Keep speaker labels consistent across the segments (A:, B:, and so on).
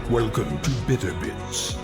A: Welcome to Bitter Bits.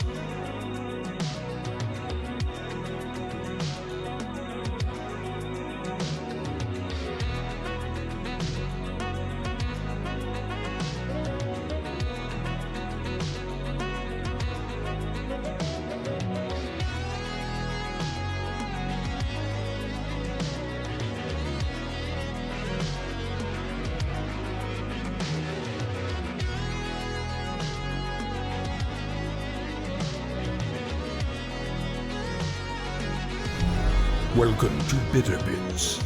A: Welcome to Bitter Bits.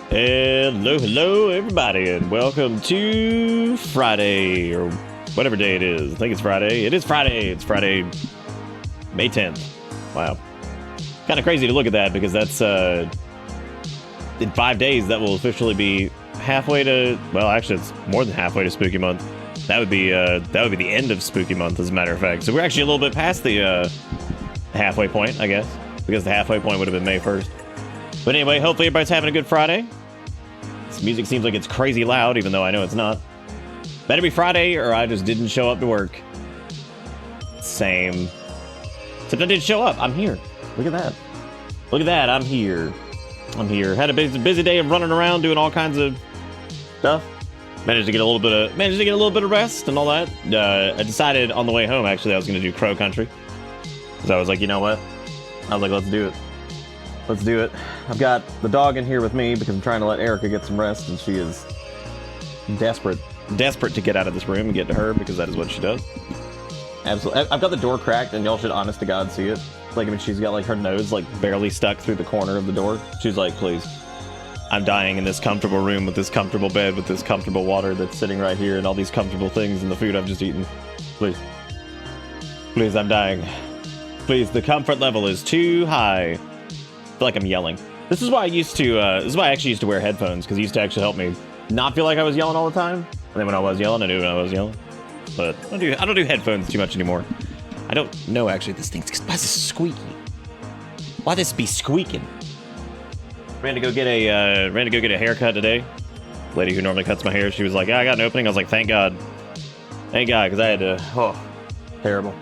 B: Hello, everybody, and welcome to Friday, or whatever day it is. I think it's Friday. It is Friday. It's Friday, May 10th. Wow. Kind of crazy to look at that, because that's, in 5 days, that will officially be halfway to, well, actually, it's more than halfway to Spooky Month. That would be the end of Spooky Month, as a matter of fact. So we're actually a little bit past the, halfway point, I guess, because the halfway point would have been May 1st. But anyway, hopefully everybody's having a good Friday. This music seems like it's crazy loud, even though I know it's not. Better be Friday, or I just didn't show up to work. Same. Except I did show up. I'm here. Look at that. Look at that. I'm here. I'm here. Had a busy day of running around doing all kinds of stuff. Managed to get a little bit of rest and all that. I decided on the way home, actually, I was going to do Crow Country. Because I was like, you know what? I was like, let's do it. Let's do it. I've got the dog in here with me because I'm trying to let Erica get some rest, and she is desperate to get out of this room and get to her, because that is what she does. Absolutely. I've got the door cracked, and y'all should honest to God see it. Like, I mean, she's got like her nose like barely stuck through the corner of the door. She's like, please. I'm dying in this comfortable room with this comfortable bed with this comfortable water that's sitting right here and all these comfortable things and the food I've just eaten. Please. Please, I'm dying. Please, the comfort level is too high. I feel like I'm yelling. This is why I actually used to wear headphones, because it used to actually help me not feel like I was yelling all the time. And then when I was yelling, I knew when I was yelling. But I don't do headphones too much anymore. I don't know, actually. This thing's, why is this squeaky? Why this be squeaking? Ran to go get a haircut today. Lady who normally cuts my hair, she was like, yeah, I got an opening. I was like, thank God. Thank God, because I had to, oh, terrible.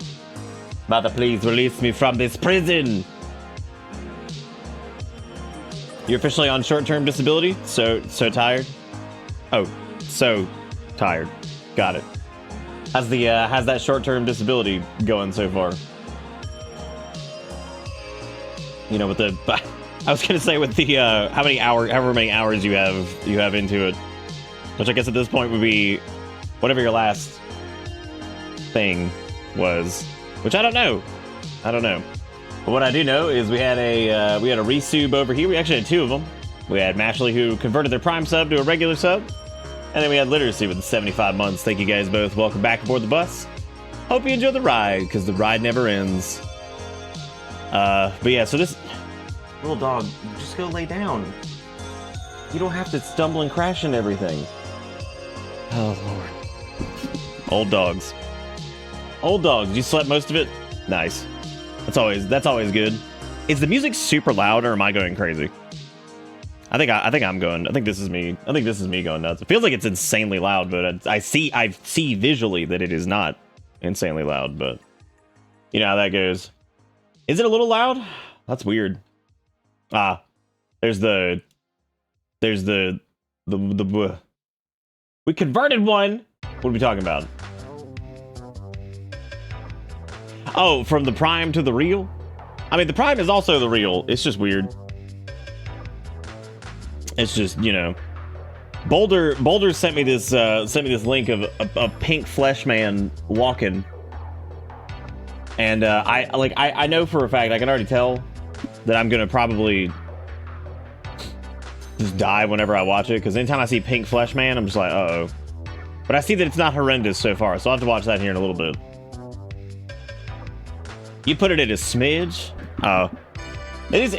B: Mother, please release me from this prison. You're officially on short-term disability? So tired? Oh, so tired. Got it. How's that short-term disability going so far? You know, with the, I was gonna say with the, however many hours you have into it, which I guess at this point would be whatever your last thing was, which I don't know. But what I do know is we had a resub over here. We actually had two of them. We had Mashley, who converted their Prime sub to a regular sub. And then we had Literacy with the 75 months. Thank you guys both. Welcome back aboard the bus. Hope you enjoy the ride, because the ride never ends. But yeah, so this little dog, just go lay down. You don't have to stumble and crash into everything. Oh, Lord. Old dogs. Old dogs. You slept most of it? Nice. That's always good. Is the music super loud, or am I going crazy? I think this is me going nuts. It feels like it's insanely loud, but I see visually that it is not insanely loud, but you know how that goes. Is it a little loud? That's weird. There's the we converted one. What are we talking about? Oh, from the Prime to the Real? I mean, the Prime is also the Real. It's just weird. It's just, you know. Boulder sent me this link of a pink flesh man walking. And I know for a fact, I can already tell that I'm gonna probably just die whenever I watch it, because anytime I see pink flesh man, I'm just like, uh-oh. But I see that it's not horrendous so far, so I'll have to watch that here in a little bit. You put it at a smidge? Oh. It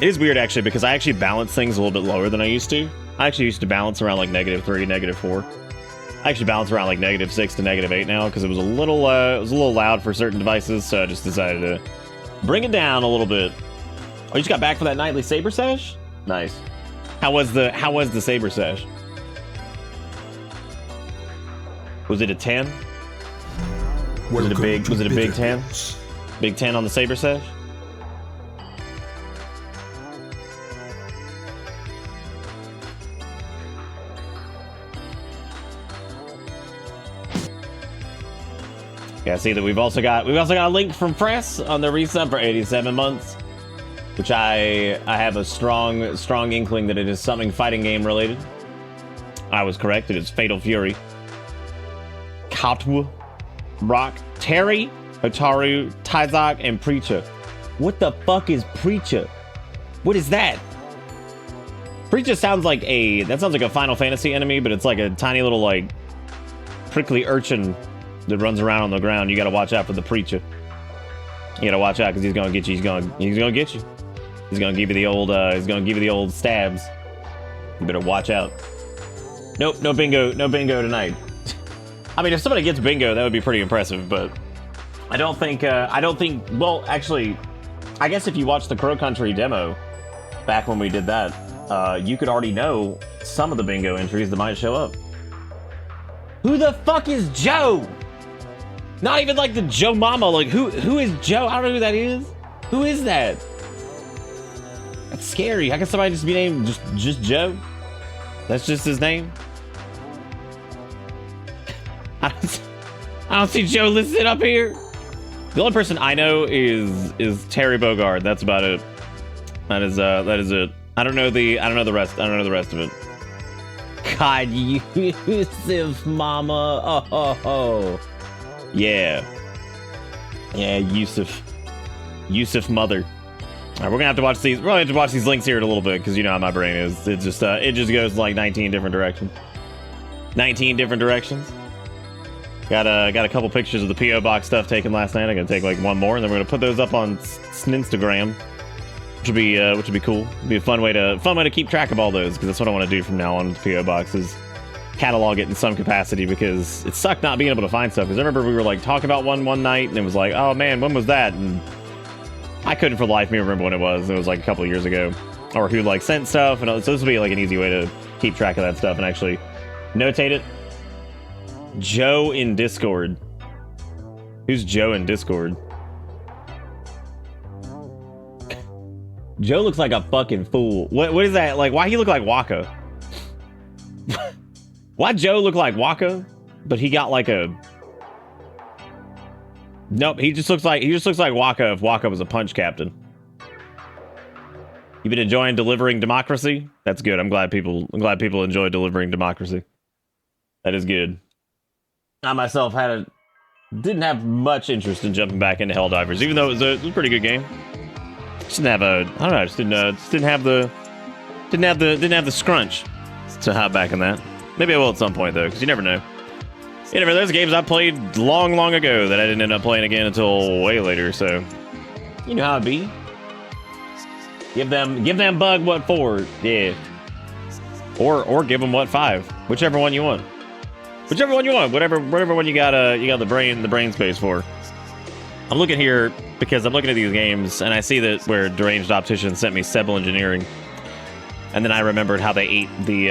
B: is weird, actually, because I actually balance things a little bit lower than I used to. I actually used to balance around like -3, -4. I actually balance around like -6 to -8 now, because it was a little loud for certain devices, so I just decided to bring it down a little bit. Oh, you just got back for that nightly Saber Sesh? Nice. How was the Saber Sesh? Was it a 10? Was it a big 10? Big 10 on the Saber Sesh? Yeah, see that we've also got a link from Press on the resub for 87 months, which I have a strong inkling that it is something fighting game related. I was correct. It is Fatal Fury. Katwu, Rock, Terry, Hotaru, Taizak, and Preacher. What the fuck is Preacher? What is that? Preacher sounds like a Final Fantasy enemy, but it's like a tiny little like prickly urchin that runs around on the ground. You got to watch out for the preacher. You got to watch out because he's gonna get you. He's gonna get you. He's gonna give you the old. He's gonna give you the old stabs. You better watch out. Nope, no bingo tonight. I mean, if somebody gets bingo, that would be pretty impressive, but I don't think. Well, actually, I guess if you watch the Crow Country demo back when we did that. You could already know some of the bingo entries that might show up. Who the fuck is Joe? Not even like the Joe Mama. Like who is Joe? I don't know who that is. Who is that? That's scary. How can somebody just be named just Joe? That's just his name. I don't see Joe listed up here. The only person I know is Terry Bogard. That's about it. That is it. I don't know the rest. I don't know the rest of it. God, Yusuf, mama. Oh. Yeah, Yusuf mother. All right, we're gonna have to watch these. We're gonna have to watch these links here in a little bit because you know how my brain is. It just goes like 19 different directions. 19 different directions. Got a couple pictures of the PO box stuff taken last night. I'm gonna take like one more, and then we're gonna put those up on Instagram. Which would be cool. It'd be a fun way to keep track of all those, because that's what I want to do from now on with the PO box is catalog it in some capacity, because it sucked not being able to find stuff. Because I remember we were like talking about one night, and it was like, oh man, when was that? And I couldn't for the life of me remember when it was. It was like a couple of years ago, or who like sent stuff, and so this would be like an easy way to keep track of that stuff and actually notate it. Joe in Discord. Who's Joe in Discord? Joe looks like a fucking fool. What is that? Like, why he look like Waka? Why Joe look like Waka? But he got like a... Nope, he just looks like Waka if Waka was a punch captain. You've been enjoying delivering democracy? That's good. I'm glad people enjoy delivering democracy. That is good. I myself didn't have much interest in jumping back into Helldivers, even though it was a pretty good game. Just didn't have the scrunch to hop back in that. Maybe I will at some point though, because you never know. There's games I played long ago that I didn't end up playing again until way later. So you know how it be. Give them bug what for, yeah. Or give them what 5, whichever one you want. Whichever one you want, whatever one you got the brain space for. I'm looking here because I'm looking at these games and I see that where Deranged Optician sent me Sebel Engineering, and then I remembered how they ate the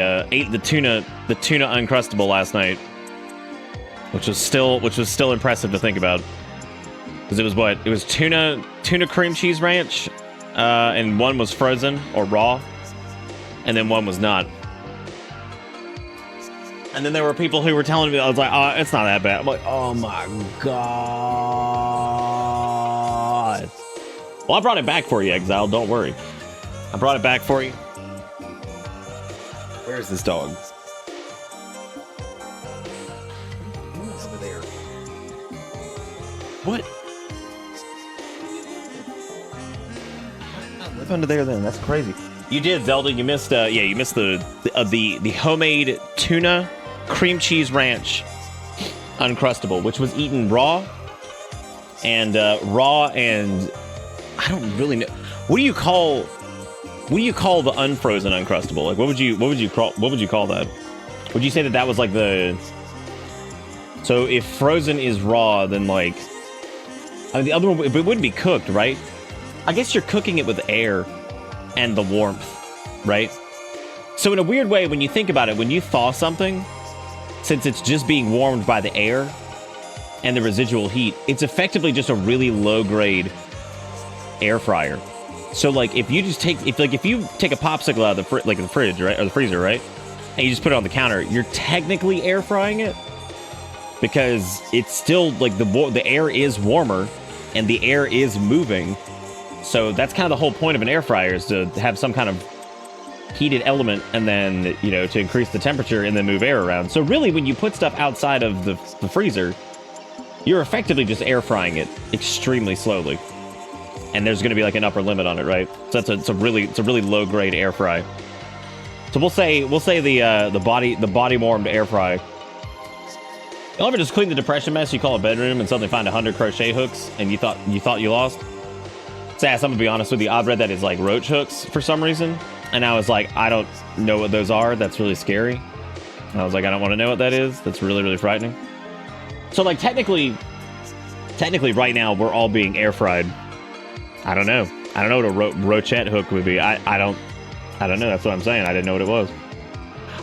B: tuna Uncrustable last night, which was still impressive to think about, because it was tuna cream cheese ranch, and one was frozen or raw, and then one was not. And then there were people who were telling me, I was like, oh, it's not that bad. I'm like, oh my God. Well, I brought it back for you, Exile. Don't worry. I brought it back for you. Where is this dog? Over there. What? I live under there then. That's crazy. You did, Zelda. You missed. You missed the homemade tuna cream cheese ranch Uncrustable, which was eaten raw, and I don't really know. What do you call the unfrozen Uncrustable? Like, what would you call that? Would you say that was like the... So if frozen is raw, then like, I mean, the other one, it wouldn't be cooked, right? I guess you're cooking it with air and the warmth, right? So in a weird way, when you think about it, when you thaw something, since it's just being warmed by the air and the residual heat, it's effectively just a really low grade air fryer. So like if you take a popsicle out of the fridge, right, or the freezer, right, and you just put it on the counter, you're technically air frying it, because it's still like the air is warmer and the air is moving. So that's kind of the whole point of an air fryer, is to have some kind of heated element, and then, you know, to increase the temperature and then move air around. So really, when you put stuff outside of the freezer, you're effectively just air frying it extremely slowly. And there's going to be like an upper limit on it, right? So it's a really low grade air fry. So we'll say the body warmed air fry. You'll ever just clean the depression mess you call a bedroom and suddenly find 100 crochet hooks and you thought you lost? Sass, I'm gonna be honest with you. I've read that it's like roach hooks for some reason, and I was like, I don't know what those are. That's really scary. And I was like, I don't want to know what that is. That's really, really frightening. So like technically right now we're all being air fried. I don't know. I don't know what a roachette hook would be. I don't know. That's what I'm saying. I didn't know what it was.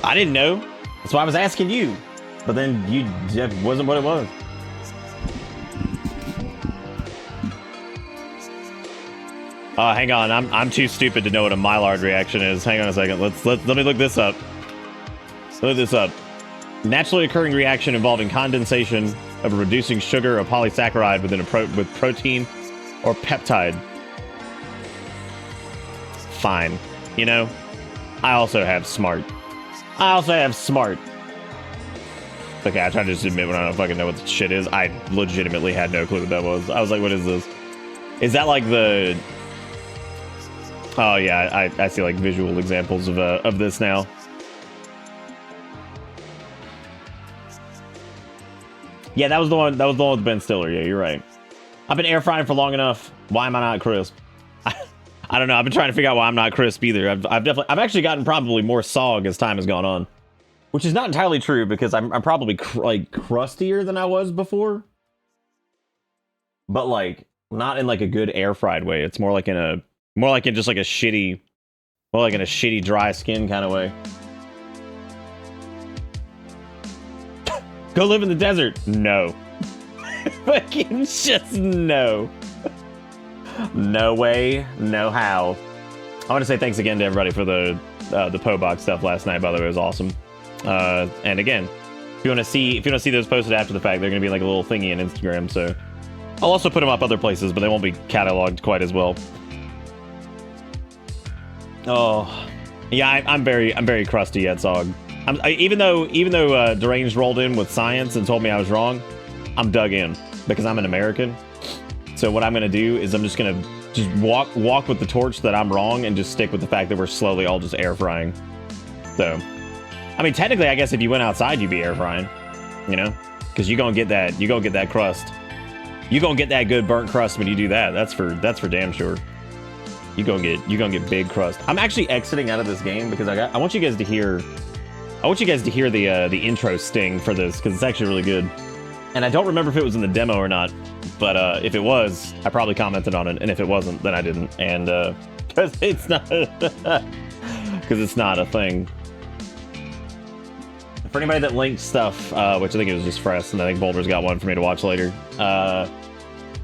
B: I didn't know. That's why I was asking you. But then that wasn't what it was. Hang on. I'm too stupid to know what a Maillard reaction is. Hang on a second. Let me look this up. Look this up. Naturally occurring reaction involving condensation of a reducing sugar or polysaccharide within with protein or peptide. Fine. You know, I also have smart. Okay, I tried to just admit when I don't fucking know what the shit is. I legitimately had no clue what that was. I was like, what is this? Is that like the... Oh yeah, I see like visual examples of this now. Yeah, that was the one with Ben Stiller. Yeah, you're right. I've been air frying for long enough. Why am I not crisp? I don't know. I've been trying to figure out why I'm not crisp either. I've actually gotten probably more sog as time has gone on, which is not entirely true because I'm probably like crustier than I was before, but like not in like a good air fried way. It's more like in just like a shitty, more like in a shitty dry skin kind of way. Go live in the desert. No. Fucking just no. No way, no how. I want to say thanks again to everybody for the POBox stuff last night. By the way, it was awesome. And again, if you want to see those posted after the fact, they're going to be like a little thingy on Instagram. So I'll also put them up other places, but they won't be cataloged quite as well. Oh, yeah, I'm very crusty at Zog. Even though Deranged rolled in with science and told me I was wrong, I'm dug in because I'm an American. So what I'm gonna do is I'm just gonna walk with the torch that I'm wrong and just stick with the fact that we're slowly all just air frying. So, I mean, technically, I guess if you went outside, you'd be air frying, you know, because you gonna get that crust. You gonna get that good burnt crust when you do that. That's for damn sure. You gonna get big crust. I'm actually exiting out of this game because I want you guys to hear. I want you guys to hear the intro sting for this because it's actually really good. And I don't remember if it was in the demo or not, but if it was, I probably commented on it, and if it wasn't, then I didn't. And because it's not a thing. For anybody that linked stuff, which I think it was just Fress, and I think Boulder's got one for me to watch later.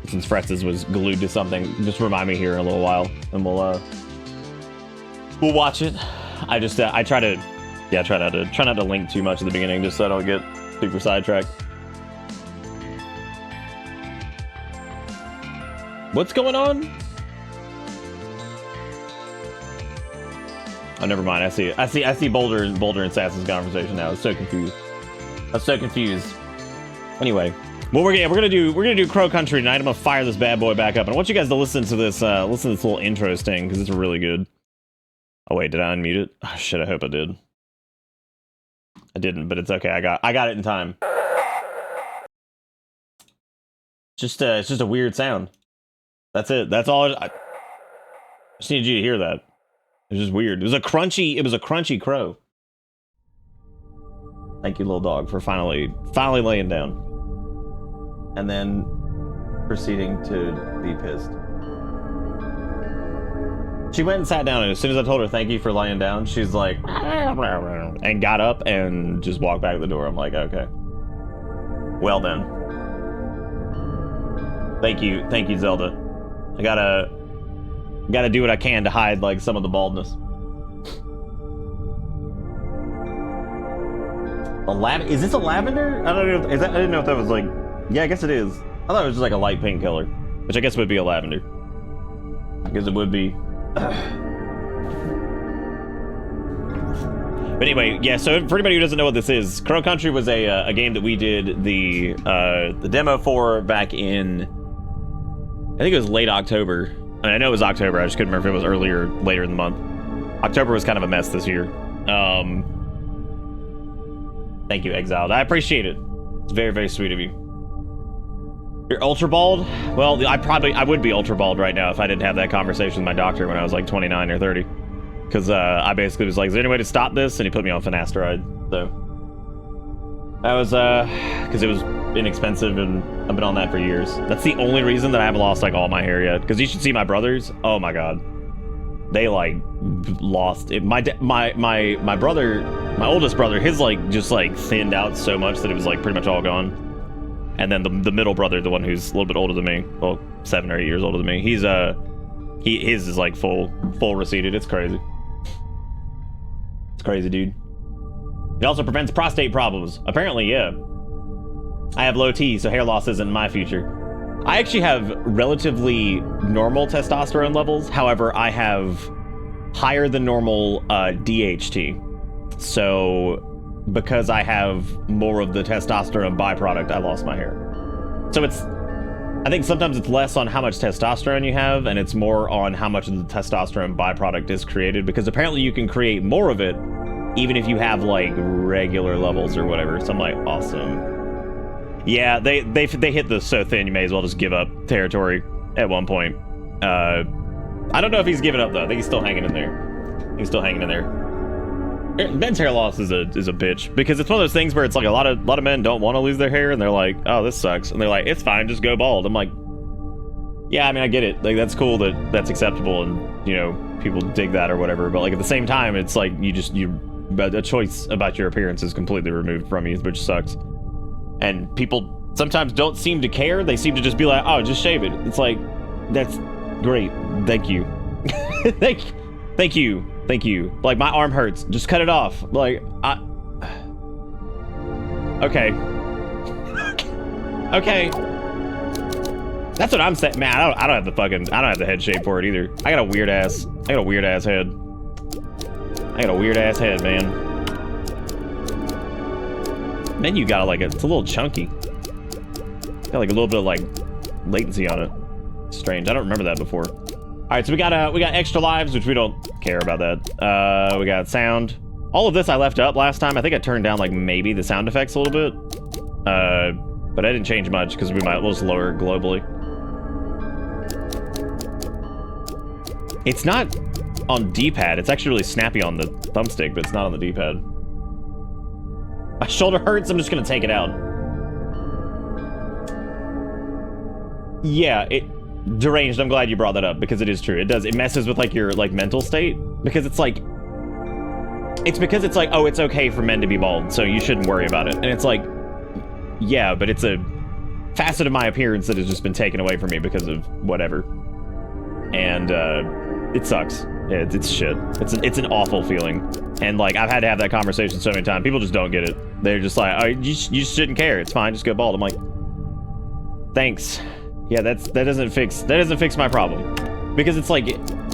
B: Since Fress's was glued to something, just remind me here in a little while, and we'll watch it. I try not to link too much at the beginning, just so I don't get super sidetracked. What's going on? Oh, never mind. I see Boulder and Sass's conversation now. I was so confused. Anyway, well, we're gonna do Crow Country tonight. I'm gonna fire this bad boy back up, and I want you guys to listen to this little intro sting because it's really good. Oh wait, did I unmute it? Oh shit, I hope I did. I didn't, but it's okay. I got it in time. It's just a weird sound. That's it. That's all. I just needed you to hear that. It was just weird. It was a crunchy crow. Thank you, little dog, for finally laying down. And then proceeding to be pissed. She went and sat down, and as soon as I told her thank you for laying down, she's like, and got up and just walked back to the door. I'm like, okay. Well then. Thank you, Zelda. I gotta do what I can to hide like some of the baldness. Is this a lavender? I don't know. I didn't know if that was like. Yeah, I guess it is. I thought it was just like a light pink color, which I guess would be a lavender. I guess it would be. But anyway, yeah. So for anybody who doesn't know what this is, Crow Country was a game that we did the demo for back in. I think it was late October. I mean, I know it was October. I just couldn't remember if it was earlier or later in the month. October was kind of a mess this year. Thank you, Exiled. I appreciate it. It's very, very sweet of you. You're ultra bald? Well, I would be ultra bald right now if I didn't have that conversation with my doctor when I was like 29 or 30. Because I basically was like, is there any way to stop this? And he put me on finasteride. So that was because it was inexpensive, and I've been on that for years. That's the only reason that I haven't lost like all my hair yet. Because you should see my brothers. Oh my god, they like lost it. My brother, my oldest brother, his like just like thinned out so much that it was like pretty much all gone. And then the middle brother, the one who's a little bit older than me, well, 7 or 8 years older than me, his is like full receded. It's crazy. It's crazy, dude. It also prevents prostate problems. Apparently, yeah. I have low T, so hair loss isn't my future. I actually have relatively normal testosterone levels. However, I have higher than normal DHT. So because I have more of the testosterone byproduct, I lost my hair. So I think sometimes it's less on how much testosterone you have, and it's more on how much of the testosterone byproduct is created, because apparently you can create more of it even if you have like regular levels or whatever. So I'm like, awesome. Yeah, they hit the so thin you may as well just give up territory at one point. I don't know if he's given up though. I think he's still hanging in there. He's still hanging in there. Ben's hair loss is a bitch, because it's one of those things where it's like a lot of men don't want to lose their hair, and they're like, oh, this sucks, and they're like, it's fine, just go bald. I'm like, yeah, I mean, I get it, like that's cool that that's acceptable, and you know, people dig that or whatever, but like at the same time, it's like a choice about your appearance is completely removed from you, which sucks. And people sometimes don't seem to care. They seem to just be like, oh, just shave it. It's like, that's great, thank you. Thank you. Thank you. Like, my arm hurts. Just cut it off. Like, okay. Okay. That's what I'm saying. Man, I don't have the head shape for it either. I got a weird ass head. I got a weird ass head, man. Then you got it's a little chunky. Got like a little bit of like latency on it. Strange. I don't remember that before. All right, so we got extra lives, which we don't care about that. We got sound. All of this I left up last time. I think I turned down like maybe the sound effects a little bit. But I didn't change much because we'll just lower it globally. It's not on D-pad. It's actually really snappy on the thumbstick, but it's not on the D-pad. My shoulder hurts. I'm just gonna take it out. Yeah, deranged. I'm glad you brought that up, because it is true. It does. It messes with like your mental state, because it's like, oh, it's okay for men to be bald, so you shouldn't worry about it. And it's like, yeah, but it's a facet of my appearance that has just been taken away from me because of whatever. And it sucks. It's shit. It's an awful feeling. And like, I've had to have that conversation so many times. People just don't get it. They're just like, oh, you shouldn't care. It's fine. Just go bald. I'm like, thanks. Yeah, that doesn't fix my problem, because it's like,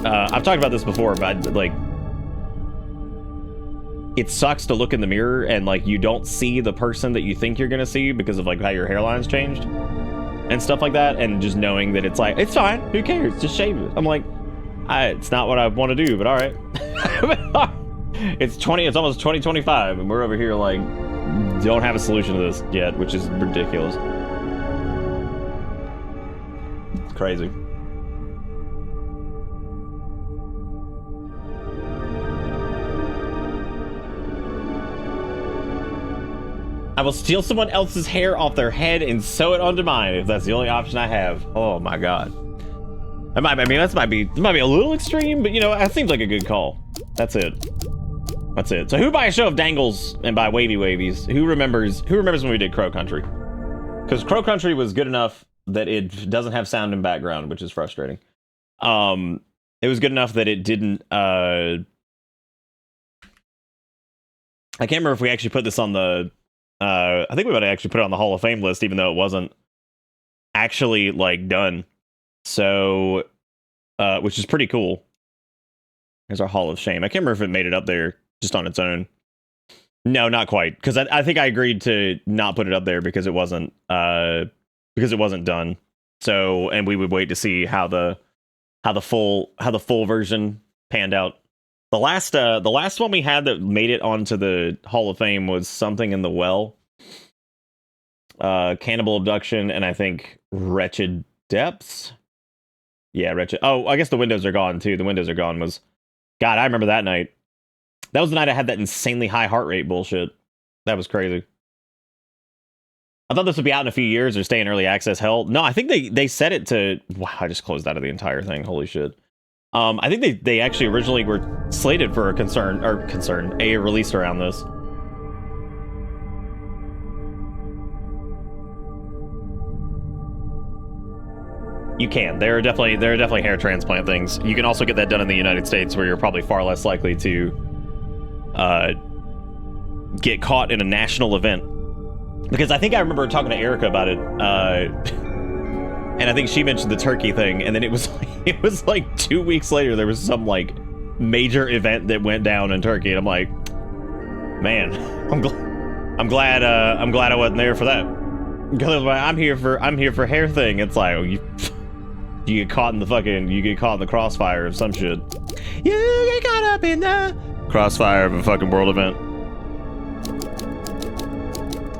B: I've talked about this before, but like, it sucks to look in the mirror and like you don't see the person that you think you're gonna see because of like how your hairline's changed and stuff like that, and just knowing that it's like, it's fine, who cares, just shave it. I'm like, it's not what I want to do, but all right. It's almost 2025, and we're over here like, don't have a solution to this yet, which is ridiculous. Crazy. I will steal someone else's hair off their head and sew it onto mine if that's the only option I have. Oh my god. That might be a little extreme, but you know, that seems like a good call. That's it. So who, by a show of dangles and by wavy wavies, who remembers when we did Crow Country? Because Crow Country was good enough that it doesn't have sound in background, which is frustrating. It was good enough that it didn't, I can't remember if we actually put this on the, I think we might have actually put it on the Hall of Fame list, even though it wasn't actually like done. So, which is pretty cool. There's our Hall of Shame. I can't remember if it made it up there just on its own. No, not quite. Because I think I agreed to not put it up there because it wasn't, done. So, and we would wait to see how the full version panned out. The last one we had that made it onto the Hall of Fame was Something in the Well, Cannibal Abduction, and I think Wretched Depths. Yeah, Wretched. Oh, I guess the windows are gone too. The windows are gone was. God, I remember that night. That was the night I had that insanely high heart rate bullshit. That was crazy. I thought this would be out in a few years or stay in early access. Hell, no, I think they set it to. Wow, I just closed out of the entire thing. Holy shit. I think they actually originally were slated for a release around this. You can. There are definitely hair transplant things. You can also get that done in the United States, where you're probably far less likely to get caught in a national event. Because I think I remember talking to Erica about it, and I think she mentioned the turkey thing, and then it was like 2 weeks later there was some like major event that went down in Turkey, and I'm like, man, I'm glad I wasn't there for that. Because I'm here for hair thing. It's like, oh, you get caught in the crossfire of some shit. You get caught up in the crossfire of a fucking world event.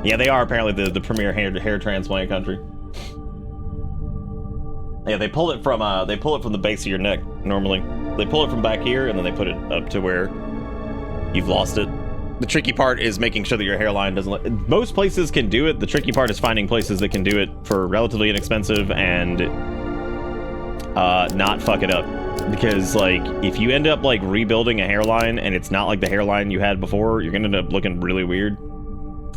B: Yeah, they are apparently the premier hair transplant country. Yeah, they pull it from the base of your neck normally. They pull it from back here and then they put it up to where you've lost it. The tricky part is making sure that your hairline doesn't. Most places can do it. The tricky part is finding places that can do it for relatively inexpensive and not fuck it up. Because like if you end up like rebuilding a hairline and it's not like the hairline you had before, you're gonna end up looking really weird.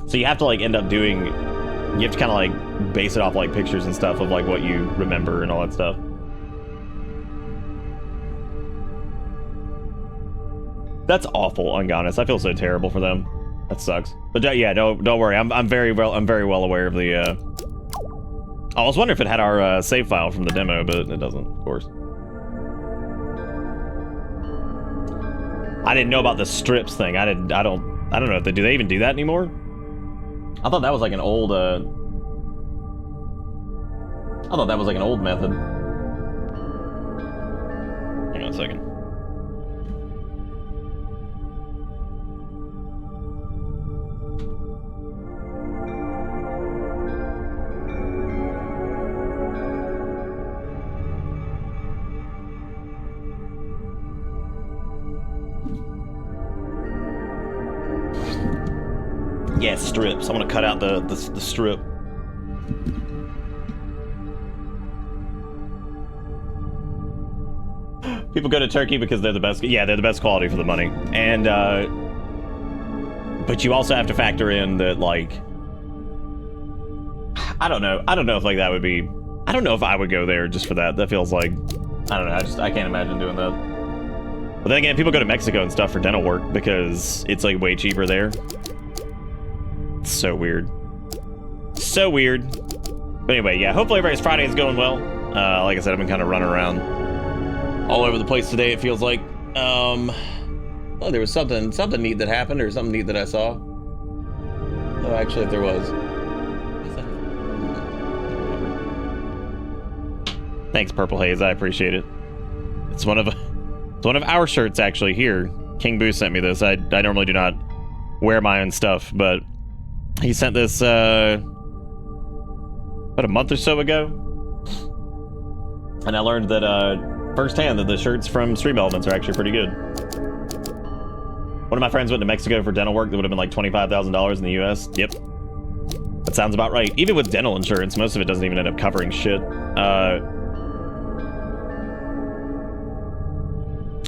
B: So you have to like end up doing. You have to kind of like base it off like pictures and stuff of like what you remember and all that stuff. That's awful, Ungonest. I feel so terrible for them. That sucks. But yeah, don't worry. I'm very well aware of the. I was wondering if it had our save file from the demo, but it doesn't, of course. I didn't know about the strips thing. I don't know if do they even do that anymore? I thought that was like an old method. Hang on a second. Yeah, strips. I'm gonna cut out the strip. People go to Turkey because they're the best. Yeah, they're the best quality for the money. And but you also have to factor in that, like, I don't know if like that would be. I don't know if I would go there just for that. That feels like, I don't know. I can't imagine doing that. But then again, people go to Mexico and stuff for dental work because it's like way cheaper there. It's so weird. So weird. But anyway, yeah, hopefully everybody's Friday is going well. Like I said, I've been kind of running around all over the place today, it feels like. Oh, there was something neat that happened, or something neat that I saw. Oh, actually, there was. Thanks, Purple Haze. I appreciate it. It's one of our shirts, actually. Here, King Boo sent me this. I normally do not wear my own stuff, but he sent this about a month or so ago, and I learned that firsthand that the shirts from Stream Elements are actually pretty good. One of my friends went to Mexico for dental work that would have been like $25,000 in the US. Yep, that sounds about right. Even with dental insurance, most of it doesn't even end up covering shit.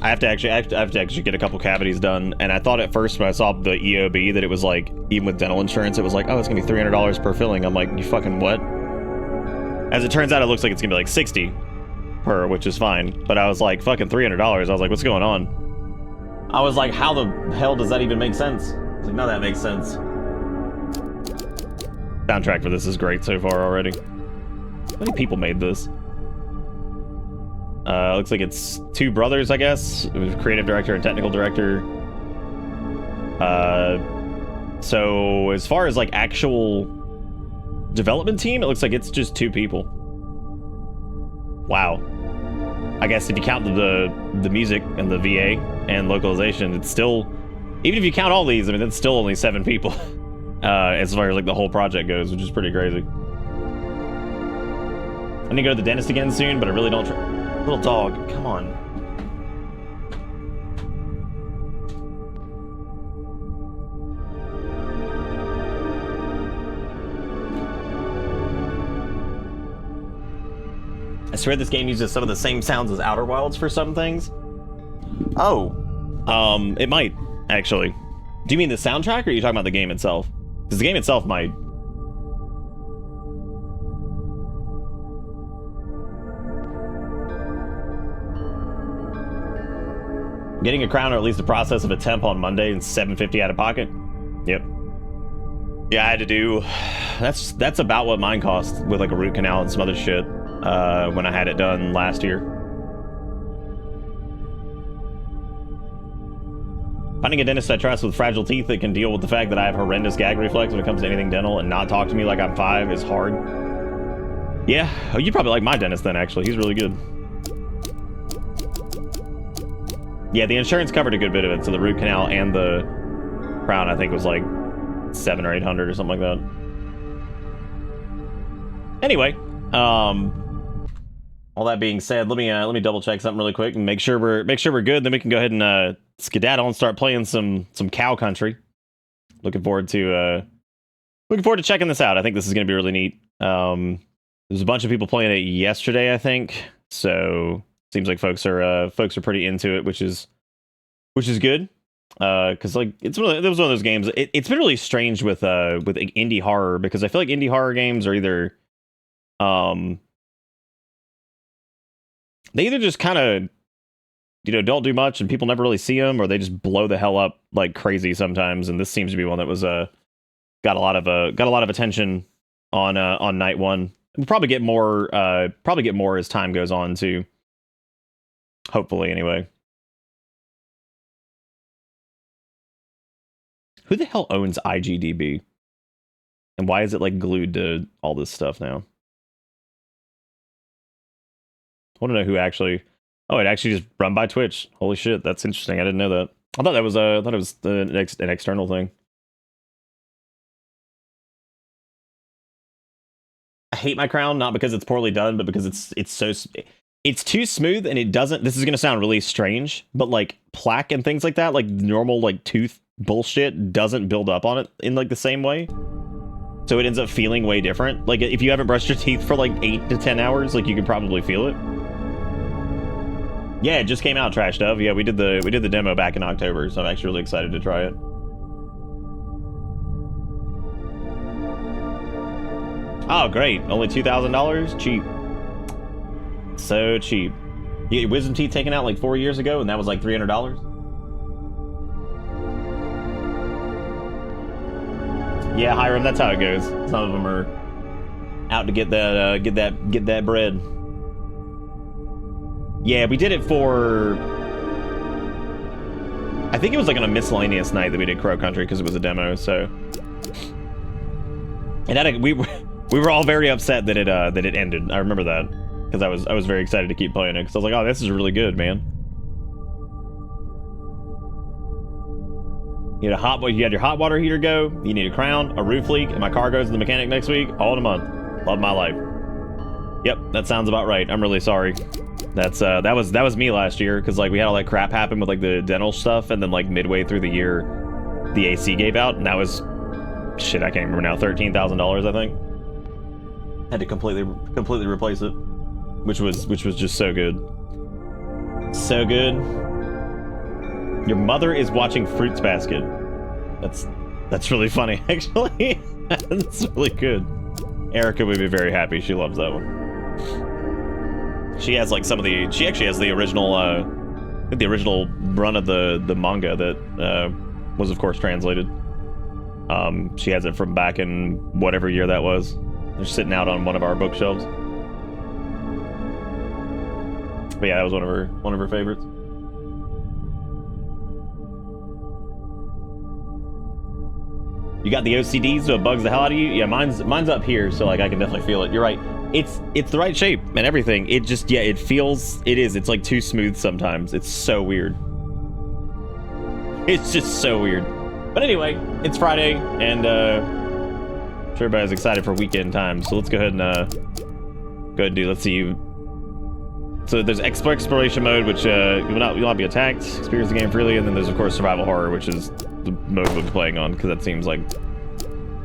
B: I have to actually get a couple cavities done, and I thought at first when I saw the EOB that it was like, even with dental insurance, it was like, oh, it's gonna be $300 per filling. I'm like, you fucking what? As it turns out, it looks like it's gonna be like 60 per, which is fine. But I was like, fucking $300. I was like, what's going on? I was like, how the hell does that even make sense? I was like, no, that makes sense. Soundtrack for this is great so far already. How many people made this? Looks like it's two brothers, I guess. It was creative director and technical director. So as far as like actual development team, it looks like it's just two people. Wow. I guess if you count the music and the VA. and localization, it's still, even if you count all these, I mean, that's still only 7 people as far as like the whole project goes, which is pretty crazy. I need to go to the dentist again soon, but I really don't. Little dog, come on. I swear this game uses some of the same sounds as Outer Wilds for some things. Oh, it might, actually. Do you mean the soundtrack, or are you talking about the game itself? Because the game itself might. Getting a crown, or at least the process of a temp on Monday, and $750 out of pocket. Yep. Yeah, I had to do. That's about what mine cost with like a root canal and some other shit when I had it done last year. Finding a dentist I trust with fragile teeth that can deal with the fact that I have horrendous gag reflex when it comes to anything dental and not talk to me like I'm 5 is hard. Yeah, oh, you probably like my dentist then, actually. He's really good. Yeah, the insurance covered a good bit of it, so the root canal and the crown, I think, was like $700 or $800 or something like that. Anyway, all that being said, let me double check something really quick and make sure we're good. Then we can go ahead and skedaddle and start playing some cow country. Looking forward to checking this out. I think this is going to be really neat. There's a bunch of people playing it yesterday, I think. So seems like folks are pretty into it, which is good. Because like it was one of those games. It's been really strange with indie horror, because I feel like indie horror games are either they either just kind of, don't do much and people never really see them, or they just blow the hell up like crazy sometimes. And this seems to be one that was got a lot of attention on night one. We'll probably get more as time goes on too. Hopefully, anyway. Who the hell owns IGDB? And why is it like glued to all this stuff now? I want to know who actually. Oh, it actually just run by Twitch. Holy shit, that's interesting. I didn't know that. I thought it was an external thing. I hate my crown, not because it's poorly done, but because it's too smooth, and it doesn't. This is gonna sound really strange, but like plaque and things like that, like normal like tooth bullshit, doesn't build up on it in like the same way. So it ends up feeling way different. Like if you haven't brushed your teeth for like 8 to 10 hours, like you can probably feel it. Yeah, it just came out, Trash Dove. Yeah, we did the demo back in October, so I'm actually really excited to try it. Oh, great. Only $2,000? Cheap. So cheap. You get your wisdom teeth taken out like 4 years ago, and that was like $300? Yeah, Hiram, that's how it goes. Some of them are out to get that bread. Yeah, we did it for, I think it was like on a miscellaneous night that we did Crow Country, because it was a demo. So, and we were all very upset that it ended. I remember that, because I was very excited to keep playing it, because I was like, oh, this is really good, man. You had your hot water heater go. You need a crown, a roof leak, and my car goes to the mechanic next week. All in a month. Love my life. Yep, that sounds about right. I'm really sorry. That was me last year, because like we had all that crap happen with like the dental stuff, and then like midway through the year, the AC gave out, and that was shit. I can't remember now. $13,000, I think. Had to completely replace it, which was just so good. So good. Your mother is watching Fruits Basket. That's really funny, actually. That's really good. Erica would be very happy. She loves that one. She has like she actually has the original the original run of the manga that was of course translated. She has it from back in whatever year that was. They're sitting out on one of our bookshelves. But yeah, that was one of her favorites. You got the OCD, so it bugs the hell out of you? Yeah, mine's up here, so like I can definitely feel it. You're right. It's the right shape and everything. It just, yeah, it's like too smooth sometimes. It's so weird. It's just so weird. But anyway, it's Friday, and I'm sure everybody's excited for weekend time. So let's go ahead and do. Let's see. So there's exploration mode, which you'll not be attacked. Experience the game freely, and then there's of course survival horror, which is the mode we'll be playing on because that seems like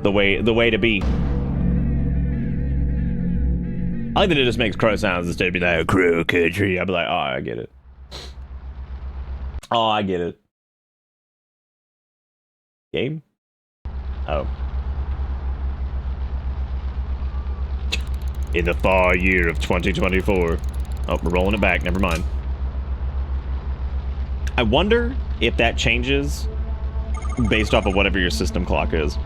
B: the way to be. I like that it just makes crow sounds instead of being like crow country. I'd be like, oh, I get it. Oh, I get it. Game? Oh. In the far year of 2024. Oh, we're rolling it back. Never mind. I wonder if that changes based off of whatever your system clock is.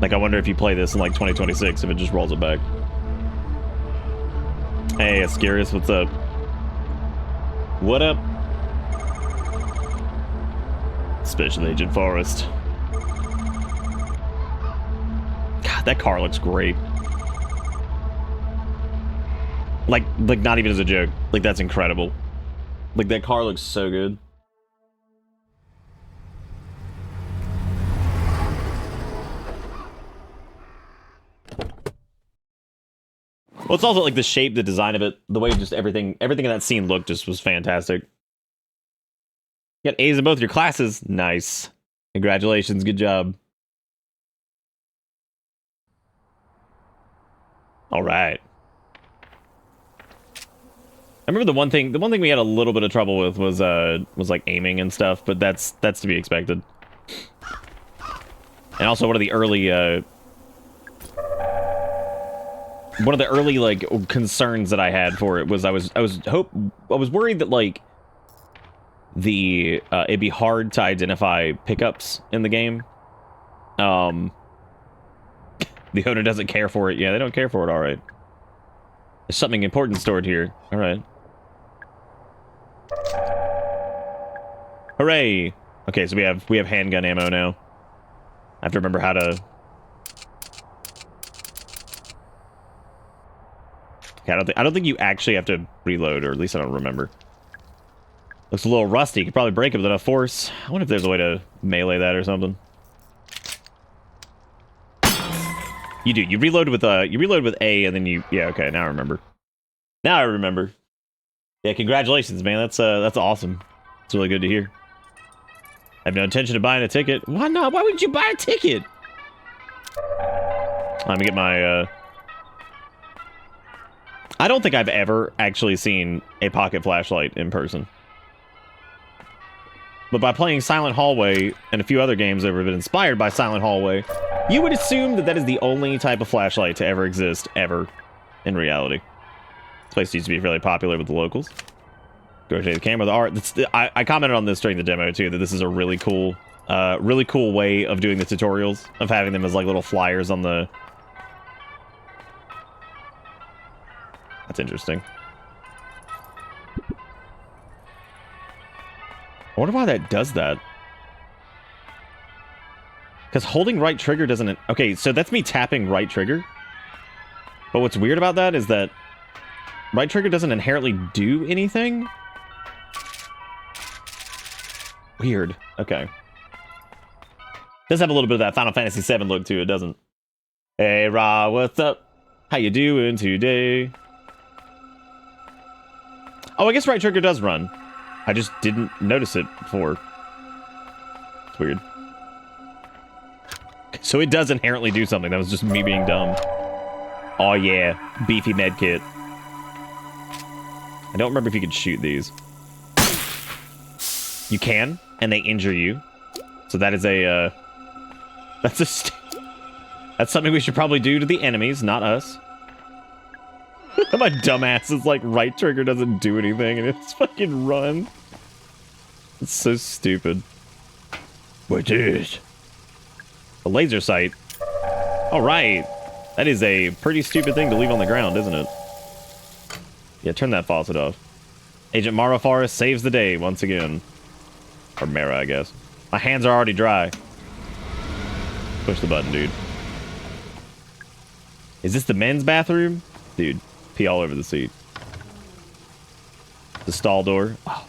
B: Like, I wonder if you play this in, like, 2026, if it just rolls it back. Hey, Ascarius, what's up? What up? Special Agent Forrest. God, that car looks great. Like not even as a joke. Like, that's incredible. Like, that car looks so good. Well, it's also like the shape, the design of it, the way just everything in that scene looked just was fantastic. You got A's in both your classes. Nice. Congratulations. Good job. All right. I remember the one thing we had a little bit of trouble with was like aiming and stuff, but that's to be expected. And also one of the early like concerns that I had for it was I was worried that like it'd be hard to identify pickups in the game. The owner doesn't care for it. Yeah, they don't care for it. All right. There's something important stored here. All right. Hooray! Okay, so we have handgun ammo now. I have to remember how to. Okay, I don't think you actually have to reload, or at least I don't remember. Looks a little rusty. Could probably break it with enough force. I wonder if there's a way to melee that or something. You do. You reload with A, and then you. Yeah. Okay. Now I remember. Now I remember. Yeah. Congratulations, man. That's awesome. It's really good to hear. I have no intention of buying a ticket. Why not? Why would you buy a ticket? Let me get my. I don't think I've ever actually seen a pocket flashlight in person. But by playing Silent Hallway and a few other games that have been inspired by Silent Hallway, you would assume that that is the only type of flashlight to ever exist, ever, in reality. This place used to be fairly popular with the locals. Go to the camera. The art. I commented on this during the demo, too, that this is a really cool way of doing the tutorials, of having them as, like, little flyers on the... That's interesting. I wonder why that does that. Because holding right trigger doesn't... Okay, so that's me tapping right trigger. But what's weird about that is that right trigger doesn't inherently do anything. Weird. Okay. Does have a little bit of that Final Fantasy VII look to it, doesn't? Hey, Ra, what's up? How you doing today? Oh, I guess right trigger does run. I just didn't notice it before. It's weird. So it does inherently do something. That was just me being dumb. Oh yeah, beefy medkit. I don't remember if you could shoot these. You can, and they injure you. So that is a, that's something we should probably do to the enemies, not us. My dumbass is like, right trigger doesn't do anything, and it's fucking run. It's so stupid. What is? A laser sight. Alright. That is a pretty stupid thing to leave on the ground, isn't it? Yeah, turn that faucet off. Agent Mara Forrest saves the day once again. Or Mara, I guess. My hands are already dry. Push the button, dude. Is this the men's bathroom? Dude, pee all over the seat. The stall door. Oh.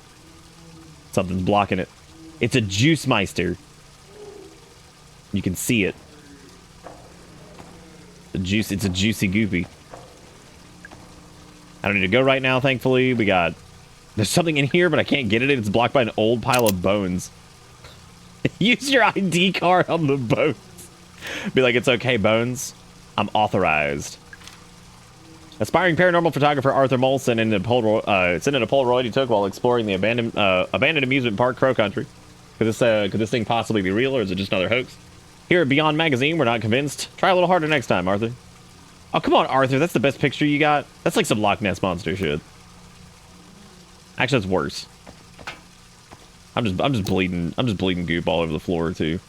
B: Something's blocking it. It's a Juice Meister. You can see it. It's a juicy goopy. I don't need to go right now, thankfully. There's something in here, but I can't get it. It's blocked by an old pile of bones. Use your ID card on the bones. Be like, it's okay, Bones. I'm authorized. Aspiring paranormal photographer Arthur Mole sent in a Polaroid he took while exploring the abandoned amusement park, Crow Country. Could this thing possibly be real, or is it just another hoax? Here at Beyond Magazine, we're not convinced. Try a little harder next time, Arthur. Oh, come on, Arthur. That's the best picture you got. That's like some Loch Ness Monster shit. Actually, that's worse. I'm just bleeding. I'm just bleeding goop all over the floor too.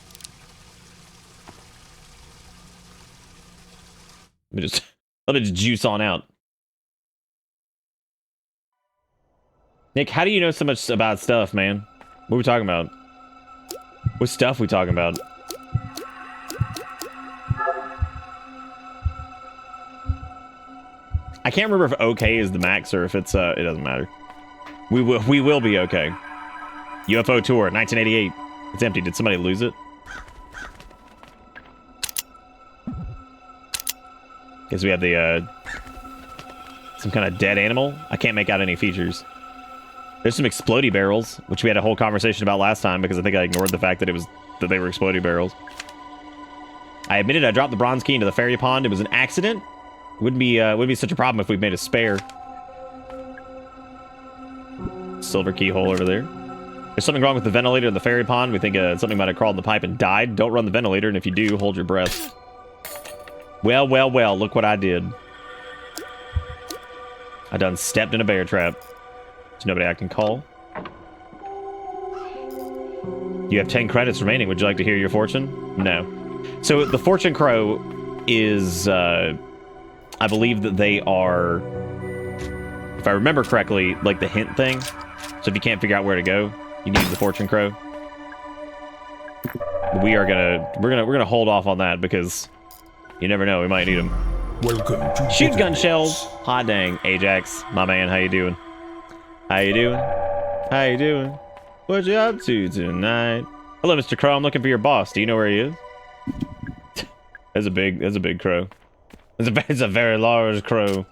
B: Let it just juice on out. Nick, how do you know so much about stuff, man? What are we talking about? What stuff we talking about? I can't remember if okay is the max or if it's it doesn't matter. We will be okay. UFO tour 1988. It's empty. Did somebody lose it? Guess we have the some kind of dead animal. I can't make out any features. There's some explodey barrels, which we had a whole conversation about last time because I think I ignored the fact that they were explodey barrels. I admitted I dropped the bronze key into the fairy pond. It was an accident. Wouldn't be such a problem if we made a spare. Silver keyhole over there. There's something wrong with the ventilator in the fairy pond. We think something might have crawled in the pipe and died. Don't run the ventilator, and if you do, hold your breath. Well, well, well, look what I did. I done stepped in a bear trap. There's nobody I can call. You have 10 credits remaining. Would you like to hear your fortune? No. So the fortune crow is, I believe that they are, if I remember correctly, like the hint thing. So if you can't figure out where to go, you can use the fortune crow. But we're gonna hold off on that because you never know, we might need them.
A: Welcome to
B: Shoot gun
A: Bitter
B: shells.
A: Bits.
B: Hot dang, Ajax, my man, how you doing? How you doing? How you doing? What you up to tonight? Hello, Mr. Crow. I'm looking for your boss. Do you know where he is? That's a big crow. It's a very large crow.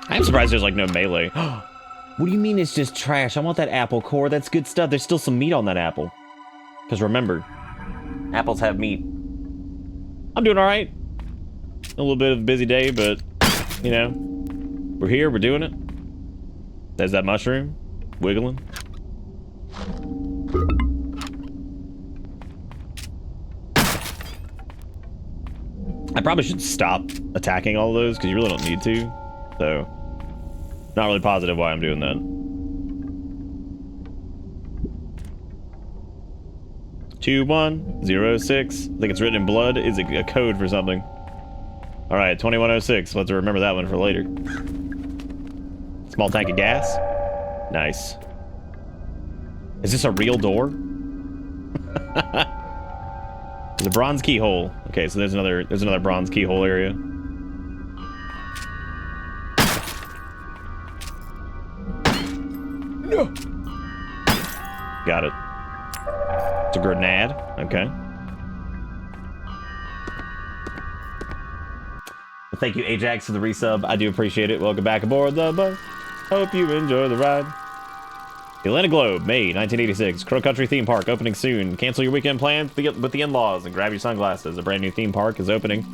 B: I'm surprised there's like no melee. What do you mean it's just trash? I want that apple core. That's good stuff. There's still some meat on that apple. Because remember, apples have meat. I'm doing all right. A little bit of a busy day, but you know, we're here. We're doing it. There's that mushroom wiggling. I probably should stop attacking all of those because you really don't need to. So, not really positive why I'm doing that. 2106. I think it's written in blood. Is a code for something. All right, 2106. Let's remember that one for later. Small tank of gas. Nice. Is this a real door? There's a bronze keyhole. Okay, so there's another bronze keyhole area. No. Got it. It's a grenade. Okay. Well, thank you, Ajax, for the resub. I do appreciate it. Welcome back aboard the bus. Hope you enjoy the ride. The Atlanta Globe, May 1986. Crow Country theme park opening soon. Cancel your weekend plans with the in-laws and grab your sunglasses. A brand new theme park is opening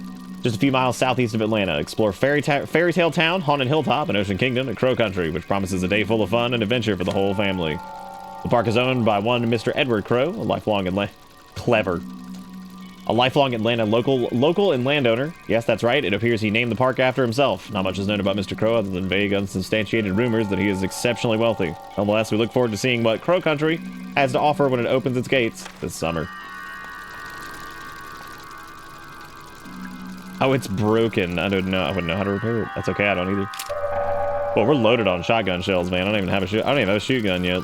B: just a few miles southeast of Atlanta. Explore Fairy Tale Town, Haunted Hilltop, and Ocean Kingdom at Crow Country, which promises a day full of fun and adventure for the whole family. The park is owned by one Mr. Edward Crow, a lifelong Atlanta local and landowner. Yes, that's right. It appears he named the park after himself. Not much is known about Mr. Crow other than vague, unsubstantiated rumors that he is exceptionally wealthy. Nonetheless, we look forward to seeing what Crow Country has to offer when it opens its gates this summer. Oh, it's broken. I don't know. I wouldn't know how to repair it. That's okay. I don't either. Well, we're loaded on shotgun shells, man. I don't even have a shoot gun yet.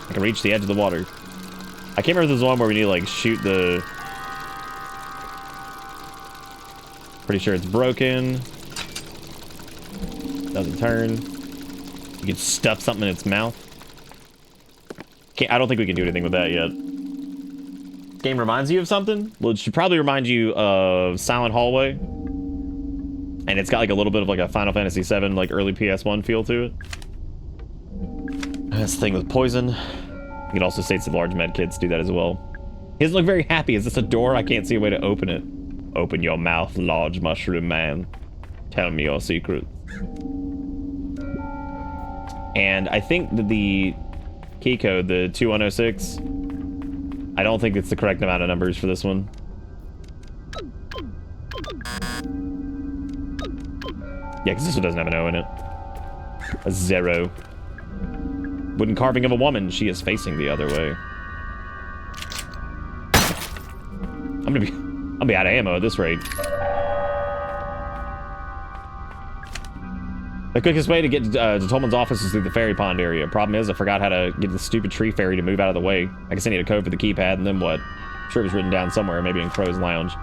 B: I can reach the edge of the water. I can't remember if there's one where we need to like shoot the... Pretty sure it's broken. Doesn't turn. You can stuff something in its mouth. I don't think we can do anything with that yet. Game reminds you of something? Well, it should probably remind you of Silent Hallway. And it's got like a little bit of like a Final Fantasy VII, like early PS1 feel to it. That's the thing with poison. It also states that large med kits do that as well. He doesn't look very happy. Is this a door? I can't see a way to open it. Open your mouth, large mushroom man. Tell me your secret. And I think that the key code, the 2106, I don't think it's the correct amount of numbers for this one. Yeah, because this one doesn't have an O in it. A 0. Wooden carving of a woman. She is facing the other way. I'm gonna be out of ammo at this rate. The quickest way to get to Tolman's office is through the ferry pond area. Problem is, I forgot how to get the stupid tree fairy to move out of the way. I guess I need a code for the keypad, and then what? I'm sure it was written down somewhere, maybe in Crow's Lounge.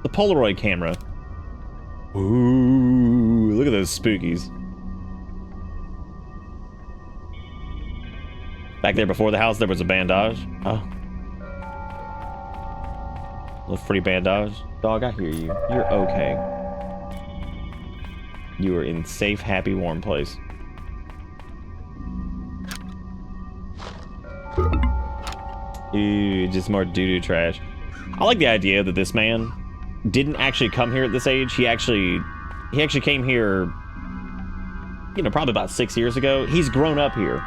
B: The Polaroid camera. Ooh, look at those spookies. Back there before the house, there was a bandage. Oh. Little free bandage. Dog, I hear you. You're okay. You are in safe, happy, warm place. Ooh, just more doo-doo trash. I like the idea that this man didn't actually come here at this age. He actually came here, you know, probably about 6 years ago. He's grown up here.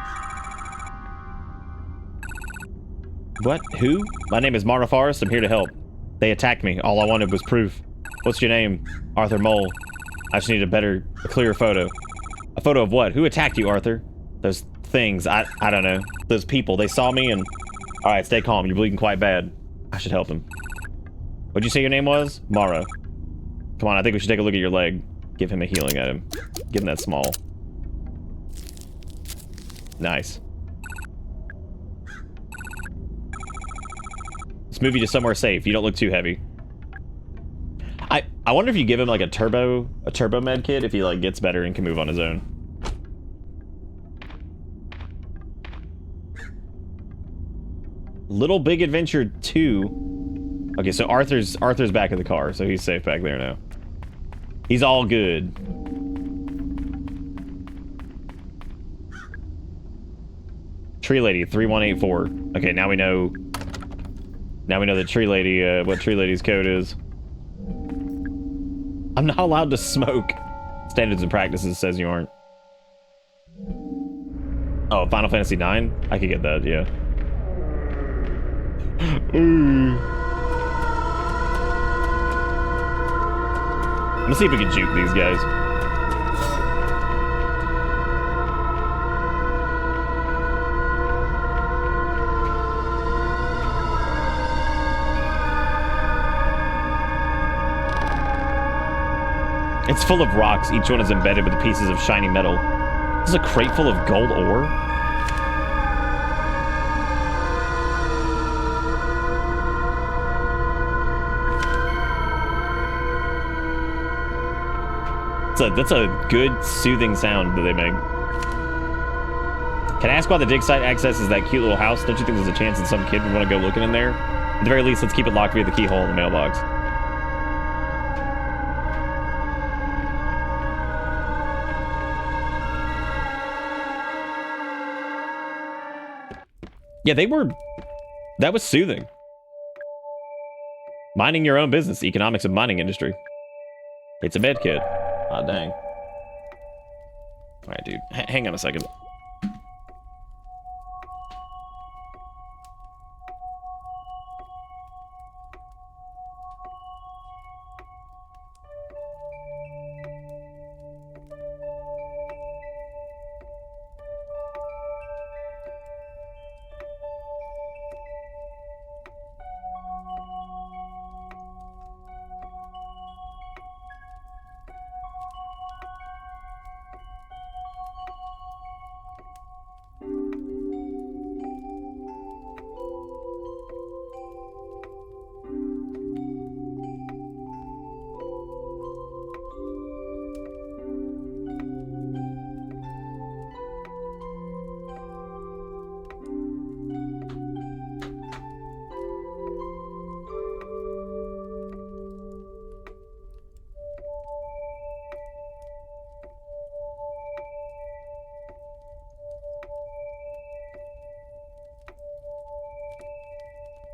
B: What? Who? My name is Mara Forrest. I'm here to help. They attacked me. All I wanted was proof. What's your name? Arthur Mole. I just need a clearer photo. A photo of what? Who attacked you, Arthur? Those things. I don't know. Those people. They saw me and... Alright, stay calm. You're bleeding quite bad. I should help him. What'd you say your name was? Mara. Come on, I think we should take a look at your leg. Give him a healing item. Give him that small. Nice. Let's move you to somewhere safe. You don't look too heavy. I wonder if you give him like a turbo med kit, if he like gets better and can move on his own. Little Big Adventure 2. Okay, so Arthur's back in the car, so he's safe back there now. He's all good. Tree Lady 3184. Okay, now we know. Now we know that Tree Lady, what Tree Lady's code is. I'm not allowed to smoke. Standards and practices says you aren't. Oh, Final Fantasy 9? I could get that, yeah. Ooh. I'm gonna see if we can juke these guys. It's full of rocks. Each one is embedded with pieces of shiny metal. This is a crate full of gold ore. That's a good, soothing sound that they make. Can I ask why the dig site access is that cute little house? Don't you think there's a chance that some kid would want to go looking in there? At the very least, let's keep it locked via the keyhole in the mailbox. Yeah, that was soothing. Minding your own business, economics of mining industry. It's a med kit. Ah, dang. Alright, dude. Hang on a second.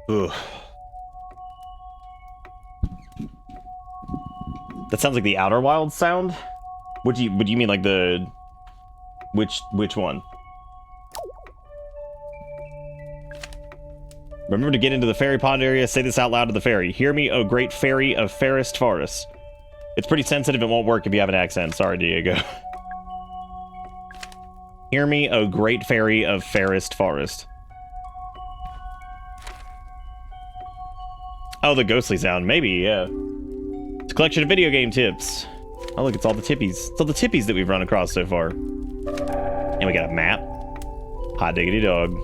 B: Ugh. That sounds like the Outer Wilds sound. Would you mean like the which one? Remember to get into the fairy pond area. Say this out loud to the fairy. Hear me, oh great fairy of fairest forest. It's pretty sensitive. It won't work if you have an accent. Sorry, Diego. Hear me, oh great fairy of fairest forest. Oh, the ghostly sound. Maybe, yeah. It's a collection of video game tips. Oh, look, it's all the tippies. It's all the tippies that we've run across so far. And we got a map. Hot diggity dog.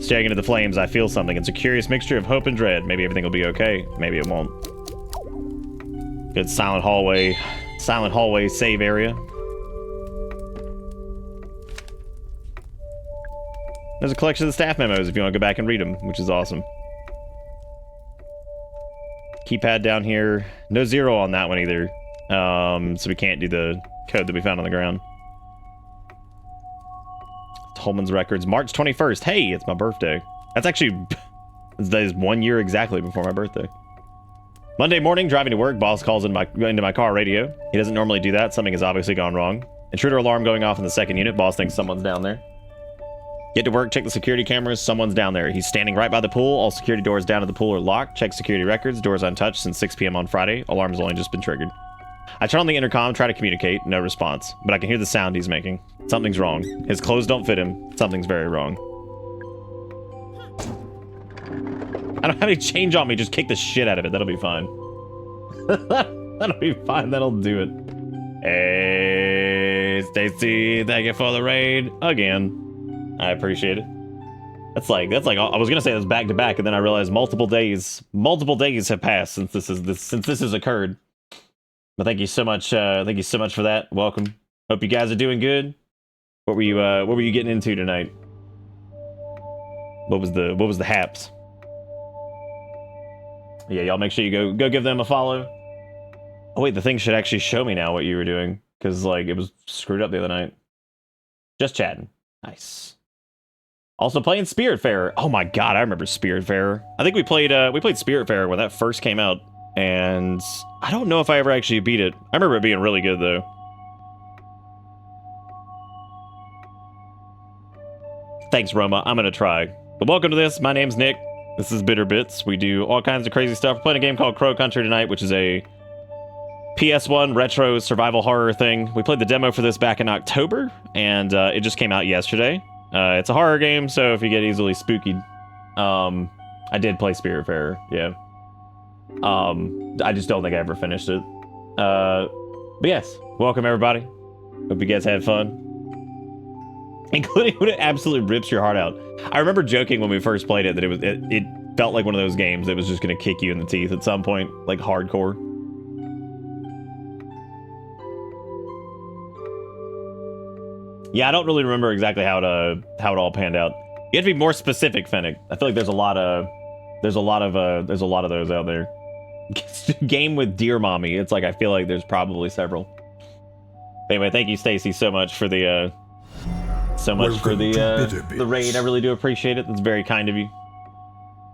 B: Staring into the flames, I feel something. It's a curious mixture of hope and dread. Maybe everything will be okay. Maybe it won't. Good silent hallway save area. There's a collection of the staff memos if you want to go back and read them, which is awesome. Keypad down here. No 0 on that one either. So we can't do the code that we found on the ground. Tolman's Records, March 21st. Hey, it's my birthday. That's actually... that is 1 year exactly before my birthday. Monday morning, driving to work, boss calls into my car radio. He doesn't normally do that. Something has obviously gone wrong. Intruder alarm going off in the second unit. Boss thinks someone's down there. Get to work, check the security cameras. Someone's down there. He's standing right by the pool. All security doors down to the pool are locked. Check security records. Doors untouched since 6 p.m. on Friday. Alarm's only just been triggered. I turn on the intercom, try to communicate. No response. But I can hear the sound he's making. Something's wrong. His clothes don't fit him. Something's very wrong. I don't have any change on me. Just kick the shit out of it. That'll be fine. That'll be fine. That'll do it. Hey, Stacy. Thank you for the raid. Again. I appreciate it. That's like I was gonna say this back to back, and then I realized multiple days have passed since this has occurred. But thank you so much for that. Welcome. Hope you guys are doing good. What were you getting into tonight? What was the haps? Yeah, y'all make sure you go give them a follow. Oh wait, the thing should actually show me now what you were doing, because like it was screwed up the other night. Just chatting. Nice. Also playing Spiritfarer. Oh my god, I remember Spiritfarer. I think we played Spiritfarer when that first came out, and I don't know if I ever actually beat it. I remember it being really good though. Thanks, Roma. I'm gonna try. But welcome to this. My name's Nick. This is Bitter Bits. We do all kinds of crazy stuff. We're playing a game called Crow Country tonight, which is a PS1 retro survival horror thing. We played the demo for this back in October, and it just came out yesterday. It's a horror game, so if you get easily spooky, I did play Spiritfarer, yeah. I just don't think I ever finished it. But yes, welcome everybody. Hope you guys had fun. Including when it absolutely rips your heart out. I remember joking when we first played it that it felt like one of those games that was just gonna kick you in the teeth at some point, like hardcore. Yeah, I don't really remember exactly how it all panned out. You have to be more specific, Fennec. I feel like there's a lot of those out there. Game with Dear Mommy. It's like I feel like there's probably several. Anyway, thank you, Stacy, so much for the the raid. I really do appreciate it. That's very kind of you.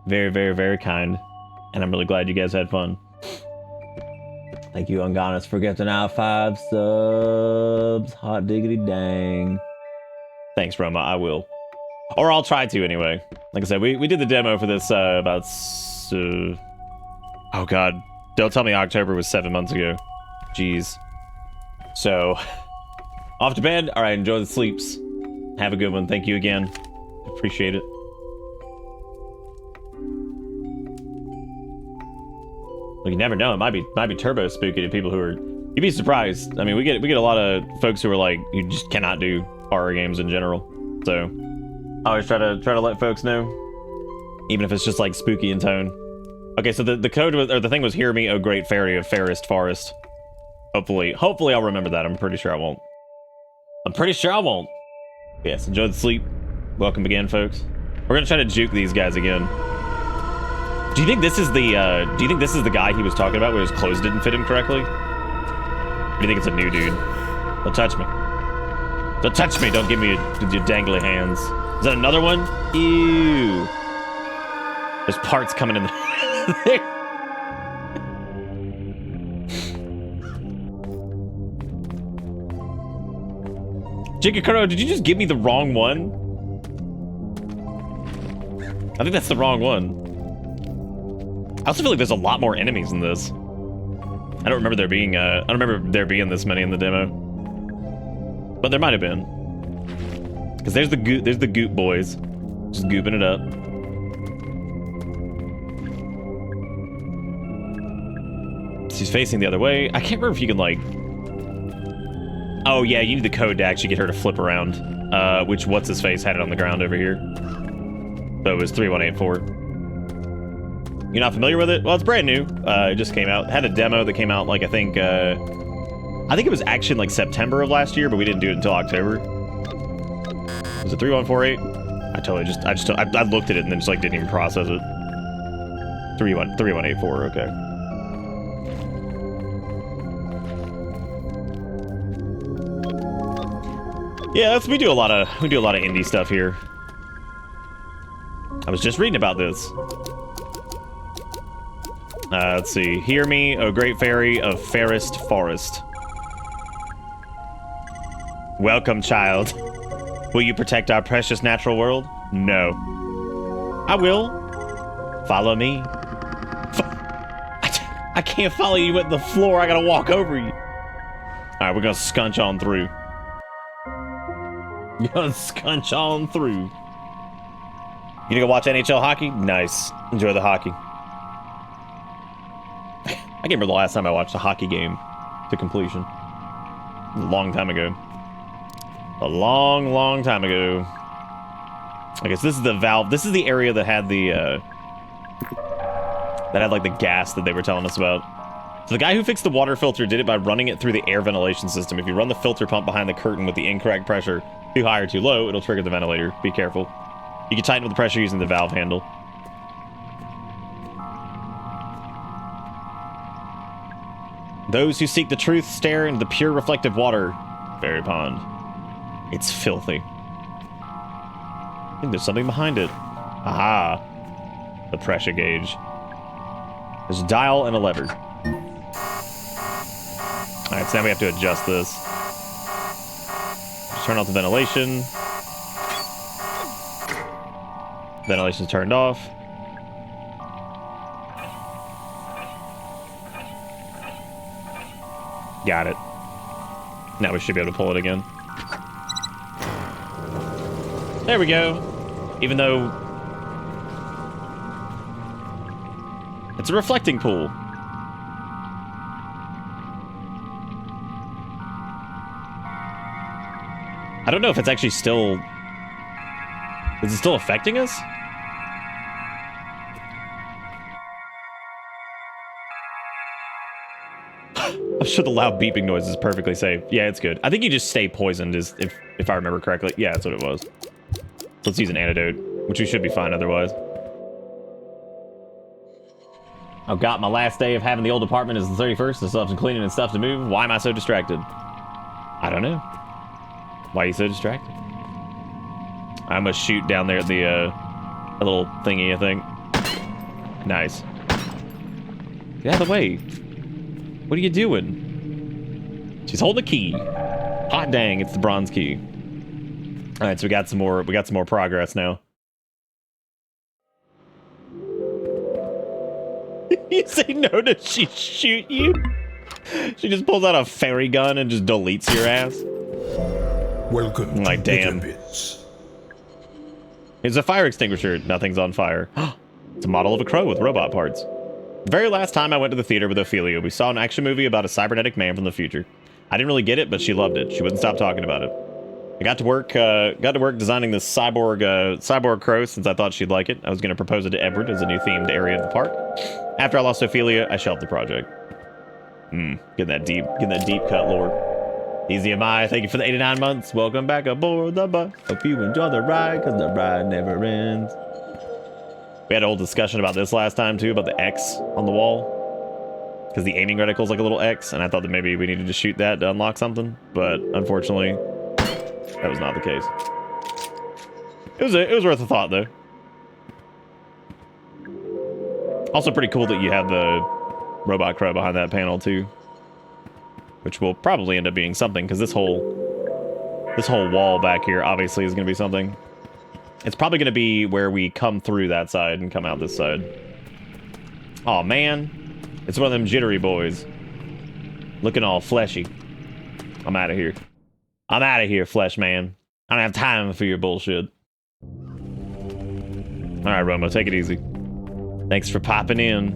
B: Very, very, very kind. And I'm really glad you guys had fun. Thank you, Unganas, for getting out 5 subs. Hot diggity dang. Thanks, Roma. I will. Or I'll try to anyway. Like I said, we did the demo for this about... oh, God. Don't tell me October was 7 months ago. Jeez. So, off to bed. All right, enjoy the sleeps. Have a good one. Thank you again. Appreciate it. Well, you never know. It might be turbo spooky to people who are... You'd be surprised. I mean, we get a lot of folks who are like, you just cannot do horror games in general. So, I always try to let folks know, even if it's just like spooky in tone. Okay, so the code was, or the thing was, "Hear me, O great fairy of fairest forest." Hopefully I'll remember that. I'm pretty sure I won't. Yes, enjoy the sleep. Welcome again, folks. We're gonna try to juke these guys again. Do you think this is the guy he was talking about where his clothes didn't fit him correctly? Or do you think it's a new dude? Don't touch me. Don't touch me. Don't give me your dangly hands. Is that another one? Ew. There's parts coming in there. Jigakuro, did you just give me the wrong one? I think that's the wrong one. I also feel like there's a lot more enemies in this. I don't remember there being this many in the demo. But there might have been. Because there's the goop boys. Just gooping it up. She's facing the other way. I can't remember if you can, like... Oh, yeah, you need the code to actually get her to flip around. Which, what's-his-face had it on the ground over here. So it was 3184. You're not familiar with it? Well, it's brand new. It just came out. It had a demo that came out, like, I think it was actually, like, September of last year, but we didn't do it until October. Was it 3148? I looked at it and then just, like, didn't even process it. 3184, okay. Yeah, we do a lot of indie stuff here. I was just reading about this. Let's see. Hear me, O great fairy of fairest forest. Welcome, child. Will you protect our precious natural world? No. I will. Follow me. I can't follow you at the floor. I gotta walk over you. All right, we're gonna scunch on through. You're gonna scunch on through. You gonna go watch NHL hockey? Nice. Enjoy the hockey. I can't remember the last time I watched a hockey game to completion. A long time ago. A long, long time ago. I guess this is the valve. This is the area that had the, like the gas that they were telling us about. So the guy who fixed the water filter did it by running it through the air ventilation system. If you run the filter pump behind the curtain with the incorrect pressure, too high or too low, it'll trigger the ventilator. Be careful. You can tighten with the pressure using the valve handle. Those who seek the truth stare into the pure reflective water. Fairy pond. It's filthy. I think there's something behind it. Aha. The pressure gauge. There's a dial and a lever. Alright, so now we have to adjust this. Just turn off the ventilation. Ventilation's turned off. Got it. Now we should be able to pull it again. There we go. Even though it's a reflecting pool. I don't know if it's actually still... Is it still affecting us? I'm sure the loud beeping noise is perfectly safe. Yeah, it's good. I think you just stay poisoned, if I remember correctly. Yeah, that's what it was. So let's use an antidote, which we should be fine otherwise. I've got my last day of having the old apartment is the 31st. I still have some cleaning and stuff to move. Why am I so distracted? I don't know. Why are you so distracted? I'm gonna shoot down there at the a little thingy, I think. Nice. Get out of the way. What are you doing? She's holding a key. Hot dang, it's the bronze key. All right, so we got some more progress now. You say no to she shoot you? She just pulls out a fairy gun and just deletes your ass.
A: Welcome
B: like,
A: to
B: damn.
A: Bits.
B: It's a fire extinguisher. Nothing's on fire. It's a model of a crow with robot parts. The very last time I went to the theater with Ophelia, we saw an action movie about a cybernetic man from the future. I didn't really get it, but she loved it. She wouldn't stop talking about it. I got to work designing this cyborg crow since I thought she'd like it. I was going to propose it to Edward as a new themed area of the park. After I lost Ophelia, I shelved the project. Getting that deep cut lore. Easy am I. Thank you for the 89 months. Welcome back aboard the bus. Hope you enjoy the ride, because the ride never ends. We had a whole discussion about this last time, too, about the X on the wall. Because the aiming reticle's like a little X, and I thought that maybe we needed to shoot that to unlock something. But, unfortunately, that was not the case. It was worth a thought, though. Also pretty cool that you have the robot crow behind that panel too, which will probably end up being something because this whole wall back here obviously is going to be something. It's probably going to be where we come through that side and come out this side. Oh man, it's one of them jittery boys, looking all fleshy. I'm out of here. I'm out of here, flesh man. I don't have time for your bullshit. All right, Romo, take it easy. Thanks for popping in.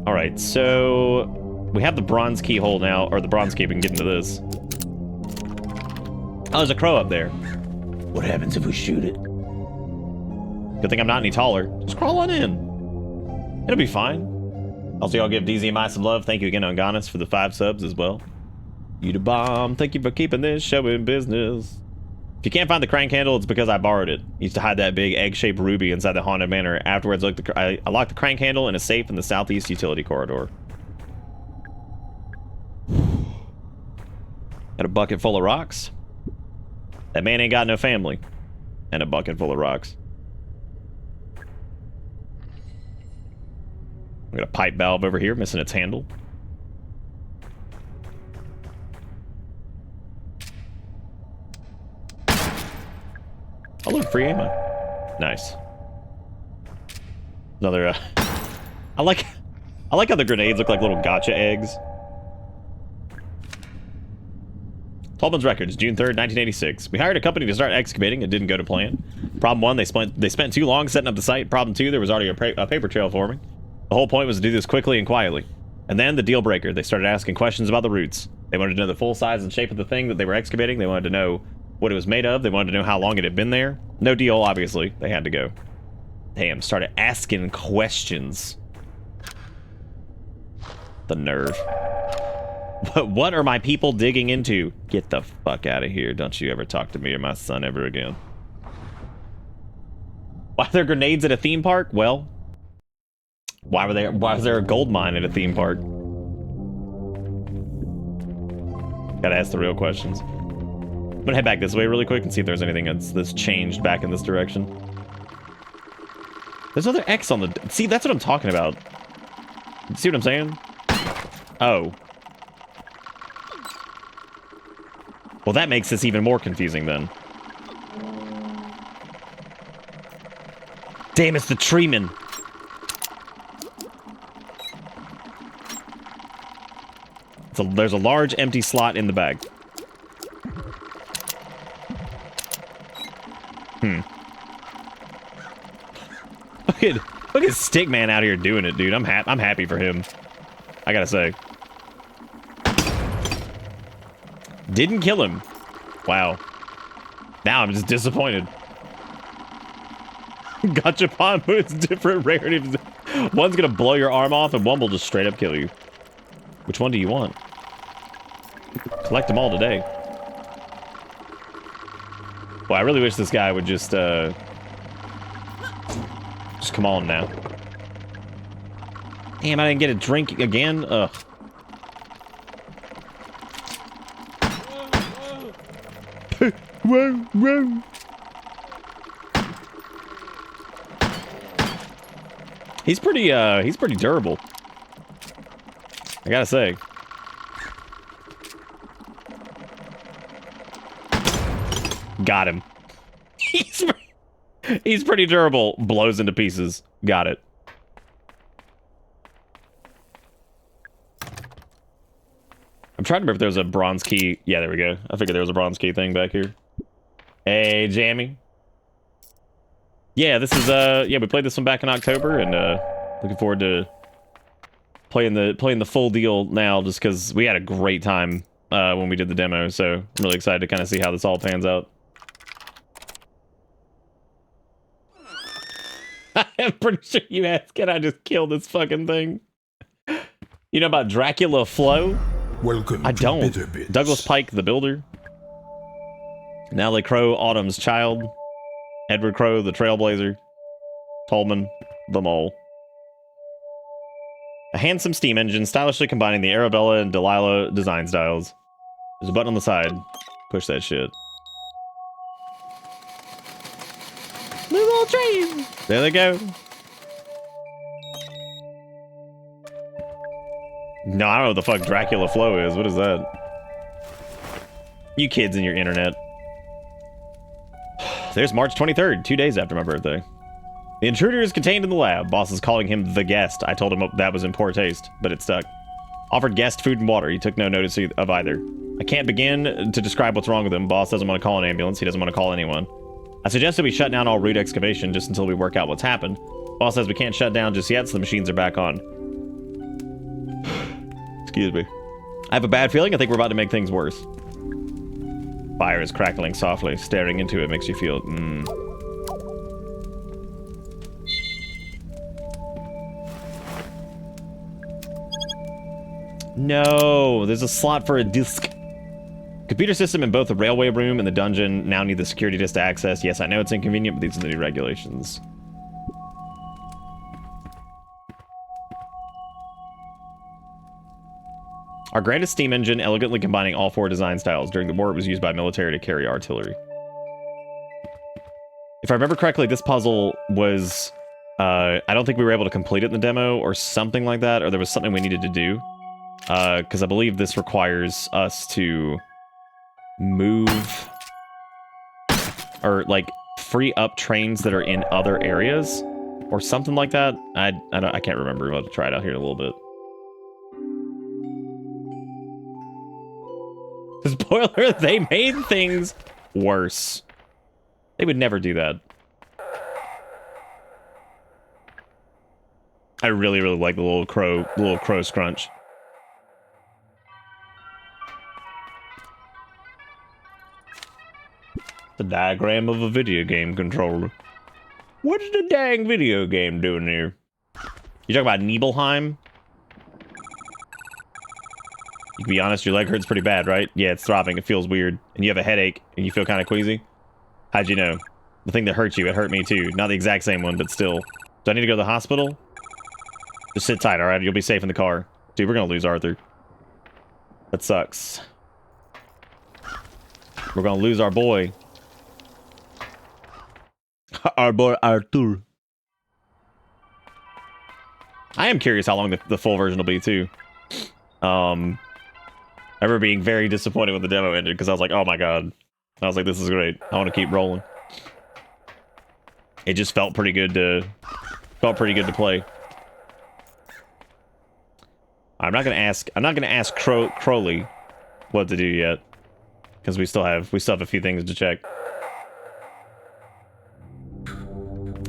B: All right, so we have the bronze keyhole now, or the bronze key. We can get into this. Oh, there's a crow up there. What happens if we shoot it? Good thing I'm not any taller. Just crawl on in. It'll be fine. Also, y'all give DZMI some love. Thank you again, Unganis, for the 5 subs as well. You the bomb. Thank you for keeping this show in business. If you can't find the crank handle, it's because I borrowed it. Used to hide that big egg-shaped ruby inside the haunted manor. Afterwards, I locked the crank handle in a safe in the southeast utility corridor. Got a bucket full of rocks. That man ain't got no family. And a bucket full of rocks. We got a pipe valve over here, missing its handle. Oh look, free ammo. Nice. Another, I like how the grenades look like little gotcha eggs. Tallman's Records, June 3rd, 1986. We hired a company to start excavating. It didn't go to plan. Problem 1, they spent too long setting up the site. Problem 2, there was already a paper trail forming. The whole point was to do this quickly and quietly. And then the deal breaker. They started asking questions about the roots. They wanted to know the full size and shape of the thing that they were excavating. They wanted to know what it was made of. They wanted to know how long it had been there. No deal, obviously. They had to go. Damn, started asking questions. The nerve. What are my people digging into? Get the fuck out of here. Don't you ever talk to me or my son ever again. Why are there grenades at a theme park? Well, why was there a gold mine at a theme park? Gotta ask the real questions. I'm gonna head back this way really quick and see if there's anything that's changed back in this direction. There's another X on the... See, that's what I'm talking about. See what I'm saying? Oh. Well, that makes this even more confusing then. Damn, it's the treeman. There's a large empty slot in the bag. Look at Stickman out here doing it, dude. I'm happy for him. I gotta say. Didn't kill him. Wow. Now I'm just disappointed. Gachapon with different rarities. One's gonna blow your arm off and one will just straight up kill you. Which one do you want? Collect them all today. Well, I really wish this guy would just come on now. Damn, I didn't get a drink again? Ugh. Whoa, whoa. He's pretty durable. I gotta say. Got him. He's pretty durable. Blows into pieces. Got it. I'm trying to remember if there was a bronze key. Yeah, there we go. I figured there was a bronze key thing back here. Hey, Jammy. Yeah, this is yeah, we played this one back in October, and looking forward to playing the full deal now, just because we had a great time when we did the demo. So I'm really excited to kind of see how this all pans out. I'm pretty sure you asked, can I just kill this fucking thing? You know about Dracula Flow?
A: Welcome.
B: I don't.
A: Bitterbits.
B: Douglas Pike, the builder. Natalie Crow, Autumn's child. Edward Crow, the trailblazer. Tolman, the mole. A handsome steam engine stylishly combining the Arabella and Delilah design styles. There's a button on the side. Push that shit. train. There they go. No, I don't know what the fuck Dracula Flow is. What is that? You kids and your internet. There's March 23rd, 2 days after my birthday. The intruder is contained in the lab. Boss is calling him the guest. I told him that was in poor taste, but it stuck. Offered guest food and water. He took no notice of either. I can't begin to describe what's wrong with him. Boss doesn't want to call an ambulance. He doesn't want to call anyone. I suggested we shut down all root excavation just until we work out what's happened. Boss says we can't shut down just yet, so the machines are back on. Excuse me. I have a bad feeling. I think we're about to make things worse. Fire is crackling softly. Staring into it makes you feel... No, there's a slot for a disc. Computer system in both the railway room and the dungeon now need the security disc to access. Yes, I know it's inconvenient, but these are the new regulations. Our greatest steam engine, elegantly combining all 4 design styles. During the war, it was used by military to carry artillery. If I remember correctly, this puzzle was... I don't think we were able to complete it in the demo or something like that, or there was something we needed to do. Because I believe this requires us to move... or, like, free up trains that are in other areas, or something like that. I can't remember. We'll have to try it out here in a little bit. Spoiler, they made things worse. They would never do that. I really, really like the little crow scrunch. The diagram of a video game controller. What's the dang video game doing here? You talking about Nibelheim? You can be honest, your leg hurts pretty bad, right? Yeah, it's throbbing, it feels weird. And you have a headache, and you feel kind of queasy? How'd you know? The thing that hurt you, it hurt me too. Not the exact same one, but still. Do I need to go to the hospital? Just sit tight, alright? You'll be safe in the car. Dude, we're gonna lose Arthur. That sucks. We're gonna lose our boy. Our boy Arthur. I am curious how long the full version will be, too. I remember being very disappointed when the demo ended because I was like, oh my god. I was like, this is great. I want to keep rolling. It just felt pretty good to play. I'm not gonna ask Crowley what to do yet. Because we still have a few things to check.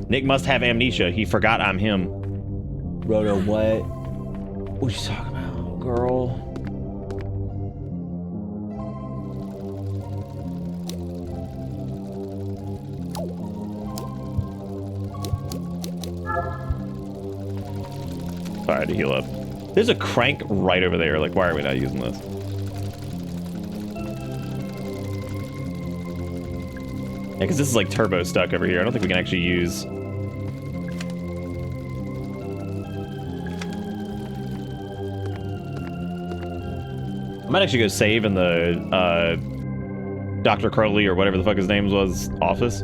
B: Nick must have amnesia. He forgot I'm him. Roto, what? What you talking about, girl? Sorry, to heal up. There's a crank right over there. Like, why are we not using this? Yeah, because this is like turbo stuck over here. I don't think we can actually use... I might actually go save in the Dr. Crowley or whatever the fuck his name was office.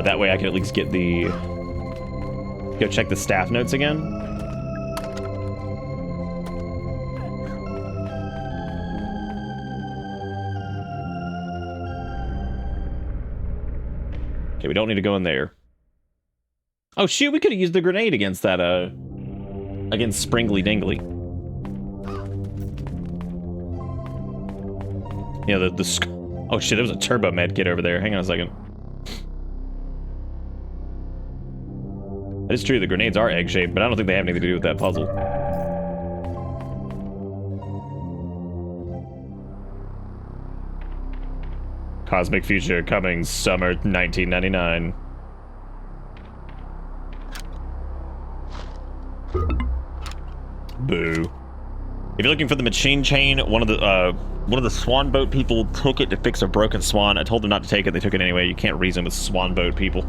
B: That way I can at least get the... go check the staff notes again. Okay, we don't need to go in there. Oh shoot, we could have used the grenade against that, against Springly Dingly. You know, oh shit, there was a turbo med kit over there. Hang on a second. That is true, the grenades are egg-shaped, but I don't think they have anything to do with that puzzle. Cosmic Future coming summer 1999. Boo. If you're looking for the machine chain, one of the swan boat people took it to fix a broken swan. I told them not to take it. They took it anyway. You can't reason with swan boat people.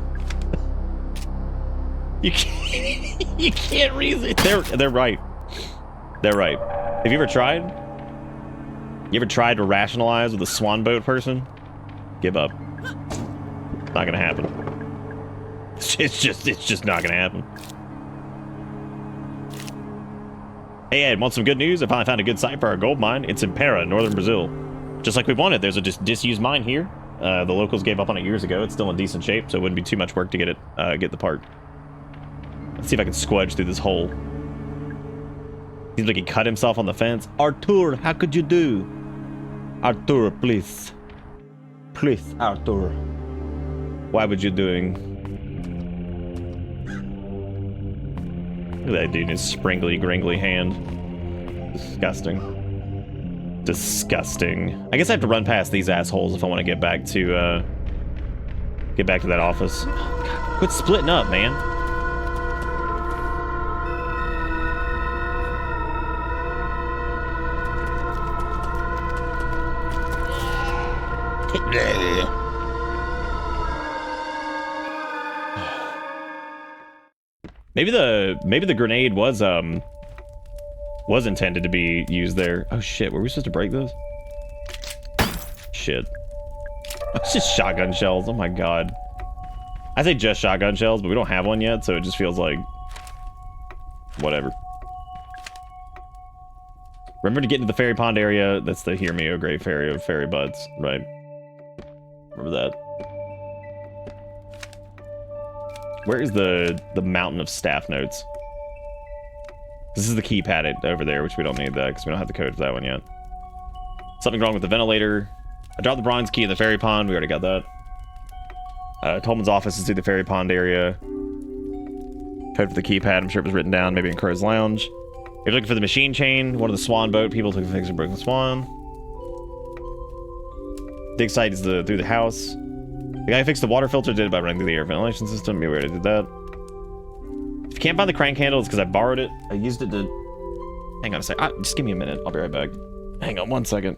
B: You can't reason. They're right. They're right. Have you ever tried? You ever tried to rationalize with a swan boat person? Give up. Not gonna happen. It's just not gonna happen. Hey Ed, want some good news? I finally found a good site for our gold mine. It's in Para, northern Brazil. Just like we wanted, there's a disused mine here. The locals gave up on it years ago. It's still in decent shape, so it wouldn't be too much work to get it, get the part. Let's see if I can squudge through this hole. Seems like he cut himself on the fence. Artur, how could you do? Artur, please. Please, Artur. Why would you doing? Look at that dude in his sprinkly, gringly hand. Disgusting. Disgusting. I guess I have to run past these assholes if I want to get back to that office. Oh, God. Quit splitting up, man. Maybe the grenade was intended to be used there. Oh shit, were we supposed to break those? Shit. It's just shotgun shells. Oh my god. I say just shotgun shells, but we don't have one yet, so it just feels like whatever. Remember to get into the ferry pond area. That's the Hear Me, O Great Fairy of Fairy Buds, right? Remember that. Where is the mountain of staff notes? This is the keypad over there, which we don't need that because we don't have the code for that one yet. Something wrong with the ventilator. I dropped the bronze key in the ferry pond. We already got that. Tolman's office is through the ferry pond area. Code for the keypad. I'm sure it was written down, maybe in Crow's Lounge. If you're looking for the machine chain, one of the Swan boat people took the things from Broken Swan. Dig site is through the house. The guy who fixed the water filter did it by running through the air ventilation system. Maybe we already did that. If you can't find the crank handle, it's because I borrowed it. I used it to... Hang on a sec. Just give me a minute. I'll be right back. Hang on one second.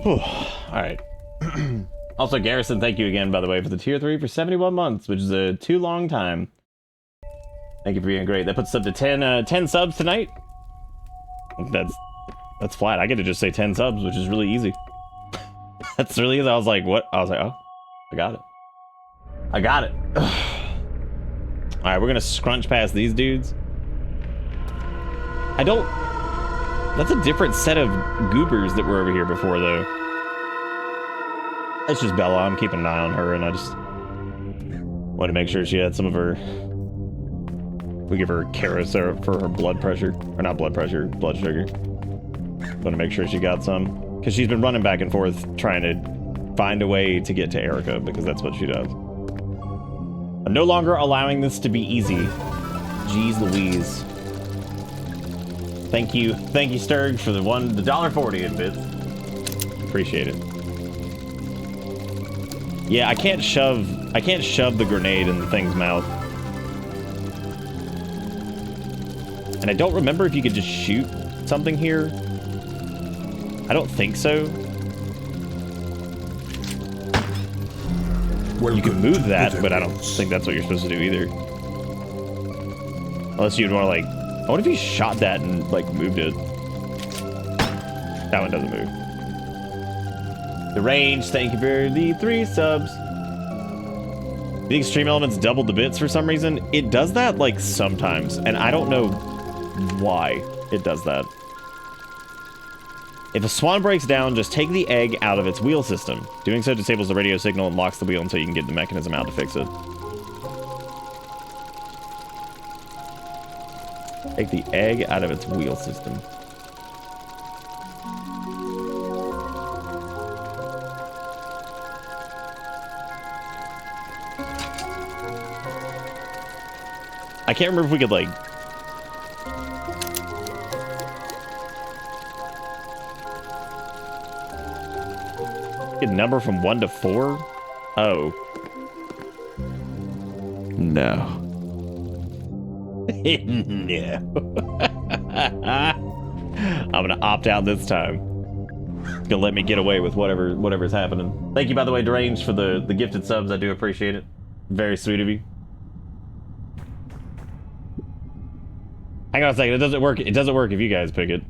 B: All right. Also, Garrison, thank you again, by the way, for the tier 3 for 71 months, which is a too long time. Thank you for being great. That puts us up to 10 subs tonight. That's flat. I get to just say 10 subs, which is really easy. That's really easy. I was like, what? I was like, oh, I got it. I got it. All right, we're gonna scrunch past these dudes. That's a different set of goobers that were over here before, though. It's just Bella. I'm keeping an eye on her, and I just want to make sure she had some of her... We give her Cara syrup for her blood pressure. Or not blood pressure, blood sugar. Want to make sure she got some. Because she's been running back and forth trying to find a way to get to Erica, because that's what she does. I'm no longer allowing this to be easy. Jeez Louise. Thank you, Sturg, for the $1.40 in bits. Appreciate it. Yeah, I can't shove the grenade in the thing's mouth. And I don't remember if you could just shoot something here. I don't think so. You can move that, but I don't think that's what you're supposed to do either. Unless you'd want to, like... I wonder if you shot that and, like, moved it. That one doesn't move. The range, thank you for the 3 subs. The extreme elements doubled the bits for some reason. It does that, like, sometimes, and I don't know why it does that. If a swan breaks down, just take the egg out of its wheel system. Doing so disables the radio signal and locks the wheel until you can get the mechanism out to fix it. Take the egg out of its wheel system. I can't remember if we could, like... Get a number from 1 to 4? Oh. No. No. I'm gonna opt out this time. It's gonna let me get away with whatever's happening. Thank you, by the way, Deranged, for the gifted subs. I do appreciate it. Very sweet of you. Hang on a second. It doesn't work. It doesn't work if you guys pick it.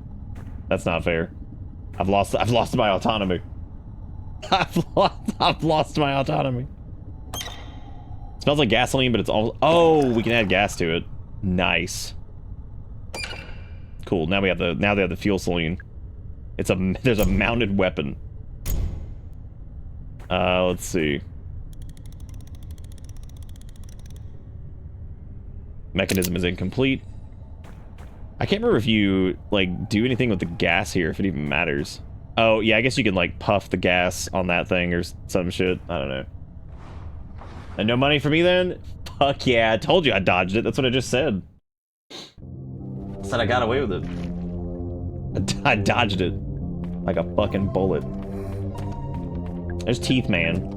B: That's not fair. I've lost my autonomy. I've lost my autonomy. It smells like gasoline, but it's all... Oh, we can add gas to it. Nice. Cool. Now they have the fuel saline. There's a mounted weapon. Let's see. Mechanism is incomplete. I can't remember if you, like, do anything with the gas here, if it even matters. Oh, yeah, I guess you can, like, puff the gas on that thing or some shit. I don't know. And no money for me then? Fuck yeah, I told you I dodged it. That's what I just said. I said I got away with it. I dodged it. Like a fucking bullet. There's Teeth Man.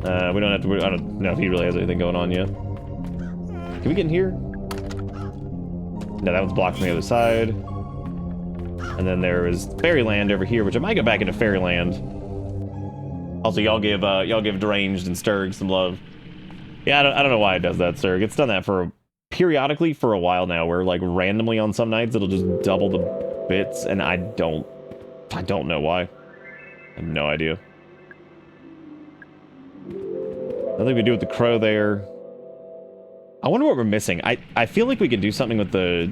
B: We don't have to... I don't know if he really has anything going on yet. Can we get in here? No, that one's blocked from the other side. And then there is Fairyland over here, which I might go back into Fairyland. Also, y'all give Deranged and Sturg some love. Yeah, I don't know why it does that, Sturg. It's done that periodically for a while now, where, like, randomly on some nights it'll just double the bits, and I don't know why. I have no idea. Nothing to do with the crow there. I wonder what we're missing. I feel like we can do something with the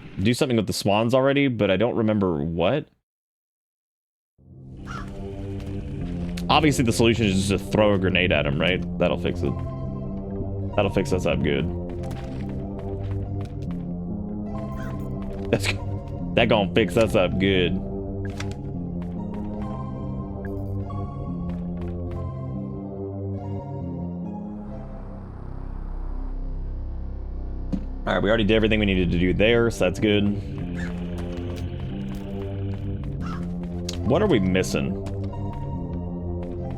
B: swans already, but I don't remember what. Obviously, the solution is just to throw a grenade at him, right? That'll fix it. That'll fix us up good. That gonna fix us up good. All right, we already did everything we needed to do there, so that's good. What are we missing?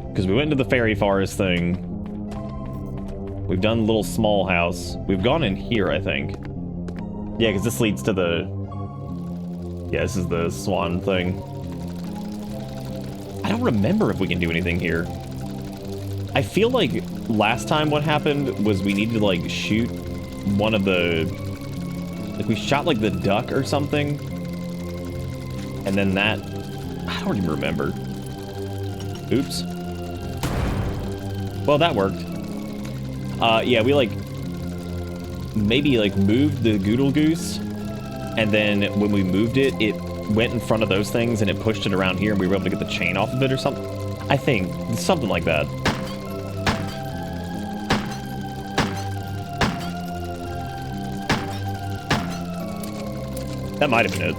B: Because we went into the fairy forest thing. We've done little small house. We've gone in here, I think. Yeah, because this leads to the... Yeah, this is the swan thing. I don't remember if we can do anything here. I feel like last time what happened was we needed to, like, shoot one of the... Like, we shot, like, the duck or something. And then that... I don't even remember. Oops. Well, that worked. Yeah, we, like, maybe, like, moved the Goodle Goose, and then when we moved it, it went in front of those things, and it pushed it around here, and we were able to get the chain off of it or something. I think. Something like that. That might have been it.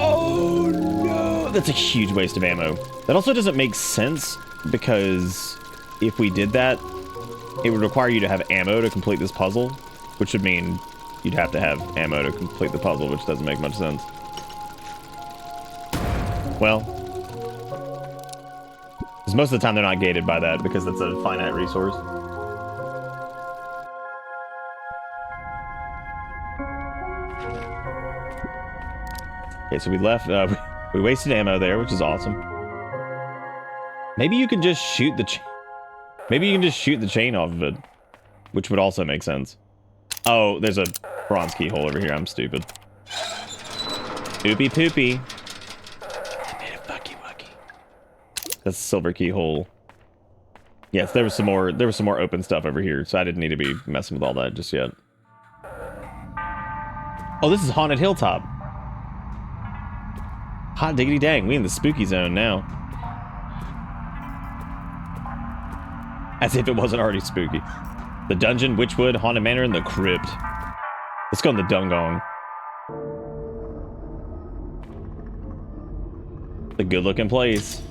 B: Oh, no! That's a huge waste of ammo. That also doesn't make sense, because... if we did that, it would require you to have ammo to complete this puzzle, which would mean you'd have to have ammo to complete the puzzle, which doesn't make much sense. Well, because most of the time they're not gated by that, because that's a finite resource. Okay, so we left, we wasted ammo there, which is awesome. Maybe you can just shoot the Maybe you can just shoot the chain off of it, which would also make sense. Oh, there's a bronze keyhole over here. I'm stupid. Oopie poopie. I made a bucky wucky. That's a silver keyhole. Yes, there was some more open stuff over here, so I didn't need to be messing with all that just yet. Oh, this is Haunted Hilltop. Hot diggity dang, we in the spooky zone now. As if it wasn't already spooky. The dungeon, Witchwood, Haunted Manor, and the crypt. Let's go in the Dungong. The good-looking place.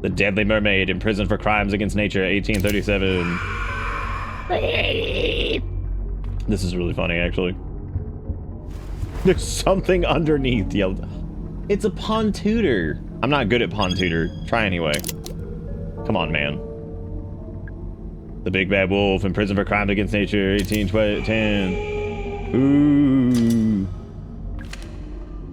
B: The Deadly Mermaid, imprisoned for crimes against nature, 1837. This is really funny, actually. There's something underneath. It's a pawn tutor. I'm not good at pawn tutor. Try anyway. Come on, man. The Big Bad Wolf, imprisoned for crimes against nature, 1810. Ooh.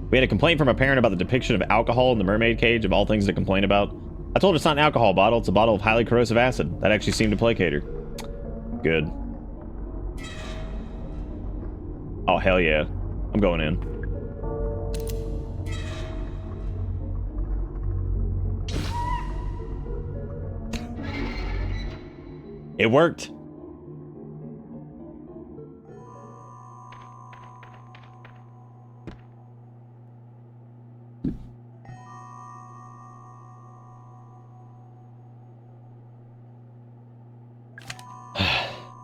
B: We had a complaint from a parent about the depiction of alcohol in the mermaid cage, of all things to complain about. I told her it's not an alcohol bottle, it's a bottle of highly corrosive acid. That actually seemed to placate her. Good. Oh, hell yeah. I'm going in. It worked.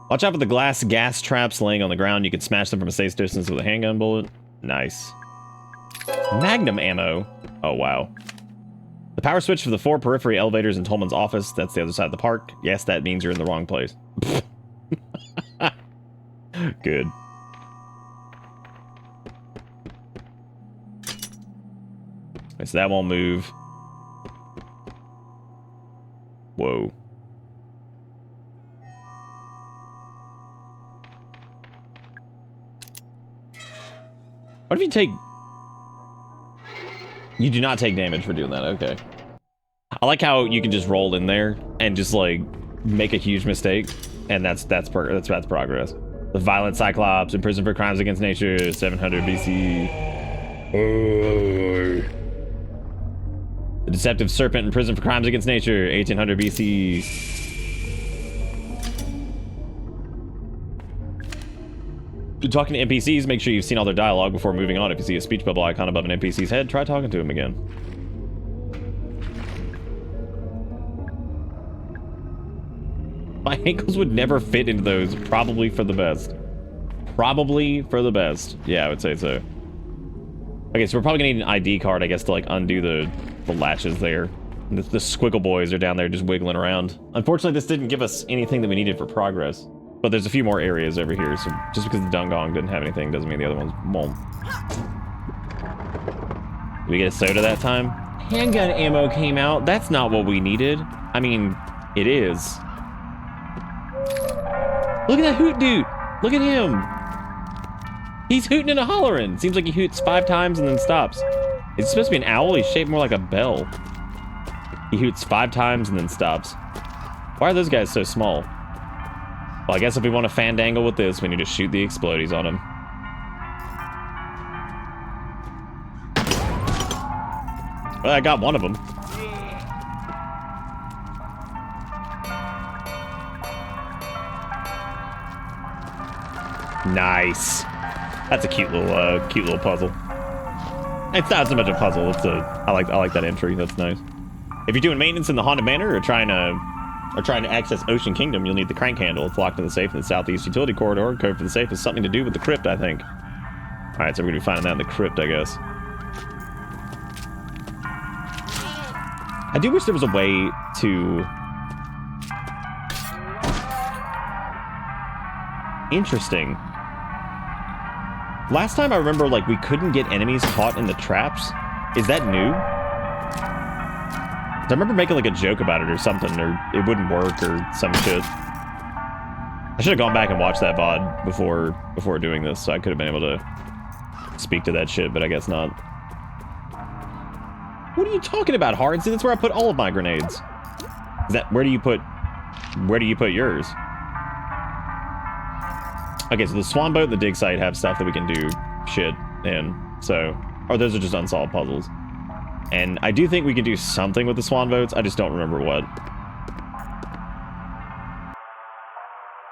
B: Watch out for the glass gas traps laying on the ground. You can smash them from a safe distance with a handgun bullet. Nice. Magnum ammo. Oh, wow. The power switch for the 4 periphery elevators in Tolman's office. That's the other side of the park. Yes, that means you're in the wrong place. Good. Okay, so that won't move. Whoa. What if you take... You do not take damage for doing that, okay. I like how you can just roll in there and just, like, make a huge mistake, and that's progress. The Violent Cyclops, imprisoned for crimes against nature, 700 BC. The Deceptive Serpent, imprisoned for crimes against nature, 1800 BC. Talking to NPCs, make sure you've seen all their dialogue before moving on. If you see a speech bubble icon above an NPC's head, try talking to him again. My ankles would never fit into those. Probably for the best. Probably for the best. Yeah, I would say so. Okay, so we're probably gonna need an ID card, I guess, to like undo the latches there. The squiggle boys are down there just wiggling around. Unfortunately, this didn't give us anything that we needed for progress. But there's a few more areas over here, so just because the Dungong didn't have anything doesn't mean the other ones won't. Did we get a soda that time? Handgun ammo came out. That's not what we needed. I mean, it is. Look at that hoot dude. Look at him. He's hooting and a hollering. Seems like he hoots 5 times and then stops. It's supposed to be an owl. He's shaped more like a bell. He hoots 5 times and then stops. Why are those guys so small? Well, I guess if we want to fandangle with this, we need to shoot the explodies on him. Well, I got one of them. Nice. That's a cute little puzzle. It's not so much a puzzle. It's a I like that entry. That's nice. If you're doing maintenance in the Haunted Manor or trying to access Ocean Kingdom, you'll need the crank handle. It's locked in the safe in the southeast utility corridor. Code for the safe has something to do with the crypt, I think. All right, so we're gonna be finding that in the crypt, I guess. I do wish there was a way to... Interesting. Last time I remember, like, we couldn't get enemies caught in the traps. Is that new? I remember making, like, a joke about it or something, or it wouldn't work or some shit. I should have gone back and watched that VOD before doing this, so I could have been able to speak to that shit, but I guess not. What are you talking about, Hard? See, that's where I put all of my grenades. Is that... Where do you put yours? Okay, so the Swan Boat and the dig site have stuff that we can do shit in, so... Or those are just unsolved puzzles. And I do think we can do something with the Swan Boats, I just don't remember what.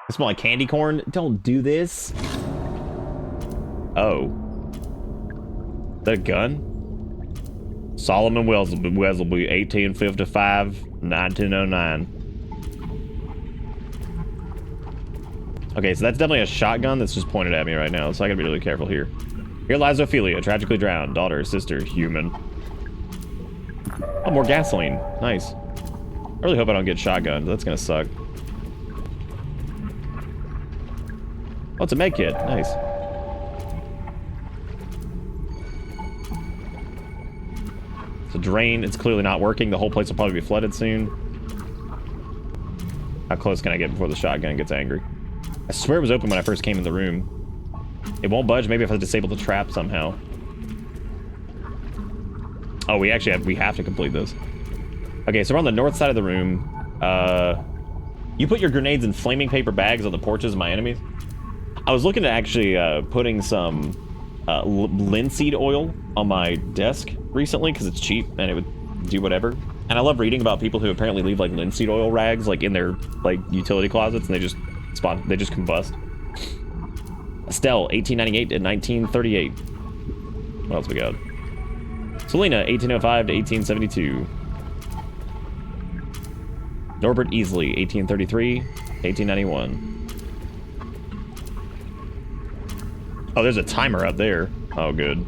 B: They smell like candy corn? Don't do this. Oh. Is that a gun? Solomon Wesley, 1855, 1909. Okay, so that's definitely a shotgun that's just pointed at me right now, so I gotta be really careful here. Here lies Ophelia, tragically drowned. Daughter, sister, human. Oh, more gasoline. Nice. I really hope I don't get shotgunned. That's gonna suck. Oh, it's a med kit. Nice. It's a drain. It's clearly not working. The whole place will probably be flooded soon. How close can I get before the shotgun gets angry? I swear it was open when I first came in the room. It won't budge. Maybe if I disable the trap somehow. Oh, we actually have to complete this. Okay, so we're on the north side of the room. You put your grenades in flaming paper bags on the porches of my enemies. I was looking at actually putting some linseed oil on my desk recently because it's cheap and it would do whatever. And I love reading about people who apparently leave like linseed oil rags like in their like utility closets and they just combust. Estelle, 1898 to 1938. What else we got? Selena, 1805 to 1872. Norbert Easley, 1833, 1891. Oh, there's a timer up there. Oh, good.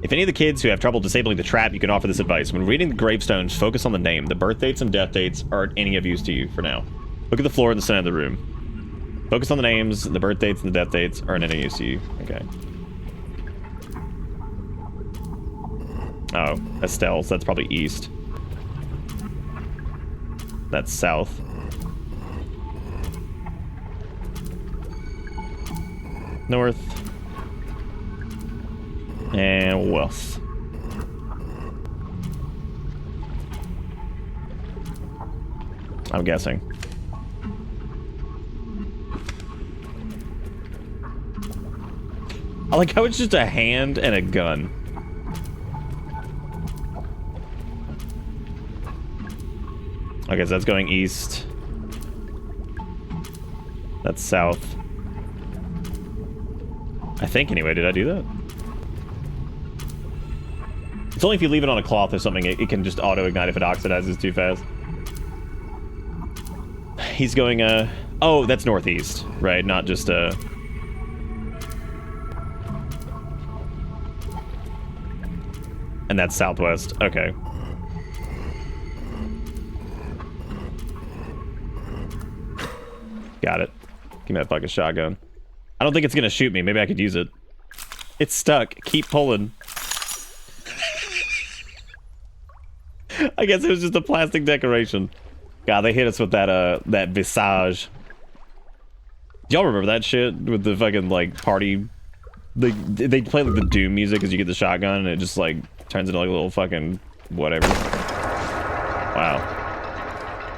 B: If any of the kids who have trouble disabling the trap, you can offer this advice. When reading the gravestones, focus on the name. The birth dates and death dates aren't any of use to you for now. Look at the floor in the center of the room. Focus on the names, the birth dates, and the death dates aren't any use to you. Okay. Oh, Estelle, so that's probably east. That's south. North. And west. I'm guessing. I like how it's just a hand and a gun. Okay, so that's going east. That's south. I think anyway, did I do that? It's only if you leave it on a cloth or something, it can just auto-ignite if it oxidizes too fast. He's going Oh, that's northeast, right? Not just And that's southwest. Okay. Got it. Give me that fucking shotgun. I don't think it's gonna shoot me. Maybe I could use it. It's stuck. Keep pulling. I guess it was just a plastic decoration. God, they hit us with that that visage. Y'all remember that shit with the fucking like party? They play like the Doom music as you get the shotgun, and it just like turns into like a little fucking whatever. Wow,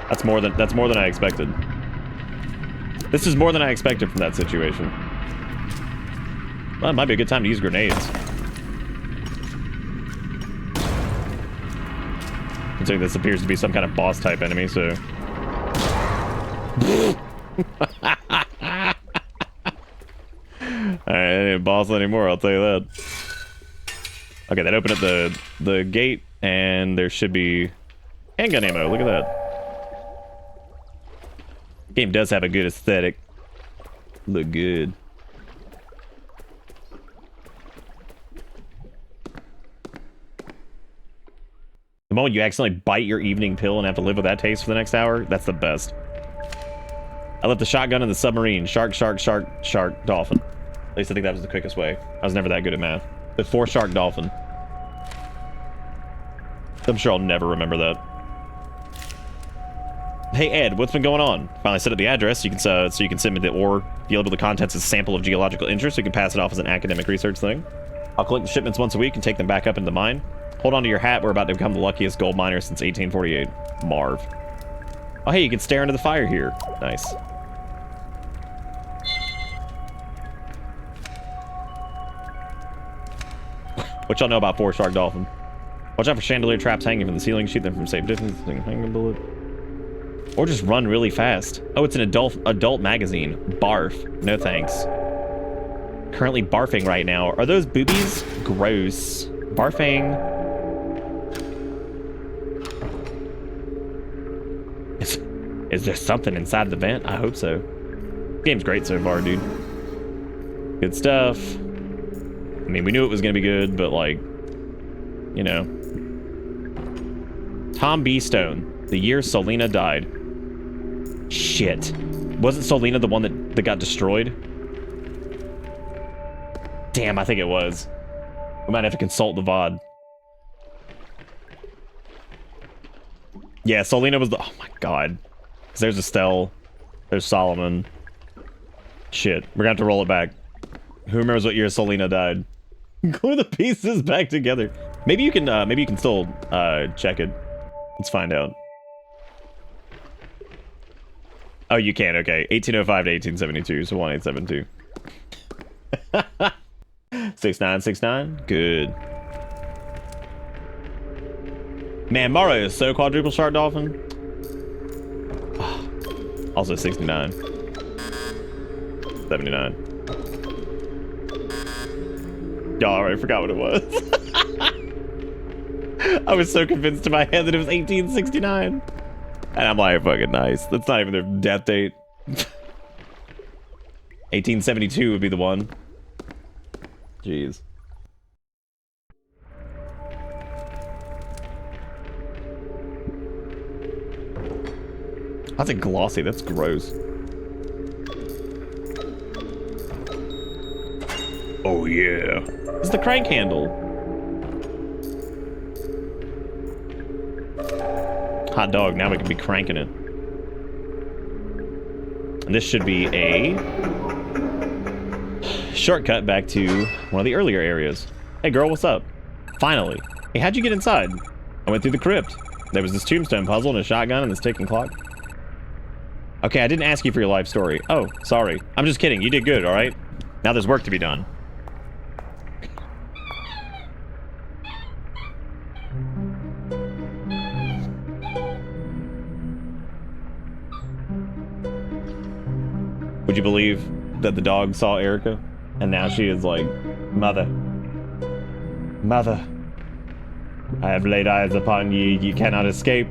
B: that's more than I expected. This is more than I expected from that situation. Well, it might be a good time to use grenades. Considering this appears to be some kind of boss type enemy, so. Alright, it ain't boss anymore, I'll tell you that. Okay, that opened up the gate, and there should be handgun ammo. Look at that. Game does have a good aesthetic. Look good. The moment you accidentally bite your evening pill and have to live with that taste for the next hour, that's the best. I left the shotgun in the submarine. Shark, shark, shark, shark, dolphin. At least I think that was the quickest way. I was never that good at math. The 4-shark dolphin. I'm sure I'll never remember that. Hey Ed, what's been going on? Finally set up the address. You can so you can send me the ore field with the contents as a sample of geological interest. So you can pass it off as an academic research thing. I'll collect the shipments once a week and take them back up into the mine. Hold on to your hat. We're about to become the luckiest gold miner since 1848. Marv. Oh hey, you can stare into the fire here. Nice. What y'all know about 4-shark dolphin? Watch out for chandelier traps hanging from the ceiling. Shoot them from safe distance. Hang a bullet. Or just run really fast. Oh, it's an adult magazine. Barf. No thanks. Currently barfing right now. Are those boobies? Gross. Barfing. Is there something inside the vent? I hope so. Game's great so far, dude. Good stuff. I mean, we knew it was gonna be good, but like, you know. Tom B. Stone. The year Selena died. Shit. Wasn't Selena the one that got destroyed? Damn, I think it was. We might have to consult the VOD. Yeah, Selena was the... Oh my god. Because there's Estelle. There's Solomon. Shit. We're gonna have to roll it back. Who remembers what year Selena died? Glue the pieces back together. Maybe you can still check it. Let's find out. Oh, you can. Okay, 1805 to 1872, so 1872. 6969. Good. Man, Mario is so quadruple shark dolphin. Also 69. 79. Y'all already forgot what it was. I was so convinced in my head that it was 1869. And I'm like, fucking nice. That's not even their death date. 1872 would be the one. Jeez. That's a glossy. That's gross. Oh yeah. It's the crank handle. Hot dog, now we can be cranking it. And this should be a shortcut back to one of the earlier areas. Hey girl, what's up? Finally. Hey, how'd you get inside? I went through the crypt. There was this tombstone puzzle and a shotgun and this ticking clock. Okay, I didn't ask you for your life story. Oh, sorry. I'm just kidding. You did good, alright? Now there's work to be done. Would you believe that the dog saw Erica? And now she is like, Mother. Mother. I have laid eyes upon ye. Ye cannot escape.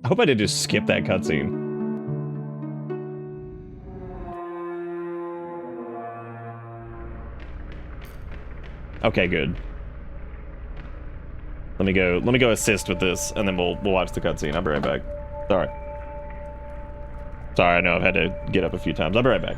B: I hope I did just skip that cutscene. Okay, good. Let me go assist with this, and then we'll watch the cutscene. I'll be right back. Sorry. Sorry, I know I've had to get up a few times. I'll be right back.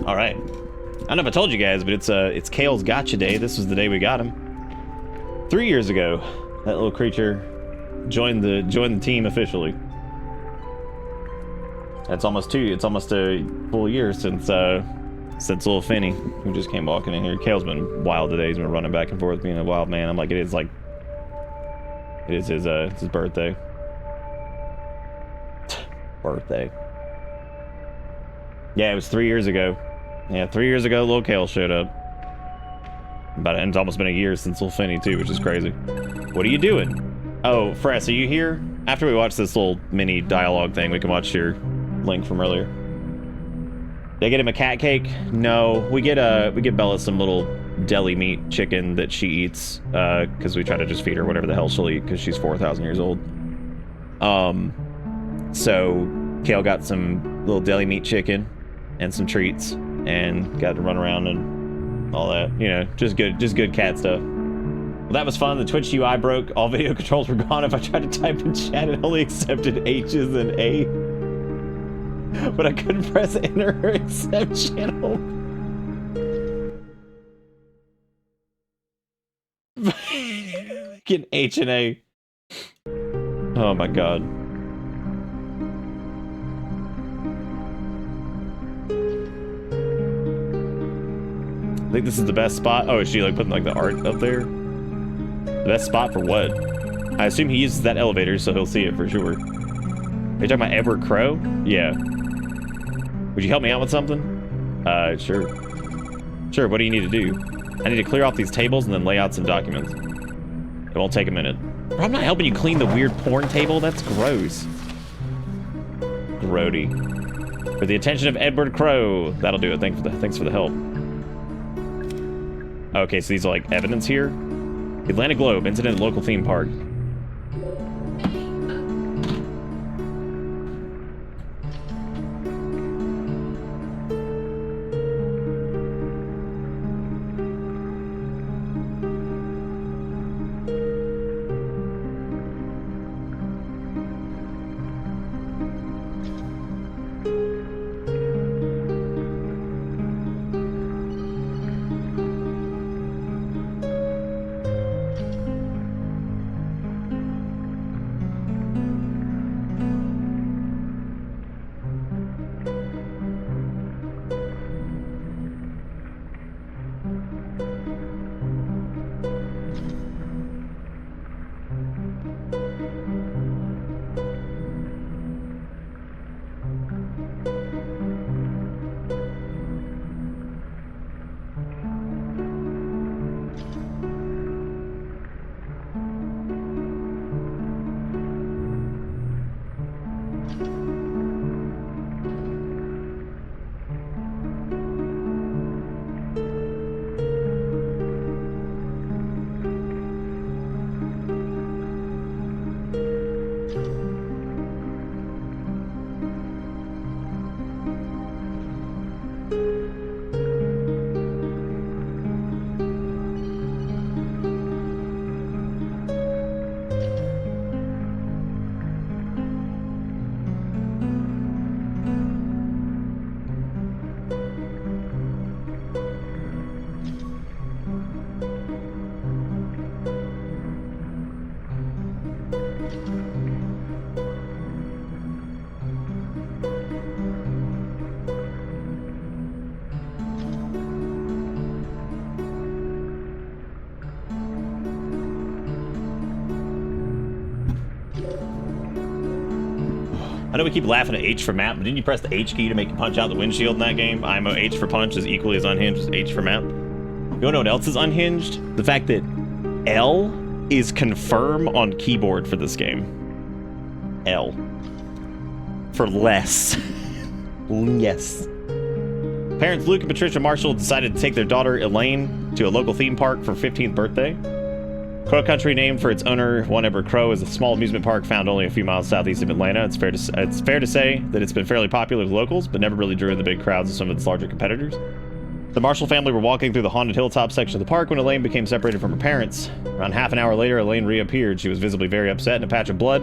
B: All right. I don't know if I told you guys, but it's Kale's Gotcha Day. This was the day we got him. 3 years ago, that little creature joined the team officially. It's almost a full year since little Finny, who just came walking in here. Kale's been wild today. He's been running back and forth, being a wild man. I'm like, it is his birthday. Birthday. Yeah, it was 3 years ago. Yeah, 3 years ago, little Kale showed up. And it's almost been a year since little Finny too, which is crazy. What are you doing? Oh, Fress, are you here? After we watch this little mini dialogue thing, we can watch your link from earlier. Did I get him a cat cake? No, we get Bella some little deli meat chicken that she eats, because we try to just feed her whatever the hell she'll eat, because she's 4,000 years old. So Kale got some little deli meat chicken and some treats, and got to run around and all that, you know, just good cat stuff. Well, that was fun. The Twitch UI broke. All video controls were gone. If I tried to type in chat, it only accepted H's and A. But I couldn't press enter or accept channel. Get H and A. Oh my god. I think this is the best spot. Oh, is she like putting like the art up there? The best spot for what? I assume he uses that elevator, so he'll see it for sure. Are you talking about Edward Crow? Yeah. Would you help me out with something? Sure. Sure, what do you need to do? I need to clear off these tables and then lay out some documents. It won't take a minute. Bro, I'm not helping you clean the weird porn table. That's gross. Grody. For the attention of Edward Crow. That'll do it. Thanks for the help. Okay, so these are like evidence here. Atlantic Globe, incident at local theme park. I know we keep laughing at H for map, but didn't you press the H key to make you punch out the windshield in that game? IMO H for punch is equally as unhinged as H for map. You wanna know what else is unhinged? The fact that L is confirm on keyboard for this game. L. For less. Yes. Parents Luke and Patricia Marshall decided to take their daughter Elaine to a local theme park for her 15th birthday. Crow Country, named for its owner, One Edward Crow, is a small amusement park found only a few miles southeast of Atlanta. It's fair to say that it's been fairly popular with locals, but never really drew in the big crowds of some of its larger competitors. The Marshall family were walking through the haunted hilltop section of the park when Elaine became separated from her parents. Around half an hour later, Elaine reappeared. She was visibly very upset, and a patch of blood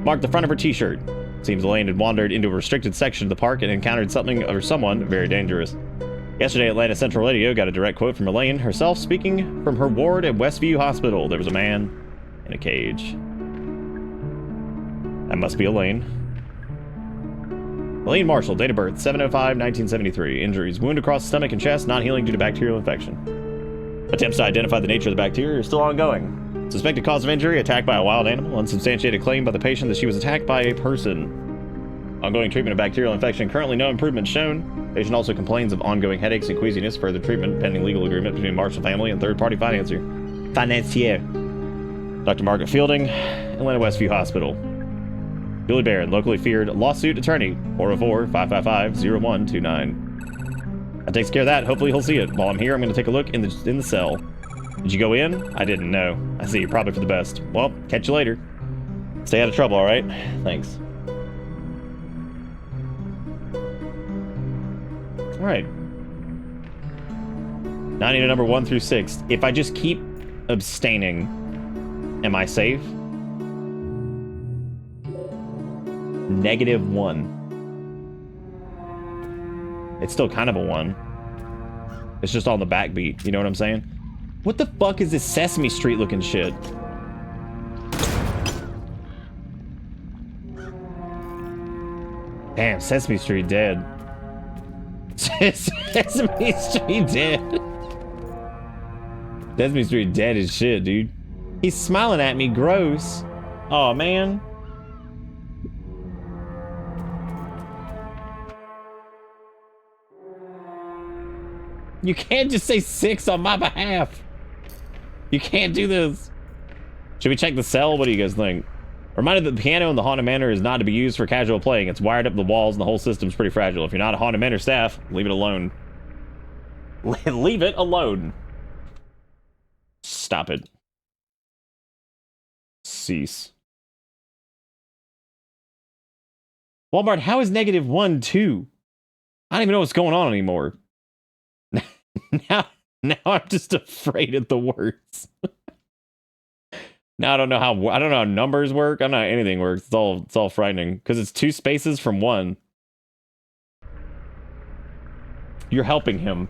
B: marked the front of her t-shirt. It seems Elaine had wandered into a restricted section of the park and encountered something or someone very dangerous. Yesterday, Atlanta Central Radio got a direct quote from Elaine herself speaking from her ward at Westview Hospital. There was a man in a cage. That must be Elaine. Elaine Marshall, date of birth 7/05/1973. Injuries: wound across stomach and chest, not healing due to bacterial infection. Attempts to identify the nature of the bacteria are still ongoing. Suspected cause of injury: attack by a wild animal. Unsubstantiated claim by the patient that she was attacked by a person. Ongoing treatment of bacterial infection. Currently no improvement shown. Patient also complains of ongoing headaches and queasiness. Further treatment pending legal agreement between Marshall family and third-party financier. Dr. Margaret Fielding, Atlanta Westview Hospital. Julie Barron, locally feared lawsuit attorney, 404-555-0129. That takes care of that. Hopefully he'll see it. While I'm here, I'm going to take a look in the cell. Did you go in? I didn't know. I see. Probably for the best. Well, catch you later. Stay out of trouble, all right? Thanks. All right. 90 to number 1 through 6. If I just keep abstaining, am I safe? -1. It's still kind of a 1. It's just on the backbeat. You know what I'm saying? What the fuck is this Sesame Street looking shit? Damn, Sesame Street dead. Sesame Street dead. Sesame Street dead as shit, dude. He's smiling at me, gross. Oh man. You can't just say 6 on my behalf. You can't do this. Should we check the cell? What do you guys think? Reminded that the piano in the Haunted Manor is not to be used for casual playing. It's wired up the walls and the whole system's pretty fragile. If you're not a Haunted Manor staff, leave it alone. Leave it alone. Stop it. Cease. Walmart, how is -1 too? I don't even know what's going on anymore. Now I'm just afraid of the words. Now I don't know how numbers work. I don't know how anything works. It's all frightening because it's 2 spaces from 1. You're helping him.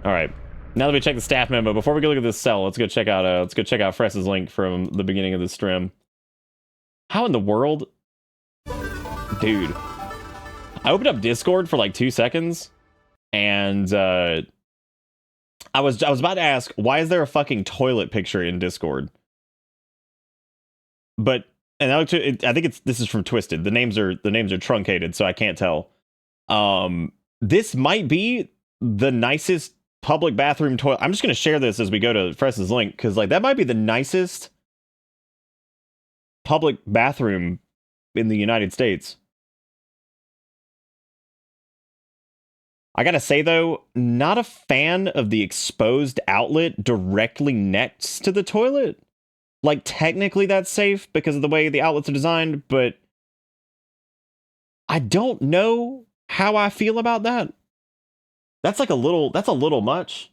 B: All right. Now that we check the staff memo, before we go look at this cell, let's go check out Fress's link from the beginning of the stream. How in the world, dude? I opened up Discord for like 2 seconds. And I was about to ask, why is there a fucking toilet picture in Discord? But I think this is from Twisted. The names are truncated, so I can't tell. This might be the nicest public bathroom toilet. I'm just gonna share this as we go to Fress's link because like that might be the nicest public bathroom in the United States. I gotta say, though, not a fan of the exposed outlet directly next to the toilet. Like, technically that's safe because of the way the outlets are designed, but I don't know how I feel about that. That's a little much.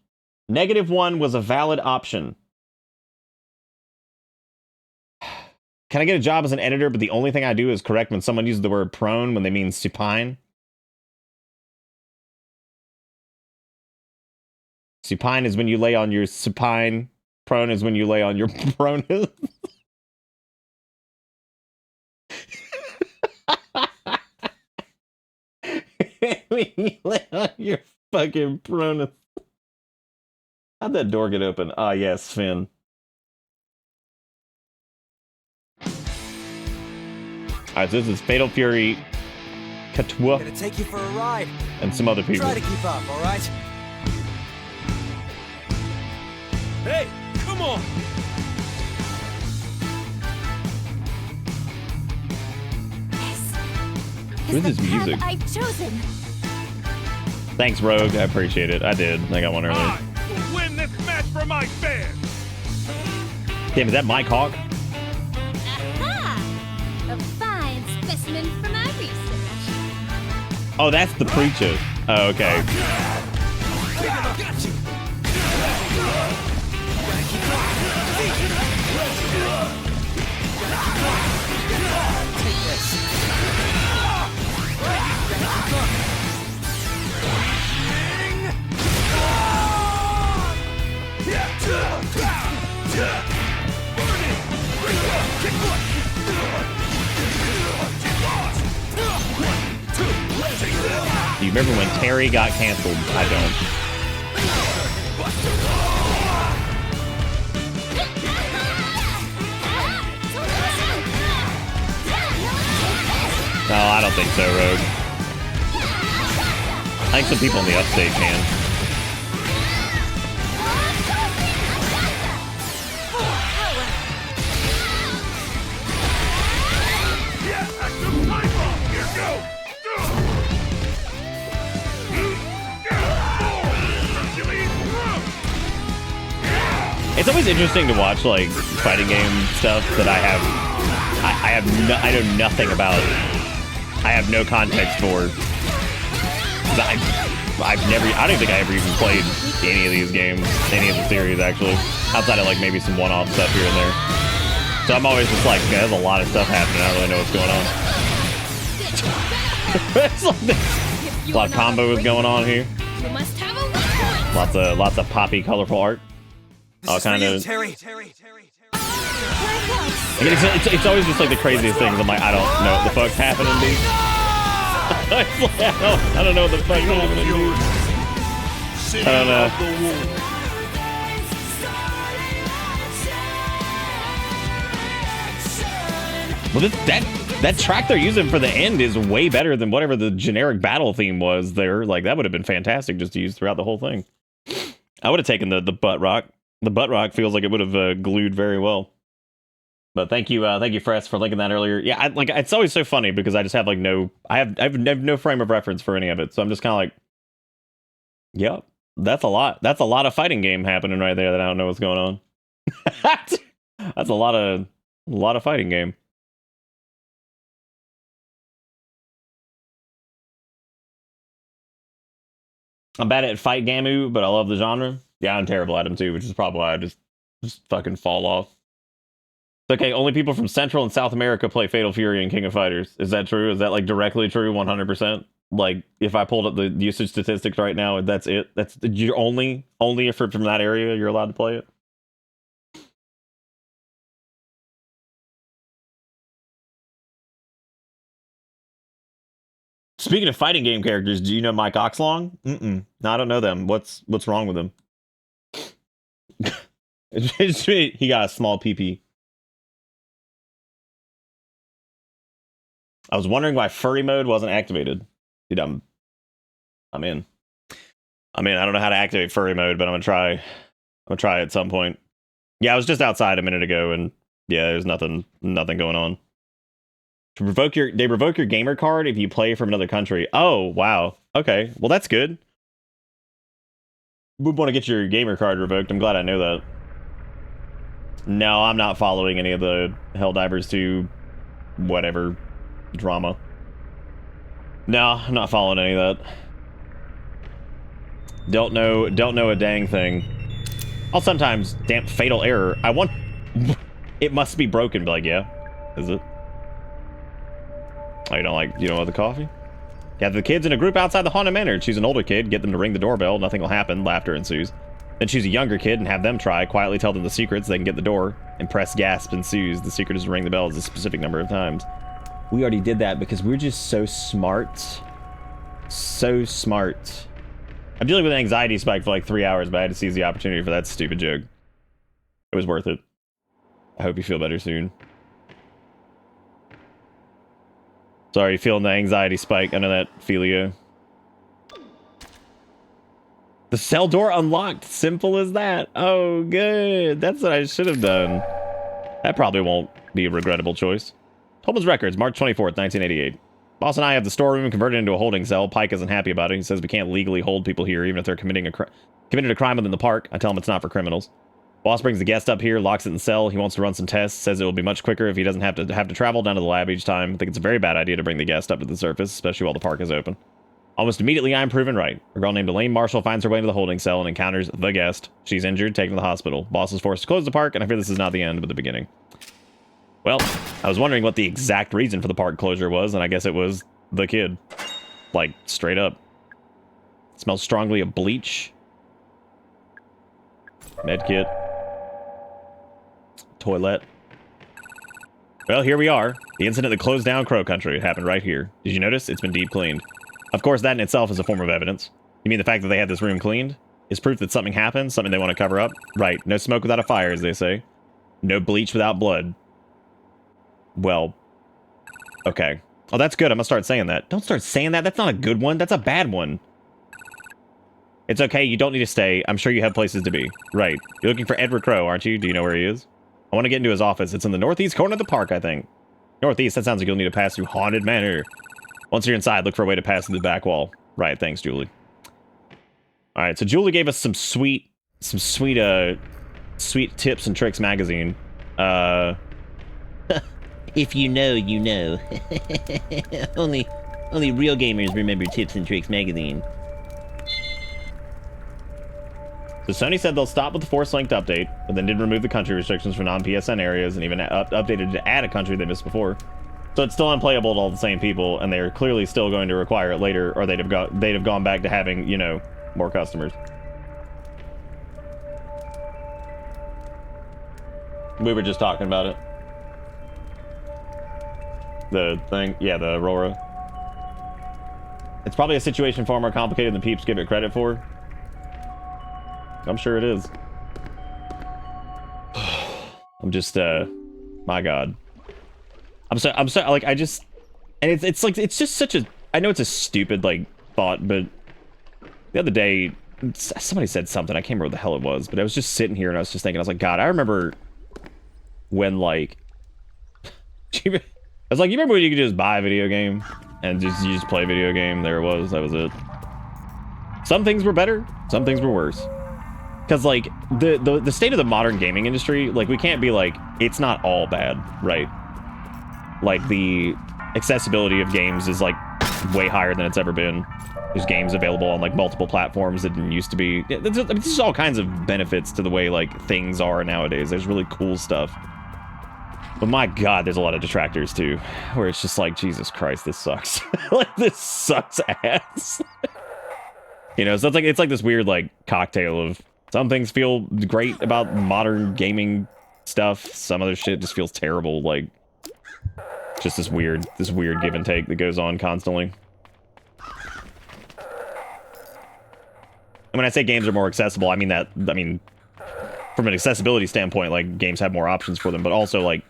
B: -1 was a valid option. Can I get a job as an editor, but the only thing I do is correct when someone uses the word prone when they mean supine? Supine is when you lay on your supine. Prone is when you lay on your pronus. When you lay on your fucking pronus. How'd that door get open? Ah, yes, Finn. Alright, so this is Fatal Fury, Katwa,
C: gonna take you for a ride.
B: And some other people.
C: Try to keep up, all right? Hey, come on!
B: What is this music?
D: I've chosen.
B: Thanks, Rogue. I appreciate it. I did. I got one earlier.
A: I will win this match for my fans.
B: Damn, is that Mike Hawk?
D: Aha! A fine specimen from my research.
B: Oh, that's the preacher. Oh, okay. you remember when Terry got canceled? I don't. No, I don't think so, Rogue. I think some people in the upstate can. It's always interesting to watch like fighting game stuff that I know nothing about. I have no context for. I don't think I ever even played any of these games, any of the series actually, outside of like maybe some one-off stuff here and there. So I'm always just like, there's a lot of stuff happening. I don't really know what's going on. It's like a lot of combos going on here. Lots of poppy, colorful art. All kind of. I mean, it's always just like the craziest things. I'm like, I don't know what the fuck's happening, dude. I don't know what the fuck's happening, dude. I don't know. Well, that track they're using for the end is way better than whatever the generic battle theme was there. Like, that would have been fantastic just to use throughout the whole thing. I would have taken the butt rock. The butt rock feels like it would have glued very well. But thank you, Fress, for linking that earlier. Yeah, it's always so funny because I just have like I have no frame of reference for any of it, so I'm just kind of like, yep, that's a lot. That's a lot of fighting game happening right there that I don't know what's going on. That's a lot of fighting game. I'm bad at fight gamu, but I love the genre. Yeah, I'm terrible at them too, which is probably why I just fucking fall off. Okay, only people from Central and South America play Fatal Fury and King of Fighters. Is that true? Is that like directly true 100%? Like if I pulled up the usage statistics right now, that's it. That's you're only if you're from that area you're allowed to play it. Speaking of fighting game characters, do you know Mike Oxlong? No, I don't know them. What's wrong with him? He got a small PP. I was wondering why furry mode wasn't activated. Dude, I'm in. I don't know how to activate furry mode, but I'm gonna try. I'm gonna try at some point. Yeah, I was just outside a minute ago, and yeah, there's nothing going on. To revoke they revoke your gamer card if you play from another country. Oh, wow. Okay, well that's good. Would want to get your gamer card revoked. I'm glad I know that. No, I'm not following any of the Helldivers 2 whatever drama. No, I'm not following any of that. Don't know a dang thing. I'll sometimes, damn, fatal error. I want it must be broken, but like, yeah. Is it? Oh, you don't want the coffee? Gather the kids in a group outside the haunted manor. Choose an older kid, get them to ring the doorbell. Nothing will happen. Laughter ensues. Then choose a younger kid and have them try. Quietly tell them the secret so they can get the door. Impressed gasp ensues. The secret is to ring the bell a specific number of times. We already did that because we're just so smart. So smart. I'm dealing with an anxiety spike for like 3 hours, but I had to seize the opportunity for that stupid joke. It was worth it. I hope you feel better soon. Sorry, feeling the anxiety spike. I know that, Felio. The cell door unlocked. Simple as that. Oh, good. That's what I should have done. That probably won't be a regrettable choice. Tolman's Records, March 24th, 1988. Boss and I have the storeroom converted into a holding cell. Pike isn't happy about it. He says we can't legally hold people here, even if they're committed a crime within the park. I tell him it's not for criminals. Boss brings the guest up here, locks it in the cell. He wants to run some tests, says it will be much quicker if he doesn't have to travel down to the lab each time. I think it's a very bad idea to bring the guest up to the surface, especially while the park is open. Almost immediately, I'm proven right. A girl named Elaine Marshall finds her way into the holding cell and encounters the guest. She's injured, taken to the hospital. Boss is forced to close the park, and I fear this is not the end, but the beginning. Well, I was wondering what the exact reason for the park closure was, and I guess it was the kid. Like, straight up. It smells strongly of bleach. Medkit. Toilet. Well, here we are. The incident that closed down Crow Country. It happened right here. Did you notice? It's been deep cleaned. Of course, that in itself is a form of evidence. You mean the fact that they had this room cleaned is proof that something happened, something they want to cover up? Right. No smoke without a fire, as they say. No bleach without blood. Well, okay. Oh, that's good. I'm gonna start saying that. Don't start saying that. That's not a good one. That's a bad one. It's okay. You don't need to stay. I'm sure you have places to be. Right. You're looking for Edward Crow, aren't you? Do you know where he is? I want to get into his office. It's in the northeast corner of the park, I think. Northeast? That sounds like you'll need to pass through Haunted Manor. Once you're inside, look for a way to pass through the back wall. Right. Thanks, Julie. All right. So Julie gave us some sweet tips and tricks magazine. If you know, you know. only real gamers remember Tips and Tricks magazine. So Sony said they'll stop with the Force-linked update, but then did remove the country restrictions for non-PSN areas and even updated to add a country they missed before. So it's still unplayable to all the same people, and they're clearly still going to require it later, or they'd have gone back to having, you know, more customers. We were just talking about it. The thing, yeah, the Aurora. It's probably a situation far more complicated than peeps give it credit for. I'm sure it is. I'm just, my God. I'm so, like, I just, and it's like, it's just such a, I know it's a stupid, like, thought, but the other day, somebody said something, I can't remember what the hell it was, but I was just sitting here and I was just thinking, I was like, God, I remember when, like, I was like, you remember when you could just buy a video game and you just play a video game? There it was. That was it. Some things were better. Some things were worse. Because, like, the state of the modern gaming industry, like, we can't be like, it's not all bad, right? Like, the accessibility of games is, like, way higher than it's ever been. There's games available on, like, multiple platforms that didn't used to be. There's all kinds of benefits to the way, like, things are nowadays. There's really cool stuff. But my God, there's a lot of detractors too, where it's just like, Jesus Christ, this sucks. Like, this sucks ass. You know, so it's like this weird, like, cocktail of some things feel great about modern gaming stuff. Some other shit just feels terrible. Like, just this weird give and take that goes on constantly. And when I say games are more accessible, I mean from an accessibility standpoint, like, games have more options for them, but also, like,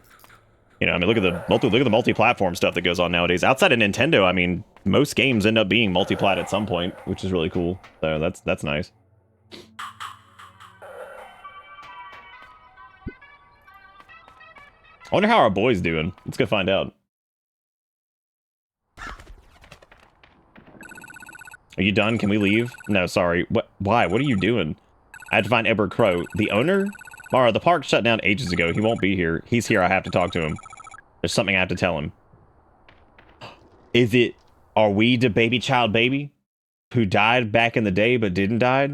B: you know, I mean, look at the multi-platform stuff that goes on nowadays. Outside of Nintendo, I mean, most games end up being multi-plat at some point, which is really cool. So that's nice. I wonder how our boy's doing. Let's go find out. Are you done? Can we leave? No, sorry. What? Why? What are you doing? I had to find Edward Crow. The owner? Mara, the park shut down ages ago. He won't be here. He's here. I have to talk to him. There's something I have to tell him. Are we the baby who died back in the day but didn't die?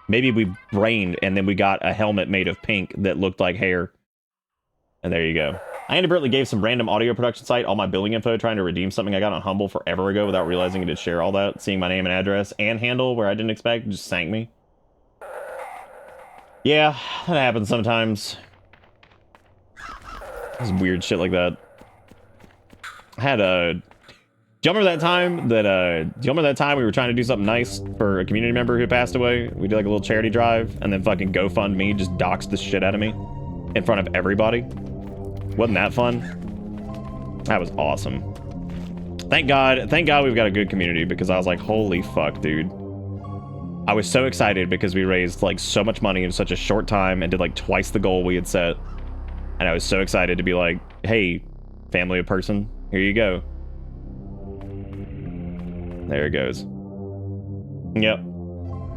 B: Maybe we brained and then we got a helmet made of pink that looked like hair. And there you go. I inadvertently gave some random audio production site all my billing info trying to redeem something I got on Humble forever ago without realizing it did share all that. Seeing my name and address and handle where I didn't expect just sank me. Yeah, that happens sometimes. There's weird shit like that. I had do you remember that time we were trying to do something nice for a community member who passed away? We did like a little charity drive and then fucking GoFundMe just doxed the shit out of me in front of everybody. Wasn't that fun? That was awesome. Thank God we've got a good community, because I was like, holy fuck, dude. I was so excited because we raised like so much money in such a short time and did like twice the goal we had set. And I was so excited to be like, hey, family of person, here you go. There it goes. Yep.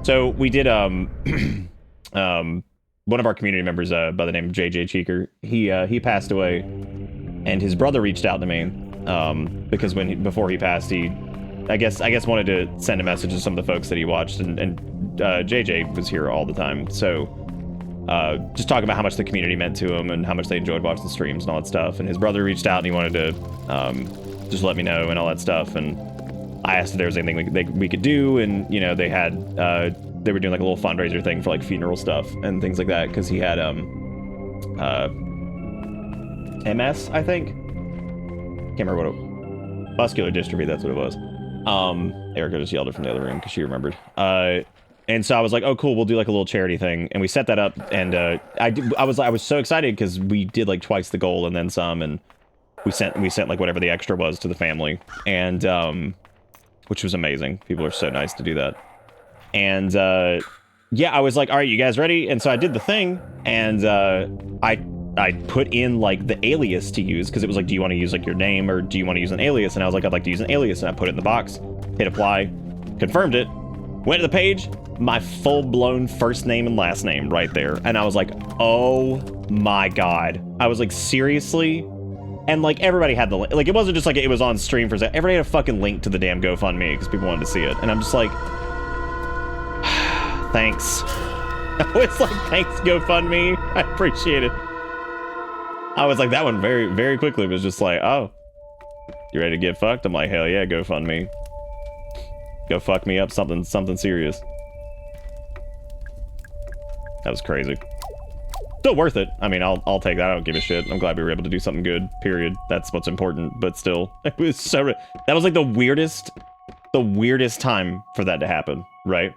B: So we did one of our community members by the name of JJ Cheeker, he passed away, and his brother reached out to me because before he passed, he I guess wanted to send a message to some of the folks that he watched, and JJ was here all the time, so just talking about how much the community meant to him and how much they enjoyed watching the streams and all that stuff. And his brother reached out and he wanted to just let me know and all that stuff, and I asked if there was anything we could do, and you know, they were doing like a little fundraiser thing for like funeral stuff and things like that, because he had MS, I think. Can't remember what muscular dystrophy, that's what it was. Erica just yelled it from the other room because she remembered. And so I was like, oh, cool, we'll do like a little charity thing. And we set that up, and I was so excited because we did like twice the goal and then some, and we sent like whatever the extra was to the family, and which was amazing. People are so nice to do that. And yeah, I was like, all right, you guys ready? And so I did the thing, and I put in like the alias to use, because it was like, do you want to use like your name or do you want to use an alias? And I was like, I'd like to use an alias, and I put it in the box, hit apply, confirmed it, went to the page, my full-blown first name and last name right there. And I was like, oh my God. I was like, seriously? And like everybody had the link. Like it wasn't just like it was on stream for a second. Everybody had a fucking link to the damn GoFundMe because people wanted to see it. And I'm just like, thanks. I was like, thanks GoFundMe. I appreciate it. I was like, that one very, very quickly was just like, oh, you ready to get fucked? I'm like, hell yeah, GoFundMe. Go fuck me up, something serious. That was crazy. Still worth it. I mean, I'll take that. I don't give a shit. I'm glad we were able to do something good, period. That's what's important, but still. It was so... That was like the weirdest time for that to happen, right?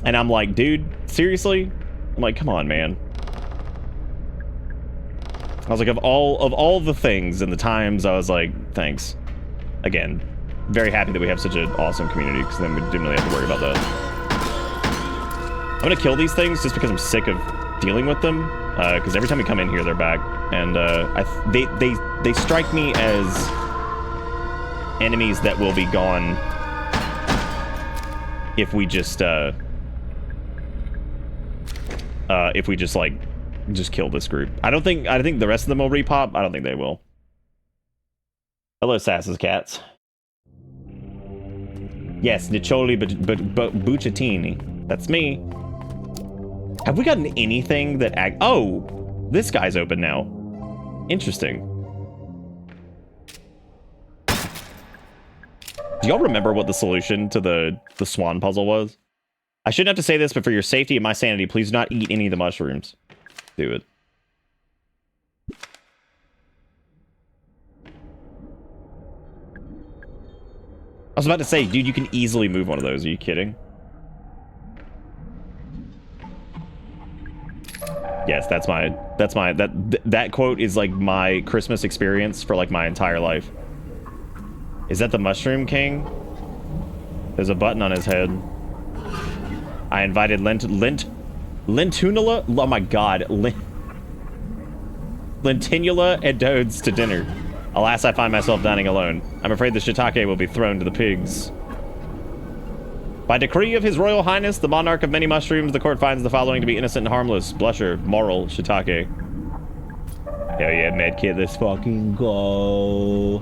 B: And I'm like, dude, seriously? I'm like, come on, man. I was like, of all the things and the times, I was like, thanks. Again, very happy that we have such an awesome community, because then we didn't really have to worry about that. I'm gonna kill these things just because I'm sick of dealing with them, because every time we come in here, they're back, and they strike me as enemies that will be gone if we just just kill this group. I think the rest of them will repop. I don't think they will. Hello, Sass's cats. Yes, Niccioli, but Bucciatini. That's me. Have we gotten anything that oh, this guy's open now. Interesting. Do y'all remember what the solution to the swan puzzle was? I shouldn't have to say this, but for your safety and my sanity, please do not eat any of the mushrooms. Do it. I was about to say, dude, you can easily move one of those. Are you kidding? Yes, that quote is like my Christmas experience for like my entire life. Is that the Mushroom King? There's a button on his head. I invited Lentunula? Oh my god. Lentinula and Dodes to dinner. Alas, I find myself dining alone. I'm afraid the shiitake will be thrown to the pigs. By decree of His Royal Highness, the monarch of many mushrooms, the court finds the following to be innocent and harmless. Blusher, moral, shiitake. Hell yeah, medkit, let's fucking go.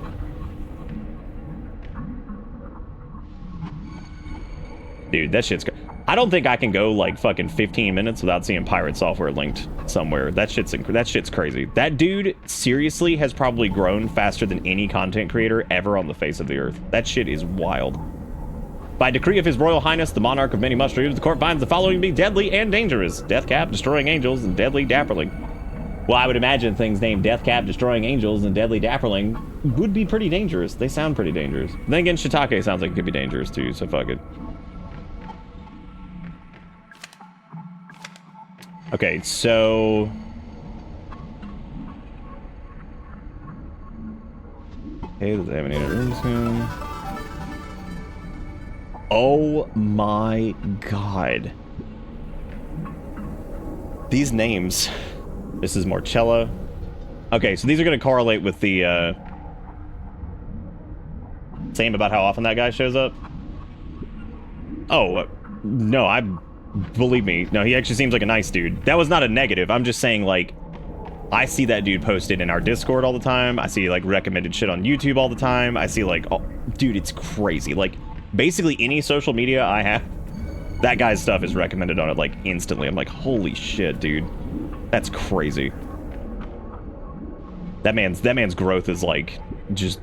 B: Dude, that shit's... I don't think I can go like fucking 15 minutes without seeing pirate software linked somewhere. That shit's crazy. That dude seriously has probably grown faster than any content creator ever on the face of the earth. That shit is wild. By decree of His Royal Highness, the monarch of many mushrooms, the court finds the following to be deadly and dangerous. Deathcap, destroying angels, and deadly dapperling. Well, I would imagine things named Deathcap, destroying angels, and deadly dapperling would be pretty dangerous. They sound pretty dangerous. Then again, shiitake sounds like it could be dangerous too, so fuck it. Okay, so... Okay, does it have any other rooms here? Oh my god. These names. This is Marcella. Okay, so these are going to correlate with the, same about how often that guy shows up? Oh, no, believe me. No, he actually seems like a nice dude. That was not a negative. I'm just saying, like, I see that dude posted in our Discord all the time. I see, like, recommended shit on YouTube all the time. I see, like, oh, dude, it's crazy. Like, basically any social media I have, that guy's stuff is recommended on it, like, instantly. I'm like, holy shit, dude. That's crazy. That man's growth is, like, just,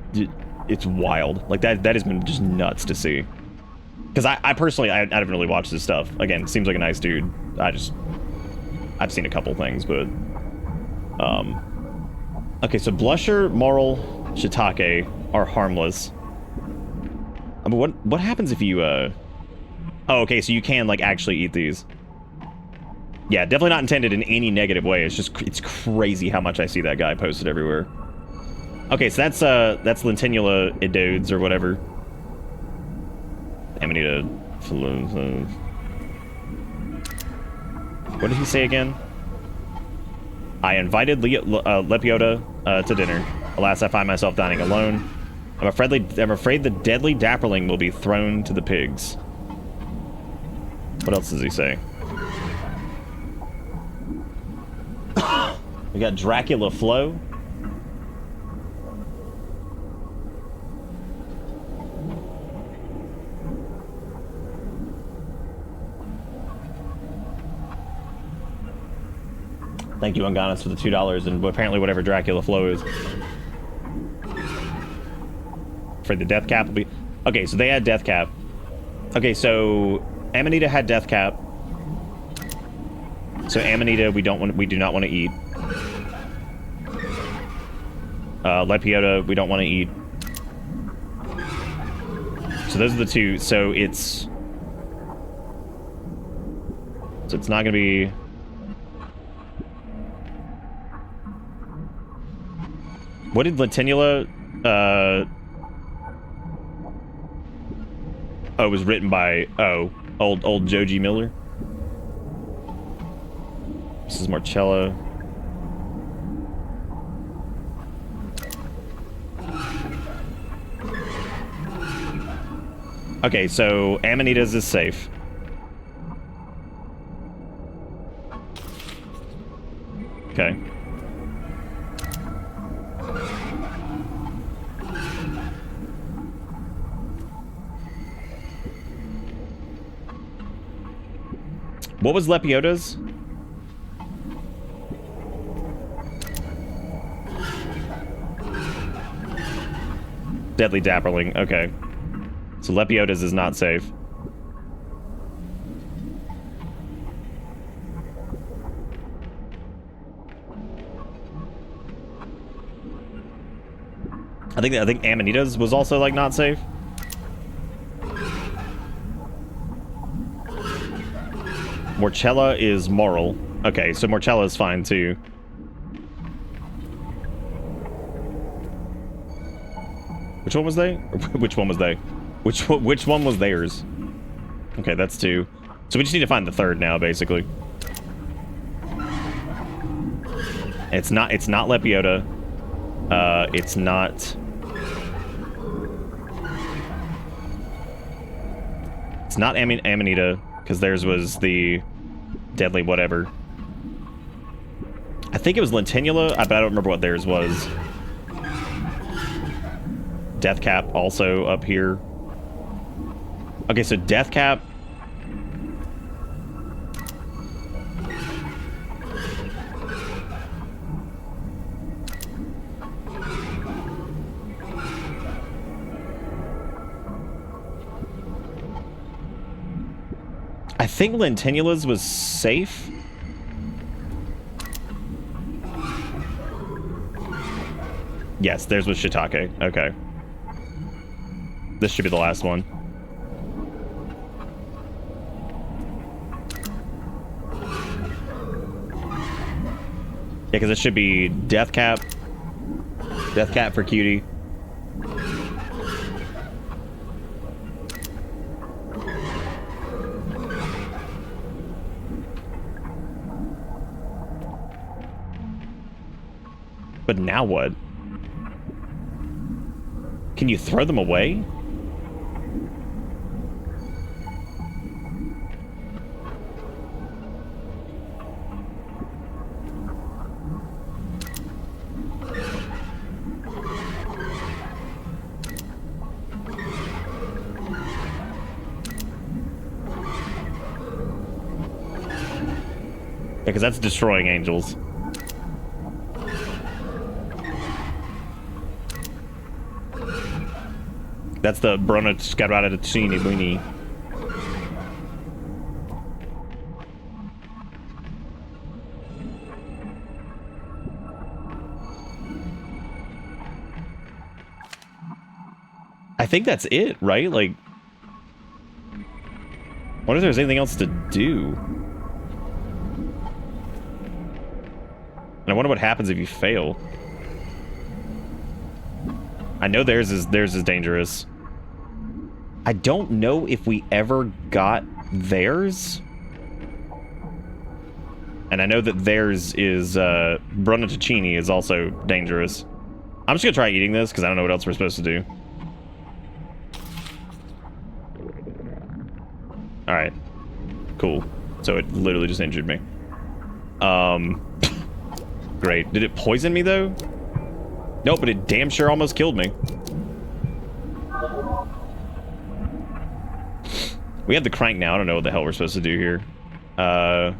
B: it's wild. Like, that has been just nuts to see. Because I personally, I haven't really watched his stuff. Again, seems like a nice dude. I've seen a couple things, but... Okay, so Blusher, Moral, Shiitake are harmless. I mean, what happens if you, Oh, okay, so you can, like, actually eat these. Yeah, definitely not intended in any negative way. It's just, it's crazy how much I see that guy posted everywhere. Okay, so that's Lentinula idodes or whatever. Amanita... What did he say again? I invited Lepiota to dinner. Alas, I find myself dining alone. I'm afraid the deadly dapperling will be thrown to the pigs. What else does he say? We got Dracula Flow. Thank you, Unganas, for the $2 and apparently whatever Dracula Flow is. For the death cap will be... Okay, so they had death cap. Okay, so Amanita had death cap. So Amanita we do not want to eat. Lepiota we don't want to eat. So those are the two. So it's not gonna be... What did Lentinula, Oh, it was written by, old Joji Miller. This is Marcella. Okay, so Amanita's is safe. Okay. What was Lepiota's? Deadly Dapperling, okay. So Lepiota's is not safe. I think Amanita's was also like not safe. Morcella is moral. Okay, so Morcella is fine too. Which one was they? Which one was they? Which one was theirs? Okay, that's two. So we just need to find the third now, basically. It's not Lepiota. It's not... It's not Amanita, because theirs was the deadly whatever. I think it was Lentinula, but I don't remember what theirs was. Death Cap also up here. Okay, so Death Cap... I think Lentinula's was safe. Yes, theirs was Shiitake. Okay. This should be the last one. Yeah, because it should be Death Cap. Death Cap for Cutie. But now what? Can you throw them away? Yeah, because that's destroying angels. That's the Brona Scarada Tini Buni. think that's it, right? Like, wonder if there's anything else to do. And I wonder what happens if you fail. I know theirs is dangerous. I don't know if we ever got theirs. And I know that theirs is, Brunatacini is also dangerous. I'm just gonna try eating this, because I don't know what else we're supposed to do. Alright. Cool. So it literally just injured me. Great. Did it poison me, though? Nope, but it damn sure almost killed me. We have the crank now. I don't know what the hell we're supposed to do here. I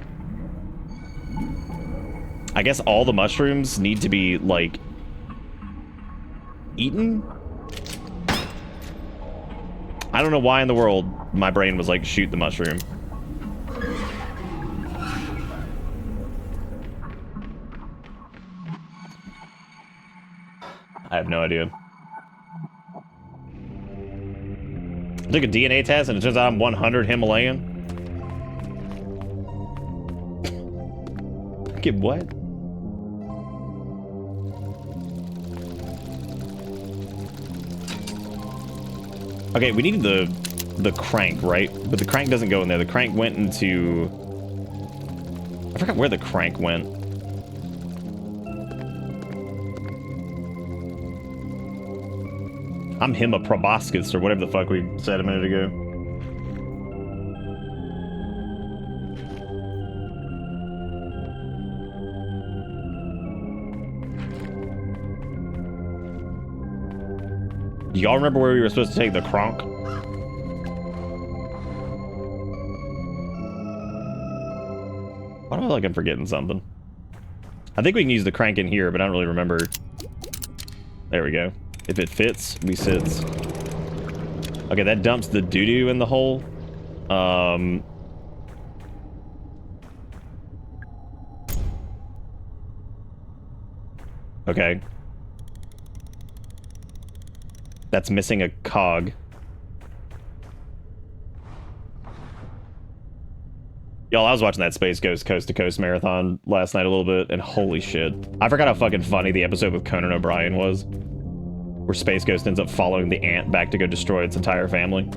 B: guess all the mushrooms need to be, like, eaten? I don't know why in the world my brain was like, shoot the mushroom. I have no idea. I took a DNA test and it turns out I'm 100 Himalayan. Get what? Okay, we needed the crank, right? But the crank doesn't go in there. The crank went into... I forgot where the crank went. I'm him a proboscis or whatever the fuck we said a minute ago. Y'all remember where we were supposed to take the cronk? Why do I feel like I'm forgetting something? I think we can use the crank in here, but I don't really remember. There we go. If it fits, we sits. Okay, that dumps the doo-doo in the hole. Okay. That's missing a cog. Y'all, I was watching that Space Ghost Coast to Coast marathon last night a little bit, and holy shit. I forgot how fucking funny the episode with Conan O'Brien was. Where Space Ghost ends up following the ant back to go destroy its entire family.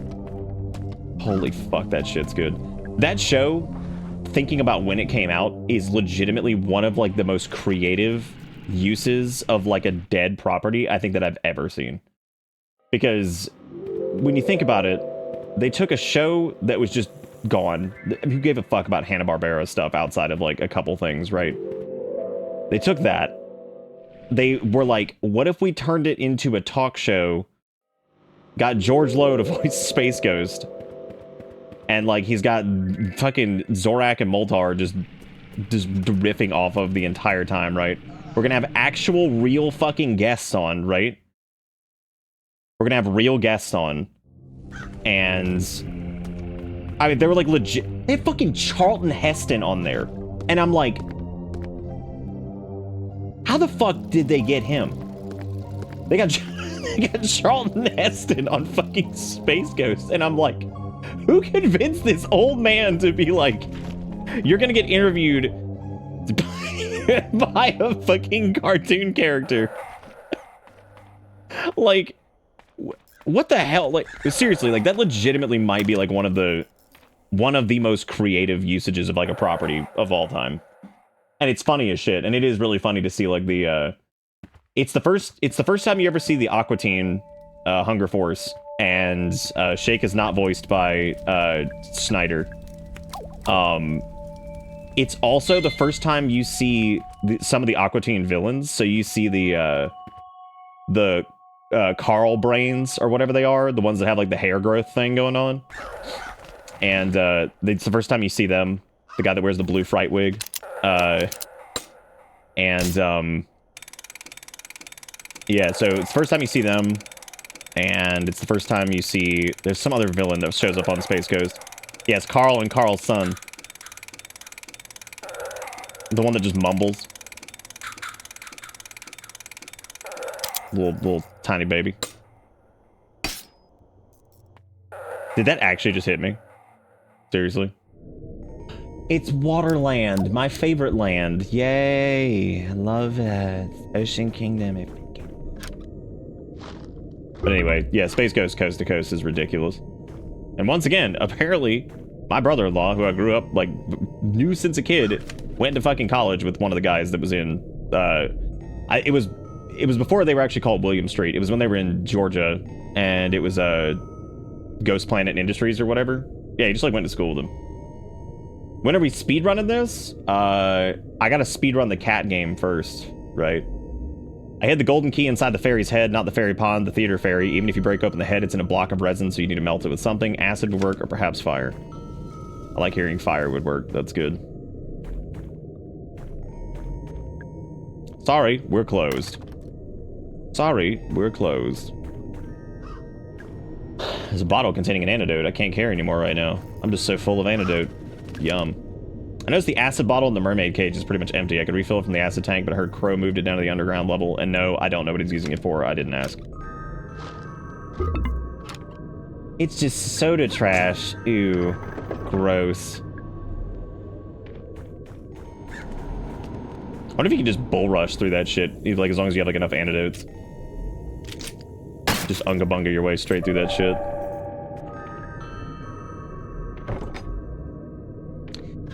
B: Holy fuck, that shit's good. That show, thinking about when it came out, is legitimately one of, like, the most creative uses of, like, a dead property I think that I've ever seen. Because when you think about it, they took a show that was just gone. Who gave a fuck about Hanna-Barbera stuff outside of, like, a couple things, right? They took that. They were like, what if we turned it into a talk show, got George Lowe to voice Space Ghost, and, like, he's got fucking Zorak and Moltar just riffing off of the entire time, right? We're gonna have actual real fucking guests on, right? We're gonna have real guests on. And I mean, they were like legit. They had fucking Charlton Heston on there. And I'm like, how the fuck did they get him? They got Charlton Heston on fucking Space Ghost. And I'm like, who convinced this old man to be like, you're gonna get interviewed by a fucking cartoon character? Like, what the hell? Like, seriously, like, that legitimately might be like one of the most creative usages of, like, a property of all time. And it's funny as shit, and it is really funny to see, like, the it's the first time you ever see the Aqua Teen Hunger Force, and Shake is not voiced by Snyder. It's also the first time you see some of the Aqua Teen villains. So you see the Carl brains, or whatever they are, the ones that have, like, the hair growth thing going on. And it's the first time you see them. The guy that wears the blue fright wig. Yeah, so it's the first time you see them, and it's the first time you see... There's some other villain that shows up on Space Ghost. Yeah, it's Carl and Carl's son. The one that just mumbles. Little tiny baby. Did that actually just hit me? Seriously? It's Waterland, my favorite land. Yay. I love it. Ocean Kingdom. But anyway, yeah, Space Ghost Coast to Coast is ridiculous. And once again, apparently, my brother-in-law, who I grew up, like, knew since a kid, went to fucking college with one of the guys that was in, it was before they were actually called William Street. It was when they were in Georgia, and it was, Ghost Planet Industries or whatever. Yeah, he just, like, went to school with them. When are we speedrunning this? I gotta speedrun the cat game first, right? I hid the golden key inside the fairy's head, not the fairy pond, the theater fairy. Even if you break open the head, it's in a block of resin, so you need to melt it with something. Acid would work, or perhaps fire. I like hearing fire would work. That's good. Sorry, we're closed. Sorry, we're closed. There's a bottle containing an antidote. I can't carry anymore right now. I'm just so full of antidote. Yum. I noticed the acid bottle in the mermaid cage is pretty much empty. I could refill it from the acid tank, but I heard Crow moved it down to the underground level. And no, I don't know what he's using it for. I didn't ask. It's just soda trash. Ew. Gross. I wonder if you can just bull rush through that shit, like as long as you have like enough antidotes. Just unga bunga your way straight through that shit.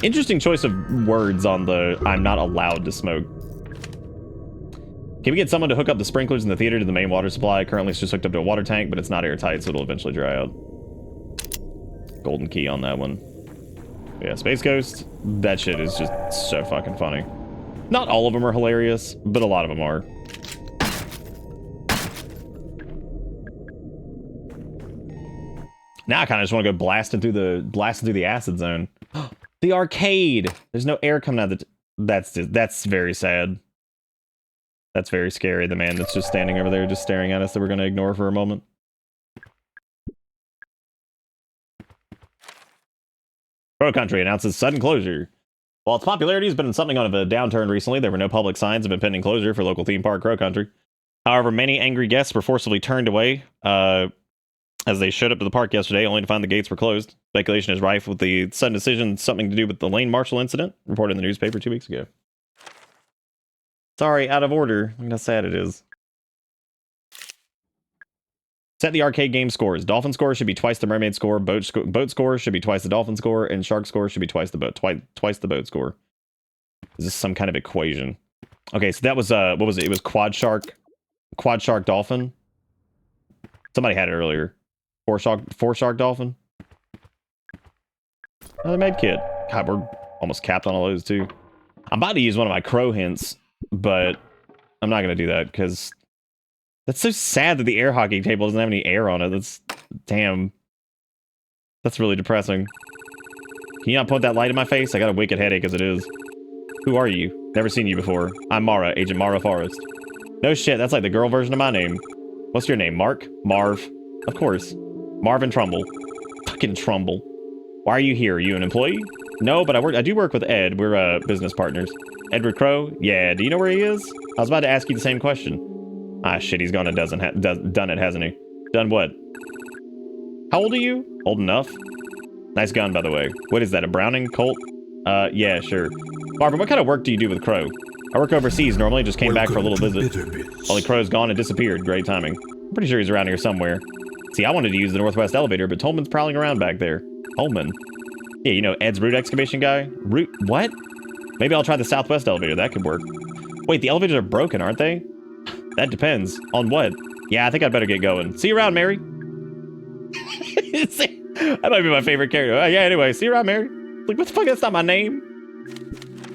B: Interesting choice of words on the I'm not allowed to smoke. Can we get someone to hook up the sprinklers in the theater to the main water supply? Currently it's just hooked up to a water tank, but it's not airtight, so it'll eventually dry out. Golden key on that one. Yeah, Space Ghost, that shit is just so fucking funny. Not all of them are hilarious, but a lot of them are. Now I kind of just want to go blasting through the acid zone. The arcade. There's no air coming out of the... That's very sad. That's very scary. The man that's just standing over there just staring at us that we're going to ignore for a moment. Crow Country announces sudden closure. While its popularity has been something of a downturn recently, there were no public signs of impending closure for local theme park Crow Country. However, many angry guests were forcibly turned away as they showed up to the park yesterday, only to find the gates were closed. Speculation is rife with the sudden decision something to do with the Lane Marshall incident, reported in the newspaper 2 weeks ago. Sorry, out of order. Look how sad it is. Set the arcade game scores. Dolphin score should be twice the mermaid score. Boat score should be twice the dolphin score, and shark score should be twice the boat score. Is this some kind of equation? Okay, so that was what was it? It was quad shark dolphin. Somebody had it earlier. Four shark dolphin. Another med kit. God, we're almost capped on all those too. I'm about to use one of my crow hints, but I'm not gonna do that because that's so sad that the air hockey table doesn't have any air on it. That's damn. That's really depressing. Can you not put that light in my face? I got a wicked headache as it is. Who are you? Never seen you before. I'm Mara, Agent Mara Forrest. No shit, that's like the girl version of my name. What's your name? Mark? Marv? Of course. Marvin Trumbull. Fucking Trumbull. Why are you here? Are you an employee? No, but I do work with Ed. We're business partners. Edward Crow? Yeah, do you know where he is? I was about to ask you the same question. Ah, shit, he's gone and done it, hasn't he? Done what? How old are you? Old enough. Nice gun, by the way. What is that, a Browning? Colt? Yeah, sure. Marvin, what kind of work do you do with Crow? I work overseas normally, just came back for a little visit. Only Crow's gone and disappeared. Great timing. I'm pretty sure he's around here somewhere. See, I wanted to use the Northwest elevator, but Tolman's prowling around back there. Tolman? Yeah, you know Ed's root excavation guy? Root? What? Maybe I'll try the Southwest elevator. That could work. Wait, the elevators are broken, aren't they? That depends. On what? Yeah, I think I'd better get going. See you around, Mary. That might be my favorite character. Yeah, anyway, see you around, Mary. Like, what the fuck? That's not my name.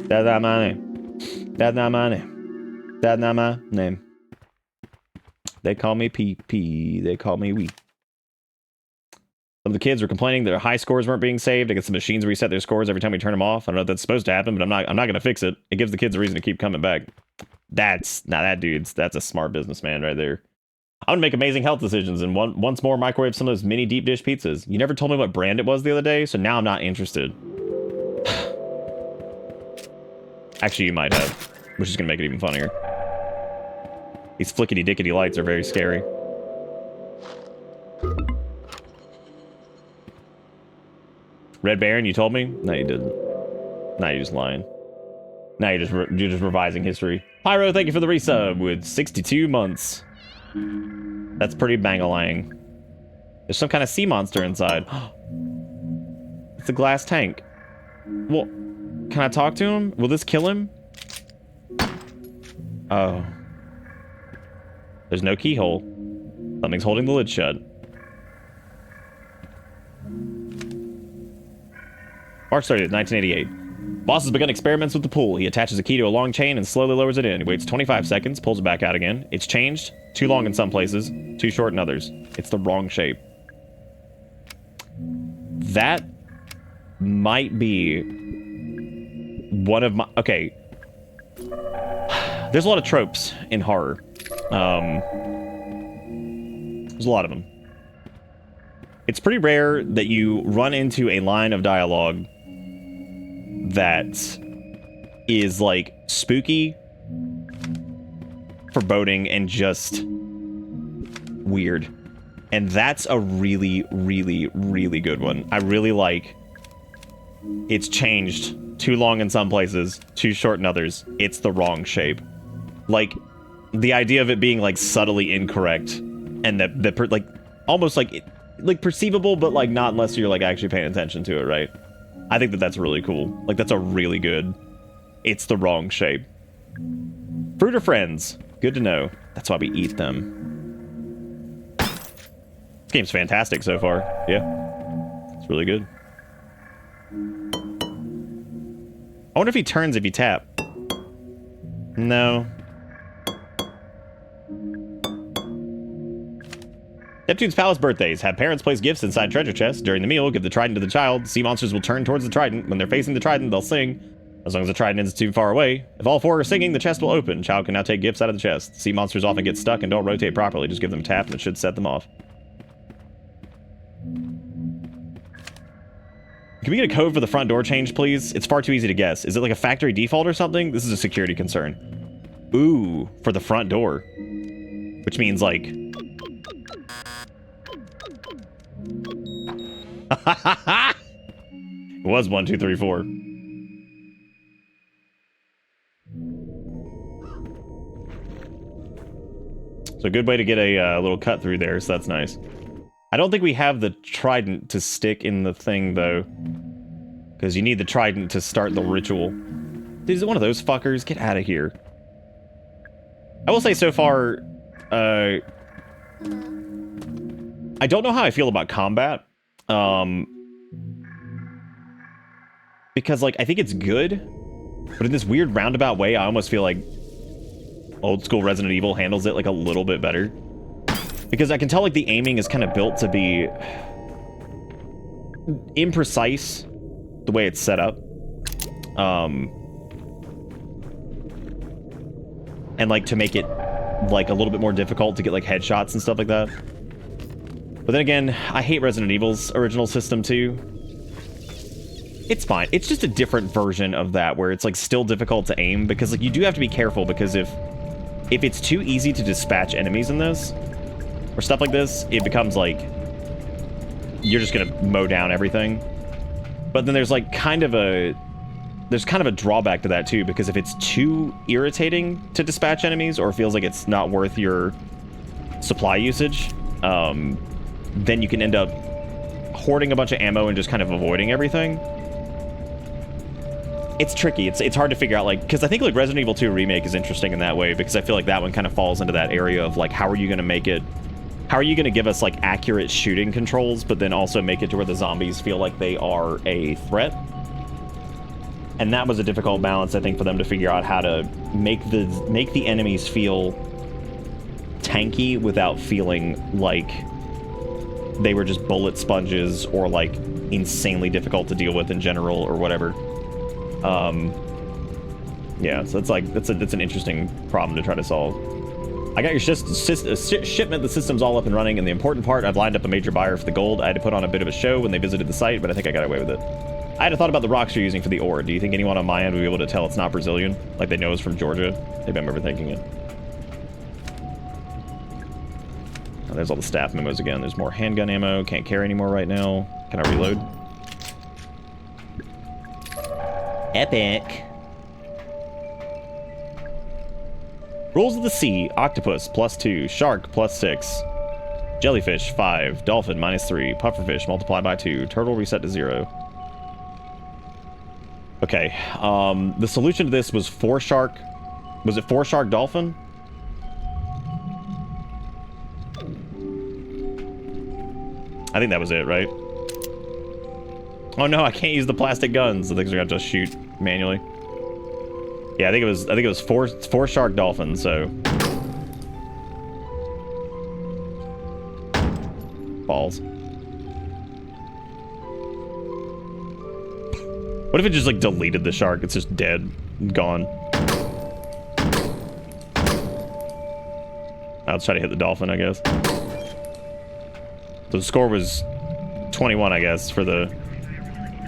B: That's not my name. That's not my name. That's not my name. They call me PP. They call me Wee. Some of the kids were complaining that their high scores weren't being saved. I guess the machines reset their scores every time we turn them off. I don't know if that's supposed to happen, but I'm not going to fix it. It gives the kids a reason to keep coming back. That's a smart businessman right there. I'm gonna make amazing health decisions and once more microwave some of those mini deep dish pizzas. You never told me what brand it was the other day, so now I'm not interested. Actually, you might have, which is gonna make it even funnier. These flickety-dickety lights are very scary. Red Baron, you told me? No, you didn't. No, you're just lying. Now you're just revising history. Pyro, thank you for the resub with 62 months. That's pretty bang-a-lang. There's some kind of sea monster inside. It's a glass tank. Well, can I talk to him? Will this kill him? Oh. There's no keyhole. Something's holding the lid shut. March 30th, 1988. Boss has begun experiments with the pool. He attaches a key to a long chain and slowly lowers it in. He waits 25 seconds, pulls it back out again. It's changed. Too long in some places, too short in others. It's the wrong shape. That might be one of my... Okay. There's a lot of tropes in horror. There's a lot of them. It's pretty rare that you run into a line of dialogue that is like spooky, foreboding, and just weird. And that's a really, really, really good one. I really like it's changed. Too long in some places, too short in others. It's the wrong shape. Like, the idea of it being like subtly incorrect and that like almost like perceivable, but like not unless you're like actually paying attention to it, right? I think that's really cool. Like, that's a really good... It's the wrong shape. Fruit are friends. Good to know. That's why we eat them. This game's fantastic so far. Yeah. It's really good. I wonder if he turns if you tap. No. Neptune's Palace birthdays. Have parents place gifts inside treasure chests. During the meal, give the trident to the child. Sea monsters will turn towards the trident. When they're facing the trident, they'll sing. As long as the trident isn't too far away. If all four are singing, the chest will open. Child can now take gifts out of the chest. Sea monsters often get stuck and don't rotate properly. Just give them a tap and it should set them off. Can we get a code for the front door change, please? It's far too easy to guess. Is it like a factory default or something? This is a security concern. Ooh, for the front door. Which means like... It was 1, 2, 3, 4. So a good way to get a little cut through there, so that's nice. I don't think we have the trident to stick in the thing, though. Because you need the trident to start the ritual. Dude, is it one of those fuckers? Get out of here. I will say so far, I don't know how I feel about combat. Because, like, I think it's good, but in this weird roundabout way, I almost feel like old school Resident Evil handles it, like, a little bit better. Because I can tell, like, the aiming is kind of built to be imprecise, the way it's set up. And, like, to make it, like, a little bit more difficult to get, like, headshots and stuff like that. But then again, I hate Resident Evil's original system, too. It's fine. It's just a different version of that, where it's, like, still difficult to aim, because, like, you do have to be careful, because if it's too easy to dispatch enemies in this, or stuff like this, it becomes, like, you're just gonna mow down everything. But then there's, like, kind of a drawback to that, too, because if it's too irritating to dispatch enemies, or feels like it's not worth your supply usage, then you can end up hoarding a bunch of ammo and just kind of avoiding everything. It's tricky. It's hard to figure out, like, because I think, like, Resident Evil 2 Remake is interesting in that way, because I feel like that one kind of falls into that area of, like, how are you going to make it... How are you going to give us, like, accurate shooting controls, but then also make it to where the zombies feel like they are a threat? And that was a difficult balance, I think, for them to figure out how to make the enemies feel tanky without feeling like they were just bullet sponges or, like, insanely difficult to deal with in general or whatever. Yeah, so it's like, that's an interesting problem to try to solve. I got your shipment, the system's all up and running, and the important part, I've lined up a major buyer for the gold. I had to put on a bit of a show when they visited the site, but I think I got away with it. I had a thought about the rocks you're using for the ore. Do you think anyone on my end would be able to tell it's not Brazilian? Like they know it's from Georgia? Maybe I'm overthinking it. Oh, there's all the staff memos again. There's more handgun ammo. Can't carry anymore right now. Can I reload? Epic. Rules of the sea. Octopus, +2. Shark, +6. Jellyfish, 5. Dolphin, -3. Pufferfish, multiplied by 2. Turtle, reset to 0. Okay, the solution to this was 4 shark. Was it 4 shark dolphin? I think that was it, right? Oh no, I can't use the plastic guns. The things are gonna just shoot manually. Yeah, I think it was four shark dolphins, so. Balls. What if it just like deleted the shark? It's just dead, gone. Let's try to hit the dolphin, I guess. So the score was 21, I guess, for the...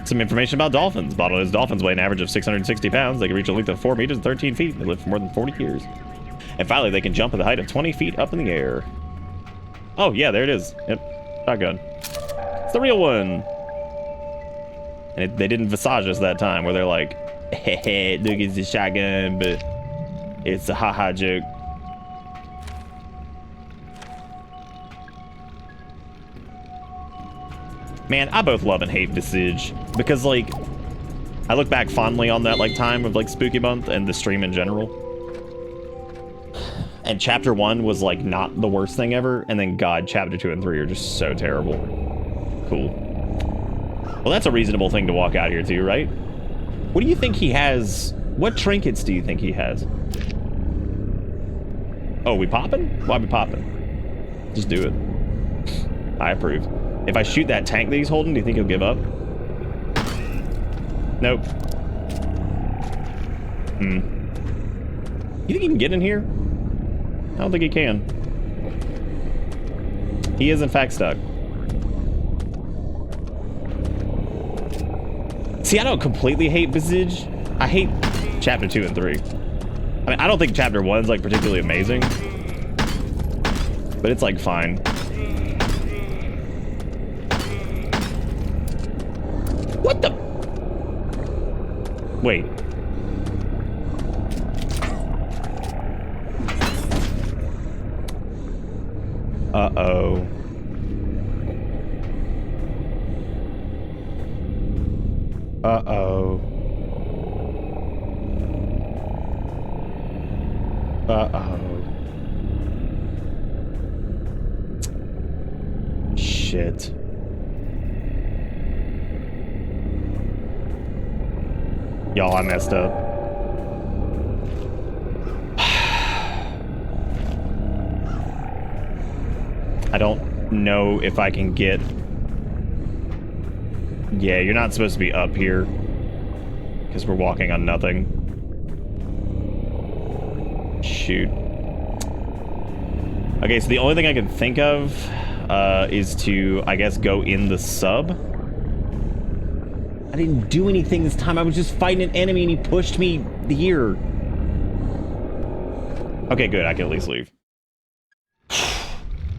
B: Some information about dolphins. Bottlenose dolphins weigh an average of 660 pounds. They can reach a length of 4 meters and 13 feet. They live for more than 40 years. And finally, they can jump at the height of 20 feet up in the air. Oh, yeah, there it is. Yep, shotgun. It's the real one. And they didn't visage us that time, where they're like, hey, look, it's a shotgun, but it's a haha joke. Man, I both love and hate Visage, because, like, I look back fondly on that, like, time of, like, Spooky Month and the stream in general. And Chapter 1 was, like, not the worst thing ever, and then, God, Chapter 2 and 3 are just so terrible. Cool. Well, that's a reasonable thing to walk out here to, right? What do you think he has? What trinkets do you think he has? Oh, we popping? Why we popping? Just do it. I approve. If I shoot that tank that he's holding, do you think he'll give up? Nope. You think he can get in here? I don't think he can. He is, in fact, stuck. See, I don't completely hate Visage. I hate Chapter 2 and 3. I mean, I don't think Chapter 1's, like, particularly amazing. But it's, like, fine. What the? Wait. Uh-oh. Uh-oh. Uh-oh. Shit. Y'all, I messed up. I don't know if I can get... Yeah, you're not supposed to be up here. Because we're walking on nothing. Shoot. Okay, so the only thing I can think of is to, I guess, go in the sub. I didn't do anything this time. I was just fighting an enemy and he pushed me here. Okay, good. I can at least leave.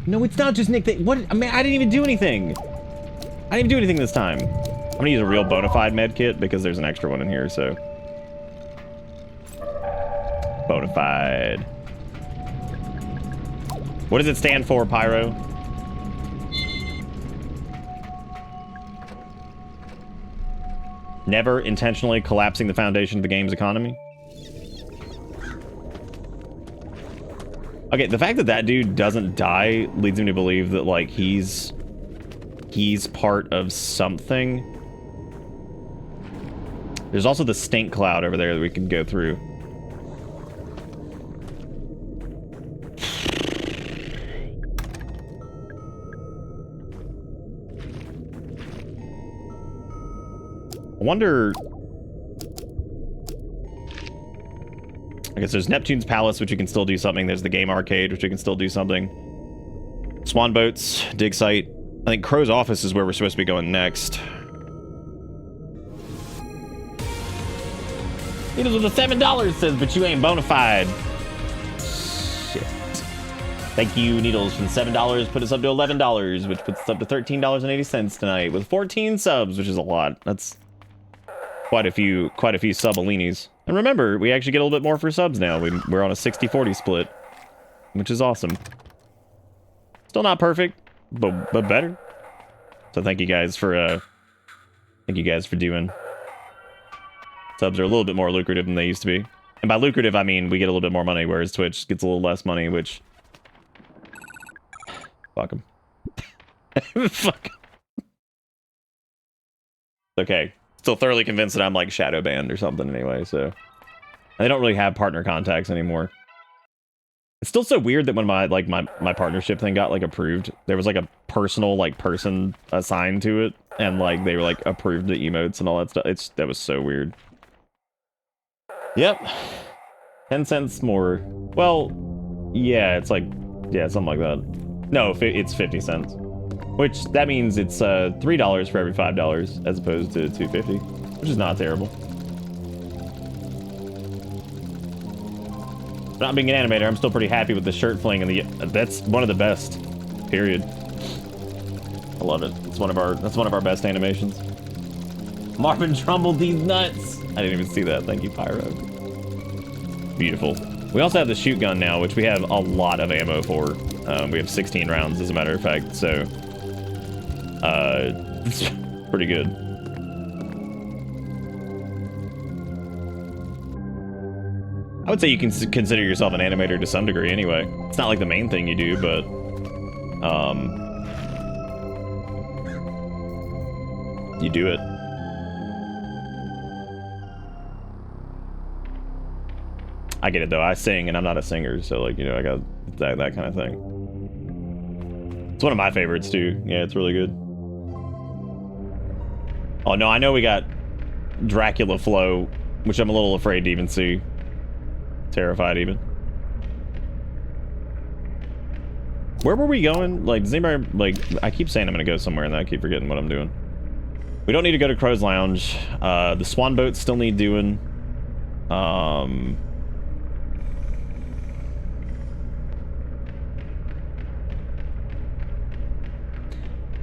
B: No, it's not just Nick. What? I mean, I didn't even do anything. I didn't even do anything this time. I'm gonna use a real bona fide med kit because there's an extra one in here, so. Bona fide. What does it stand for, Pyro? Never intentionally collapsing the foundation of the game's economy. Okay, the fact that that dude doesn't die leads me to believe that, like, he's part of something. There's also the stink cloud over there that we can go through. I wonder... I guess there's Neptune's Palace, which you can still do something. There's the game arcade, which you can still do something. Swan Boats, dig site. I think Crow's office is where we're supposed to be going next. Needles with the $7 says, but you ain't bona fide. Shit. Thank you, Needles, for the $7. Put us up to $11, which puts us up to $13.80 tonight with 14 subs, which is a lot. That's quite a few Subalinis. And remember, we actually get a little bit more for subs now. We're on a 60-40 split, which is awesome. Still not perfect, but better. So thank you guys for doing. Subs are a little bit more lucrative than they used to be. And by lucrative, I mean we get a little bit more money, whereas Twitch gets a little less money, which... Fuck them. Fuck. Okay. Still thoroughly convinced that I'm like shadow banned or something anyway, so... They don't really have partner contacts anymore. It's still so weird that when my partnership thing got like approved, there was like a personal like person assigned to it, and like they were like approved the emotes and all that stuff. That was so weird. Yep. 10 cents more. Well, yeah, it's like, yeah, something like that. No, it's 50 cents. Which, that means it's $3 for every $5 as opposed to $2.50, which is not terrible. Not being an animator, I'm still pretty happy with the shirt fling, and that's one of the best, period. I love it. That's one of our best animations. Marvin trumbled these nuts. I didn't even see that. Thank you, Pyro. Beautiful. We also have the shoot gun now, which we have a lot of ammo for. We have 16 rounds, as a matter of fact, so... it's pretty good. I would say you can consider yourself an animator to some degree anyway. It's not like the main thing you do, but... you do it. I get it though, I sing and I'm not a singer, so like, you know, I got that kind of thing. It's one of my favorites too. Yeah, it's really good. Oh no, I know we got Dracula Flow, which I'm a little afraid to even see. Terrified even. Where were we going? Like, does anybody, like, I keep saying I'm gonna go somewhere and then I keep forgetting what I'm doing. We don't need to go to Crow's Lounge. The swan boats still need doing.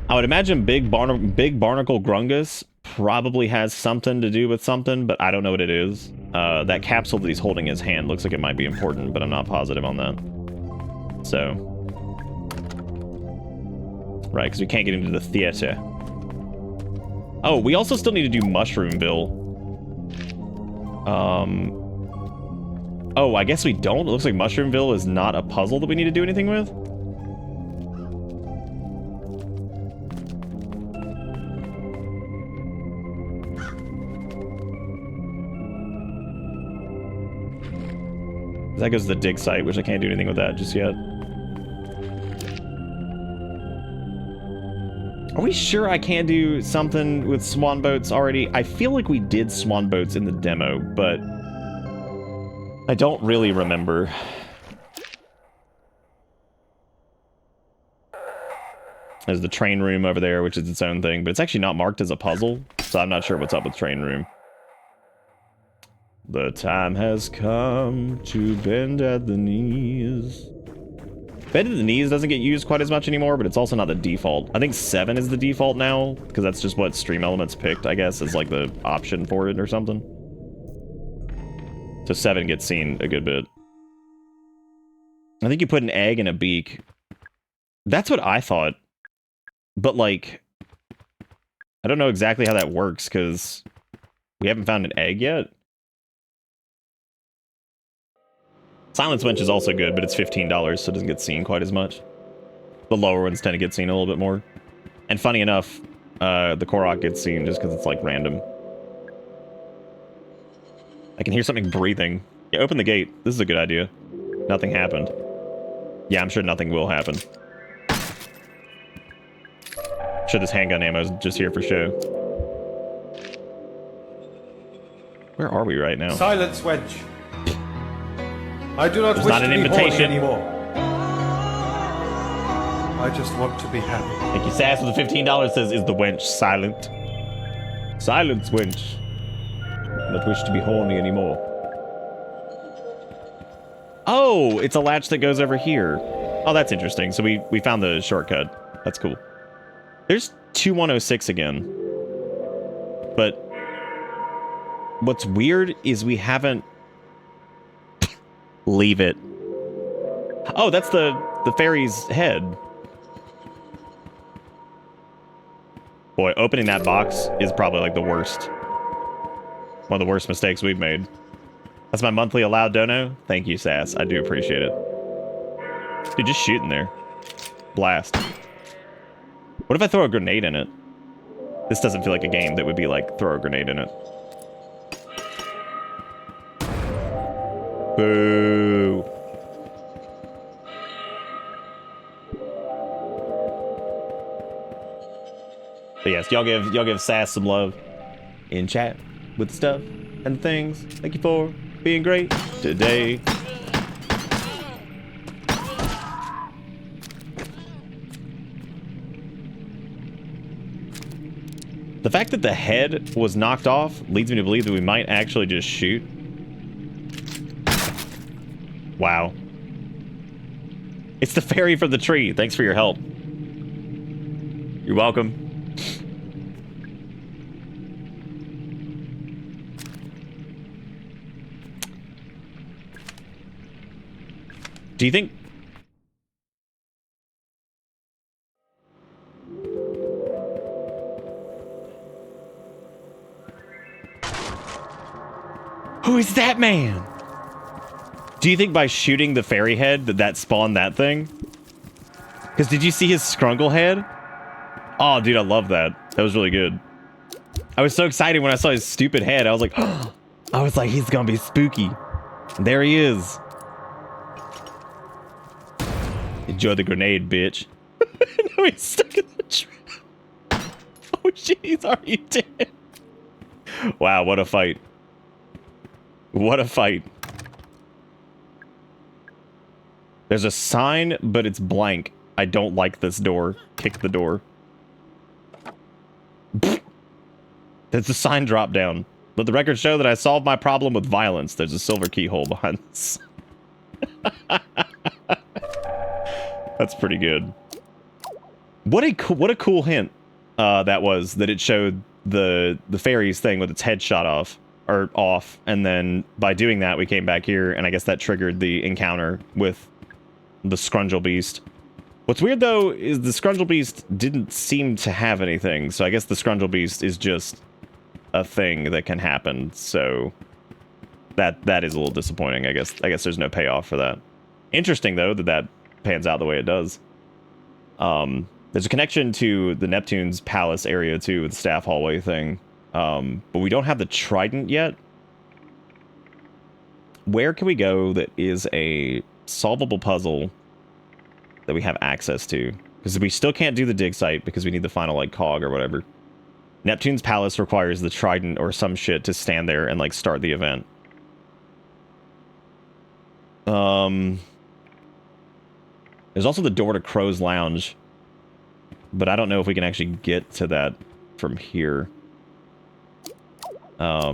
B: I would imagine Big Barnacle Grungus probably has something to do with something, but I don't know what it is. That capsule that he's holding in his hand looks like it might be important, but I'm not positive on that. So. Right, because we can't get into the theater. Oh, we also still need to do Mushroomville. Oh, I guess we don't. It looks like Mushroomville is not a puzzle that we need to do anything with. That goes to the dig site, which I can't do anything with that just yet. Are we sure I can't do something with swan boats already? I feel like we did swan boats in the demo, but I don't really remember. There's the train room over there, which is its own thing, but it's actually not marked as a puzzle, so I'm not sure what's up with train room. The time has come to bend at the knees. Bend at the knees doesn't get used quite as much anymore, but it's also not the default. I think 7 is the default now, because that's just what Stream Elements picked, I guess, as like the option for it or something. So 7 gets seen a good bit. I think you put an egg in a beak. That's what I thought. But like, I don't know exactly how that works, because we haven't found an egg yet. Silence Winch is also good, but it's $15, so it doesn't get seen quite as much. The lower ones tend to get seen a little bit more. And funny enough, the Korok gets seen just because it's like random. I can hear something breathing. Yeah, open the gate. This is a good idea. Nothing happened. Yeah, I'm sure nothing will happen. I'm sure this handgun ammo is just here for show. Where are we right now?
E: Silence, Wedge. I do not
B: It's
E: wish
B: not
E: to
B: an
E: be horny
B: invitation.
E: anymore. I just want to be happy.
B: Thank you. Sass with the $15 says, is the wench silent? Silence, wench. I don't wish to be horny anymore. Oh, it's a latch that goes over here. Oh, that's interesting. So we found the shortcut. That's cool. There's 2106 again. But What's weird is we haven't... Leave it. Oh, that's the fairy's head. Boy, opening that box is probably like the worst. One of the worst mistakes we've made. That's my monthly allowed dono. Thank you, Sass. I do appreciate it. Dude, just shoot in there. Blast. What if I throw a grenade in it? This doesn't feel like a game that would be like, throw a grenade in it. Boo. But yes, y'all give Sass some love in chat with stuff and things. Thank you for being great today. The fact that the head was knocked off leads me to believe that we might actually just shoot. Wow. It's the fairy from the tree. Thanks for your help. You're welcome. Do you think... Who is that man? Do you think by shooting the fairy head that spawned that thing? Because did you see his scrungle head? Oh, dude, I love that. That was really good. I was so excited when I saw his stupid head. I was like, oh, he's gonna be spooky. And there he is. Enjoy the grenade, bitch. No, he's stuck in the trap. Oh, shit, he's already dead. Wow, what a fight. What a fight. There's a sign, but it's blank. I don't like this door. Kick the door. There's a sign drop down. Let the record show that I solved my problem with violence. There's a silver keyhole behind this. That's pretty good. What a cool hint that was, that it showed the fairy's thing with its head shot off. Or off, and then by doing that we came back here, and I guess that triggered the encounter with the Scrungle Beast. What's weird though is the Scrungle Beast didn't seem to have anything, so I guess the Scrungle Beast is just a thing that can happen, so that is a little disappointing. I guess there's no payoff for that. Interesting though that pans out the way it does. There's a connection to the Neptune's palace area too, with the staff hallway thing. But we don't have the trident yet. Where can we go that is a solvable puzzle that we have access to? Because we still can't do the dig site because we need the final, like, cog or whatever. Neptune's palace requires the trident or some shit to stand there and, like, start the event. There's also the door to Crow's Lounge. But I don't know if we can actually get to that from here. I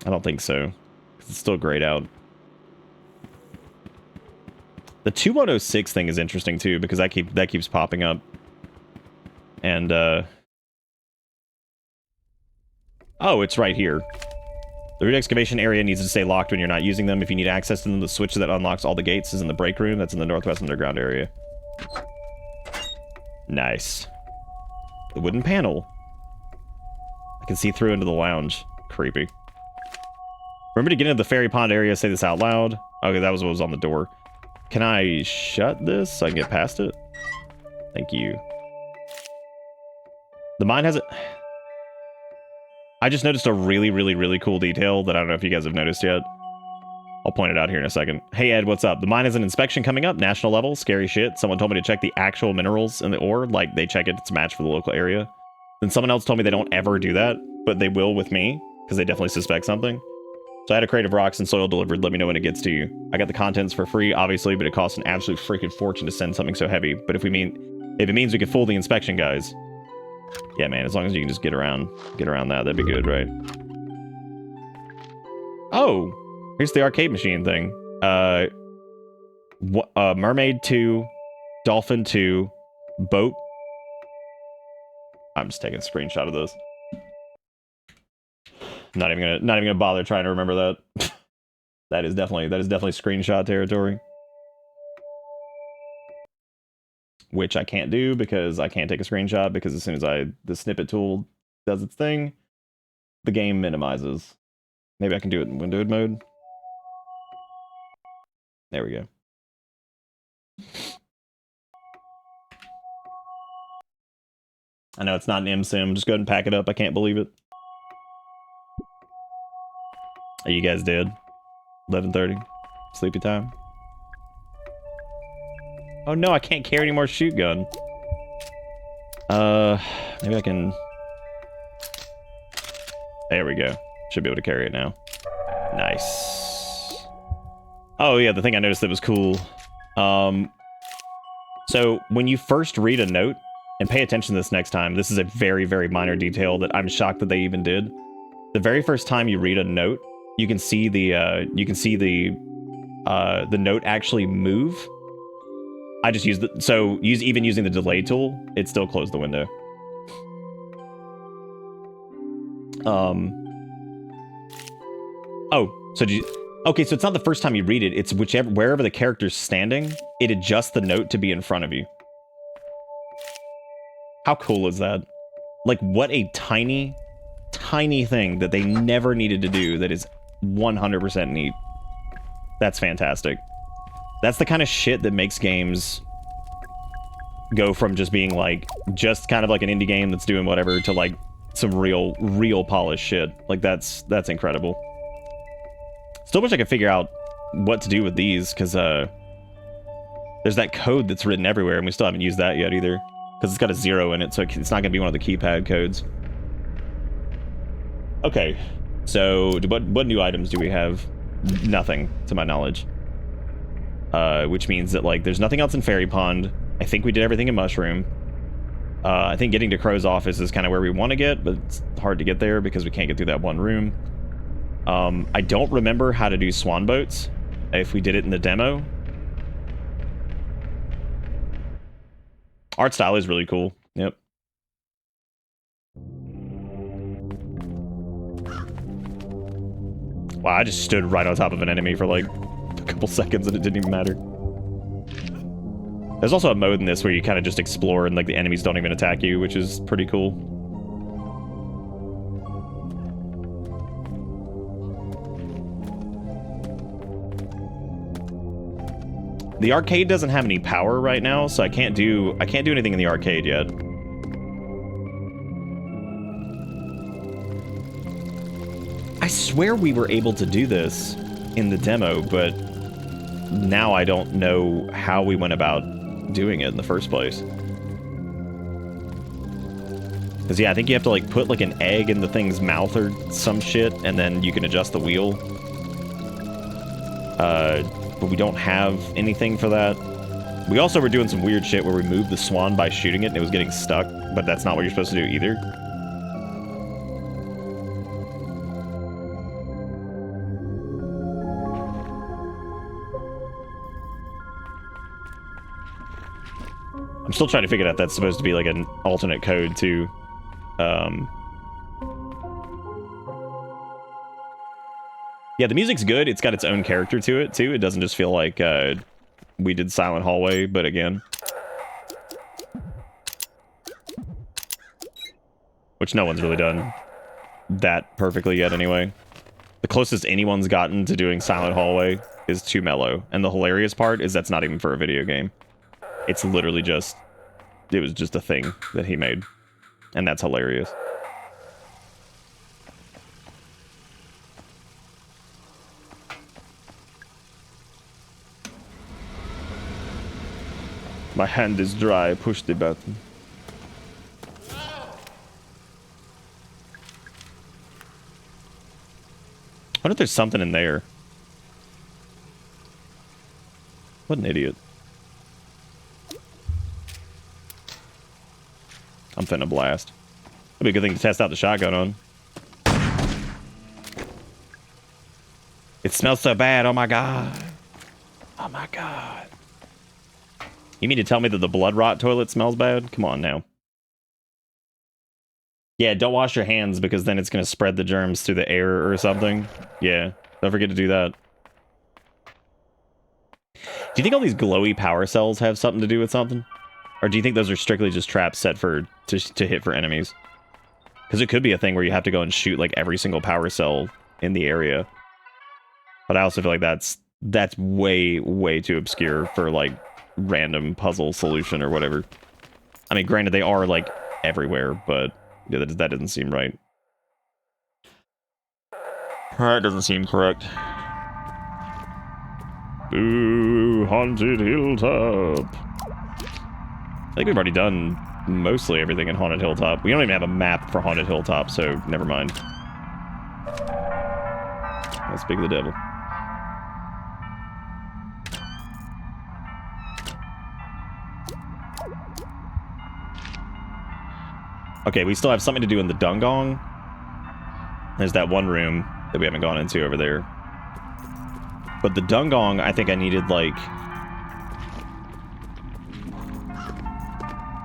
B: don't think so. It's still grayed out. The 2106 thing is interesting too, because that keeps popping up. And oh, it's right here. The root excavation area needs to stay locked when you're not using them. If you need access to them, the switch that unlocks all the gates is in the break room. That's in the northwest underground area. Nice. The wooden panel. I can see through into the lounge. Creepy. Remember to get into the fairy pond area, say this out loud. Okay, that was what was on the door. Can I shut this so I can get past it? Thank you. The mine has it. I just noticed a really cool detail that I don't know if you guys have noticed yet. I'll point it out here in a second. Hey, Ed, what's up? The mine has an inspection coming up, national level, scary shit. Someone told me to check the actual minerals in the ore, like they check it to match for the local area. Then someone else told me they don't ever do that, but they will with me, because they definitely suspect something. So I had a crate of rocks and soil delivered. Let me know when it gets to you. I got the contents for free, obviously, but it costs an absolute freaking fortune to send something so heavy. But if it means we can fool the inspection guys, yeah, man, as long as you can just get around that, that'd be good, right? Oh, here's the arcade machine thing. Mermaid 2, Dolphin 2, Boat. I'm just taking a screenshot of this. Not even gonna bother trying to remember that. That is definitely screenshot territory. Which I can't do because I can't take a screenshot because as soon as the snippet tool does its thing, the game minimizes. Maybe I can do it in windowed mode. There we go. I know it's not an MSIM. Just go ahead and pack it up. I can't believe it. Are you guys dead? 11:30. Sleepy time. Oh no, I can't carry any more shoot gun. Maybe I can... There we go. Should be able to carry it now. Nice. Oh yeah, the thing I noticed that was cool. So when you first read a note, and pay attention to this next time, this is a very, very minor detail that I'm shocked that they even did. The very first time you read a note, you can see the note actually move. I just used even using the delay tool, it still closed the window. Okay, so it's not the first time you read it, it's wherever the character's standing, it adjusts the note to be in front of you. How cool is that? Like, what a tiny, tiny thing that they never needed to do that is 100% neat. That's fantastic. That's the kind of shit that makes games go from just being like, just kind of like an indie game that's doing whatever to like some real polished shit. Like that's incredible. Still wish I could figure out what to do with these because there's that code that's written everywhere and we still haven't used that yet either because it's got a 0 in it, so it's not going to be one of the keypad codes. Okay, so what new items do we have? Nothing, to my knowledge. Which means that, like, there's nothing else in Fairy Pond. I think we did everything in Mushroom. I think getting to Crow's office is kind of where we want to get, but it's hard to get there because we can't get through that one room. I don't remember how to do swan boats, if we did it in the demo. Art style is really cool. Yep. Wow, I just stood right on top of an enemy for like a couple seconds and it didn't even matter. There's also a mode in this where you kind of just explore and like the enemies don't even attack you, which is pretty cool. The arcade doesn't have any power right now, so I can't do anything in the arcade yet. I swear we were able to do this in the demo, but now I don't know how we went about doing it in the first place. Because yeah, I think you have to like put like an egg in the thing's mouth or some shit, and then you can adjust the wheel. But we don't have anything for that. We also were doing some weird shit where we moved the swan by shooting it and it was getting stuck, but that's not what you're supposed to do either. I'm still trying to figure out that's supposed to be like an alternate code too. Yeah, the music's good. It's got its own character to it too. It doesn't just feel like we did Silent Hallway, but again. Which no one's really done that perfectly yet anyway. The closest anyone's gotten to doing Silent Hallway is Too Mellow. And the hilarious part is that's not even for a video game. It's literally just, it was just a thing that he made. And that's hilarious. My hand is dry, push the button. I wonder if there's something in there. What an idiot. I'm finna blast. That'd be a good thing to test out the shotgun on. It smells so bad, oh my god. Oh my god. You mean to tell me that the blood rot toilet smells bad? Come on now. Yeah, don't wash your hands because then it's going to spread the germs through the air or something. Yeah, don't forget to do that. Do you think all these glowy power cells have something to do with something? Or do you think those are strictly just traps set for to hit for enemies? Because it could be a thing where you have to go and shoot like every single power cell in the area. But I also feel like that's way, way too obscure for like random puzzle solution or whatever. I mean, granted, they are like everywhere, but yeah, that doesn't seem right. That doesn't seem correct. Ooh, Haunted Hilltop. I think we've already done mostly everything in Haunted Hilltop. We don't even have a map for Haunted Hilltop, so never mind. Let's speak of the devil. Okay, we still have something to do in the Dungong. There's that one room that we haven't gone into over there. But the Dungong, I think I needed, like...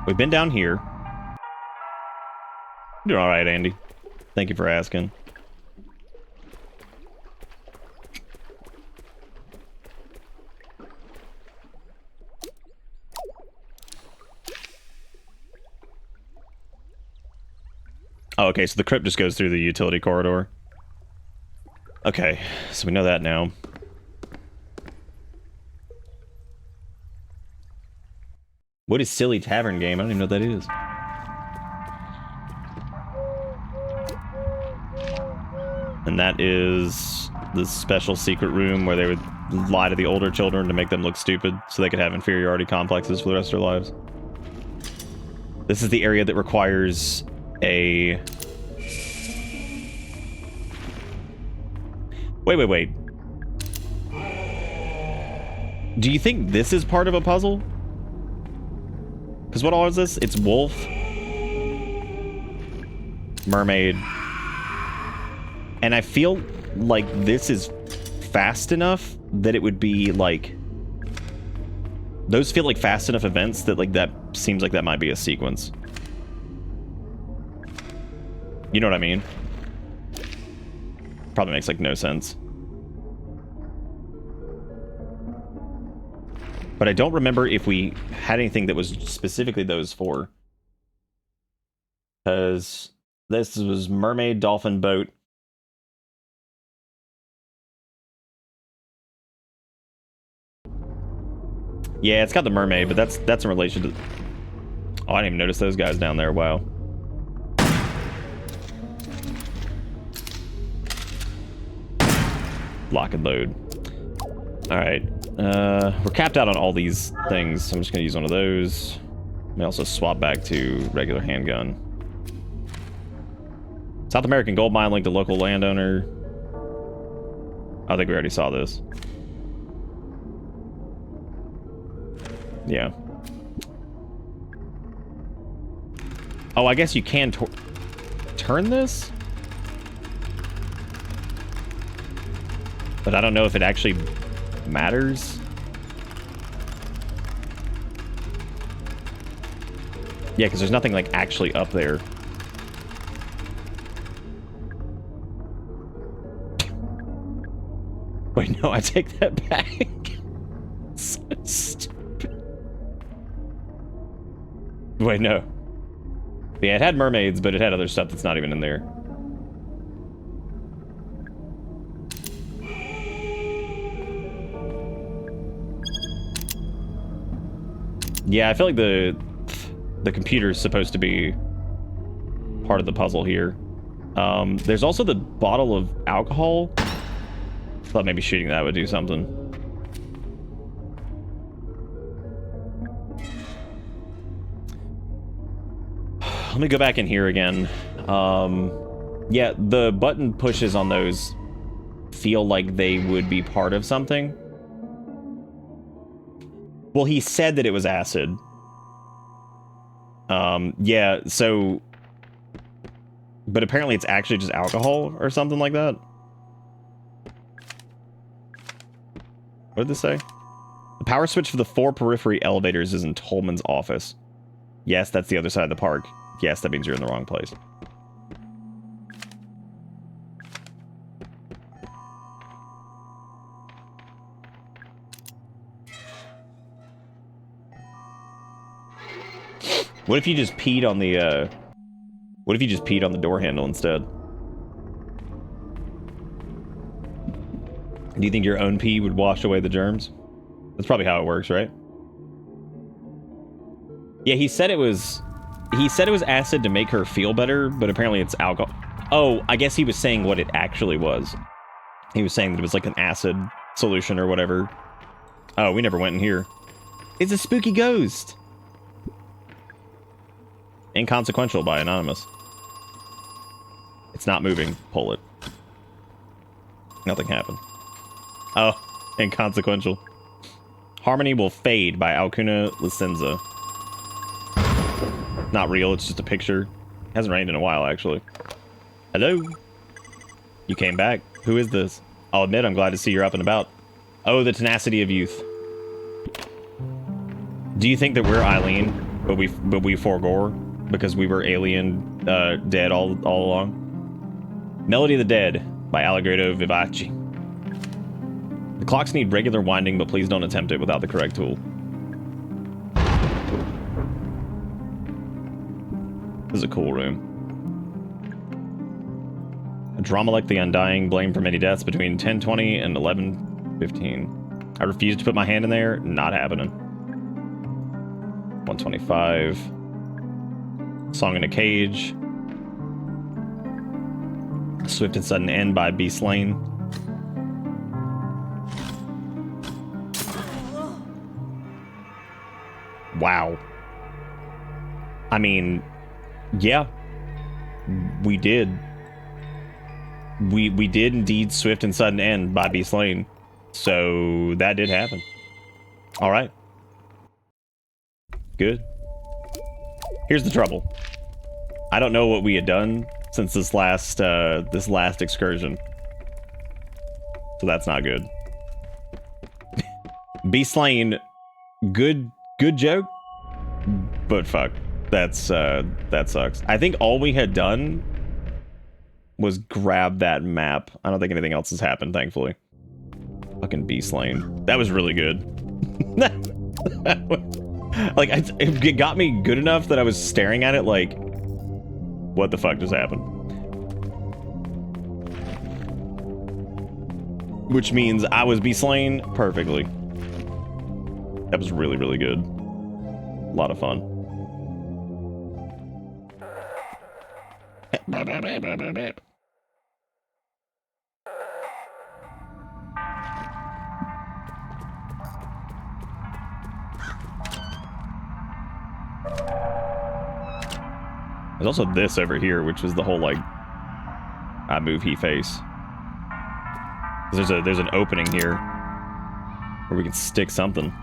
B: We've been down here. You're doing alright, Andy. Thank you for asking. Oh, okay, so the crypt just goes through the utility corridor. Okay, so we know that now. What is Silly Tavern Game? I don't even know what that is. And that is the special secret room where they would lie to the older children to make them look stupid so they could have inferiority complexes for the rest of their lives. This is the area that requires a... Wait. Do you think this is part of a puzzle? Because what all is this? It's wolf, mermaid, and I feel like this is fast enough that it would be like... Those feel like fast enough events that like that seems like that might be a sequence. You know what I mean? Probably makes like no sense. But I don't remember if we had anything that was specifically those four. Because this was mermaid, dolphin, boat. Yeah, it's got the mermaid, but that's in relation to... Oh, I didn't even notice those guys down there. Wow. Lock and load. Alright. We're capped out on all these things, so I'm just going to use one of those. Let me also swap back to regular handgun. South American gold mine linked to local landowner. I think we already saw this. Yeah. Oh, I guess you can turn this? But I don't know if it actually matters. Yeah, because there's nothing like actually up there. Wait, no, I take that back. So stupid. Wait, no. Yeah, it had mermaids, but it had other stuff that's not even in there. Yeah, I feel like the computer is supposed to be part of the puzzle here. There's also the bottle of alcohol. I thought maybe shooting that would do something. Let me go back in here again. Yeah, the button pushes on those feel like they would be part of something. Well, he said that it was acid. Yeah, so... But apparently it's actually just alcohol or something like that. What did this say? The power switch for the 4 periphery elevators is in Tolman's office. Yes, that's the other side of the park. Yes, that means you're in the wrong place. What if you just peed on the, what if you just peed on the door handle instead? Do you think your own pee would wash away the germs? That's probably how it works, right? Yeah, he said it was acid to make her feel better, but apparently it's alcohol. Oh, I guess he was saying what it actually was. He was saying that it was like an acid solution or whatever. Oh, we never went in here. It's a spooky ghost. Inconsequential by Anonymous. It's not moving. Pull it. Nothing happened. Oh, inconsequential. Harmony will fade by Alcuna Licenza. Not real, it's just a picture. Hasn't rained in a while, actually. Hello? You came back. Who is this? I'll admit I'm glad to see you're up and about. Oh, the tenacity of youth. Do you think that we're Eileen, but we forgore because we were alien dead all along? Melody of the Dead by Allegretto Vivace. The clocks need regular winding, but please don't attempt it without the correct tool. This is a cool room. A drama like The Undying, blamed for many deaths between 10:20 and 11:15. I refuse to put my hand in there. Not happening. 125. Song in a Cage. Swift and Sudden End by B. Slain. Wow. I mean, yeah. We did. We did indeed Swift and Sudden End by B. Slain. So that did happen. All right. Good. Here's the trouble. I don't know what we had done since this last excursion. So that's not good. B. Slain, good joke, but fuck. That sucks. I think all we had done was grab that map. I don't think anything else has happened, thankfully. Fucking B. Slain. That was really good. Like, it got me good enough that I was staring at it like, what the fuck just happened? Which means I was B. Slain perfectly. That was really, really good. A lot of fun. There's also this over here, which is the whole, like, I move, he face. There's an opening here where we can stick something.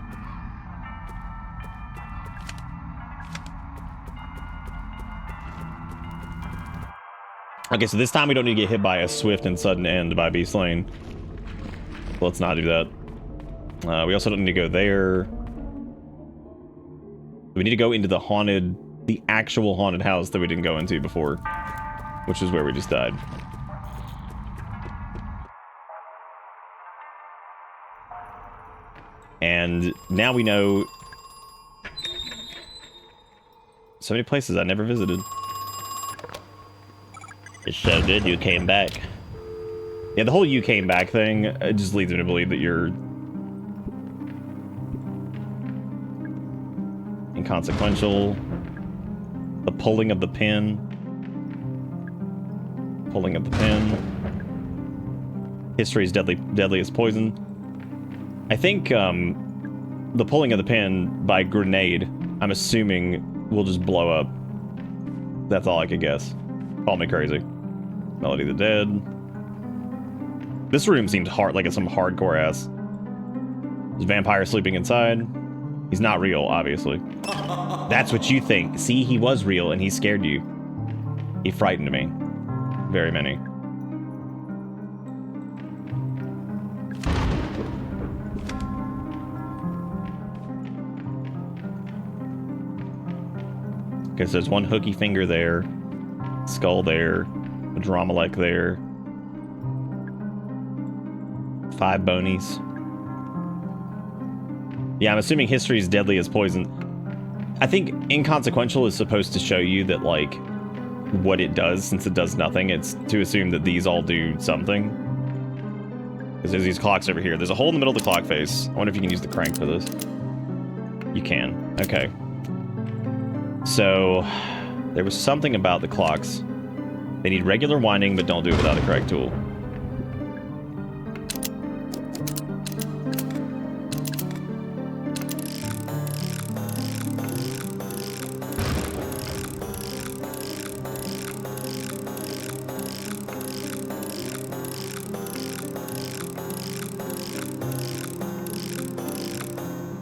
B: Okay, so this time we don't need to get hit by a swift and sudden end by B. Slain. Let's not do that. We also don't need to go there. We need to go into the actual haunted house that we didn't go into before, which is where we just died. And now we know so many places I never visited. It's so good you came back. Yeah, the whole you came back thing, it just leads me to believe that you're inconsequential. The pulling of the pin. Pulling of the pin. History's deadliest poison. I think the pulling of the pin by grenade, I'm assuming, will just blow up. That's all I could guess. Call me crazy. Melody of the Dead. This room seems like it's some hardcore ass. There's a vampire sleeping inside. He's not real, obviously. That's what you think. See, he was real and he scared you. He frightened me. Very many. Okay, so there's one hooky finger there. Skull there. A Dramalek there. 5 bonies. Yeah, I'm assuming history's deadly as poison. I think inconsequential is supposed to show you that, like, what it does. Since it does nothing, it's to assume that these all do something. Because there's these clocks over here. There's a hole in the middle of the clock face. I wonder if you can use the crank for this. You can. Okay. So, there was something about the clocks. They need regular winding, but don't do it without the correct tool.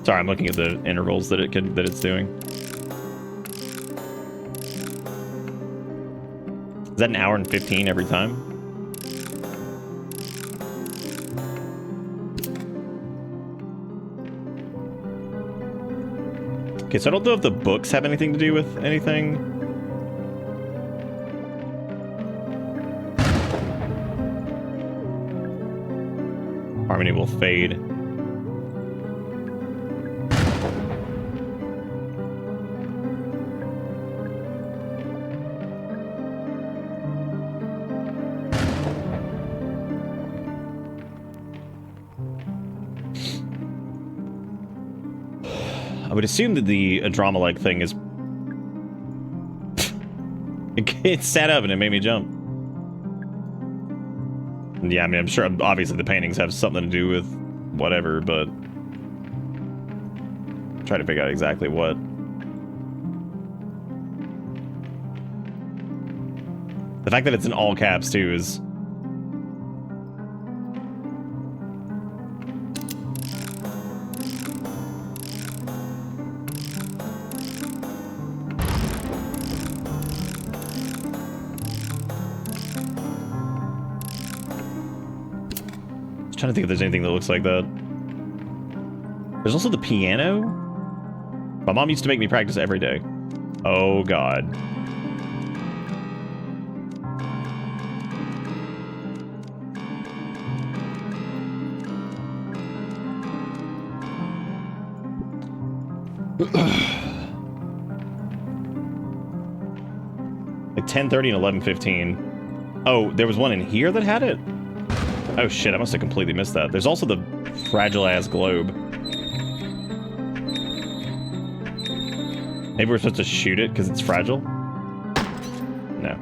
B: Sorry, I'm looking at the intervals that it's doing. Is that an hour and 15 every time? Okay, so I don't know if the books have anything to do with anything. Harmony will fade. I would assume that the drama-like thing is... it sat up and it made me jump. Yeah, I mean, I'm sure, obviously, the paintings have something to do with whatever, but... try to figure out exactly what. The fact that it's in all caps, too, is... trying to think if there's anything that looks like that. There's also the piano. My mom used to make me practice every day. Oh god. Like 10:30 and 11:15. Oh, there was one in here that had it? Oh shit, I must have completely missed that. There's also the fragile-ass globe. Maybe we're supposed to shoot it because it's fragile? No.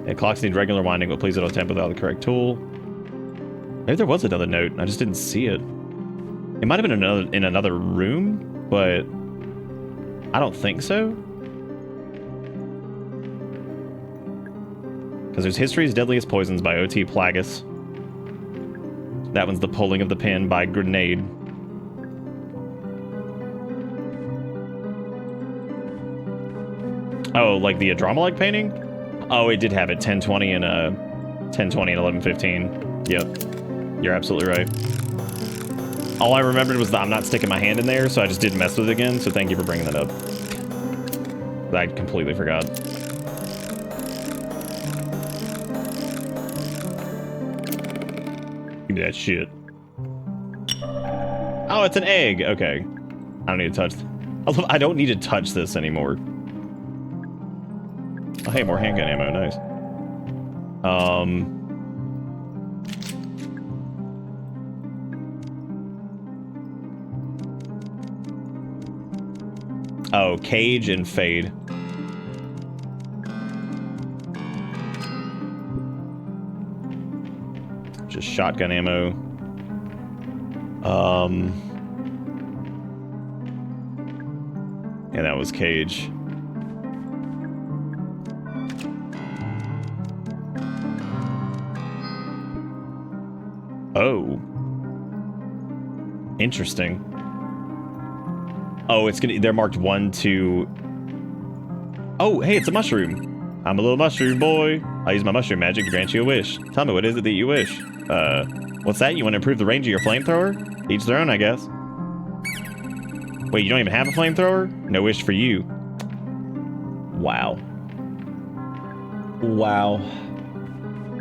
B: Yeah, clocks need regular winding, but please don't attempt without the correct tool. Maybe there was another note. I just didn't see it. It might have been in another room, but I don't think so. Because there's History's Deadliest Poisons by O.T. Plagus. That one's The Pulling of the Pin by Grenade. Oh, like the drama-like painting? Oh, it did have it. 10:20 and 10:20 and 11:15. Yep, you're absolutely right. All I remembered was that I'm not sticking my hand in there, so I just didn't mess with it again. So thank you for bringing that up. I completely forgot. Give me that shit. Oh, it's an egg. Okay, I don't need to touch. I don't need to touch this anymore. Oh, hey, more handgun ammo, nice. Oh, cage and fade. Just shotgun ammo. Yeah, that was cage. Oh. Interesting. Oh, it's gonna... They're marked 1, 2... Oh, hey, it's a mushroom. I'm a little mushroom boy. I use my mushroom magic to grant you a wish. Tell me, what is it that you wish? What's that? You want to improve the range of your flamethrower? Each their own, I guess. Wait, you don't even have a flamethrower? No wish for you. Wow. Wow.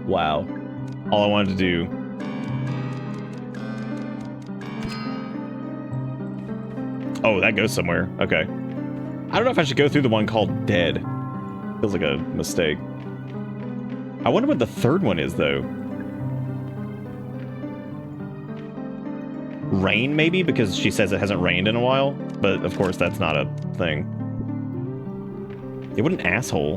B: Wow. All I wanted to do. Oh, that goes somewhere. Okay. I don't know if I should go through the one called Dead. Feels like a mistake. I wonder what the third one is, though. Rain, maybe? Because she says it hasn't rained in a while. But, of course, that's not a thing. Yeah, what an asshole.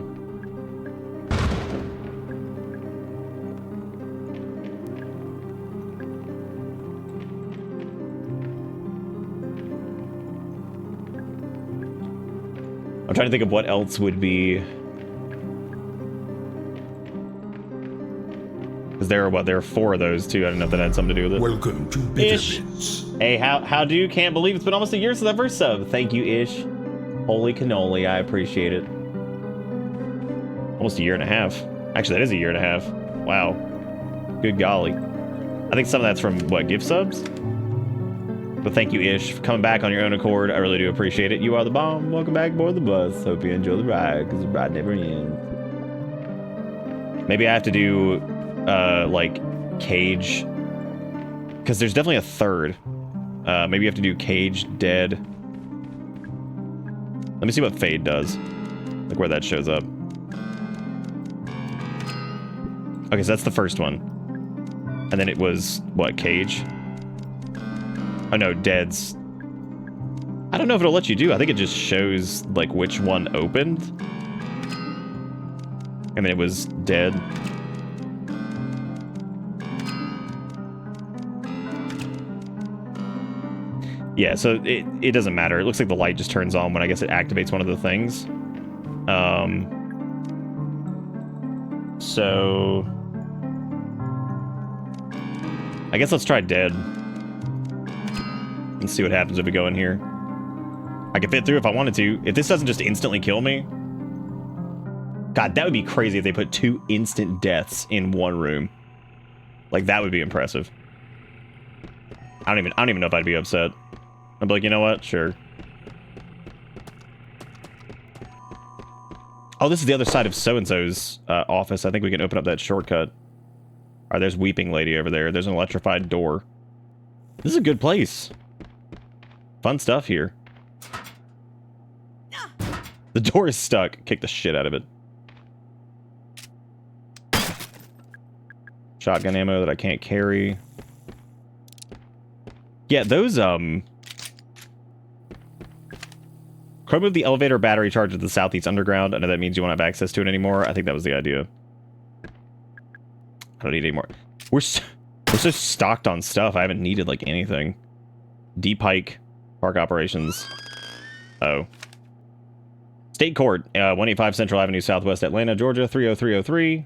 B: I'm trying to think of what else would be... Because there are 4 of those, too. I don't know if that had something to do with it.
F: Welcome to
B: Ish. Hey, how do you? Can't believe it's been almost a year since I first sub. Thank you, Ish. Holy cannoli, I appreciate it. Almost a year and a half. Actually, that is a year and a half. Wow. Good golly. I think some of that's from, what, gift subs? But thank you, Ish, for coming back on your own accord. I really do appreciate it. You are the bomb. Welcome back aboard the bus. Hope you enjoy the ride, because the ride never ends. Maybe I have to do, like, Cage. Because there's definitely a third. Maybe you have to do Cage, Dead. Let me see what Fade does. Like, where that shows up. Okay, so that's the first one. And then it was, what, Cage? Oh no, Dead's... I don't know if it'll let you do. I think it just shows, like, which one opened. And then it was Dead. Yeah, so it doesn't matter. It looks like the light just turns on when I guess it activates one of the things. So... I guess let's try Dead. Let's see what happens if we go in here. I can fit through if I wanted to. If this doesn't just instantly kill me... God, that would be crazy if they put 2 instant deaths in one room. Like, that would be impressive. I don't even know if I'd be upset. I'd be like, you know what? Sure. Oh, this is the other side of so-and-so's office. I think we can open up that shortcut. All right, there's Weeping Lady over there. There's an electrified door. This is a good place. Fun stuff here. The door is stuck. Kick the shit out of it. Shotgun ammo that I can't carry. Yeah, those, Could I move the elevator battery charge to the southeast underground? I know that means you won't have access to it anymore. I think that was the idea. I don't need any more. We're so stocked on stuff. I haven't needed, like, anything. D-Pike. Park operations. Oh. State Court. 185 Central Avenue, Southwest Atlanta, Georgia, 30303.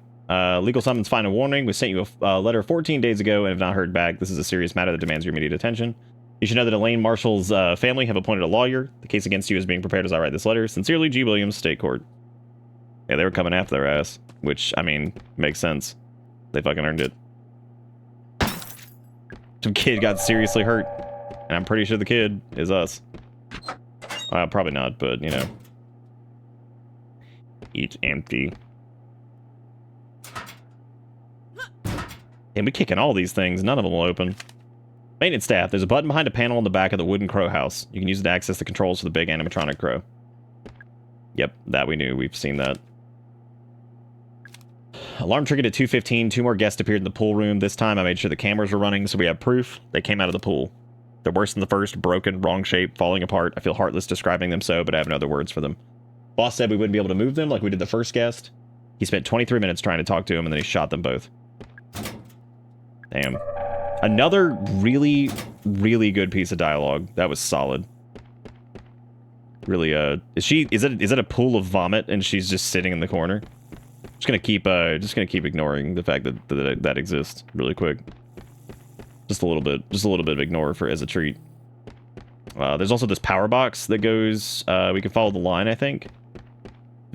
B: Legal summons, final warning. We sent you a letter 14 days ago and have not heard back. This is a serious matter that demands your immediate attention. You should know that Elaine Marshall's family have appointed a lawyer. The case against you is being prepared as I write this letter. Sincerely, G. Williams, State Court. Yeah, they were coming after their ass. Which, I mean, makes sense. They fucking earned it. Some kid got seriously hurt. And I'm pretty sure the kid is us. Probably not, but, you know. Each empty. And we're kicking all these things. None of them will open. Maintenance staff. There's a button behind a panel on the back of the wooden crow house. You can use it to access the controls for the big animatronic crow. Yep, that we knew. We've seen that. Alarm triggered at 2:15. 2 more guests appeared in the pool room. This time I made sure the cameras were running, so we have proof. They came out of the pool. They're worse than the first. Broken, wrong shape, falling apart. I feel heartless describing them so, but I have no other words for them. Boss said we wouldn't be able to move them like we did the first guest. He spent 23 minutes trying to talk to him, and then he shot them both. Damn. Another really, really good piece of dialogue. That was solid. Really, is it a pool of vomit and she's just sitting in the corner? Just gonna keep ignoring the fact that that exists really quick. Just a little bit of ignore for as a treat. There's also this power box that goes, we can follow the line, I think.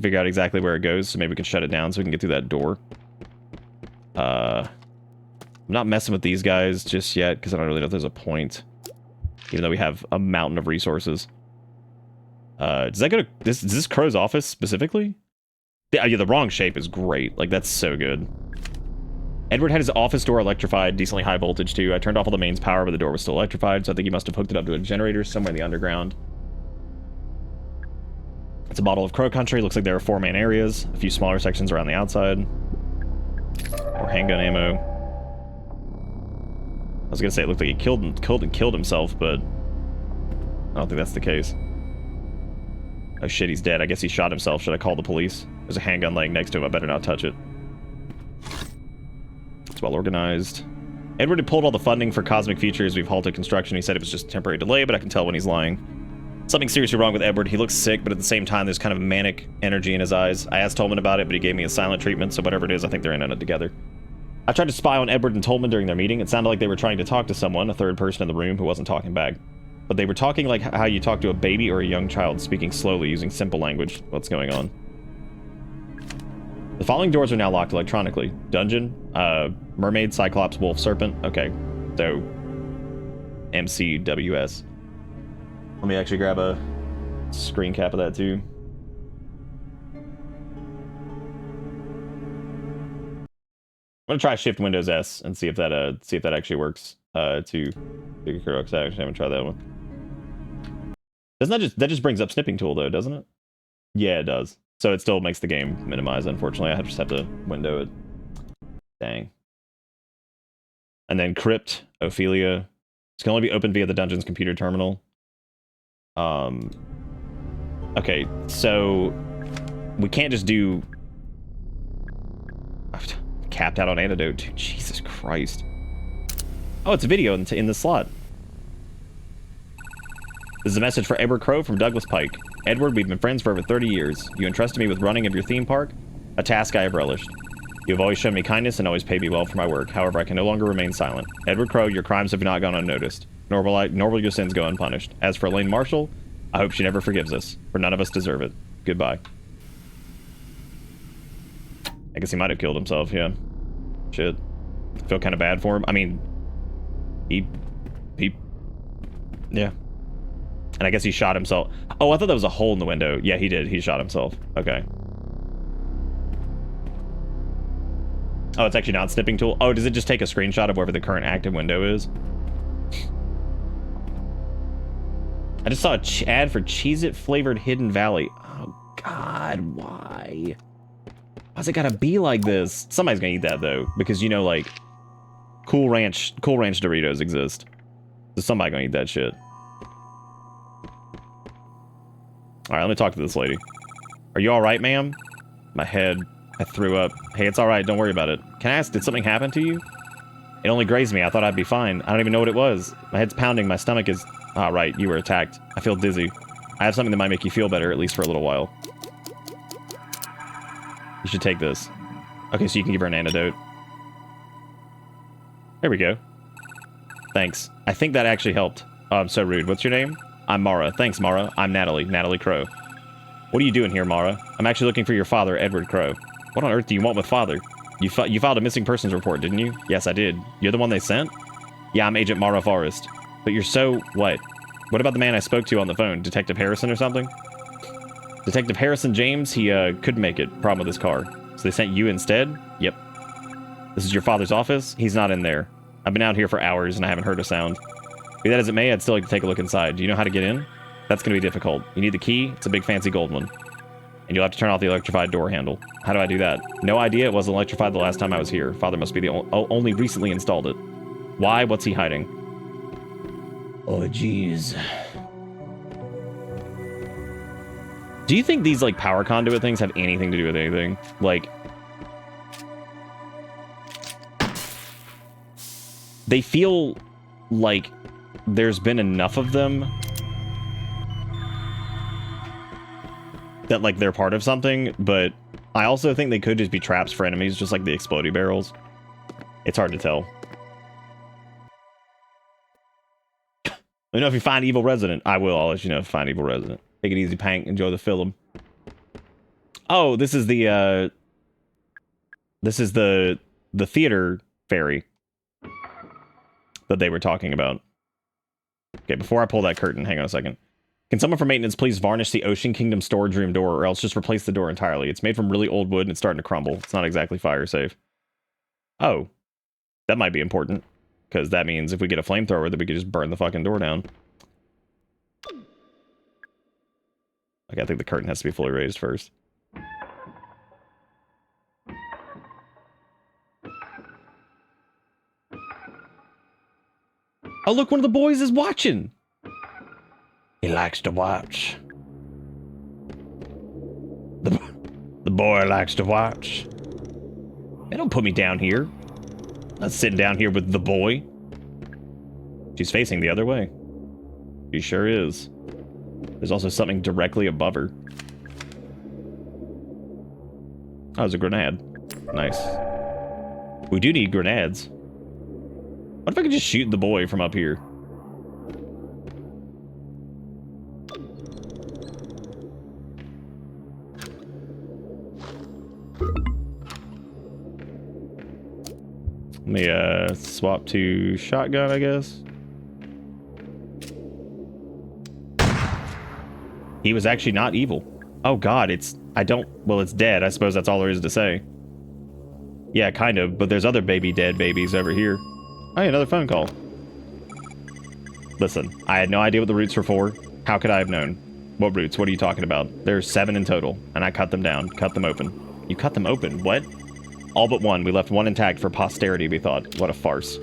B: Figure out exactly where it goes, so maybe we can shut it down so we can get through that door. I'm not messing with these guys just yet, because I don't really know if there's a point. Even though we have a mountain of resources. Does that go to this? Is this Crow's office specifically? Yeah, the wrong shape is great. Like, that's so good. Edward had his office door electrified, decently high voltage too. I turned off all the mains power, but the door was still electrified, so I think he must have hooked it up to a generator somewhere in the underground. It's a model of Crow Country. Looks like there are 4 main areas, a few smaller sections around the outside. More handgun ammo. I was gonna say it looked like he killed himself, but I don't think that's the case. Oh shit, he's dead. I guess he shot himself. Should I call the police? There's a handgun laying next to him. I better not touch it. It's well organized. Edward had pulled all the funding for Cosmic Features. We've halted construction. He said it was just a temporary delay, but I can tell when he's lying. Something seriously wrong with Edward. He looks sick, but at the same time, there's kind of manic energy in his eyes. I asked Tolman about it, but he gave me a silent treatment, so whatever it is, I think they're in on it together. I tried to spy on Edward and Tolman during their meeting. It sounded like they were trying to talk to someone, a third person in the room who wasn't talking back. But they were talking like how you talk to a baby or a young child, speaking slowly, using simple language. What's going on? The following doors are now locked electronically. Dungeon, Mermaid, Cyclops, Wolf, Serpent. Okay, so MCWS. Let me actually grab a screen cap of that too. I'm gonna try Shift Windows S and see if that actually works. To figure Kurok's I actually haven't tried that one. Doesn't that just brings up snipping tool though, doesn't it? Yeah, it does. So it still makes the game minimize. Unfortunately, I just have to window it. Dang. And then Crypt, Ophelia. This can only be opened via the dungeon's computer terminal. Okay, so we can't just do capped out on antidote. Dude, Jesus Christ. Oh, it's a video in the slot. This is a message for Edward Crow from Douglas Pike. Edward, we've been friends for over 30 years. You entrusted me with running of your theme park, a task I have relished. You have always shown me kindness and always paid me well for my work. However, I can no longer remain silent. Edward Crow, your crimes have not gone unnoticed, nor will your sins go unpunished. As for Elaine Marshall, I hope she never forgives us, for none of us deserve it. Goodbye. I guess he might have killed himself, yeah. Shit. I feel kind of bad for him. I mean, he, yeah. And I guess he shot himself. Oh, I thought that was a hole in the window. Yeah, he did. He shot himself. Okay. Oh, it's actually not snipping tool. Oh, does it just take a screenshot of wherever the current active window is? I just saw an ad for Cheez-It flavored Hidden Valley. Oh, God, why? Why's it gotta be like this? Somebody's gonna eat that, though, because, you know, like, Cool Ranch Doritos exist. So somebody's gonna eat that shit. Alright, let me talk to this lady. Are you alright, ma'am? My head. I threw up. Hey, it's alright. Don't worry about it. Can I ask, did something happen to you? It only grazed me. I thought I'd be fine. I don't even know what it was. My head's pounding. My stomach is... Ah, right. You were attacked. I feel dizzy. I have something that might make you feel better, at least for a little while. You should take this. Okay, so you can give her an antidote. There we go. Thanks. I think that actually helped. Oh, I'm so rude. What's your name? I'm Mara. Thanks, Mara. I'm Natalie Crow. What are you doing here, Mara? I'm actually looking for your father, Edward Crow. What on earth do you want with father? You filed a missing persons report, didn't you? Yes, I did. You're the one they sent? Yeah, I'm Agent Mara Forrest. But you're so... what? What about the man I spoke to on the phone? Detective Harrison or something? Detective Harrison James, he couldn't make it. Problem with his car. So they sent you instead? Yep. This is your father's office? He's not in there. I've been out here for hours and I haven't heard a sound. Be that as it may, I'd still like to take a look inside. Do you know how to get in? That's going to be difficult. You need the key. It's a big fancy gold one. And you'll have to turn off the electrified door handle. How do I do that? No idea. It wasn't electrified the last time I was here. Father must be the only recently installed it. Why? What's he hiding? Oh, jeez. Do you think these, like, power conduit things have anything to do with anything? Like... they feel like there's been enough of them that, like, they're part of something, but I also think they could just be traps for enemies, just like the explodey barrels. It's hard to tell. Let me know if you find Evil Resident. I will. I'll let you know if you find Evil Resident. Take it easy, Pank. Enjoy the film. Oh, this is the theater fairy that they were talking about. Okay, before I pull that curtain, hang on a second. Can someone from maintenance please varnish the Ocean Kingdom storage room door, or else just replace the door entirely? It's made from really old wood and it's starting to crumble. It's not exactly fire safe. Oh, that might be important, because that means if we get a flamethrower, then we can just burn the fucking door down. Okay, I think the curtain has to be fully raised first. Oh, look, one of the boys is watching. He likes to watch. The boy likes to watch. Hey, don't put me down here. I'm not sitting down here with the boy. She's facing the other way. She sure is. There's also something directly above her. Oh, it's a grenade. Nice. We do need grenades. What if I could just shoot the boy from up here? Let me swap to shotgun, I guess. He was actually not evil. Oh god, it's dead. I suppose that's all there is to say. Yeah, kind of, but there's other dead babies over here. Oh, yeah, another phone call. Listen, I had no idea what the roots were for. How could I have known? What roots? What are you talking about? There's 7 in total, and I cut them down, cut them open. You cut them open? What? All but one. We left one intact for posterity, we thought. What a farce.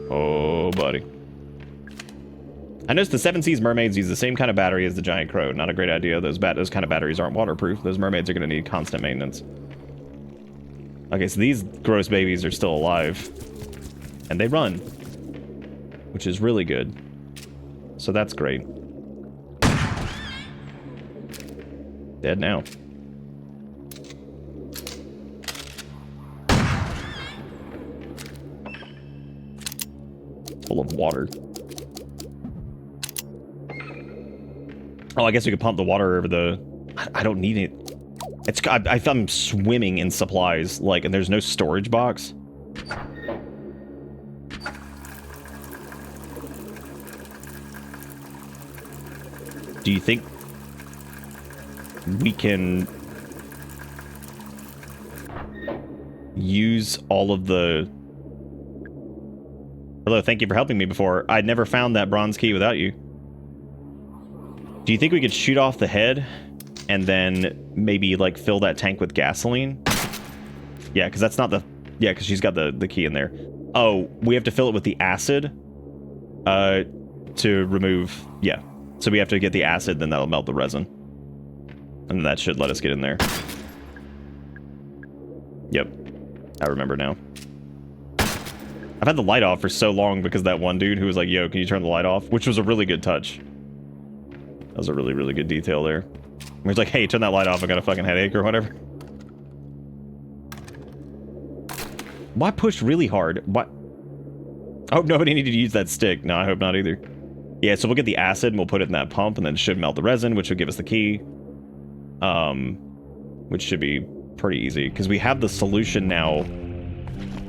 B: Oh, buddy. I noticed the 7 Seas mermaids use the same kind of battery as the giant crow. Not a great idea. Those kind of batteries aren't waterproof. Those mermaids are going to need constant maintenance. Okay, so these gross babies are still alive. And they run. Which is really good. So that's great. Dead now. Full of water. Oh, I guess we could pump the water over the... I don't need it. I'm swimming in supplies, like, and there's no storage box. Do you think we can use all of the... Hello, thank you for helping me before. I'd never found that bronze key without you. Do you think we could shoot off the head and then maybe, like, fill that tank with gasoline? Yeah, because that's not the... Yeah, because she's got the key in there. Oh, we have to fill it with the acid to remove... Yeah. So we have to get the acid, then that'll melt the resin. And that should let us get in there. Yep. I remember now. I've had the light off for so long because that one dude who was like, yo, can you turn the light off? Which was a really good touch. That was a really, really good detail there. He was like, hey, turn that light off. I got a fucking headache or whatever. Why push really hard? What? I hope nobody needed to use that stick. No, I hope not either. Yeah, so we'll get the acid and we'll put it in that pump and then it should melt the resin, which will give us the key. Which should be pretty easy because we have the solution now.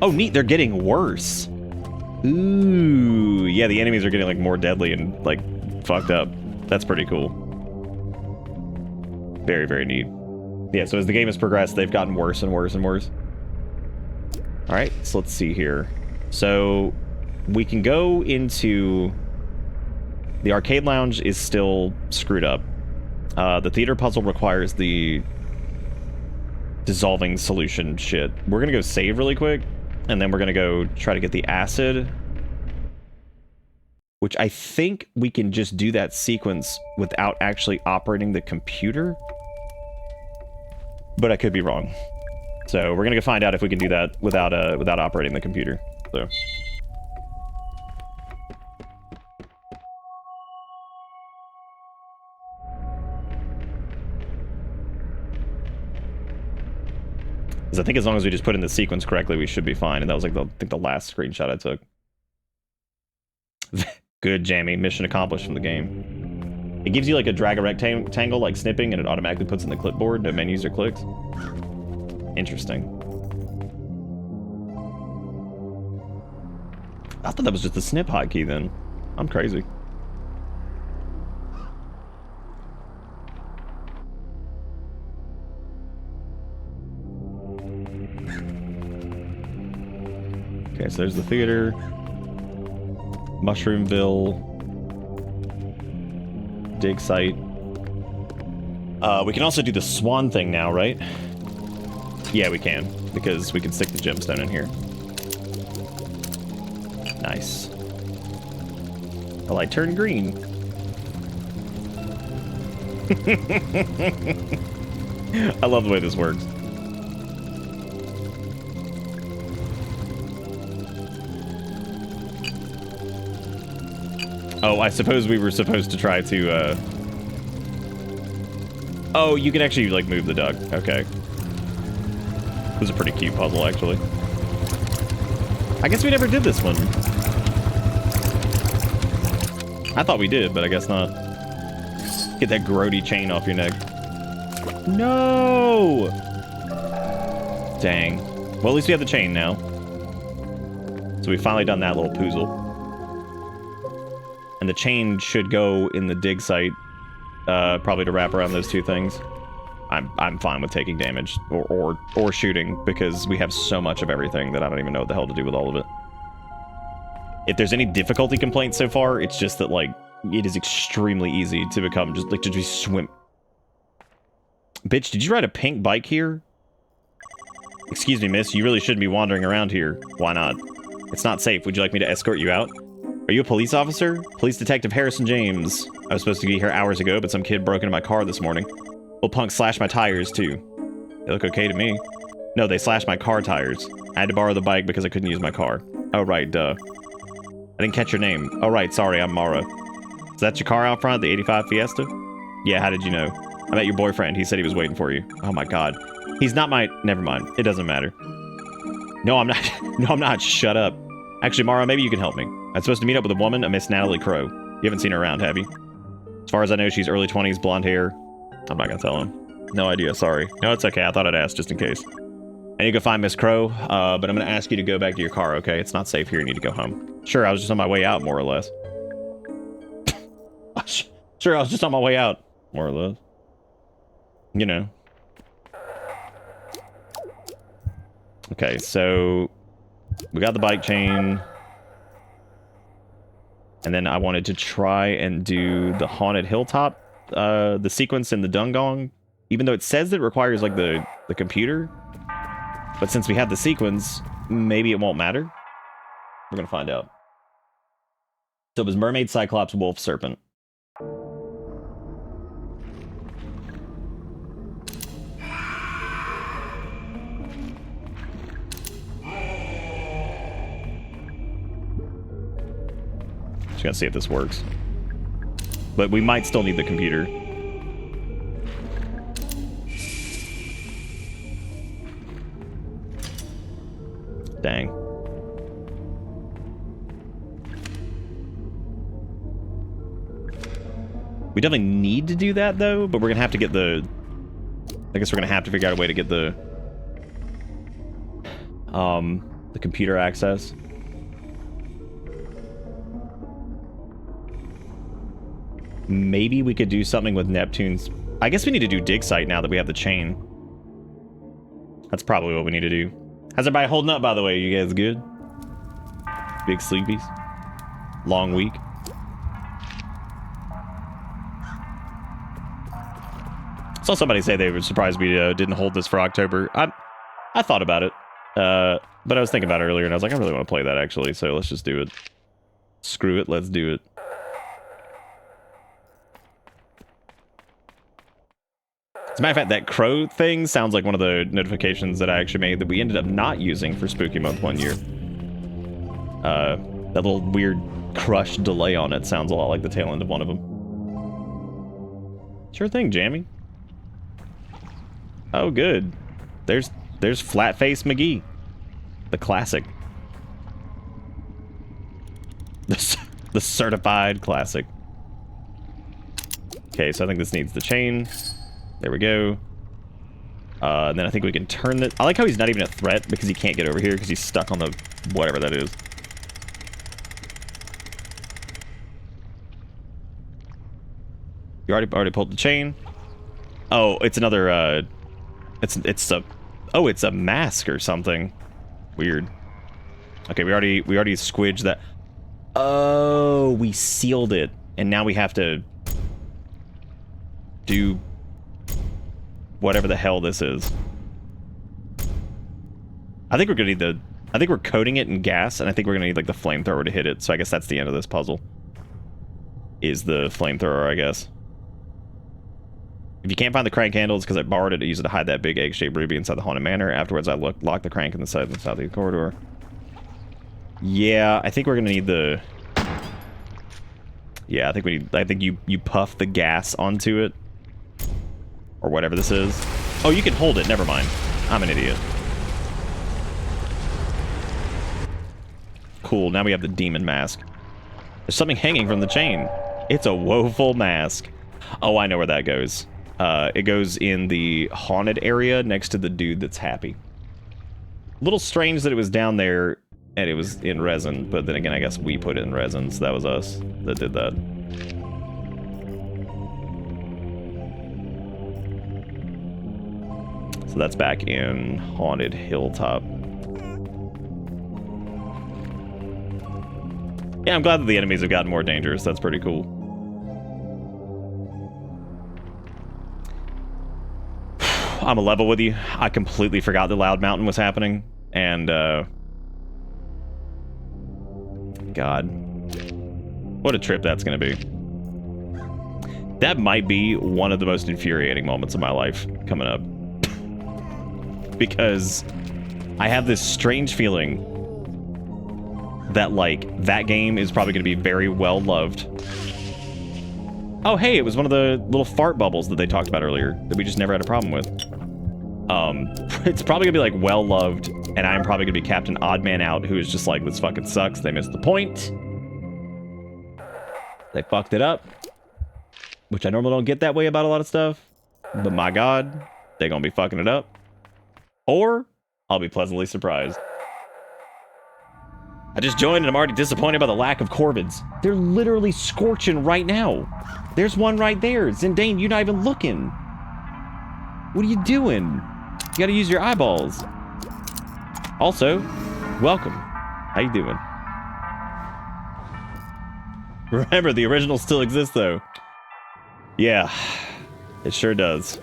B: Oh, neat. They're getting worse. Ooh. Yeah, the enemies are getting, like, more deadly and, like, fucked up. That's pretty cool. Very, very neat. Yeah, so as the game has progressed, they've gotten worse and worse and worse. Alright, so let's see here. So, we can go into... The arcade lounge is still screwed up. The theater puzzle requires the dissolving solution shit. We're gonna go save really quick, and then we're gonna go try to get the acid. Which I think we can just do that sequence without actually operating the computer. But I could be wrong. So we're gonna go find out if we can do that without operating the computer. So. Because I think as long as we just put in the sequence correctly, we should be fine. And that was like I think the last screenshot I took. Good, Jammy. Mission accomplished from the game. It gives you like a drag a rectangle like snipping, and it automatically puts in the clipboard, no menus or clicks. Interesting. I thought that was just the snip hotkey then. I'm crazy. Okay, so there's the theater. Mushroomville. Dig site. We can also do the swan thing now, right? Yeah, we can, because we can stick the gemstone in here. Nice. The light turned green. I love the way this works. Oh, I suppose we were supposed to try to, Oh, you can actually, like, move the duck. Okay. It was a pretty cute puzzle, actually. I guess we never did this one. I thought we did, but I guess not. Get that grody chain off your neck. No! Dang. Well, at least we have the chain now. So we've finally done that little poozle. And the chain should go in the dig site, probably to wrap around those two things. I'm fine with taking damage or shooting, because we have so much of everything that I don't even know what the hell to do with all of it. If there's any difficulty complaints so far, it's just that, like, it is extremely easy to become just like to just swim. Bitch, did you ride a pink bike here? Excuse me, miss, you really shouldn't be wandering around here. Why not? It's not safe. Would you like me to escort you out? Are you a police officer? Police Detective Harrison James. I was supposed to be here hours ago, but some kid broke into my car this morning. Little punk slashed my tires, too. They look okay to me. No, they slashed my car tires. I had to borrow the bike because I couldn't use my car. Oh, right, duh. I didn't catch your name. Oh, right, sorry, I'm Mara. Is that your car out front, the 85 Fiesta? Yeah, how did you know? I met your boyfriend. He said he was waiting for you. Oh, my God. He's not my... Never mind. It doesn't matter. No, I'm not. No, I'm not. Shut up. Actually, Mara, maybe you can help me. I'm supposed to meet up with a woman, a Miss Natalie Crow. You haven't seen her around, have you? As far as I know, she's early 20s, blonde hair. I'm not gonna tell him. No idea, sorry. No, it's okay. I thought I'd ask just in case. I need to go find Miss Crow, but I'm gonna ask you to go back to your car, okay? It's not safe here. You need to go home. Sure, I was just on my way out, more or less. Sure, I was just on my way out, more or less. You know. Okay, so we got the bike chain. And then I wanted to try and do the Haunted Hilltop, the sequence in the Dungong. Even though it says that it requires, like, the computer. But since we have the sequence, maybe it won't matter. We're gonna find out. So it was Mermaid, Cyclops, Wolf, Serpent. Just gonna see if this works. But we might still need the computer. Dang. We definitely need to do that, though, but we're gonna have to get the... I guess we're gonna have to figure out a way to get the computer access. Maybe we could do something with Neptune's... I guess we need to do dig site now that we have the chain. That's probably what we need to do. How's everybody holding up, by the way? You guys good? Big sleepies? Long week? Saw somebody say they were surprised we didn't hold this for October. I thought about it. But I was thinking about it earlier, and I was like, I really want to play that, actually, so let's just do it. Screw it, let's do it. As a matter of fact, that crow thing sounds like one of the notifications that I actually made that we ended up not using for Spooky Month one year. That little weird crushed delay on it sounds a lot like the tail end of one of them. Sure thing, Jammy. Oh, good. There's Flatface McGee. The classic. The certified classic. Okay, so I think this needs the chain. There we go. And then I think we can turn the... I like how he's not even a threat because he can't get over here because he's stuck on the... whatever that is. You already pulled the chain? Oh, it's another, it's a... Oh, it's a mask or something. Weird. Okay, we already squidged that. Oh, we sealed it, and now we have to do whatever the hell this is. I think we're gonna need the. I think we're coating it in gas, and I think we're gonna need like the flamethrower to hit it. So I guess that's the end of this puzzle. Is the flamethrower, I guess. If you can't find the crank handle, it's because I borrowed it to use it to hide that big egg-shaped ruby inside the haunted manor. Afterwards, I locked the crank in the southeast corridor. Yeah, I think we're gonna need the. Yeah, I think we need. I think you puff the gas onto it, or whatever this is. Oh, you can hold it. Never mind. I'm an idiot. Cool. Now we have the demon mask. There's something hanging from the chain. It's a woeful mask. Oh, I know where that goes. It goes in the haunted area next to the dude that's happy. A little strange that it was down there and it was in resin, but then again, I guess we put it in resin, so that was us that did that. So that's back in Haunted Hilltop. Yeah, I'm glad that the enemies have gotten more dangerous. That's pretty cool. I'm a level with you. I completely forgot that Loud Mountain was happening. And, God. What a trip that's going to be. That might be one of the most infuriating moments of my life coming up. Because I have this strange feeling that, like, that game is probably going to be very well loved. Oh, hey, it was one of the little fart bubbles that they talked about earlier that we just never had a problem with. It's probably gonna be, like, well loved, and I'm probably gonna be Captain Oddman Out, who is just like, this fucking sucks. They missed the point. They fucked it up. Which I normally don't get that way about a lot of stuff. But my God, they're gonna be fucking it up. Or I'll be pleasantly surprised. I just joined and I'm already disappointed by the lack of corvids. They're literally scorching right now. There's one right there. Zindane, you're not even looking. What are you doing? You gotta use your eyeballs. Also, welcome. How you doing? Remember, the original still exists, though. Yeah, it sure does.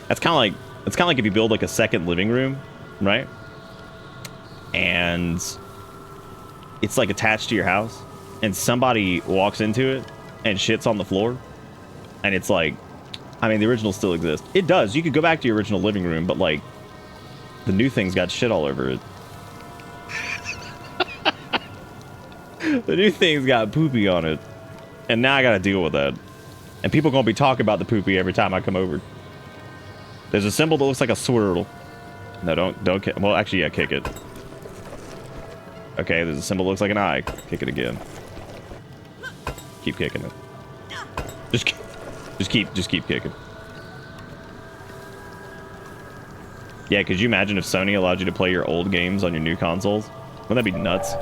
B: That's kind of like if you build like a second living room, right? And it's like attached to your house, and somebody walks into it and shits on the floor, and it's like, I mean, the original still exists. It does. You could go back to your original living room, but like, the new thing's got shit all over it. The new thing's got poopy on it, and now I gotta deal with that. And people gonna be talking about the poopy every time I come over. There's a symbol that looks like a swirl. No, don't kick. Well, actually, yeah, kick it. Okay, there's a symbol that looks like an eye. Kick it again. Keep kicking it. Just keep kicking. Yeah, could you imagine if Sony allowed you to play your old games on your new consoles? Wouldn't that be nuts?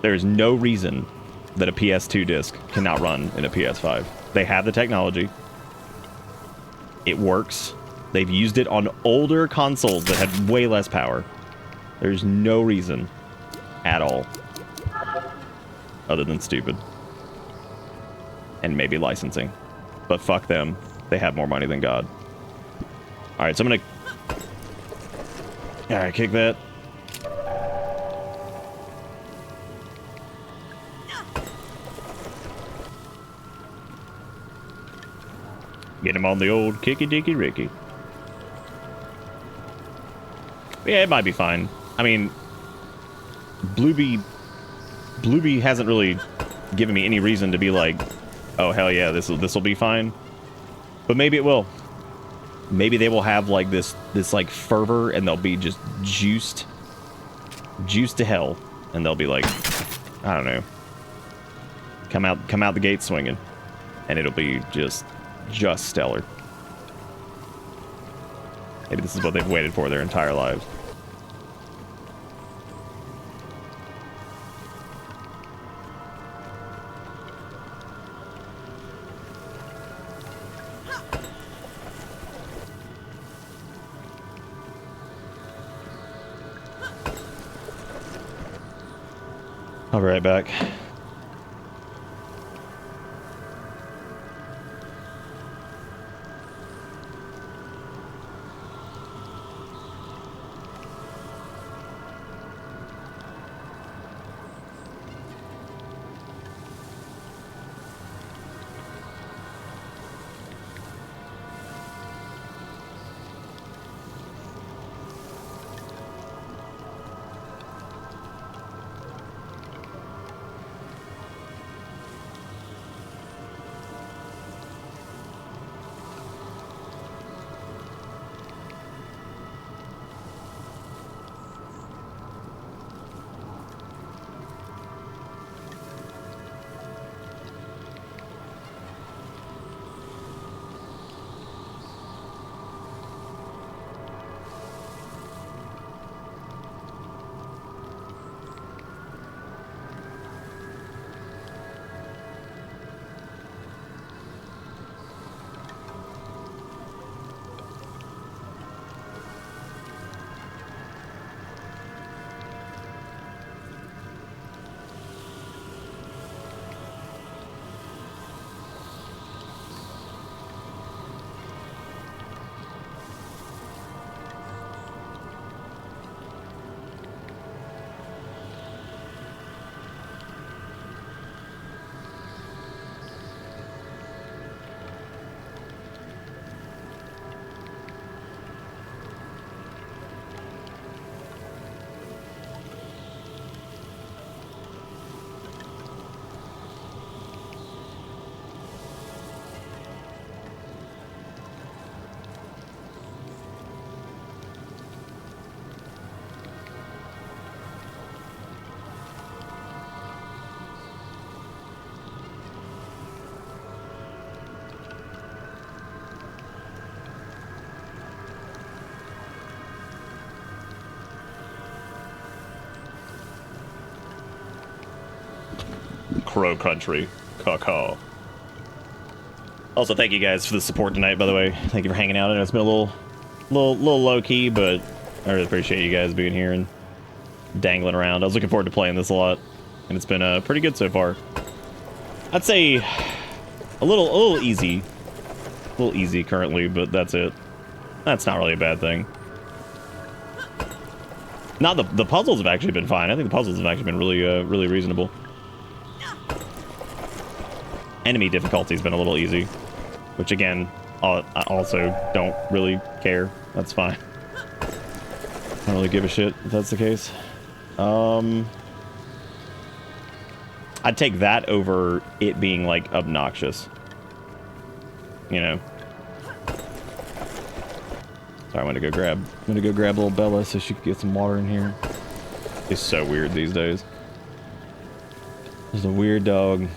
B: There is no reason that a PS2 disc cannot run in a PS5. They have the technology. It works. They've used it on older consoles that had way less power. There's no reason at all. Other than stupid. And maybe licensing. But fuck them. They have more money than God. Alright, so I'm gonna... Alright, kick that. Get him on the old kicky dicky ricky. Yeah, it might be fine. I mean, Blueby hasn't really given me any reason to be like, oh hell yeah, this will be fine. But maybe it will. Maybe they will have like this like fervor, and they'll be just juiced to hell, and they'll be like, I don't know, come out the gate swinging, and it'll be just stellar. Maybe this is what they've waited for their entire lives. I'll be right back. Crow Country. Caw. Also, thank you guys for the support tonight, by the way. Thank you for hanging out. I know it's been a little low-key, but I really appreciate you guys being here and dangling around. I was looking forward to playing this a lot, and it's been pretty good so far. I'd say a little easy. A little easy currently, but that's it. That's not really a bad thing. Not the puzzles have actually been fine. I think the puzzles have actually been really reasonable. Enemy difficulty's been a little easy, which again, I also don't really care. That's fine. I don't really give a shit if that's the case. I'd take that over it being like obnoxious. You know. Sorry, I'm gonna go grab little Bella so she can get some water in here. It's so weird these days. There's a weird dog.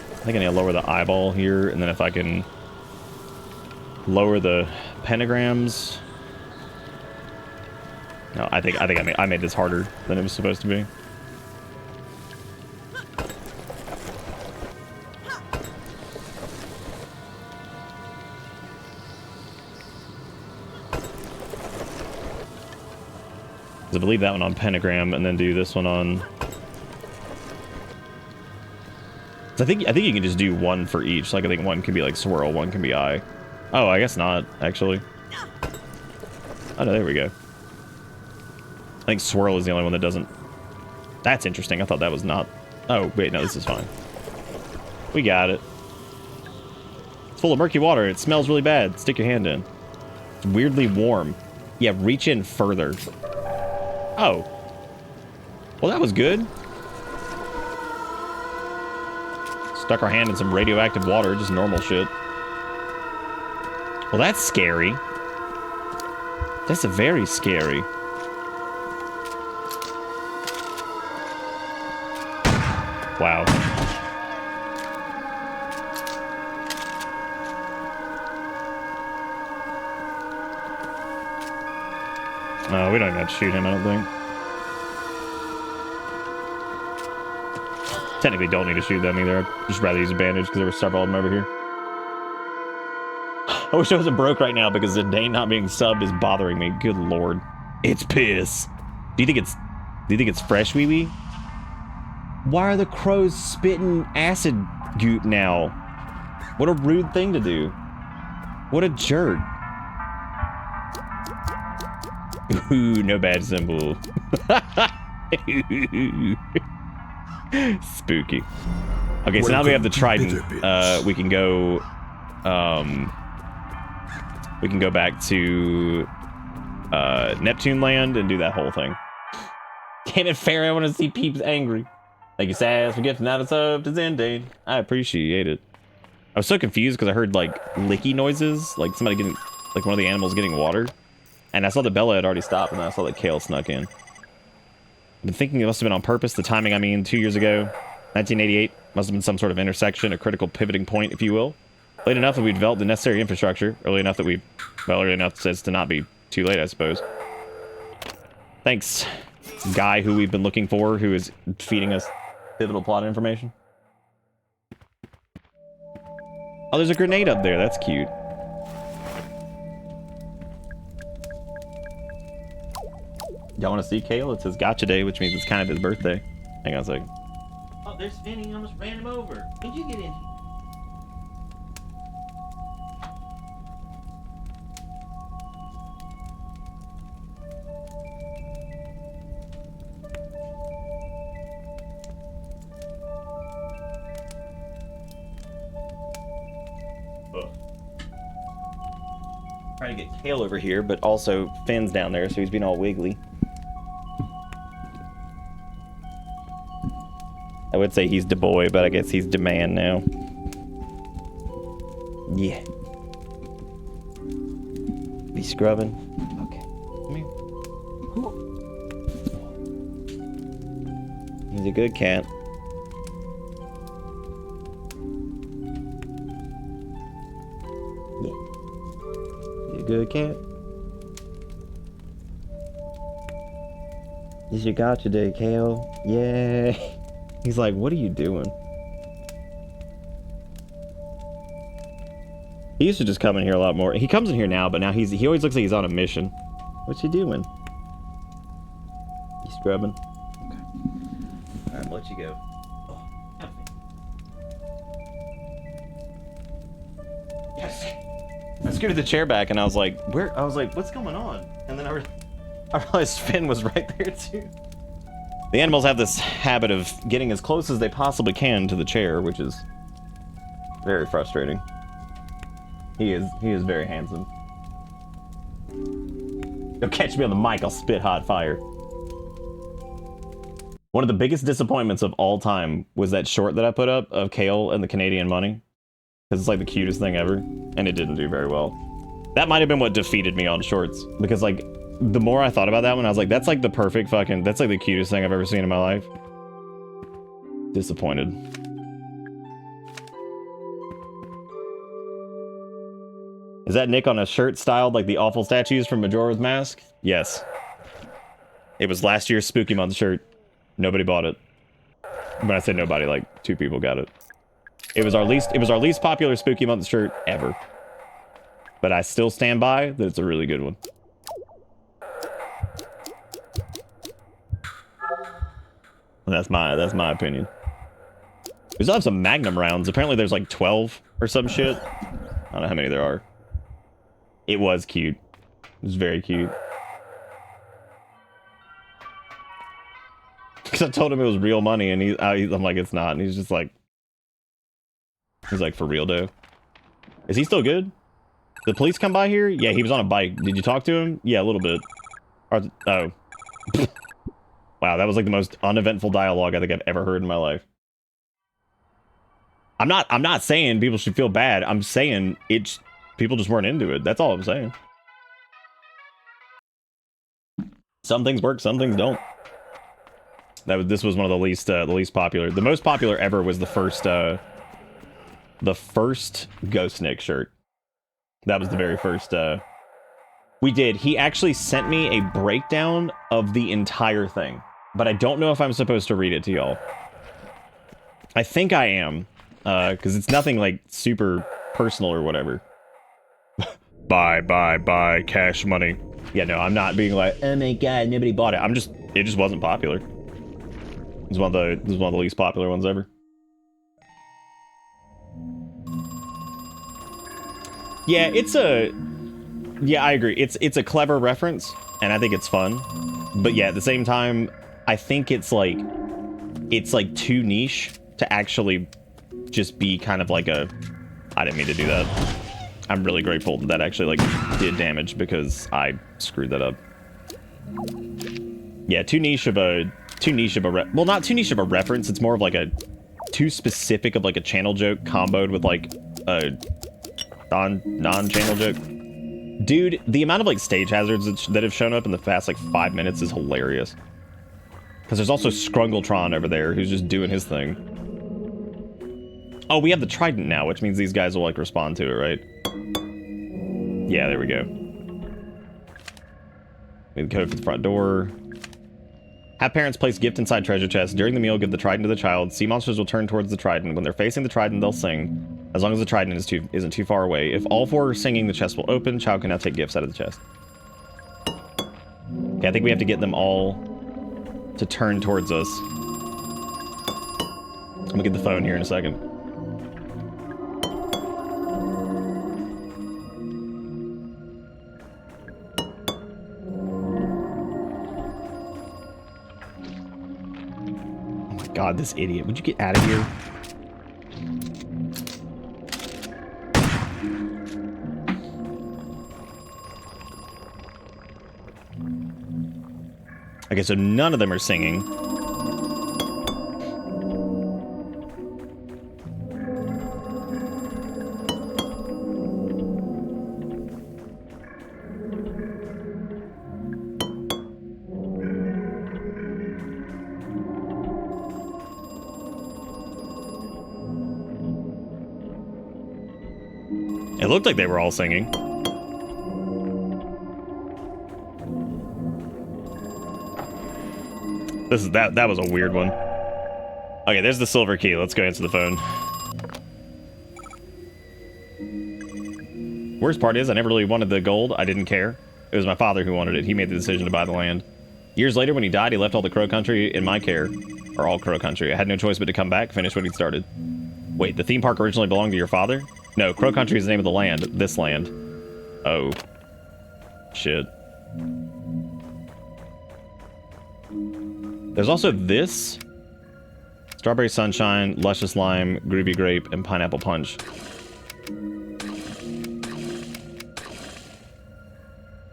B: I think I need to lower the eyeball here, and then if I can lower the pentagrams. No, I think I made this harder than it was supposed to be. I believe that one on pentagram, and then do this one on. I think you can just do one for each. Like I think one can be like swirl, one can be eye. Oh, I guess not actually. Oh no, there we go. I think swirl is the only one that doesn't. That's interesting. I thought that was not. Oh wait, no, this is fine. We got it. It's full of murky water. It smells really bad. Stick your hand in. It's weirdly warm. Yeah, reach in further. Oh. Well, that was good. Stuck our hand in some radioactive water, just normal shit. Well, that's scary. That's very scary. Wow. No, we don't even have to shoot him, I don't think. Technically don't need to shoot them either. I'd just rather use a bandage because there were several of them over here. I wish I wasn't broke right now because the Dane not being subbed is bothering me. Good lord. It's piss. Do you think it's Do you think it's fresh wee wee? Why are the crows spitting acid goop now? What a rude thing to do. What a jerk. Ooh, no bad symbol. Spooky. Okay, so now we have the trident. We can go back to Neptune land and do that whole thing. Damn it, Fairy, I want to see peeps angry. Thank you, Sass, for gifting out a sub to Zendane. I appreciate it. I was so confused because I heard like licky noises, like somebody getting, like one of the animals getting water. And I saw that Bella had already stopped, and then I saw that Kale snuck in. I've been thinking it must have been on purpose. The timing, I mean, 2 years ago, 1988, must have been some sort of intersection, a critical pivoting point, if you will. Late enough that we developed the necessary infrastructure. Early enough that we, well, early enough as to not be too late, I suppose. Thanks, guy who we've been looking for, who is feeding us pivotal plot information. Oh, there's a grenade up there. That's cute. Y'all want to see Kale? It says Gotcha Day, which means it's kind of his birthday. Hang on a second.
F: Oh, there's Finny. Almost ran him over. When'd you get in?
B: Trying to get Kale over here, but also Finn's down there, so he's being all wiggly. I would say he's the boy, but I guess he's the man now. Yeah. Be scrubbing. Okay. Come here. He's a good cat. Yeah. He's a good cat. This your gotcha day, Kale. Yeah. He's like, what are you doing? He used to just come in here a lot more. He comes in here now, but now he always looks like he's on a mission. What's he doing? He's scrubbing. Okay. Alright, I'll let you go. Oh, yes. I scooted the chair back and I was like, where? I was like, what's going on? And then I realized Finn was right there too. The animals have this habit of getting as close as they possibly can to the chair, which is very frustrating. He is very handsome. You'll catch me on the mic, I'll spit hot fire. One of the biggest disappointments of all time was that short that I put up of Kale and the Canadian money. Because it's like the cutest thing ever, and it didn't do very well. That might have been what defeated me on shorts, because like, the more I thought about that one, I was like, that's like the perfect fucking, that's like the cutest thing I've ever seen in my life. Disappointed. Is that Nick on a shirt styled like the awful statues from Majora's Mask? Yes. It was last year's Spooky Month shirt. Nobody bought it. When I say nobody, like 2 people got it. It was our least popular Spooky Month shirt ever. But I still stand by that it's a really good one. That's my opinion. We still have some Magnum rounds. Apparently there's like 12 or some shit. I don't know how many there are. It was cute. It was very cute. Because I told him it was real money, and I'm like, it's not. And he's just like, for real, though. Is he still good? Did the police come by here? Yeah, he was on a bike. Did you talk to him? Yeah, a little bit. Oh. Wow, that was like the most uneventful dialogue I think I've ever heard in my life. I'm not saying people should feel bad. I'm saying people just weren't into it. That's all I'm saying. Some things work, some things don't. This was one of the least popular. The most popular ever was the first Ghost Nick shirt. That was the very first. We did. He actually sent me a breakdown of the entire thing, but I don't know if I'm supposed to read it to y'all. I think I am, because it's nothing like super personal or whatever. Buy, cash money. Yeah, no, I'm not being like, oh my god, nobody bought it. It just wasn't popular. It was one of the least popular ones ever. Yeah, yeah, I agree. It's a clever reference, and I think it's fun. But yeah, at the same time, I think it's like too niche to actually just be kind of like a, I didn't mean to do that. I'm really grateful that actually like did damage because I screwed that up. Yeah, too niche of a well, not too niche of a reference. It's more of like a too specific of like a channel joke comboed with like a non-channel joke. Dude, the amount of like stage hazards that have shown up in the past like 5 minutes is hilarious. Because there's also Scrungletron over there who's just doing his thing. Oh, we have the Trident now, which means these guys will like respond to it, right? Yeah, there we go. We have the code for the front door. Have parents place gift inside treasure chest. During the meal, give the Trident to the child. Sea monsters will turn towards the Trident. When they're facing the Trident, they'll sing. As long as the Trident isn't too far away. If all four are singing, the chest will open. Child can now take gifts out of the chest. Okay, I think we have to get them all to turn towards us. I'm gonna get the phone here in a second. God, this idiot. Would you get out of here? Okay, so none of them are singing. It looked like they were all singing. That was a weird one. Okay, there's the silver key. Let's go answer the phone. Worst part is I never really wanted the gold. I didn't care. It was my father who wanted it. He made the decision to buy the land. Years later, when he died, he left all the Crow Country in my care. Or all Crow Country. I had no choice but to come back, finish what he'd started. Wait, the theme park originally belonged to your father? No, Crow Country is the name of the land. This land. Oh. Shit. There's also this. Strawberry Sunshine, Luscious Lime, Groovy Grape, and Pineapple Punch.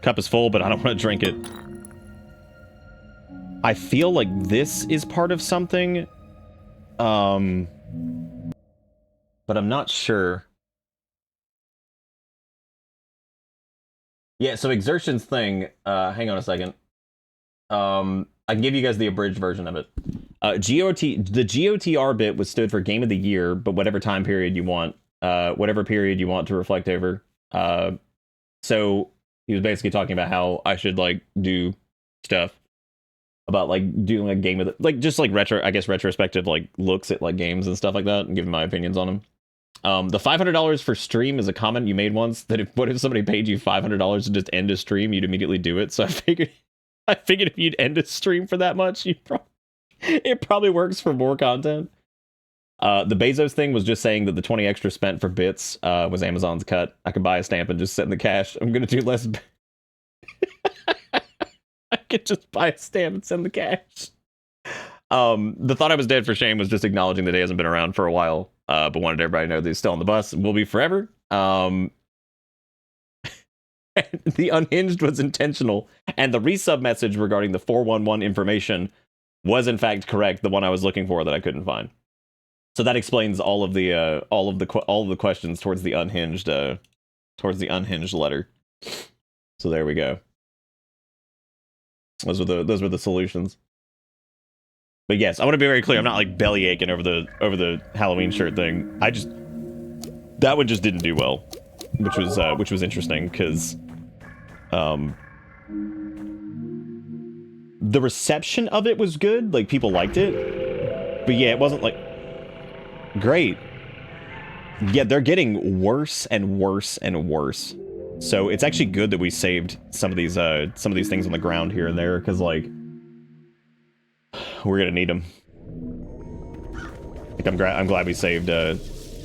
B: Cup is full, but I don't want to drink it. I feel like this is part of something. But I'm not sure. Yeah, so Exertion's thing, hang on a second. I can give you guys the abridged version of it. The GOTR bit was stood for Game of the Year, but whatever time period you want, whatever period you want to reflect over. So he was basically talking about how I should like do stuff about like doing a game of the, like just like retrospective like looks at like games and stuff like that and giving my opinions on them. The $500 for stream is a comment you made once that what if somebody paid you $500 to just end a stream, you'd immediately do it. So I figured if you'd end a stream for that much, it probably works for more content. The Bezos thing was just saying that the 20 extra spent for bits was Amazon's cut. I could buy a stamp and just sit in the cash. I'm gonna do less. I could just buy a stamp and send the cash. The thought I was dead for shame was just acknowledging that he hasn't been around for a while, but wanted everybody to know that he's still on the bus and will be forever. The unhinged was intentional, and the resub message regarding the 411 information was in fact correct. The one I was looking for that I couldn't find. So that explains all of the questions towards the unhinged letter. So there we go. Those were the solutions. But yes, I want to be very clear. I'm not like belly aching over the Halloween shirt thing. That one just didn't do well, which was interesting because the reception of it was good. Like people liked it, but yeah, it wasn't like great. Yeah, they're getting worse and worse and worse. So it's actually good that we saved some of these things on the ground here and there, because like we're gonna need them. Like I'm glad we saved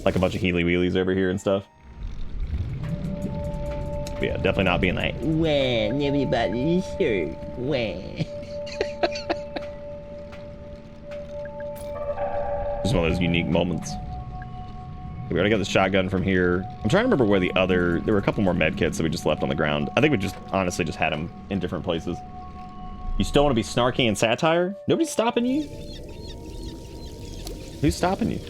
B: like a bunch of healy wheelies over here and stuff. But yeah, definitely not being like, when everybody shirt, when. Just one of those unique moments. We already got the shotgun from here. I'm trying to remember where there were a couple more med kits that we just left on the ground. I think we just honestly just had them in different places. You still want to be snarky and satire? Nobody's stopping you? Who's stopping you?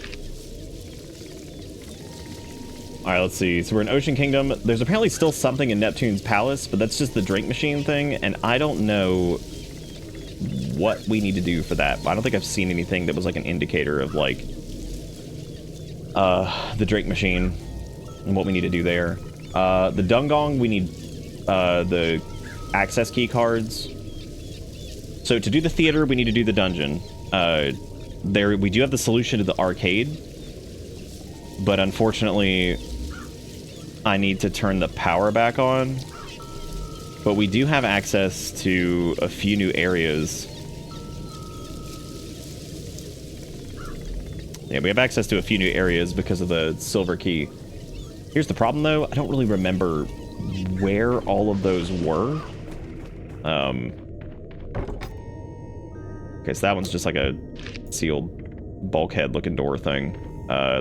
B: All right, let's see. So we're in Ocean Kingdom. There's apparently still something in Neptune's palace, but that's just the drink machine thing, and I don't know what we need to do for that. I don't think I've seen anything that was like an indicator of like the drink machine and what we need to do there. The Dungong, we need the access key cards. So to do the theater, we need to do the dungeon. There we do have the solution to the arcade, but unfortunately I need to turn the power back on. But we do have access to a few new areas. Yeah, we have access to a few new areas because of the silver key. Here's the problem, though. I don't really remember where all of those were. Okay, so that one's just like a sealed bulkhead-looking door thing.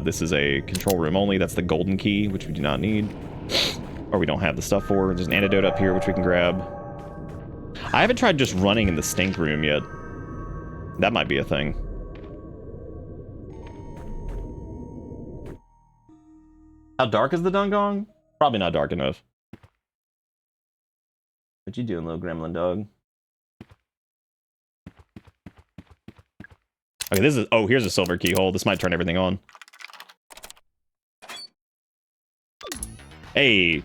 B: This is a control room only. That's the golden key, which we do not need. Or we don't have the stuff for. There's an antidote up here, which we can grab. I haven't tried just running in the stink room yet. That might be a thing. How dark is the Dungong? Probably not dark enough. What you doing, little gremlin dog? Okay, this is... Oh, here's a silver keyhole. This might turn everything on. Hey!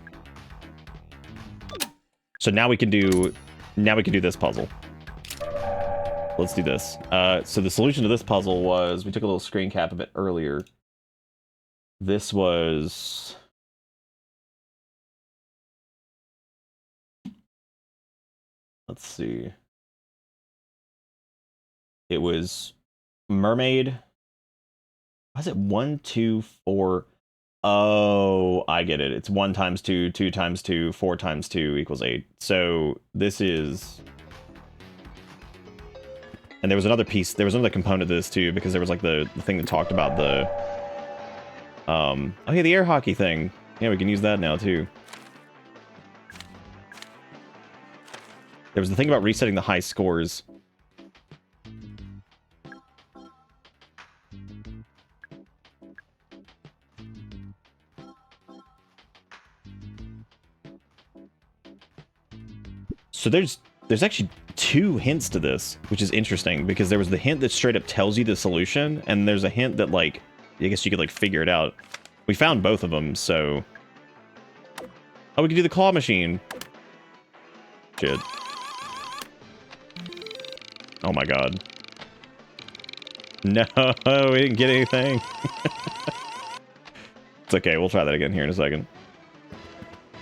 B: So now we can do... Now we can do this puzzle. Let's do this. So the solution to this puzzle was... We took a little screen cap of it earlier. This was... Let's see. It was mermaid. Why is it 1, 2, 4? Oh, I get it. It's 1 times 2, 2 times 2, 4 times 2 equals 8. So this is... And there was another piece, there was another component to this too, because there was like the thing that talked about the... Oh yeah, the air hockey thing. Yeah, we can use that now too. There was the thing about resetting the high scores. So there's actually 2 hints to this, which is interesting, because there was the hint that straight up tells you the solution, and there's a hint that, like, I guess you could, like, figure it out. We found both of them, so... Oh, we can do the claw machine. Shit. Oh my god. No, we didn't get anything. It's okay, we'll try that again here in a second.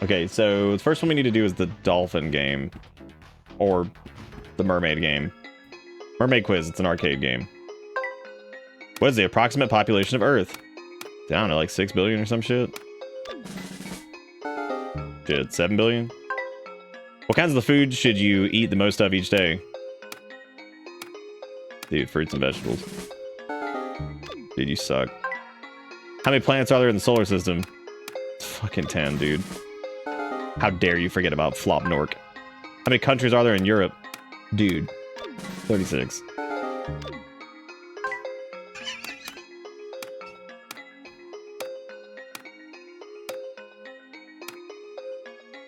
B: Okay, so the first one we need to do is the dolphin game. Or the mermaid game. Mermaid Quiz, it's an arcade game. What is the approximate population of Earth? I don't know, like 6 billion or some shit? Shit, 7 billion? What kinds of the food should you eat the most of each day? Dude, fruits and vegetables. Dude, you suck. How many planets are there in the solar system? Fucking 10, dude. How dare you forget about Flop Nork? How many countries are there in Europe? Dude, 36.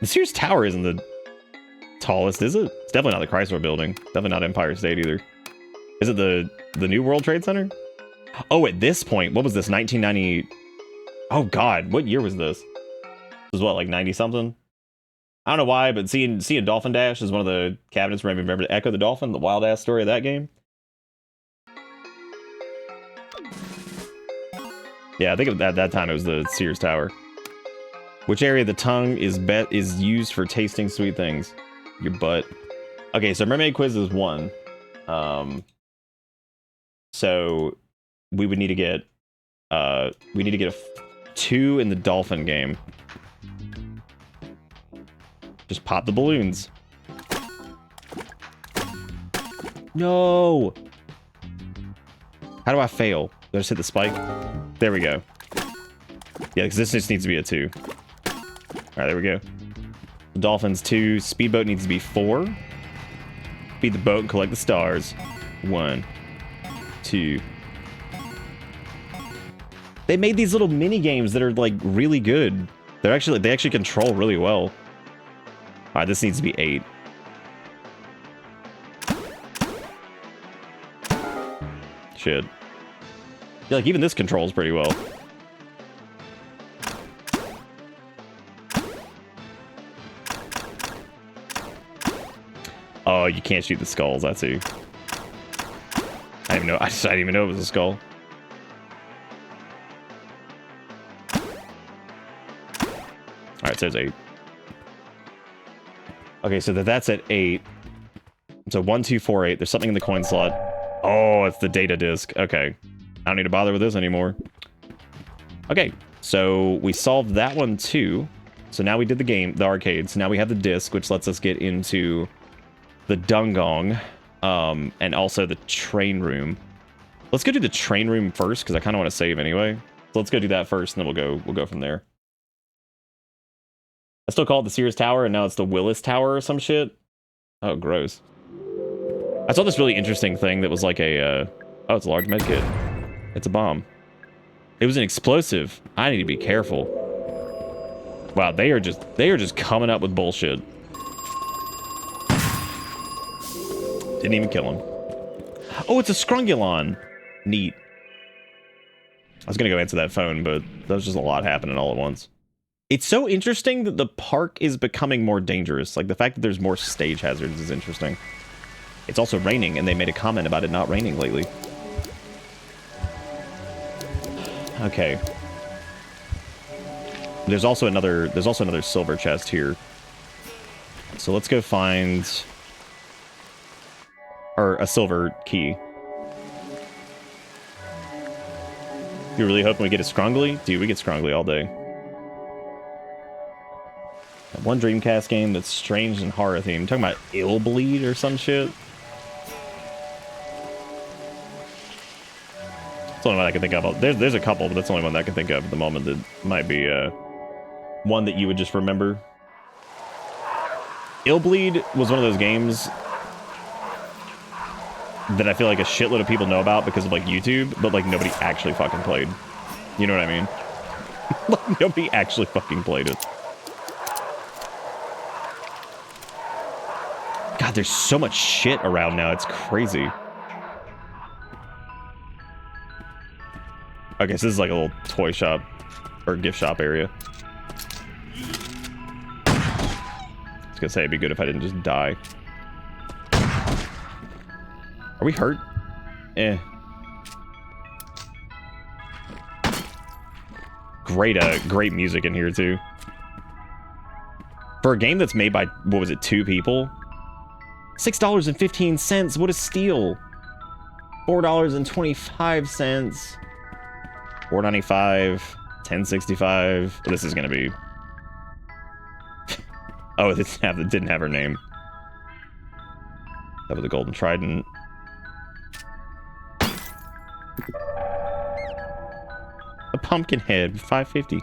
B: The Sears Tower isn't the tallest, is it? It's definitely not the Chrysler Building. Definitely not Empire State either. Is it the new World Trade Center? Oh, at this point, what was this, 1990? Oh god, what year was this? It was what, like 90 something? I don't know why, but seeing Dolphin Dash is one of the cabinets where I remember Echo the Dolphin, the wild ass story of that game. Yeah, I think at that time it was the Sears Tower. Which area of the tongue is used for tasting sweet things? Your butt. Okay, so mermaid quiz is 1. So we would need to get a 2 in the dolphin game. Just pop the balloons. No. How do I fail? Did I just hit the spike? There we go. Yeah, because this just needs to be a 2. All right, there we go. The dolphins 2. Speedboat needs to be 4. Beat the boat and collect the stars. 1, 2. They made these little mini games that are like really good. They actually control really well. All right, this needs to be 8. Shit. Yeah, like even this controls pretty well. Oh, you can't shoot the skulls. I see. I didn't even know it was a skull. All right, so there's 8. Okay, so that's at 8. So 1, 2, 4, 8. There's something in the coin slot. Oh, it's the data disk. Okay, I don't need to bother with this anymore. Okay, so we solved that one too. So now we did the arcade. So now we have the disc, which lets us get into the Dungong, and also the train room. Let's go do the train room first because I kind of want to save anyway. So let's go do that first, and then we'll go from there. I still call it the Sears Tower, and now it's the Willis Tower or some shit. Oh, gross. I saw this really interesting thing that was like a, oh, it's a large med kit. It's a bomb. It was an explosive. I need to be careful. Wow, they are just coming up with bullshit. Didn't even kill him. Oh, it's a Scrungulon. Neat. I was gonna go answer that phone, but there was just a lot happening all at once. It's so interesting that the park is becoming more dangerous. Like, the fact that there's more stage hazards is interesting. It's also raining, and they made a comment about it not raining lately. Okay. There's also another silver chest here. So let's go find... or a silver key. You're really hoping we get a Scrungly? Dude, we get Scrungly all day. That one Dreamcast game that's strange and horror themed. I'm talking about Illbleed or some shit? That's the only one I can think of. There's a couple, but that's the only one that I can think of at the moment that might be one that you would just remember. Illbleed was one of those games that I feel like a shitload of people know about because of like YouTube, but like nobody actually fucking played. You know what I mean? Like nobody actually fucking played it. God, there's so much shit around now. It's crazy. Okay, so this is like a little toy shop or gift shop area. I was gonna say it'd be good if I didn't just die. Are we hurt? Eh. Great music in here too. For a game that's made by, what was it, 2 people? $6.15. What a steal. $4.25. $4.95. $10.65. This is gonna be. Oh, it didn't have her name. That was a golden trident. A pumpkin head, $5.50.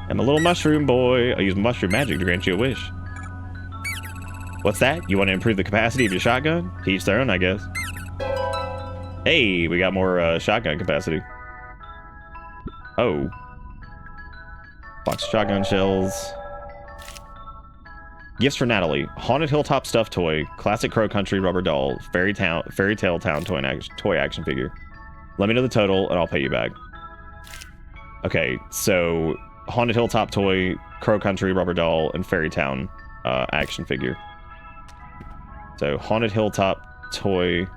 B: I'm a little mushroom boy. I use mushroom magic to grant you a wish. What's that? You want to improve the capacity of your shotgun? To each their own, I guess. Hey, we got more shotgun capacity. Oh. Box of shotgun shells. Gifts for Natalie. Haunted Hilltop stuffed toy. Classic Crow Country rubber doll. Fairy Tale Town toy action figure. Let me know the total and I'll pay you back. Okay, so Haunted Hilltop toy, Crow Country rubber doll, and Fairy Town action figure. So Haunted Hilltop toy.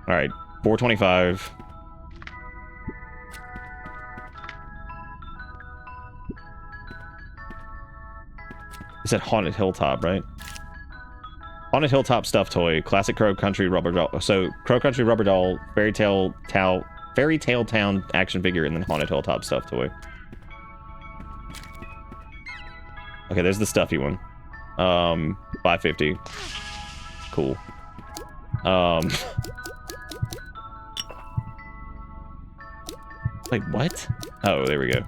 B: All right, 425. It's at Haunted Hilltop, right? Haunted Hilltop stuffed toy, classic Crow Country rubber doll. So Crow Country rubber doll, Fairy Tale Town action figure, and then Haunted Hilltop stuffed toy. Okay, there's the stuffy one. 550. Cool. Wait, what? Oh, there we go.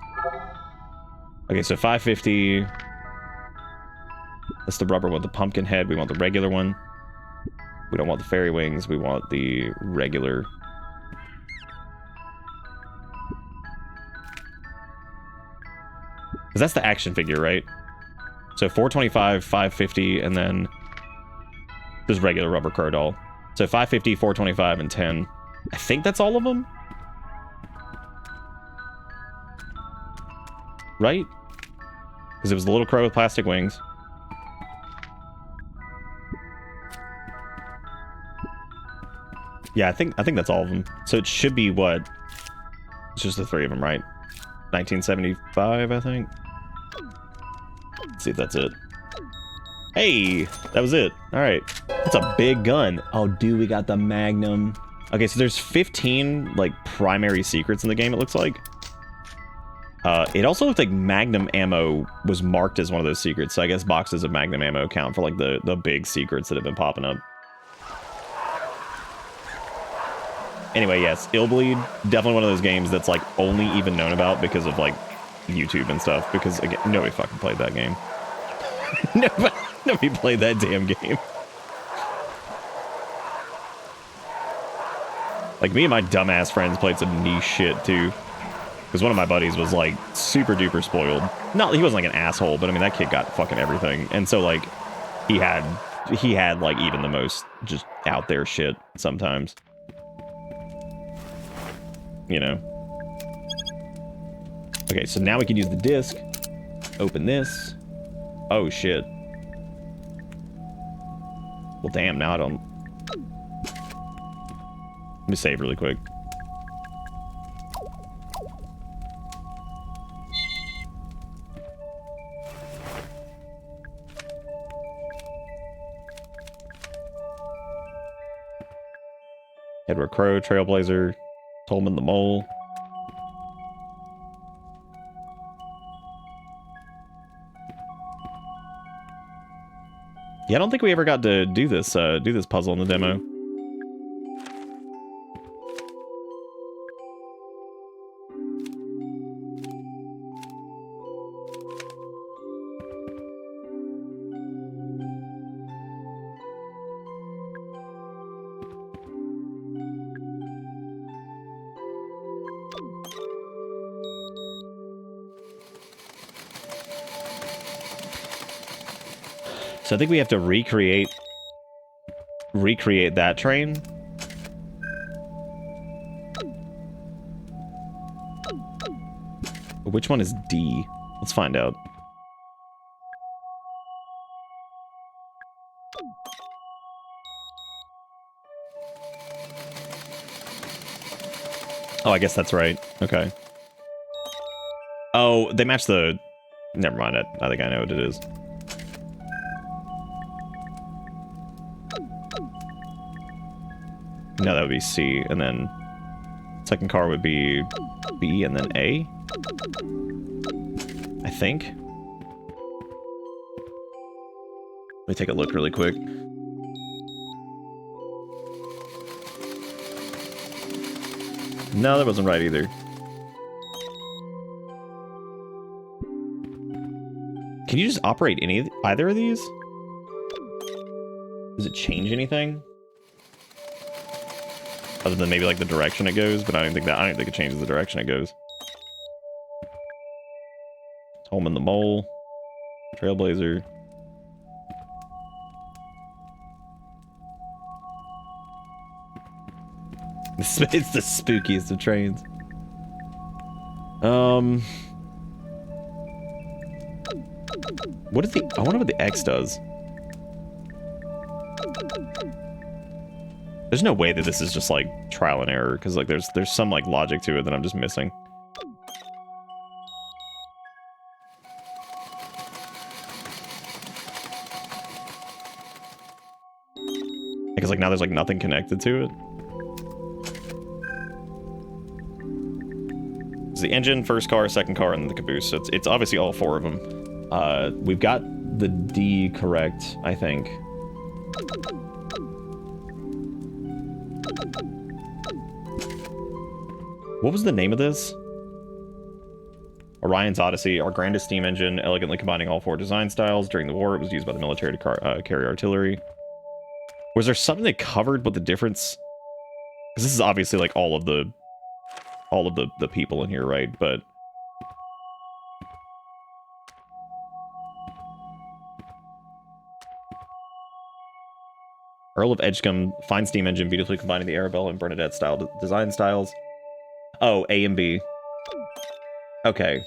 B: Okay, so 550. That's the rubber one, the pumpkin head. We want the regular one. We don't want the fairy wings. We want the regular. Because that's the action figure, right? So 425, 550, and then this regular rubber crow doll. So 550, 425, and 10. I think that's all of them? Right? Because it was the little crow with plastic wings. Yeah, I think that's all of them. So it should be what? It's just the three of them, right? 1975, I think. Let's see if that's it. Hey, that was it. All right. That's a big gun. Oh, dude, we got the Magnum. Okay, so there's 15 like primary secrets in the game, it looks like. It also looked like Magnum ammo was marked as one of those secrets. So I guess boxes of Magnum ammo count for like the big secrets that have been popping up. Anyway, yes, Illbleed, definitely one of those games that's like only even known about because of like YouTube and stuff. Because again, nobody fucking played that game. Nobody played that damn game. Like me and my dumbass friends played some niche shit too. Because one of my buddies was like super duper spoiled. Not, he wasn't like an asshole, but I mean that kid got fucking everything. And so like he had like even the most just out there shit sometimes. You know. Okay, so now we can use the disc. Open this. Oh shit. Well, damn, now I don't. Let me save really quick. Edward Crow, Trailblazer, Tolman the Mole. Yeah, I don't think we ever got to do this puzzle in the demo. So I think we have to recreate that train. Which one is D? Let's find out. Oh, I guess that's right. Okay. Oh, they match the... Never mind it. I think I know what it is. No, that would be C, and then second car would be B, and then A? I think. Let me take a look really quick. No, that wasn't right either. Can you just operate either of these? Does it change anything? Other than maybe like the direction it goes, but I don't think it changes the direction it goes. Tolman the Mole, Trailblazer. It's the spookiest of trains. What is the? I wonder what the X does. There's no way that this is just like trial and error, because like there's some like logic to it that I'm just missing. Because like now there's like nothing connected to it. It's the engine, first car, second car, and then the caboose. So it's obviously all four of them. We've got the D correct, I think. What was the name of this? Orion's Odyssey, our grandest steam engine, elegantly combining all four design styles. During the war, it was used by the military to carry artillery. Was there something that covered what the difference? Because this is obviously like all of the people in here, right? But Earl of Edgecombe, fine steam engine, beautifully combining the Arabella and Bernadette style design styles. Oh, A and B. Okay.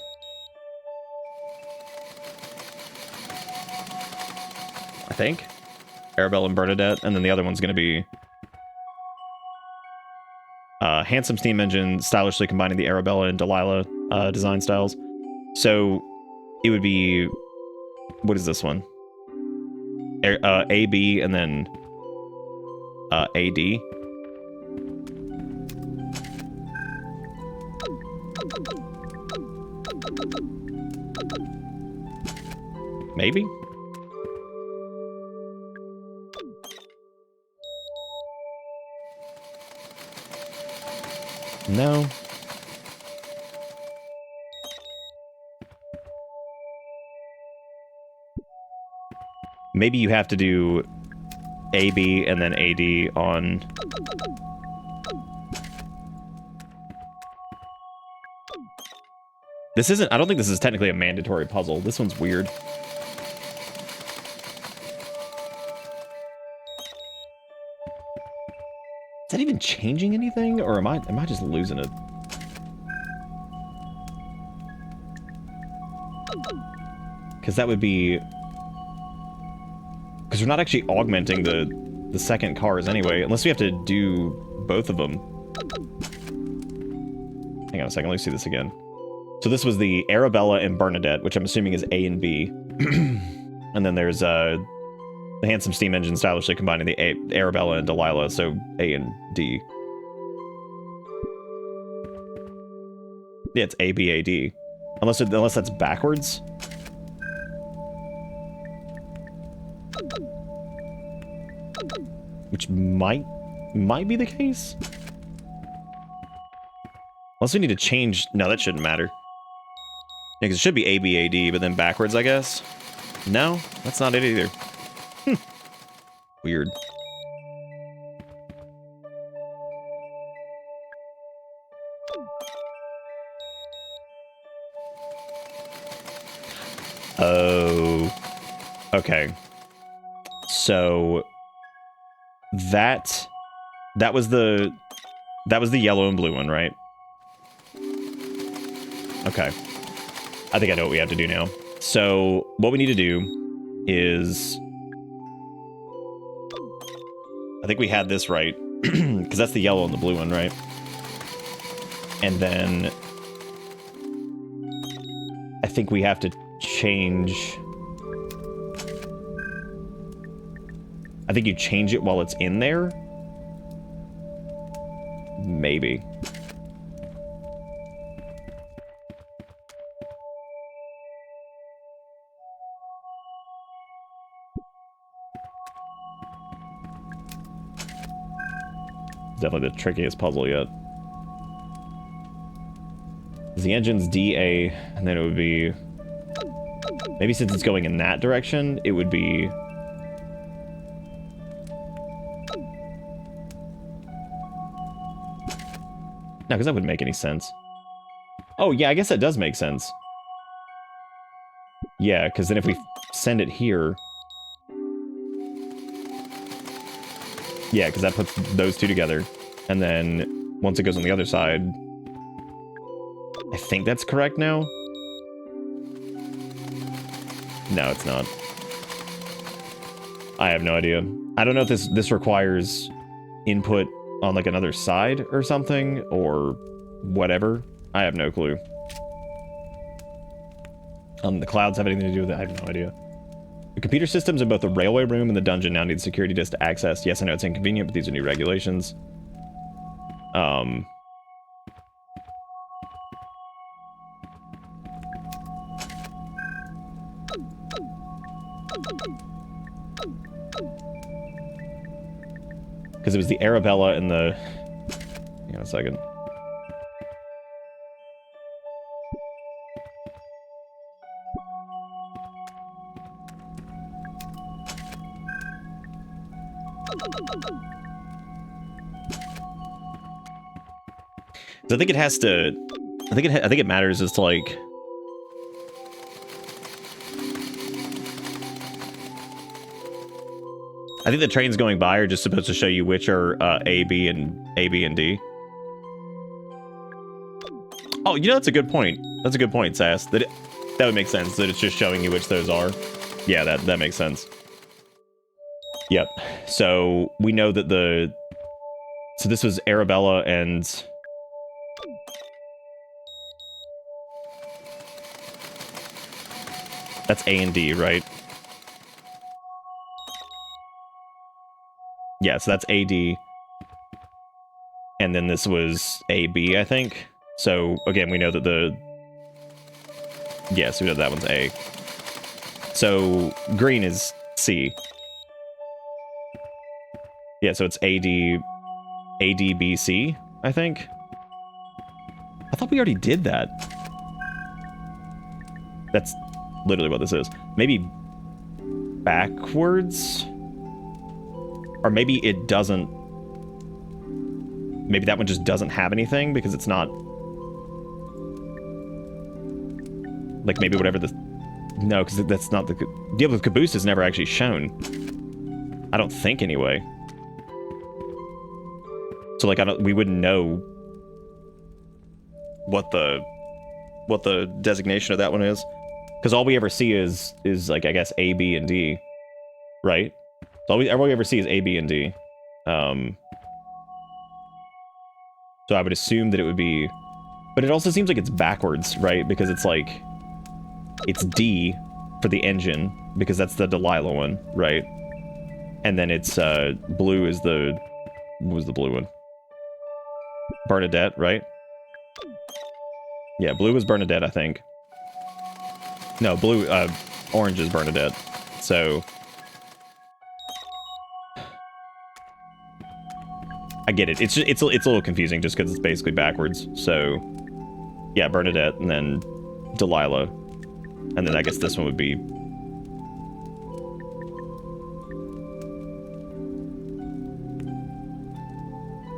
B: I think Arabella and Bernadette, and then the other one's going to be handsome steam engine, stylishly combining the Arabella and Delilah design styles. So it would be, what is this one? A, B, and then AD. Maybe? No. Maybe you have to do AB and then AD on... This isn't... I don't think this is technically a mandatory puzzle. This one's weird. Is that even changing anything, or am I just losing it? Because that would be... Because we're not actually augmenting the second cars anyway, unless we have to do both of them. Hang on a second, let me see this again. So this was the Arabella and Bernadette, which I'm assuming is A and B. And then there's the handsome steam engine stylishly combining the Arabella and Delilah, so A and D. Yeah, it's A, B, A, D. Unless that's backwards. Which might be the case. Unless we need to change... No, that shouldn't matter. Yeah, because it should be A, B, A, D, but then backwards, I guess. No, that's not it either. Weird. Oh. Okay. So that was the yellow and blue one, right? Okay. I think I know what we have to do now. So what we need to do is... I think we had this right, because that's the yellow and the blue one, right? And then I think we have to change... I think you change it while it's in there? Maybe. Definitely the trickiest puzzle yet. The engine's DA, and then it would be... Maybe since it's going in that direction, it would be... No, because that wouldn't make any sense. Oh, yeah, I guess that does make sense. Yeah, because then if we send it here... Yeah, because that puts those two together. And then once it goes on the other side... I think that's correct now? No, it's not. I have no idea. I don't know if this requires input on like another side or something, or whatever. I have no clue. The clouds have anything to do with it? I have no idea. The computer systems in both the railway room and the dungeon now need security disc to access. Yes, I know it's inconvenient, but these are new regulations. Because it was the Arabella and the... Hang on a second. So I think it has to... I think it matters as to, like... I think the trains going by are just supposed to show you which are A, B, and D. Oh, you know, that's a good point. That's a good point, Sass. That would make sense, that it's just showing you which those are. Yeah, that makes sense. Yep. So we know that the... So this was Arabella and... That's A and D, right? Yeah, so that's AD. And then this was AB, I think. So, again, we know that the... Yes, we know that one's A. So, green is C. Yeah, so it's ADBC, I think. I thought we already did that. That's literally what this is. Maybe backwards? Or maybe it doesn't... Maybe that one just doesn't have anything because it's not... Like, maybe whatever the... No, because that's not the... Deal with Caboose is never actually shown. I don't think, anyway. So, like, we wouldn't know what the designation of that one is. Because all we ever see is like, I guess, A, B, and D. Right? So all we ever see is A, B, and D. So I would assume that it would be... But it also seems like it's backwards, right? Because it's like... It's D for the engine, because that's the Delilah one, right? And then it's blue is the... What was the blue one? Bernadette, right? Yeah, blue is Bernadette, I think. No, blue... orange is Bernadette. So... I get it. It's a little confusing just because it's basically backwards. So, yeah, Bernadette and then Delilah, and then I guess this one would be.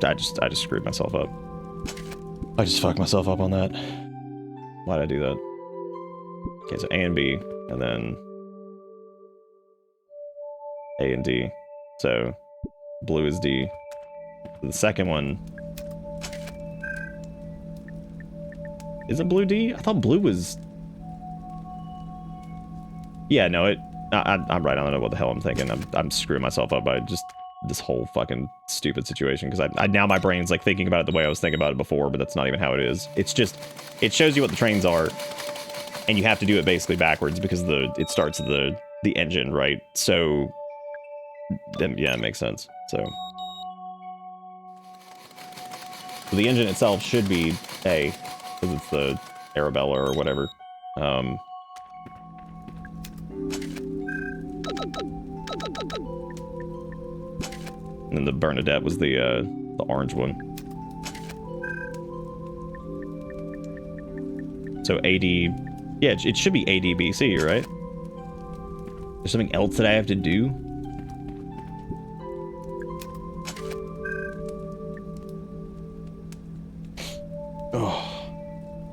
B: I just screwed myself up. I just fucked myself up on that. Why'd I do that? Okay, so A and B, and then A and D. So blue is D. The second one... Isn't blue D? I thought blue was... Yeah, no, I'm right. I don't know what the hell I'm thinking. I'm screwing myself up by just this whole fucking stupid situation. Because now my brain's like thinking about it the way I was thinking about it before, but that's not even how it is. It's just... It shows you what the trains are. And you have to do it basically backwards because it starts at the engine, right? So... Then, yeah, it makes sense. So the engine itself should be A, because it's the Arabella or whatever. And then the Bernadette was the orange one. So AD... Yeah, it should be ADBC, right? There's something else that I have to do?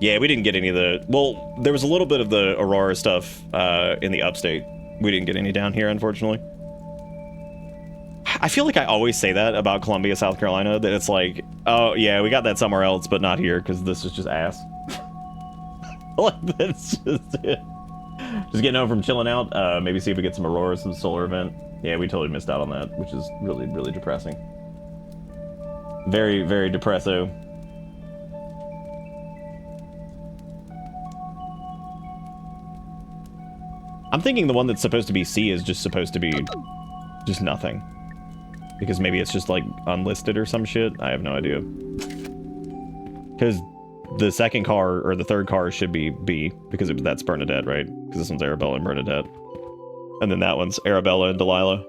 B: Yeah, we didn't get any of the... Well, there was a little bit of the Aurora stuff in the upstate. We didn't get any down here, unfortunately. I feel like I always say that about Columbia, South Carolina, that it's like, oh, yeah, we got that somewhere else, but not here, because this is just ass. Like, that's just it. Just getting home from chilling out. Maybe see if we get some Aurora, some solar event. Yeah, we totally missed out on that, which is really, really depressing. Very, very depresso. I'm thinking the one that's supposed to be C is just supposed to be just nothing. Because maybe it's just like unlisted or some shit. I have no idea. Because the second car or the third car should be B because that's Bernadette, right? Because this one's Arabella and Bernadette. And then that one's Arabella and Delilah.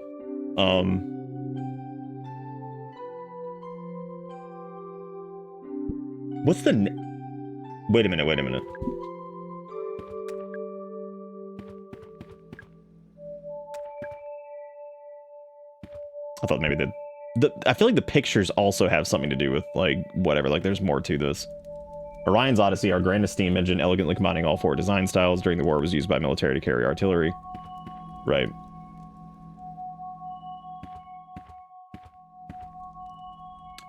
B: What's the... Wait a minute, wait a minute. I thought maybe I feel like the pictures also have something to do with, like, whatever. Like, there's more to this. Orion's Odyssey, our grandest steam engine, elegantly combining all four design styles during the war, was used by military to carry artillery. Right.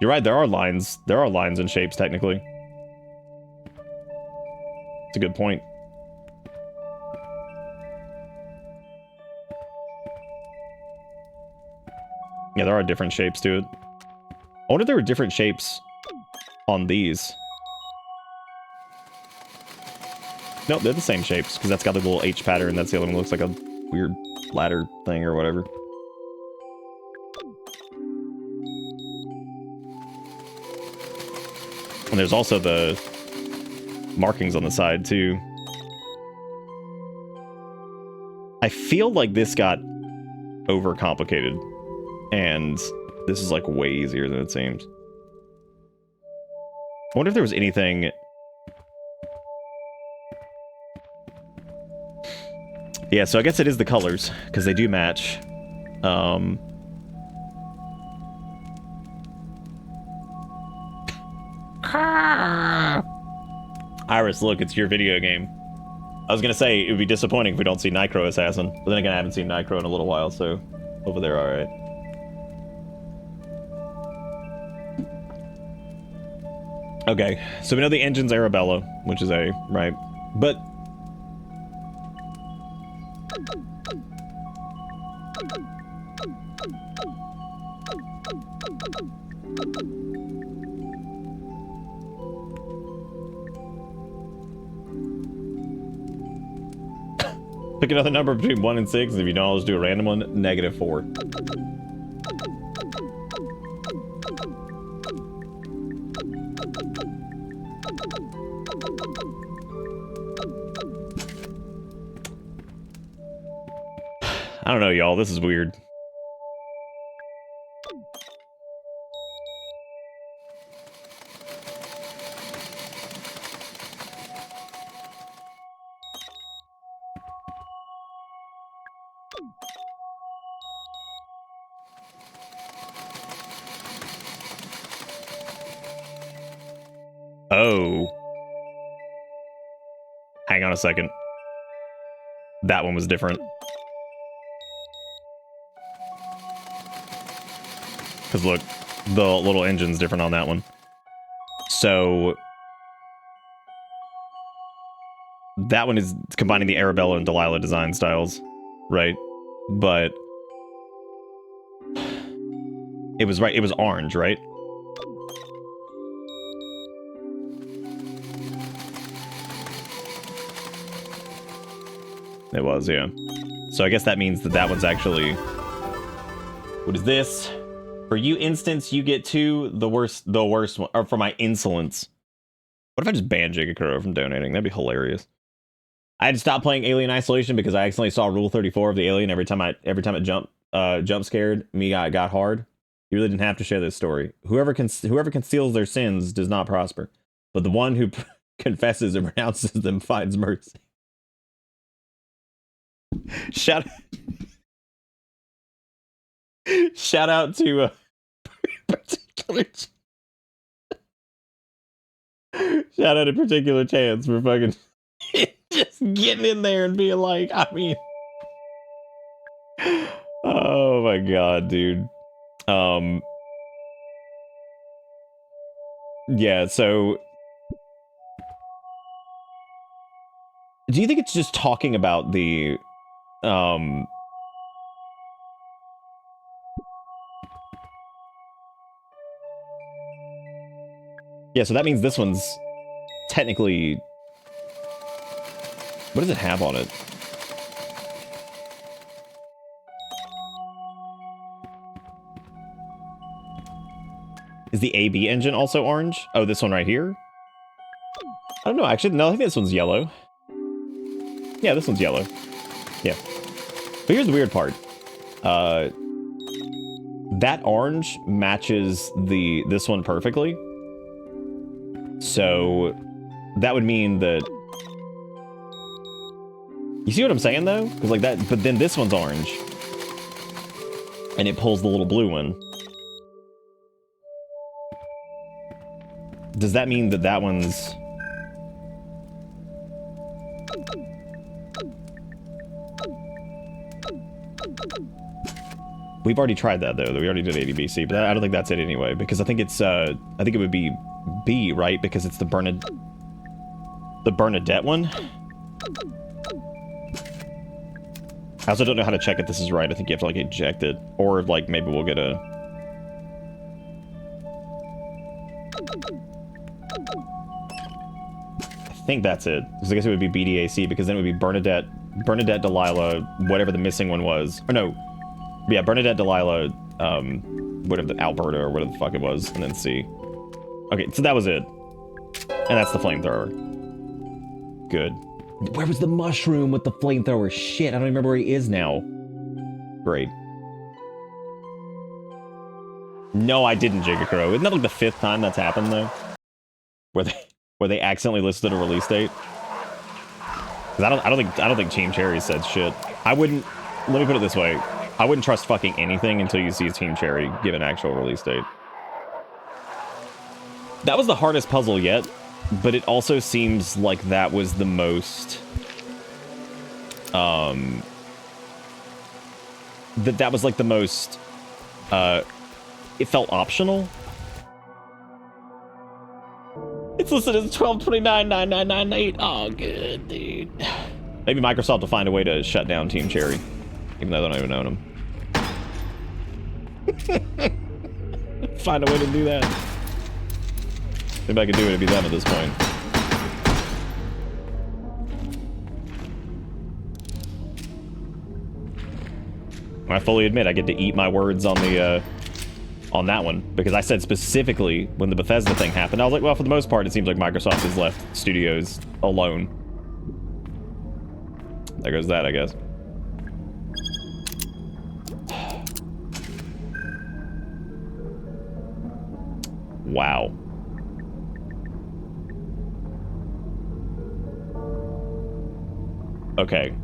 B: You're right, there are lines. There are lines and shapes, technically. It's a good point. Yeah, there are different shapes to it. I wonder if there were different shapes on these. Nope, they're the same shapes, because that's got the little H pattern. That's the other one that looks like a weird ladder thing or whatever. And there's also the markings on the side, too. I feel like this got overcomplicated. And this is, like, way easier than it seems. I wonder if there was anything... Yeah, so I guess it is the colors, because they do match. Iris, look, it's your video game. I was gonna say, it would be disappointing if we don't see Nitro Assassin, but then again, I haven't seen Nitro in a little while, so hopefully they're alright. Okay, so we know the engine's Arabella, which is A, right? But... Pick another number between 1 and 6, and if you don't, I'll just do a random one, -4. I don't know, y'all. This is weird. Oh. Hang on a second. That one was different. Because look, the little engine's different on that one. So... that one is combining the Arabella and Delilah design styles, right? But... it was right, it was orange, right? It was, yeah. So I guess that means that that one's actually... What is this? For you instance, you get 2. The worst one. Or for my insolence. What if I just banned Jigakuro from donating? That'd be hilarious. I had to stop playing Alien Isolation because I accidentally saw Rule 34 of the Alien every time it jump scared me. Got hard. You really didn't have to share this story. Whoever conceals their sins does not prosper, but the one who confesses and renounces them finds mercy. Shout out to particular shout out to Particular Chance for fucking just getting in there and being like, I mean, oh my god, dude. Yeah, so do you think it's just talking about the Yeah, so that means this one's technically... What does it have on it? Is the AB engine also orange? Oh, this one right here? I don't know, actually. No, I think this one's yellow. Yeah, this one's yellow. Yeah. But here's the weird part. That orange matches this one perfectly. So that would mean that... You see what I'm saying, though? Because like that, but then this one's orange. And it pulls the little blue one. Does that mean that that one's... We've already tried that, though. We already did ADBC, but I don't think that's it anyway, because I think it's, I think it would be B, right? Because it's the Bernadette one? I also don't know how to check if this is right. I think you have to, like, eject it. Or, like, maybe we'll get a... I think that's it. Because I guess it would be BDAC, because then it would be Bernadette, Delilah, whatever the missing one was. Or no. Yeah, Bernadette, Delilah, whatever the Alberta or whatever the fuck it was, and then C. Okay, so that was it. And that's the flamethrower. Good. Where was the mushroom with the flamethrower? Shit, I don't remember where he is now. Great. No, I didn't, Jigacrow. Isn't that like the 5th time that's happened, though? Where they accidentally listed a release date? Because I don't think Team Cherry said shit. I wouldn't... Let me put it this way. I wouldn't trust fucking anything until you see Team Cherry give an actual release date. That was the hardest puzzle yet, but it also seems like that was the most... That was like the most... it felt optional. It's listed as 12/29/9998. Oh, good, dude. Maybe Microsoft will find a way to shut down Team Cherry. Even though I don't even own them. Find a way to do that. Maybe I could do it, it'd be them at this point. I fully admit I get to eat my words on the on that one, because I said specifically when the Bethesda thing happened, I was like, well, for the most part, it seems like Microsoft has left studios alone. There goes that, I guess. Wow. Okay.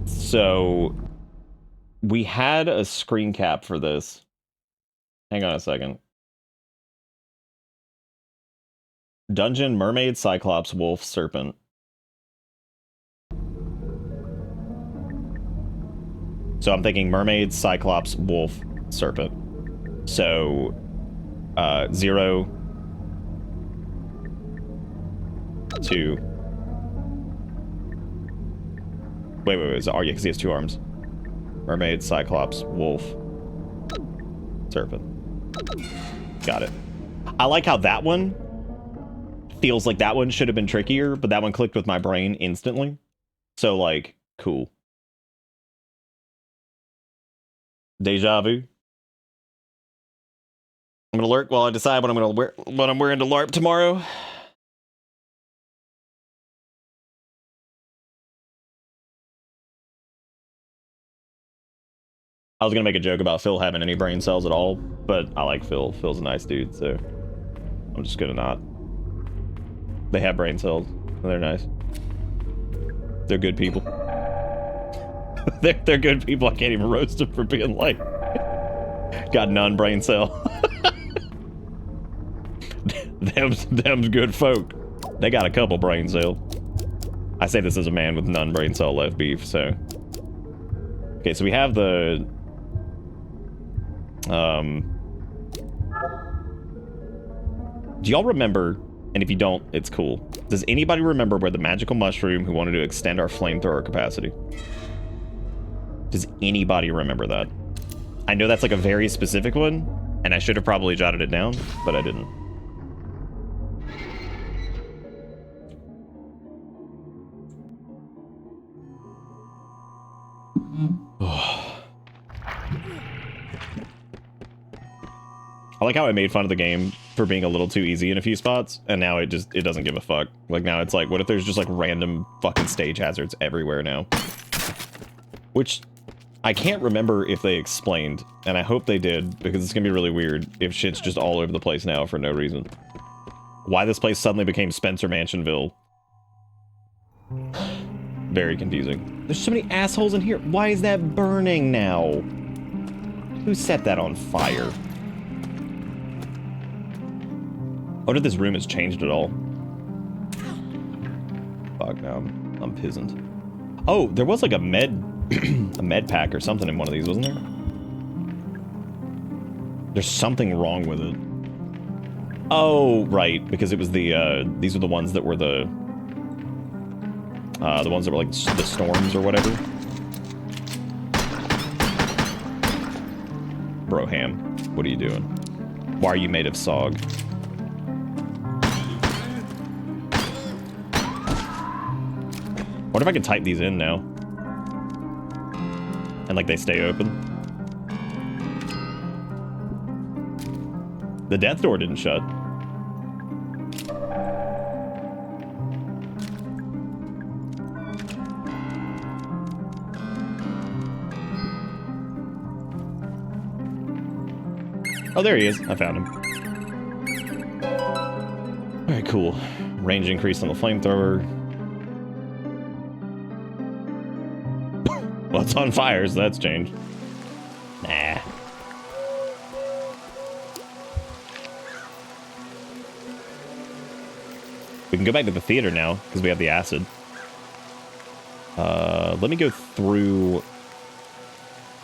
B: So we had a screen cap for this. Hang on a second. Dungeon, mermaid, cyclops, wolf, serpent. So I'm thinking mermaid, cyclops, wolf, serpent. So 0, 2. Wait. Oh, yeah, because he has 2 arms. Mermaid, cyclops, wolf, serpent. Got it. I like how that one feels like that one should have been trickier, but that one clicked with my brain instantly. So, like, cool. Deja vu. I'm gonna lurk while I decide what I'm wearing to LARP tomorrow. I was gonna make a joke about Phil having any brain cells at all, but I like Phil. Phil's a nice dude, so I'm just gonna not. They have brain cells, and they're nice. They're good people. they're good people. I can't even roast them for being like, got none brain cell. Them's good folk. They got a couple brain cells. I say this as a man with none brain cell left beef, so. Okay, so we have the... Do y'all remember, and if you don't, it's cool. Does anybody remember where the magical mushroom who wanted to extend our flamethrower capacity? Does anybody remember that? I know that's like a very specific one, and I should have probably jotted it down, but I didn't. I like how I made fun of the game for being a little too easy in a few spots, and now it doesn't give a fuck. Like, now it's like, what if there's just like random fucking stage hazards everywhere now? Which I can't remember if they explained, and I hope they did, because it's gonna be really weird if shit's just all over the place now for no reason. Why this place suddenly became Spencer Mansionville. Very confusing. There's so many assholes in here. Why is that burning now? Who set that on fire? I wonder if this room has changed at all. Fuck, now I'm pissed. Oh, there was like a med a med pack or something in one of these, wasn't there? There's something wrong with it. Oh, right, because it was the these are the ones that were the ones that were like the storms or whatever. Broham, what are you doing? Why are you made of SOG? What if I could type these in now? And like they stay open? The death door didn't shut. Oh, there he is. I found him. Alright, cool. Range increase on the flamethrower. Well, it's on fire, so that's changed. Nah. We can go back to the theater now, because we have the acid. Let me go through...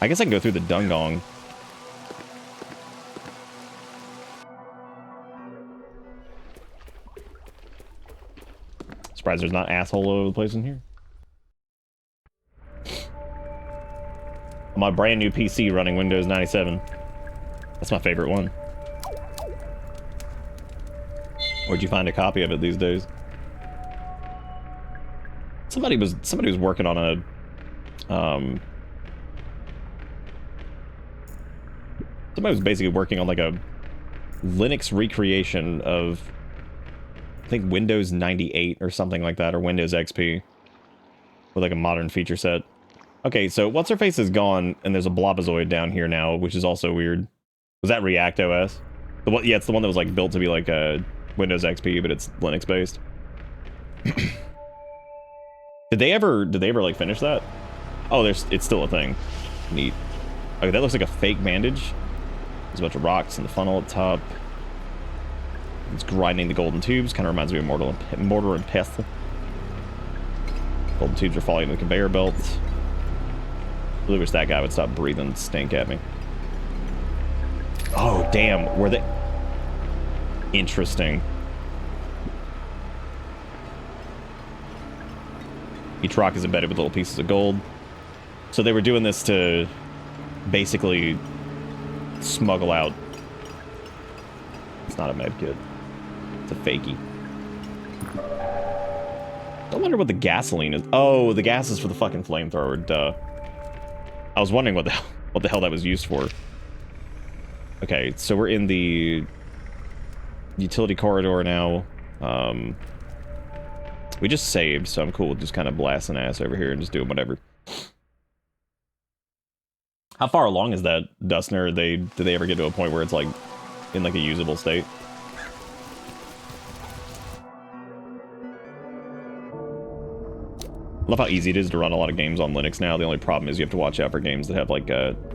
B: I guess I can go through the Dungong. Surprised there's not asshole all over the place in here. My brand new PC running Windows 97. That's my favorite one. Where'd you find a copy of it these days? Somebody was working on a somebody was basically working on like a Linux recreation of, I think, Windows 98 or something like that, or Windows XP with like a modern feature set. Okay, so What's-Her-Face is gone, and there's a Blobazoid down here now, which is also weird. Was that React OS? Yeah, it's the one that was like built to be like a Windows XP, but it's Linux based. Did they ever like finish that? Oh, it's still a thing. Neat. Okay, that looks like a fake bandage. There's a bunch of rocks in the funnel at the top. It's grinding the golden tubes. Kind of reminds me of Mortar and Pestle. Golden tubes are falling into the conveyor belt. Really wish that guy would stop breathing and stink at me. Oh, damn. Were they... Interesting. Each rock is embedded with little pieces of gold. So they were doing this to basically smuggle out... It's not a med kit. It's a fakie. I wonder what the gasoline is. Oh, the gas is for the fucking flamethrower. Duh. I was wondering what the hell that was used for. Okay, so we're in the utility corridor now. We just saved, so I'm cool with just kind of blasting ass over here and just doing whatever. How far along is that, Dustner? Did they ever get to a point where it's like in like a usable state? I love how easy it is to run a lot of games on Linux now. The only problem is you have to watch out for games that have like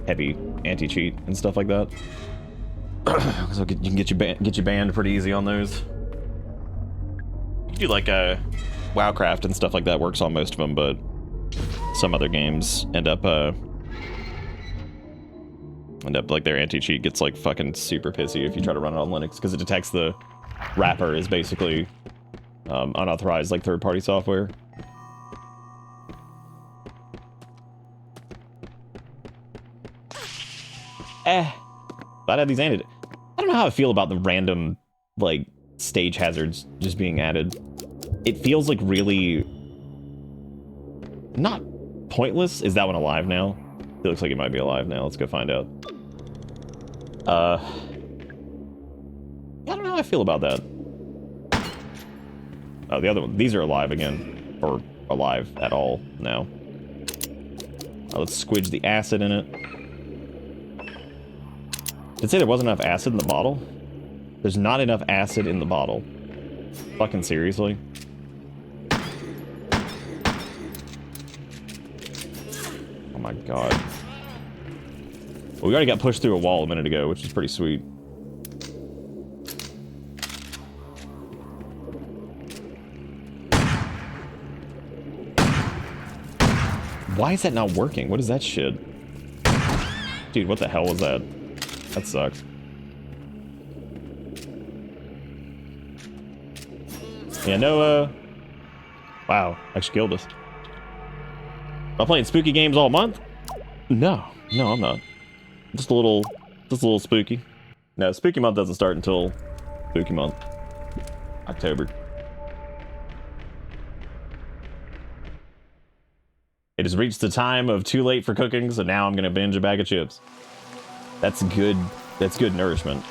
B: heavy anti-cheat and stuff like that. So you can get you banned pretty easy on those. You can do like WoWcraft and stuff like that works on most of them, but some other games end up like their anti-cheat gets like fucking super pissy if you try to run it on Linux, because it detects the wrapper is basically unauthorized like third-party software. I'd have these added. I don't know how I feel about the random, like, stage hazards just being added. It feels like really... not pointless. Is that one alive now? It looks like it might be alive now. Let's go find out. I don't know how I feel about that. Oh, the other one. These are alive again. Or alive at all now. Let's squidge the acid in it. Did it say there wasn't enough acid in the bottle? There's not enough acid in the bottle. Fucking seriously? Oh my god. Well, we already got pushed through a wall a minute ago, which is pretty sweet. Why is that not working? What is that shit? Dude, what the hell was that? That sucks. Yeah, no, wow, actually killed us. Am I playing spooky games all month? No, I'm not. Just a little spooky. No, spooky month doesn't start until spooky month. October. It has reached the time of too late for cooking, so now I'm gonna binge a bag of chips. That's good nourishment.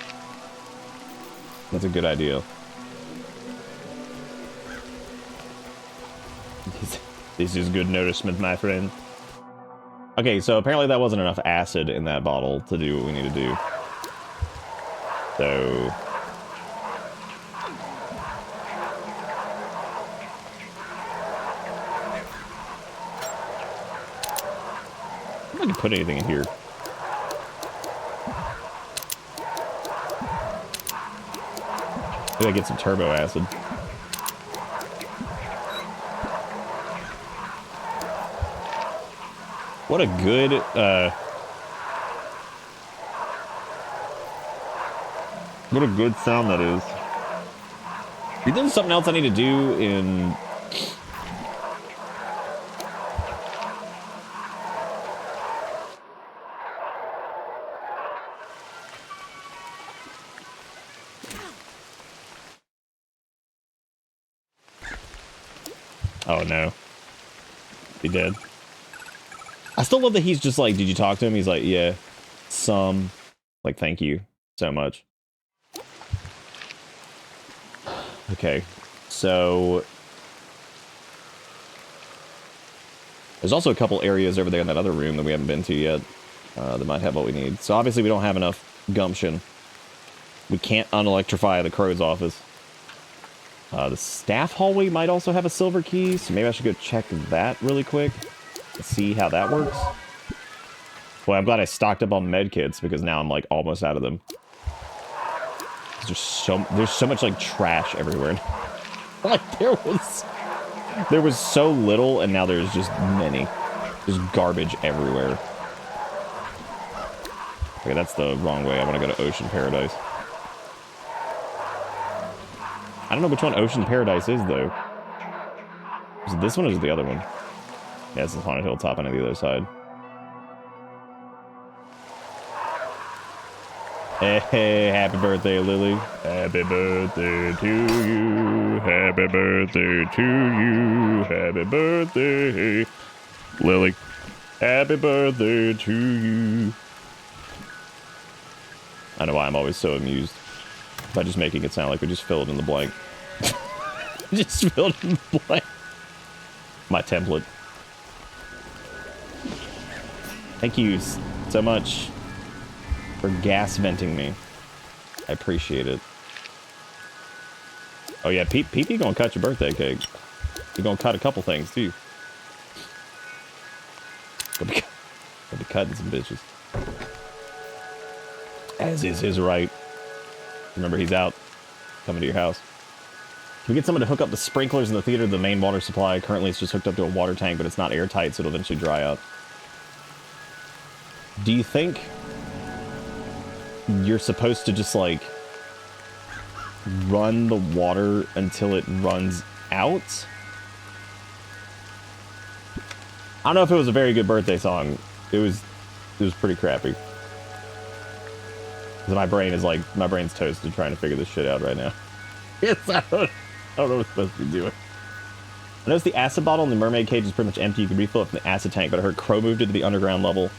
B: That's a good idea. This is good nourishment, my friend. Okay, so apparently that wasn't enough acid in that bottle to do what we need to do. So... I'm not gonna put anything in here. Maybe I get some turbo acid. What a good, what a good sound that is. You think there's something else I need to do in... Oh no. He dead. I still love that he's just like, did you talk to him? He's like, yeah, some. Like, thank you so much. Okay, so... There's also a couple areas over there in that other room that we haven't been to yet that might have what we need. So obviously we don't have enough gumption. We can't unelectrify the crow's office. The staff hallway might also have a silver key, so maybe I should go check that really quick. See how that works. Well, I'm glad I stocked up on med kits because now I'm like almost out of them. There's so much like trash everywhere. Like there was so little and now there's just many. There's garbage everywhere. Okay, that's the wrong way. I want to go to Ocean Paradise. I don't know which one Ocean Paradise is though. Is it this one or is it the other one? Yeah, it's the Haunted Hilltop on the other side. Hey, happy birthday, Lily. Happy birthday to you. Happy birthday to you. Happy birthday, Lily. Happy birthday to you. I know why I'm always so amused by just making it sound like we just filled in the blank. Just filled in the blank. My template. Thank you so much for gas venting me. I appreciate it. Oh yeah, PP gonna cut your birthday cake. You're gonna cut a couple things too. Gonna be cutting some bitches. As is his right. Remember, he's out. Coming to your house. Can we get someone to hook up the sprinklers in the theater to the main water supply? Currently it's just hooked up to a water tank, but it's not airtight, so it'll eventually dry up. Do you think you're supposed to just, like, run the water until it runs out? I don't know if it was a very good birthday song. It was pretty crappy. Because my brain's toasted trying to figure this shit out right now. Yes, I don't know what I'm supposed to be doing. I noticed the acid bottle in the mermaid cage is pretty much empty. You can refill it from the acid tank, but I heard Crow moved it to the underground level.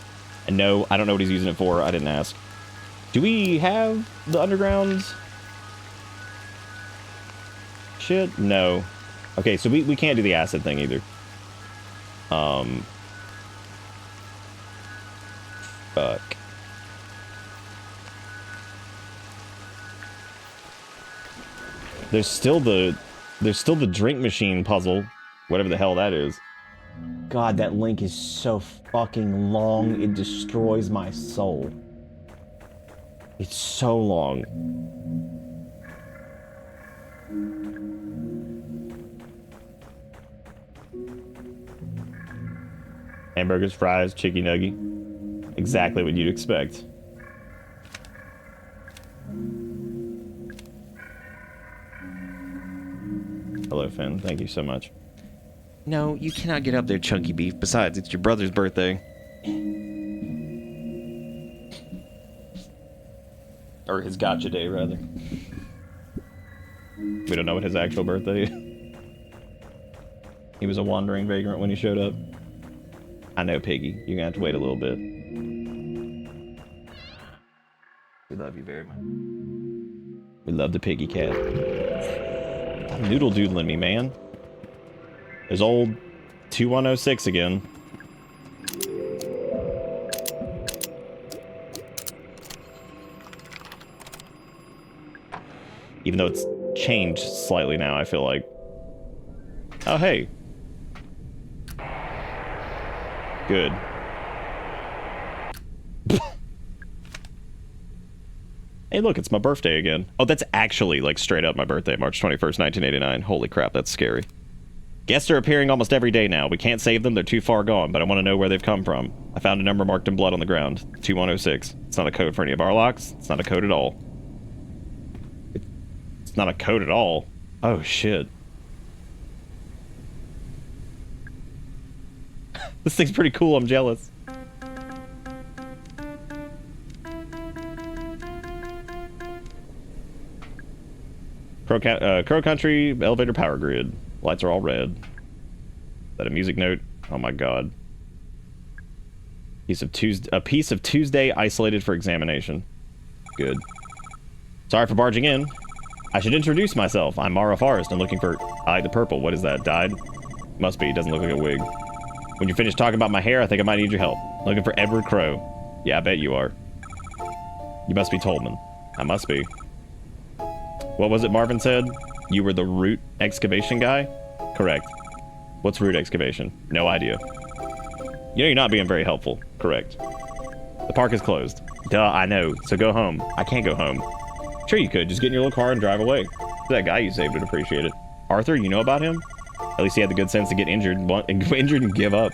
B: And no, I don't know what he's using it for. I didn't ask. Do we have the underground shit? No. Okay, so we can't do the acid thing either. Fuck. There's still the drink machine puzzle, whatever the hell that is. God, that link is so fucking long, it destroys my soul. It's so long. Hamburgers, fries, chicky nugget. Exactly what you'd expect. Hello, Finn. Thank you so much. No, you cannot get up there, Chunky Beef. Besides, it's your brother's birthday. Or his gotcha day, rather. We don't know what his actual birthday is. He was a wandering vagrant when he showed up. I know, Piggy. You're gonna have to wait a little bit. We love you very much. We love the piggy cat. Stop noodle doodling me, man. There's old 2106 again. Even though it's changed slightly now, I feel like. Oh, hey. Good. Hey, look, it's my birthday again. Oh, that's actually, like, straight up my birthday, March 21st, 1989. Holy crap, that's scary. Guests are appearing almost every day now. We can't save them, they're too far gone, but I want to know where they've come from. I found a number marked in blood on the ground. 2106. It's not a code for any of our locks. It's not a code at all. It's not a code at all. Oh, shit. This thing's pretty cool, I'm jealous. Crow Country, elevator power grid. Lights are all red. Is that a music note? Oh my god. A piece of Tuesday isolated for examination. Good. Sorry for barging in. I should introduce myself. I'm Mara Forrest and looking for... Eye the purple. What is that? Dyed? Must be. Doesn't look like a wig. When you're finished talking about my hair, I think I might need your help. Looking for Edward Crow. Yeah, I bet you are. You must be Tolman. I must be. What was it Marvin said? You were the root excavation guy? Correct. What's root excavation? No idea. You know you're not being very helpful. Correct. The park is closed. Duh, I know. So go home. I can't go home. Sure you could. Just get in your little car and drive away. That guy you saved would appreciate it. Arthur, you know about him? At least he had the good sense to get injured and give up.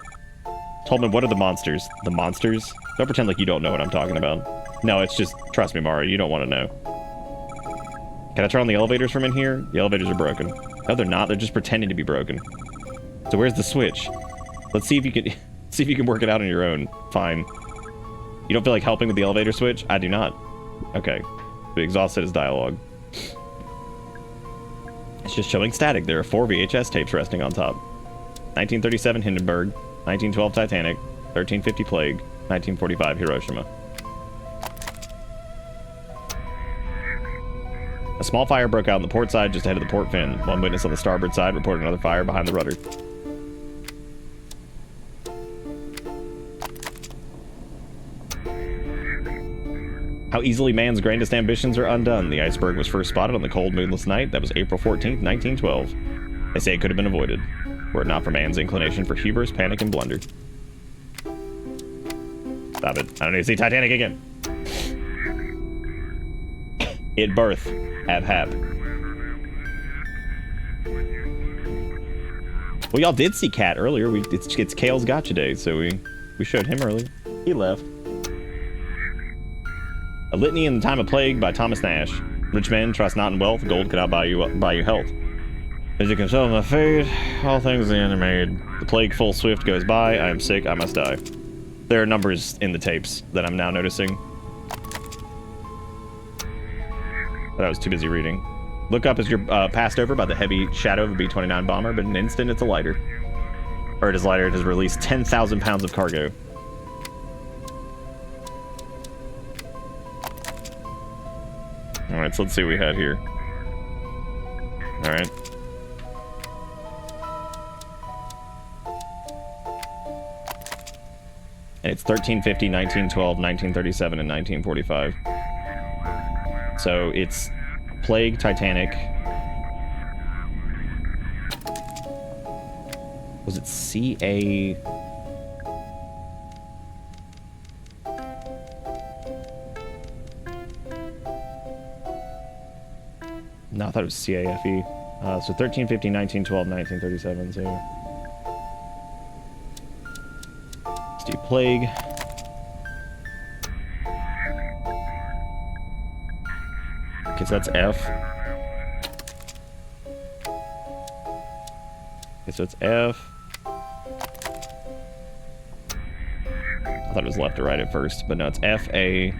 B: Told me, what are the monsters? The monsters? Don't pretend like you don't know what I'm talking about. No, it's just, trust me, Mara, you don't want to know. Can I turn on the elevators from in here? The elevators are broken. No, they're not. They're just pretending to be broken. So where's the switch? Let's see if you can see if you can work it out on your own. Fine. You don't feel like helping with the elevator switch? I do not. Okay. The exhaust says dialogue. It's just showing static. There are 4 VHS tapes resting on top. 1937 Hindenburg, 1912 Titanic, 1350 Plague, 1945 Hiroshima. A small fire broke out on the port side just ahead of the port fin. One witness on the starboard side reported another fire behind the rudder. How easily man's grandest ambitions are undone. The iceberg was first spotted on the cold, moonless night. That was April 14th, 1912. They say it could have been avoided, were it not for man's inclination for hubris, panic, and blunder. Stop it. I don't need to see Titanic again. It birth. Have hap. Well, y'all did see Cat earlier. It's Kale's Gotcha Day, so we showed him earlier. He left. A Litany in the Time of Plague by Thomas Nash. Rich men trust not in wealth, gold cannot buy you health. As you can tell in my fate, all things the end are made. The plague full swift goes by, I am sick, I must die. There are numbers in the tapes that I'm now noticing. But I was too busy reading. Look up as you're passed over by the heavy shadow of a B-29 bomber, but in an instant it's a lighter. Or it is lighter, it has released 10,000 pounds of cargo. Alright, so let's see what we had here. Alright. And it's 1350, 1912, 1937, and 1945. So it's Plague, Titanic. Was it CA? No, I thought it was CAFE. So 1350, 1912, 1937, so... Let's do Plague. Okay, so that's F. Okay, so it's F. I thought it was left or right at first, but no, it's F, A...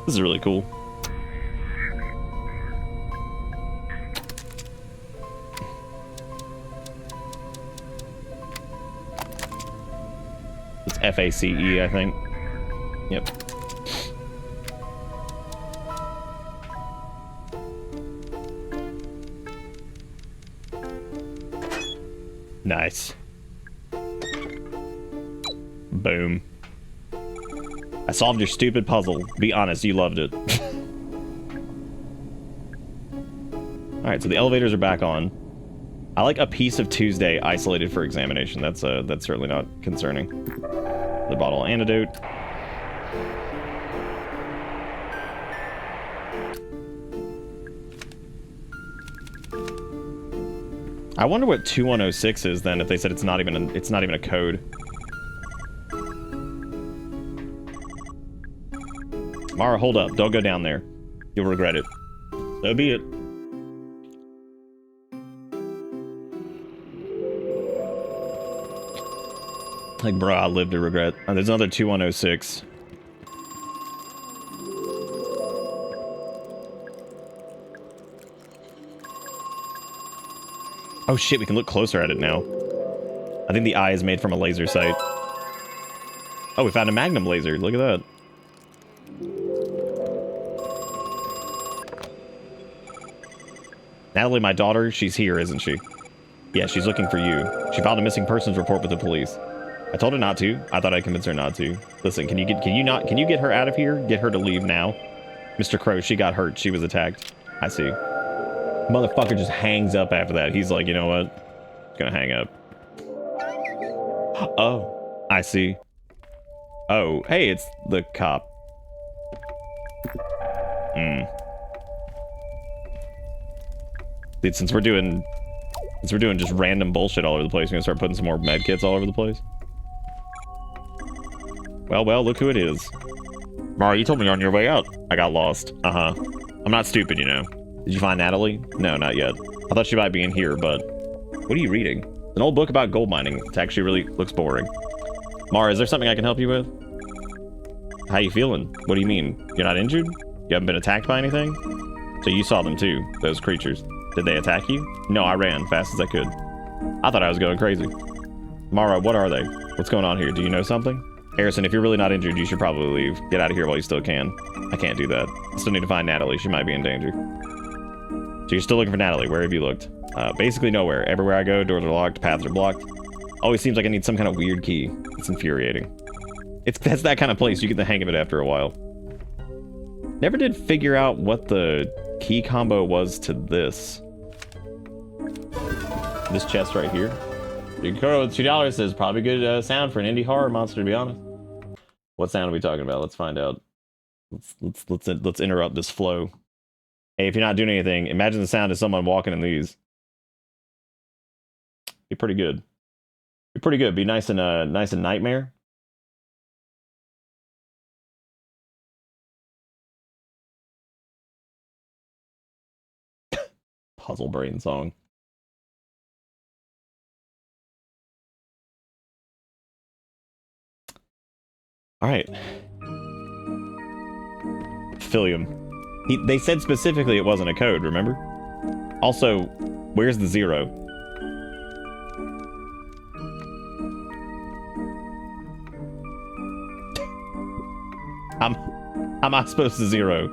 B: This is really cool. It's FACE, I think. Yep. Nice. Boom. I solved your stupid puzzle. Be honest, you loved it. Alright, so the elevators are back on. I like a piece of Tuesday isolated for examination. That's certainly not concerning. The bottle of antidote. I wonder what 2106 is then if they said it's not even a code. Mara, hold up. Don't go down there. You'll regret it. So be it. Like, bro, I live to regret. Oh, there's another 2106. Oh shit, we can look closer at it now. I think the eye is made from a laser sight. Oh, we found a magnum laser. Look at that. Natalie, my daughter, she's here, isn't she? Yeah, she's looking for you. She filed a missing persons report with the police. I told her not to. I thought I'd convince her not to. Listen, can you get her out of here? Get her to leave now. Mr. Crow, she got hurt. She was attacked. I see. Motherfucker just hangs up after that. He's like, you know what? Gonna hang up. Oh, I see. Oh, hey, it's the cop. Dude, since we're doing just random bullshit all over the place, we're gonna start putting some more med kits all over the place. Well, look who it is. Mara, you told me you're on your way out. I got lost. Uh-huh. I'm not stupid, you know. Did you find Natalie? No, not yet. I thought she might be in here, but... What are you reading? An old book about gold mining. It actually really looks boring. Mara, is there something I can help you with? How you feeling? What do you mean? You're not injured? You haven't been attacked by anything? So you saw them too, those creatures. Did they attack you? No, I ran fast as I could. I thought I was going crazy. Mara, what are they? What's going on here? Do you know something? Harrison, if you're really not injured, you should probably leave. Get out of here while you still can. I can't do that. I still need to find Natalie. She might be in danger. So you're still looking for Natalie. Where have you looked? Basically nowhere. Everywhere I go, doors are locked, paths are blocked. Always seems like I need some kind of weird key. It's infuriating. That's that kind of place. You get the hang of it after a while. Never did figure out what the key combo was to this. This chest right here. Big Kuro with $2 says probably good sound for an indie horror monster, to be honest. What sound are we talking about? Let's find out. Let's interrupt this flow. Hey, if you're not doing anything, imagine the sound of someone walking in these. Be pretty good. Be pretty good. Be nice and nightmare. Puzzle brain song. All right. Philium. They said specifically it wasn't a code, remember? Also, where's the 0? How am I supposed to 0?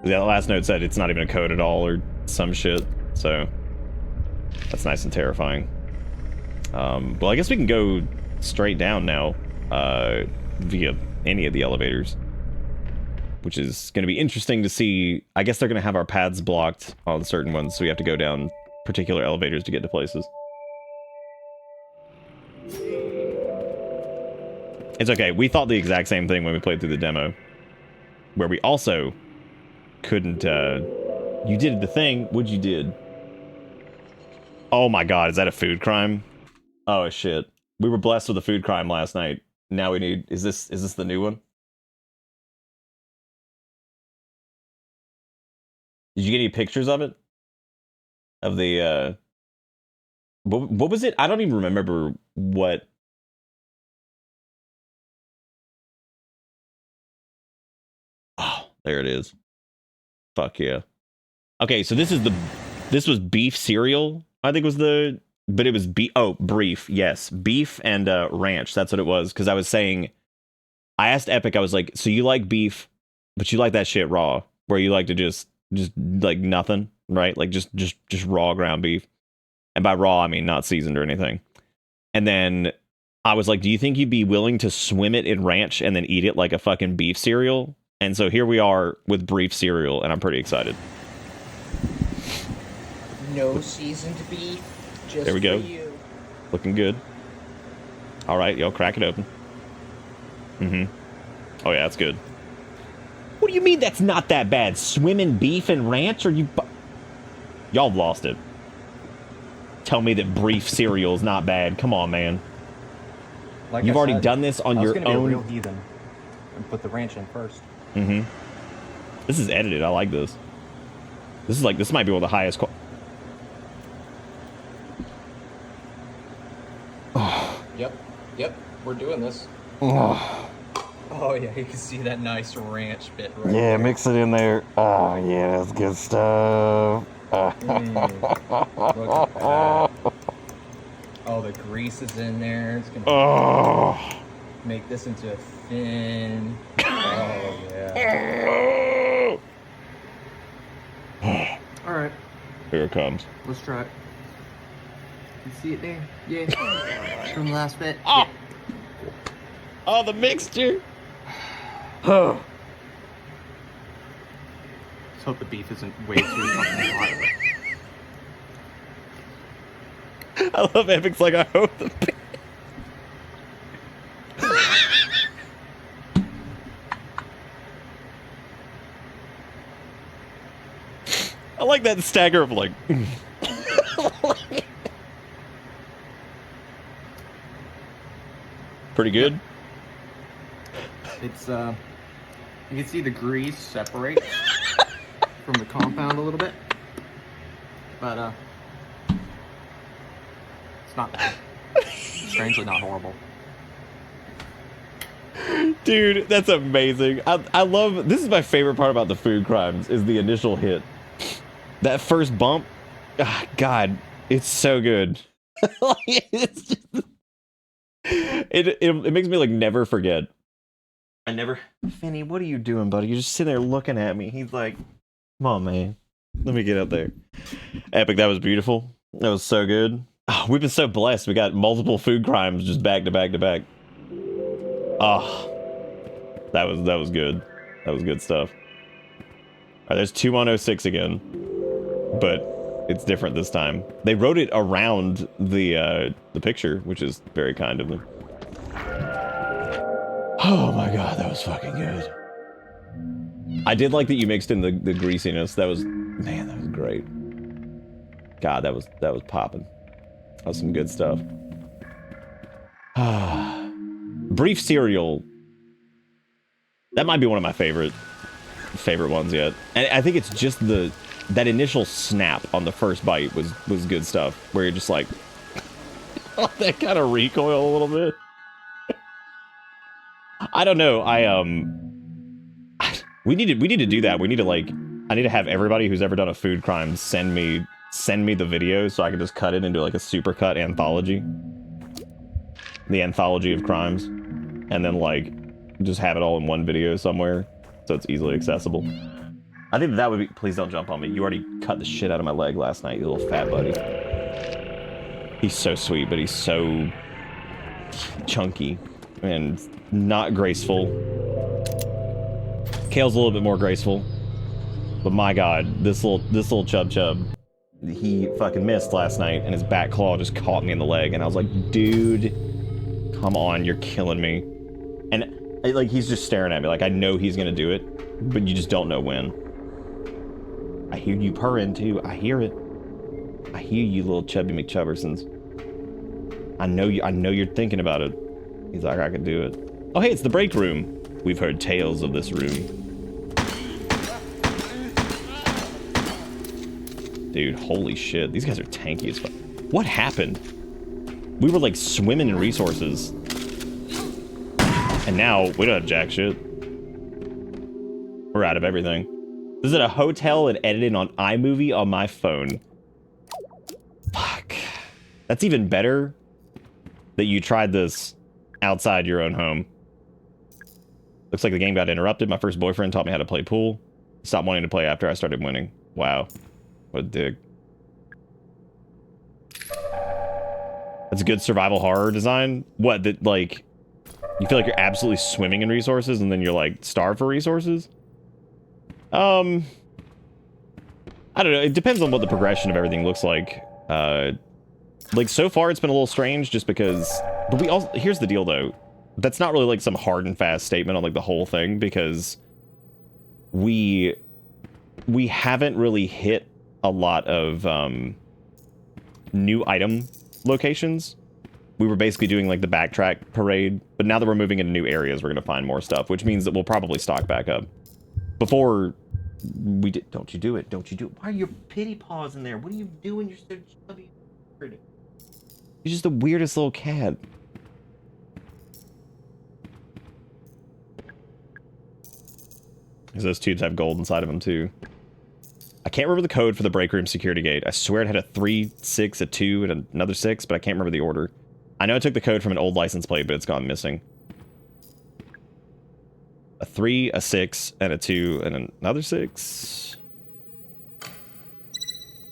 B: Yeah, the last note said it's not even a code at all or some shit, so that's nice and terrifying. Well, I guess we can go straight down now via any of the elevators, which is going to be interesting to see. I guess they're going to have our paths blocked on certain ones, so we have to go down particular elevators to get to places. It's okay. We thought the exact same thing when we played through the demo, where we also couldn't, you did the thing. What'd you did? Oh my god, is that a food crime? Oh shit. We were blessed with a food crime last night. Now we need, is this the new one? Did you get any pictures of it? Of the, what was it? I don't even remember what. Oh, there it is. Fuck yeah. Okay, so this was beef cereal, I think was the, but it was brief, yes. Beef and ranch, that's what it was. Because I was saying, I asked Epic, I was like, so you like beef, but you like that shit raw, where you like to just like nothing, right? Like just raw ground beef. And by raw, I mean not seasoned or anything. And then I was like, do you think you'd be willing to swim it in ranch and then eat it like a fucking beef cereal? And so here we are with brief cereal, and I'm pretty excited.
G: No seasoned beef, just
B: there we go.
G: For you.
B: Looking good. All right, y'all crack it open. Mm-hmm. Oh yeah, that's good. What do you mean that's not that bad? Swimming beef and ranch? Or you... Y'all lost it. Tell me that brief cereal is not bad. Come on, man.
H: Like
B: You've
H: I
B: already
H: said,
B: done this on your
H: I was gonna
B: own.
H: be a real heathen and put the ranch in first.
B: Mm-hmm. This is edited. I like this. This might be one of the highest.
H: Yep, we're doing this.
B: Oh.
H: Oh yeah, you can see that nice ranch bit right
B: Yeah,
H: there.
B: mix it in there. Oh yeah, that's good stuff.
H: Look at that. Oh, the grease is in there. It's gonna make this into a thin. Oh yeah.
G: All right,
B: Here it comes.
G: let's try it. You see it there? Yeah. From the last bit.
B: Oh, oh, the mixture.
G: Let's hope the beef isn't way too fucking hot.
B: I love Epic's like, I hope the. I like that stagger of like. Pretty good.
G: It's you can see the grease separate from the compound a little bit, but it's not bad. Strangely not horrible.
B: Dude, that's amazing. I love, this is my favorite part about the food crimes, is the initial hit. That first bump, God, it's so good. It's just, it makes me like never forget. Finny, what are you doing, buddy? You're just sitting there looking at me. He's like, come on, man. Let me get up there. Epic, that was beautiful. That was so good. Oh, we've been so blessed. We got multiple food crimes just back to back to back. Oh, that was good. That was good stuff. All right, there's 2106 again, but it's different this time. They wrote it around the picture, which is very kind of them. Oh my god, that was fucking good. I did like that you mixed in the greasiness. That was, man, that was great. God, that was popping. That was some good stuff. Brief cereal. That might be one of my favorite ones yet. And I think it's just that initial snap on the first bite was good stuff, where you're just like, That kind of recoil a little bit. I don't know. We need to do that. We need to like, I need to have everybody who's ever done a food crime send me the video so I can just cut it into like a supercut anthology. The anthology of crimes. And then like, just have it all in one video somewhere so it's easily accessible. I think that would be, please don't jump on me. You already cut the shit out of my leg last night, you little fat buddy. He's so sweet, but he's so chunky and not graceful. Kale's a little bit more graceful, but my god, this little chub, he fucking missed last night, and his back claw just caught me in the leg, and I was like, dude, come on, you're killing me. And like he's just staring at me, like I know he's gonna do it, but you just don't know when. I hear you purring too. I hear it. I hear you, little chubby McChubbersons. I know you're thinking about it. He's like, I could do it. Oh, hey, it's the break room. We've heard tales of this room. Dude, holy shit. These guys are tanky as fuck. What happened? We were like swimming in resources. And now we don't have jack shit. We're out of everything. This is at a hotel and edited on iMovie on my phone. Fuck. That's even better that you tried this outside your own home. Looks like the game got interrupted. My first boyfriend taught me how to play pool. Stopped wanting to play after I started winning. Wow. What a dick. That's a good survival horror design. What, that like, you feel like you're absolutely swimming in resources and then you're like starved for resources? I don't know. It depends on what the progression of everything looks like. Like so far it's been a little strange just because, but we also, here's the deal though. That's not really like some hard and fast statement on like the whole thing because we haven't really hit a lot of new item locations. We were basically doing like the backtrack parade, but now that we're moving into new areas, we're going to find more stuff, which means that we'll probably stock back up. Before we did, don't you do it, don't you do it. Why are your pity paws in there? What are you doing? You're so chubby. You're just the weirdest little cat. Because those tubes have gold inside of them too. I can't remember the code for the break room security gate. I swear it had a 3, 6, a 2, and another 6, but I can't remember the order. I know I took the code from an old license plate, but it's gone missing. A 3, a 6, and a 2, and another 6.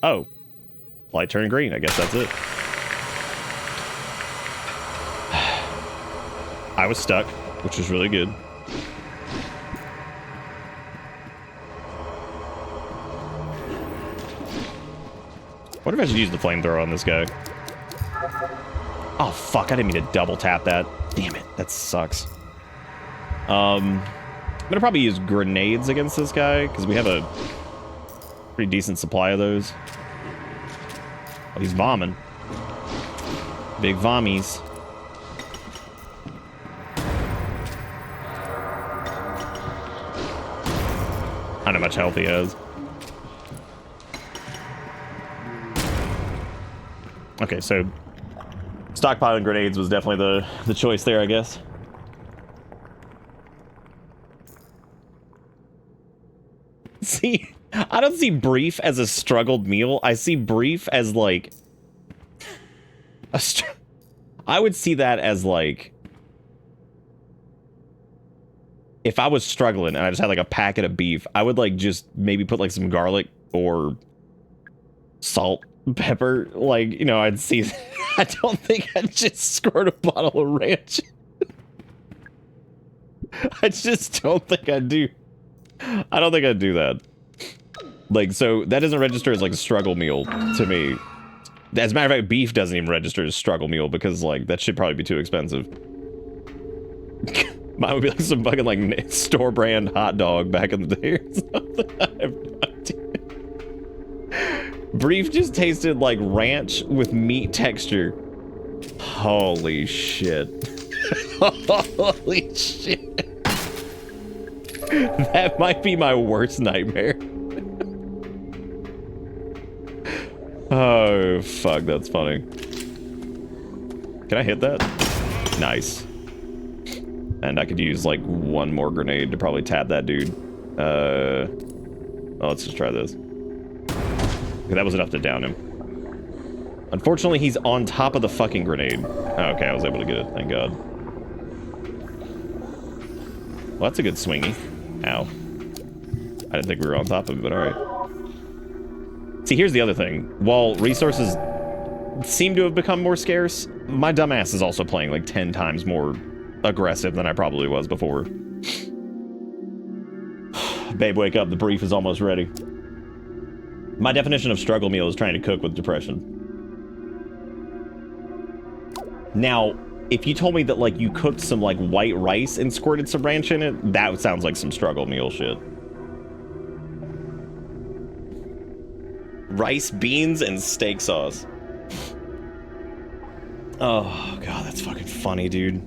B: Oh. Light turned green. I guess that's it. I was stuck, which was really good. What if I should use the flamethrower on this guy? Oh, fuck. I didn't mean to double tap that. Damn it. That sucks. I'm gonna probably use grenades against this guy, because we have a pretty decent supply of those. Oh, he's vomiting. Big vommies. I don't know how much health he has. Okay, so stockpiling grenades was definitely the choice there, I guess. See, I don't see brief as a struggled meal. I see brief as like I would see that as like if I was struggling and I just had like a packet of beef, I would like just maybe put like some garlic or salt, pepper, like, you know, I'd see. I don't think I'd just squirt a bottle of ranch. I just don't think I'd do. I don't think I'd do that. Like, so that doesn't register as like a struggle meal to me. As a matter of fact, beef doesn't even register as struggle meal because like that should probably be too expensive. Mine would be like some fucking like store brand hot dog back in the day or something. I have no idea. Brief just tasted like ranch with meat texture. Holy shit. Holy shit. That might be my worst nightmare. Oh, fuck, that's funny. Can I hit that? Nice. And I could use like one more grenade to probably tap that dude. Oh, let's just try this. Okay, that was enough to down him. Unfortunately, he's on top of the fucking grenade. Oh, okay, I was able to get it. Thank God. Well, that's a good swingy. Ow. I didn't think we were on top of it, but alright. See, here's the other thing. While resources seem to have become more scarce, my dumbass is also playing like 10 times more aggressive than I probably was before. Babe, wake up. The brief is almost ready. My definition of struggle meal is trying to cook with depression. Now, if you told me that, like, you cooked some, like, white rice and squirted some ranch in it, that sounds like some struggle meal shit. Rice, beans, and steak sauce. Oh, God, that's fucking funny, dude.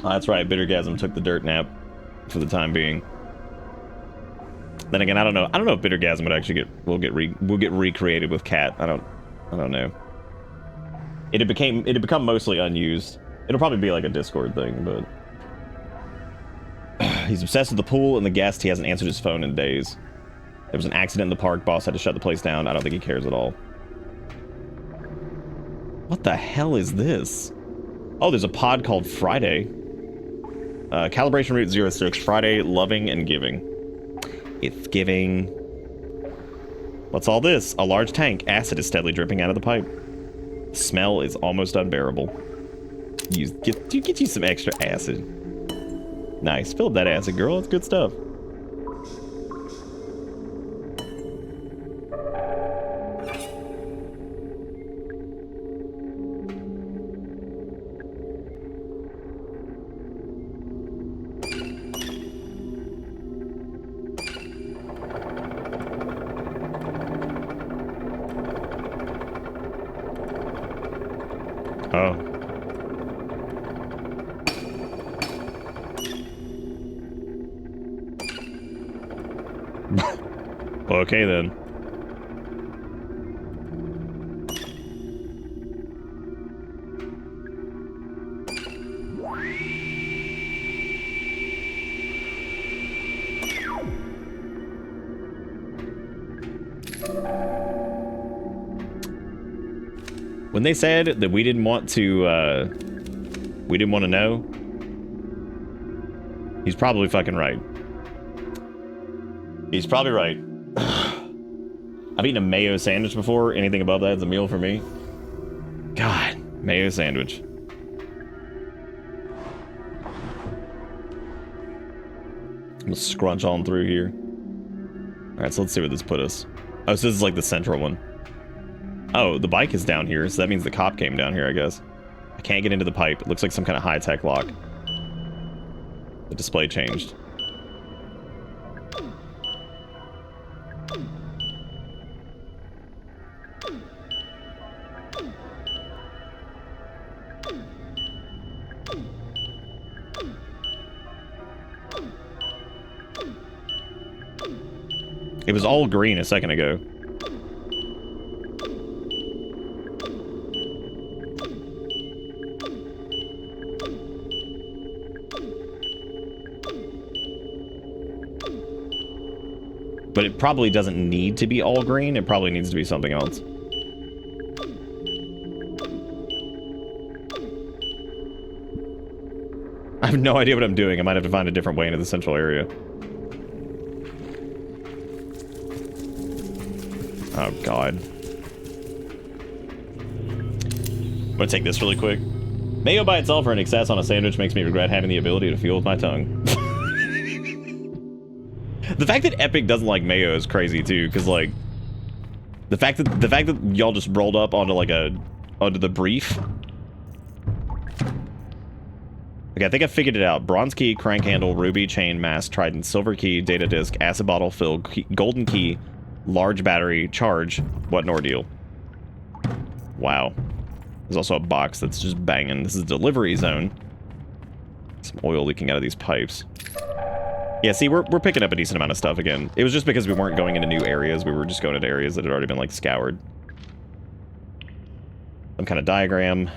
B: Oh, that's right, Bittergasm took the dirt nap for the time being. Then again, I don't know if Bittergasm would actually will get recreated with Cat. I don't know. It had become mostly unused. It'll probably be like a Discord thing, but he's obsessed with the pool and the guest. He hasn't answered his phone in days. There was an accident in the park. Boss had to shut the place down. I don't think he cares at all. What the hell is this? Oh, there's a pod called Friday. Calibration route 06. Friday, loving and giving. It's giving. What's all this? A large tank. Acid is steadily dripping out of the pipe. The smell is almost unbearable. Get you some extra acid. Nice. Fill up that acid, girl. It's good stuff. Oh. Okay then. When they said that we didn't want to know, he's probably fucking right. He's probably right. I've eaten a mayo sandwich before. Anything above that is a meal for me. God, mayo sandwich. I'm gonna scrunch on through here. Alright, so let's see where this put us. Oh, so this is like the central one. Oh, the bike is down here, so that means the cop came down here, I guess. I can't get into the pipe. It looks like some kind of high-tech lock. The display changed. It was all green a second ago. But it probably doesn't need to be all green. It probably needs to be something else. I have no idea what I'm doing. I might have to find a different way into the central area. Oh, God. I'm gonna take this really quick. Mayo by itself or in excess on a sandwich makes me regret having the ability to fuel with my tongue. The fact that Epic doesn't like mayo is crazy too, because like the fact that y'all just rolled up onto like onto the brief. Okay, I think I figured it out. Bronze key, crank handle, ruby, chain, mask, trident, silver key, data disk, acid bottle, fill, golden key, large battery, charge. What an ordeal. Wow. There's also a box that's just banging. This is a delivery zone. Some oil leaking out of these pipes. Yeah, see, we're picking up a decent amount of stuff again. It was just because we weren't going into new areas. We were just going into areas that had already been, like, scoured. Some kind of diagram.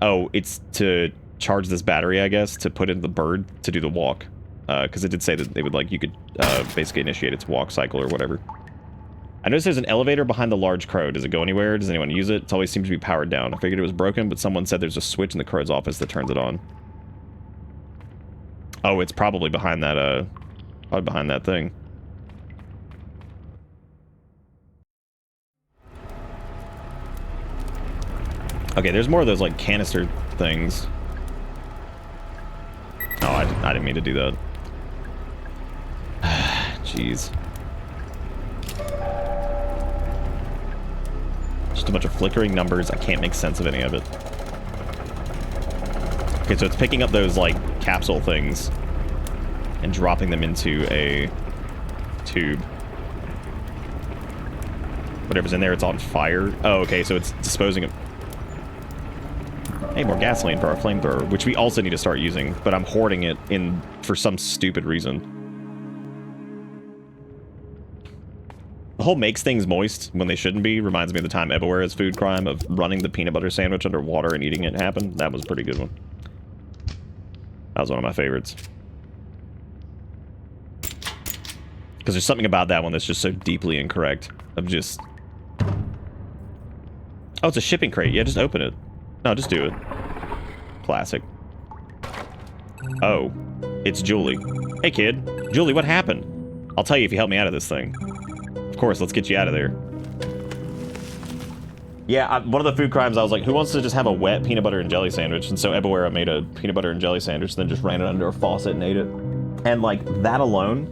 B: Oh, it's to charge this battery, I guess, to put in the bird to do the walk. Because it did say that they would, like, you could basically initiate its walk cycle or whatever. I noticed there's an elevator behind the large crow. Does it go anywhere? Does anyone use it? It always seems to be powered down. I figured it was broken, but someone said there's a switch in the crow's office that turns it on. Oh, it's probably behind that, thing. Okay, there's more of those, like, canister things. Oh, I didn't mean to do that. Jeez. Just a bunch of flickering numbers. I can't make sense of any of it. Okay, so it's picking up those, like, capsule things and dropping them into a tube. Whatever's in there, it's on fire. Oh, okay, so it's disposing of... Hey, more gasoline for our flamethrower, which we also need to start using, but I'm hoarding it in for some stupid reason. The whole makes things moist when they shouldn't be reminds me of the time Everywhere's food crime of running the peanut butter sandwich under water and eating it happen. That was a pretty good one. That was one of my favorites. Because there's something about that one that's just so deeply incorrect. Of just... Oh, it's a shipping crate. Yeah, just open it. No, just do it. Classic. Oh, it's Julie. Hey, kid. Julie, what happened? I'll tell you if you help me out of this thing. Of course, let's get you out of there. Yeah, one of the food crimes, I was like, who wants to just have a wet peanut butter and jelly sandwich? And so Everywhere made a peanut butter and jelly sandwich, then just ran it under a faucet and ate it. And, like, that alone,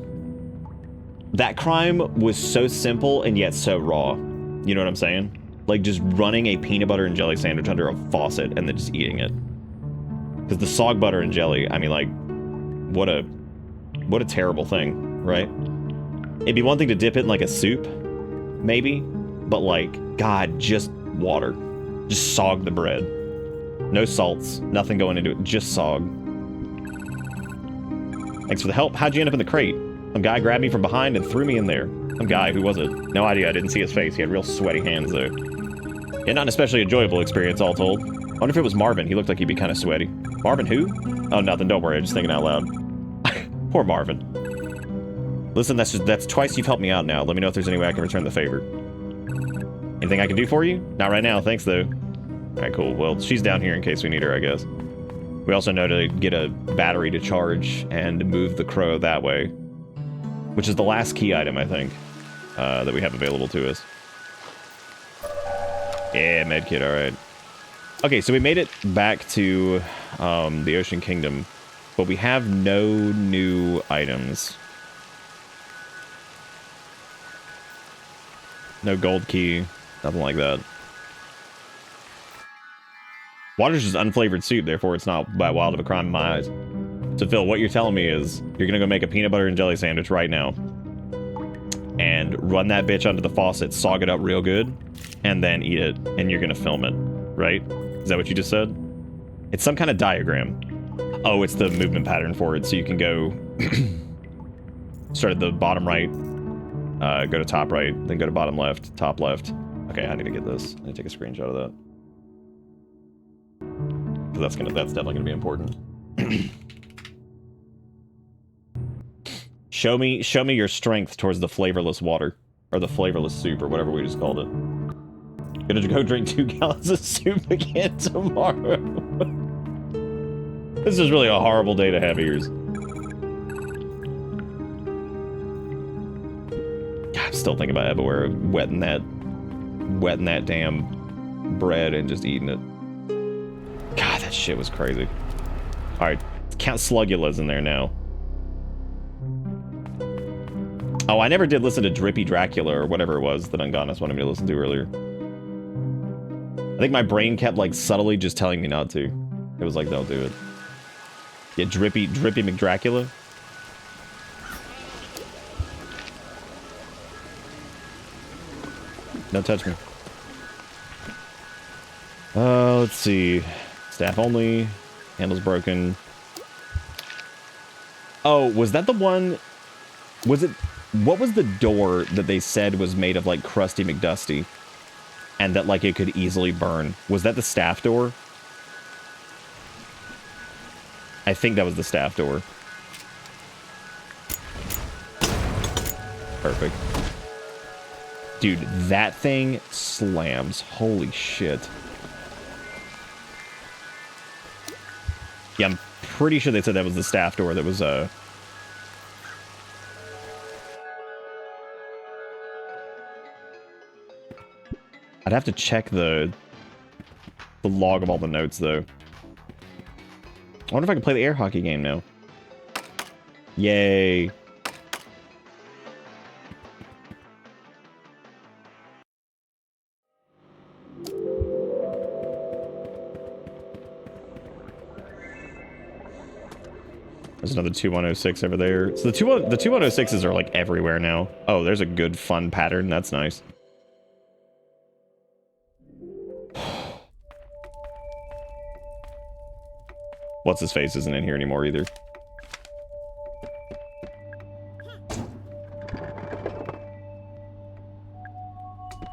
B: that crime was so simple and yet so raw. You know what I'm saying? Like, just running a peanut butter and jelly sandwich under a faucet and then just eating it. Because the sog butter and jelly, I mean, like, what a terrible thing, right? It'd be one thing to dip it in, like, a soup, maybe, but, like, God, just water. Just sog the bread. No salts, nothing going into it, just sog. Thanks for the help. How'd you end up in the crate? Some guy grabbed me from behind and threw me in there. Some guy, who was it? No idea, I didn't see his face. He had real sweaty hands, though. Yeah, not an especially enjoyable experience, all told. I wonder if it was Marvin. He looked like he'd be kind of sweaty. Marvin who? Oh, nothing, don't worry, I'm just thinking out loud. Poor Marvin. Listen, that's twice you've helped me out now. Let me know if there's any way I can return the favor. Anything I can do for you? Not right now, thanks, though. Alright, cool. Well, she's down here in case we need her, I guess. We also know to get a battery to charge and move the crow that way. Which is the last key item, I think, that we have available to us. Yeah, medkit, alright. Okay, so we made it back to the Ocean Kingdom, but we have no new items. No gold key, nothing like that. Water's just unflavored soup, therefore it's not that wild of a crime in my eyes. So Phil, what you're telling me is you're gonna go make a peanut butter and jelly sandwich right now. And run that bitch under the faucet, sog it up real good, and then eat it, and you're gonna film it, right? Is that what you just said? It's some kind of diagram. Oh, it's the movement pattern for it, so you can go... start at the bottom right, go to top right, then go to bottom left, top left. Okay, I need to get this. I need to take a screenshot of that. Because that's definitely gonna be important. Show me your strength towards the flavorless water. Or the flavorless soup, or whatever we just called it. Gonna go drink 2 gallons of soup again tomorrow. This is really a horrible day to have ears. God, I'm still thinking about Everywhere wetting that damn bread and just eating it. God, that shit was crazy. Alright, Count Slugula's in there now. Oh, I never did listen to Drippy Dracula or whatever it was that Ungonis wanted me to listen to earlier. I think my brain kept, like, subtly just telling me not to. It was like, don't do it. Yeah, Drippy McDracula? Don't touch me. Let's see. Staff only. Handle's broken. Oh, was that the one? Was it? What was the door that they said was made of like Krusty McDusty, and that like it could easily burn? Was that the staff door? I think that was the staff door. Perfect. Dude, that thing slams. Holy shit. Yeah, I'm pretty sure they said that was the staff door that was, I'd have to check the log of all the notes, though. I wonder if I can play the air hockey game now. Yay. There's another 2106 over there. So the 2106s are like everywhere now. Oh, there's a good fun pattern. That's nice. What's his face isn't in here anymore either.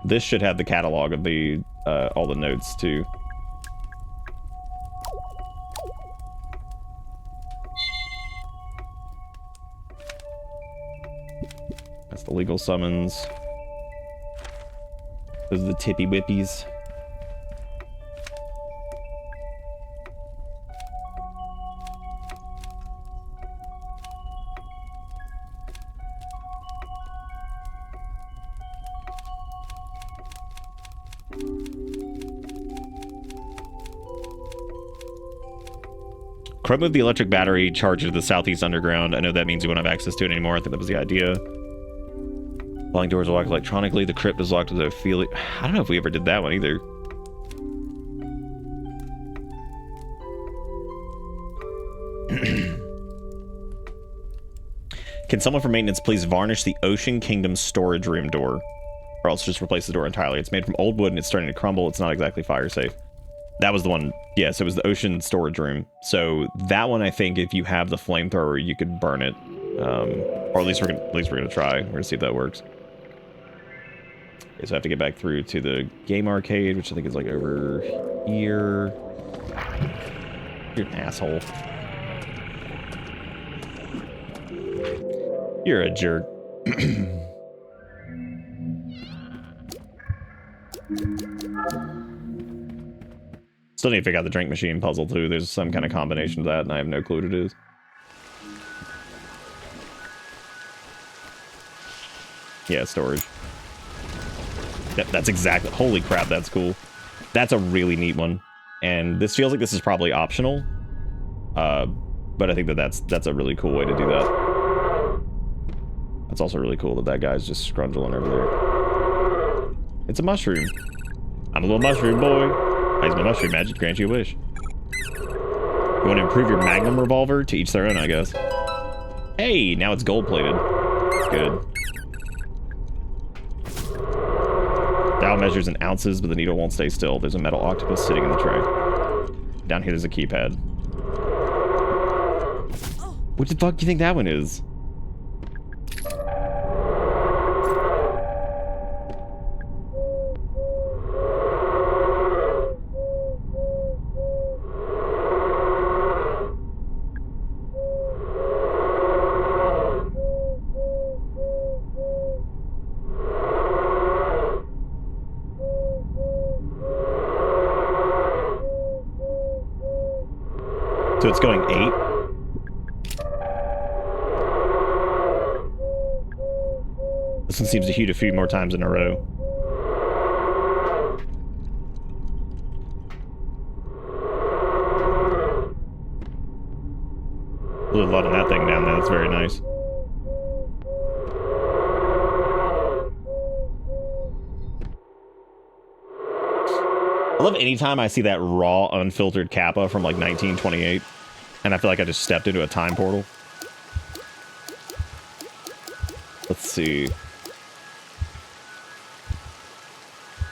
B: This should have the catalog of the all the notes too. That's the legal summons. Those are the tippy whippies. Corrupt moved the electric battery charger to the southeast underground. I know that means you won't have access to it anymore. I think that was the idea. Falling doors are locked electronically. The crypt is locked with a feeling. I don't know if we ever did that one either. Can someone from maintenance please varnish the Ocean Kingdom storage room door? Or else just replace the door entirely. It's made from old wood and it's starting to crumble. It's not exactly fire safe. That was the one. Yes, it was the ocean storage room. So that one, I think, if you have the flamethrower, you could burn it. Or at least we're gonna try. We're gonna see if that works. Okay, so I have to get back through to the game arcade, which I think is like over here. You're an asshole. You're a jerk. Still need to figure out the drink machine puzzle, too. There's some kind of combination of that, and I have no clue what it is. Yeah, storage. Yep, that's exactly... Holy crap, that's cool. That's a really neat one. And this feels like this is probably optional. But I think that that's a really cool way to do that. It's also really cool that that guy's just scrungling over there. It's a mushroom. I'm a little mushroom boy. I use my mushroom magic, grant you a wish. You want to improve your magnum revolver? To each their own, I guess. Hey, now it's gold-plated. Good. Dial measures in ounces, but the needle won't stay still. There's a metal octopus sitting in the tray. Down here, there's a keypad. What the fuck do you think that one is? So it's going 8. This one seems to hit a few more times in a row. Blew a lot of that thing down there. That's very nice. I love anytime I see that raw, unfiltered Kappa from like 1928, and I feel like I just stepped into a time portal. Let's see.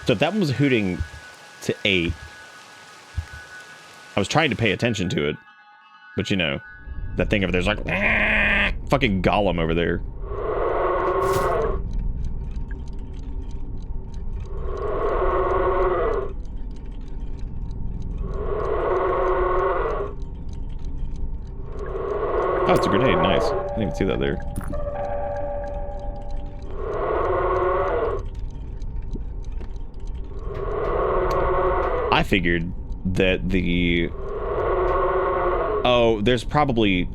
B: So if that one was hooting to 8, I was trying to pay attention to it, but you know, that thing over there's like, fucking golem over there. Oh, it's a grenade. Nice. I didn't even see that there. I figured that the... Oh, there's probably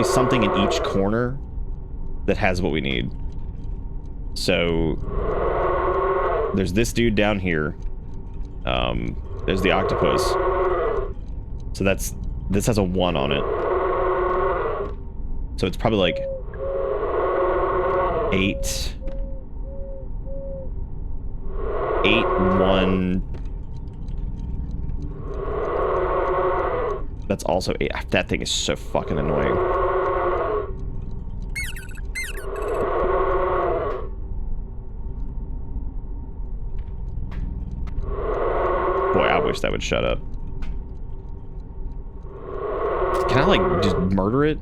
B: something in each corner that has what we need. So there's this dude down here. There's the octopus. So this has a 1 on it. So it's probably like 8, 1. That's also 8. That thing is so fucking annoying. Boy, I wish that would shut up. Can I, like, just murder it?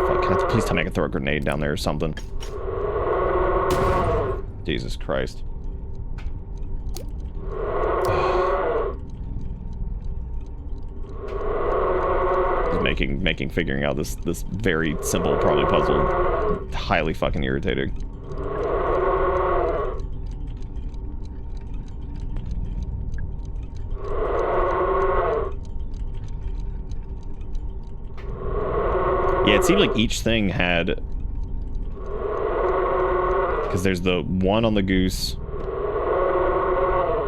B: Fuck, can I, please tell me I can throw a grenade down there or something. Jesus Christ. Figuring out this very simple, probably puzzle, highly fucking irritating. Yeah, it seemed like each thing had, because there's the 1 on the goose,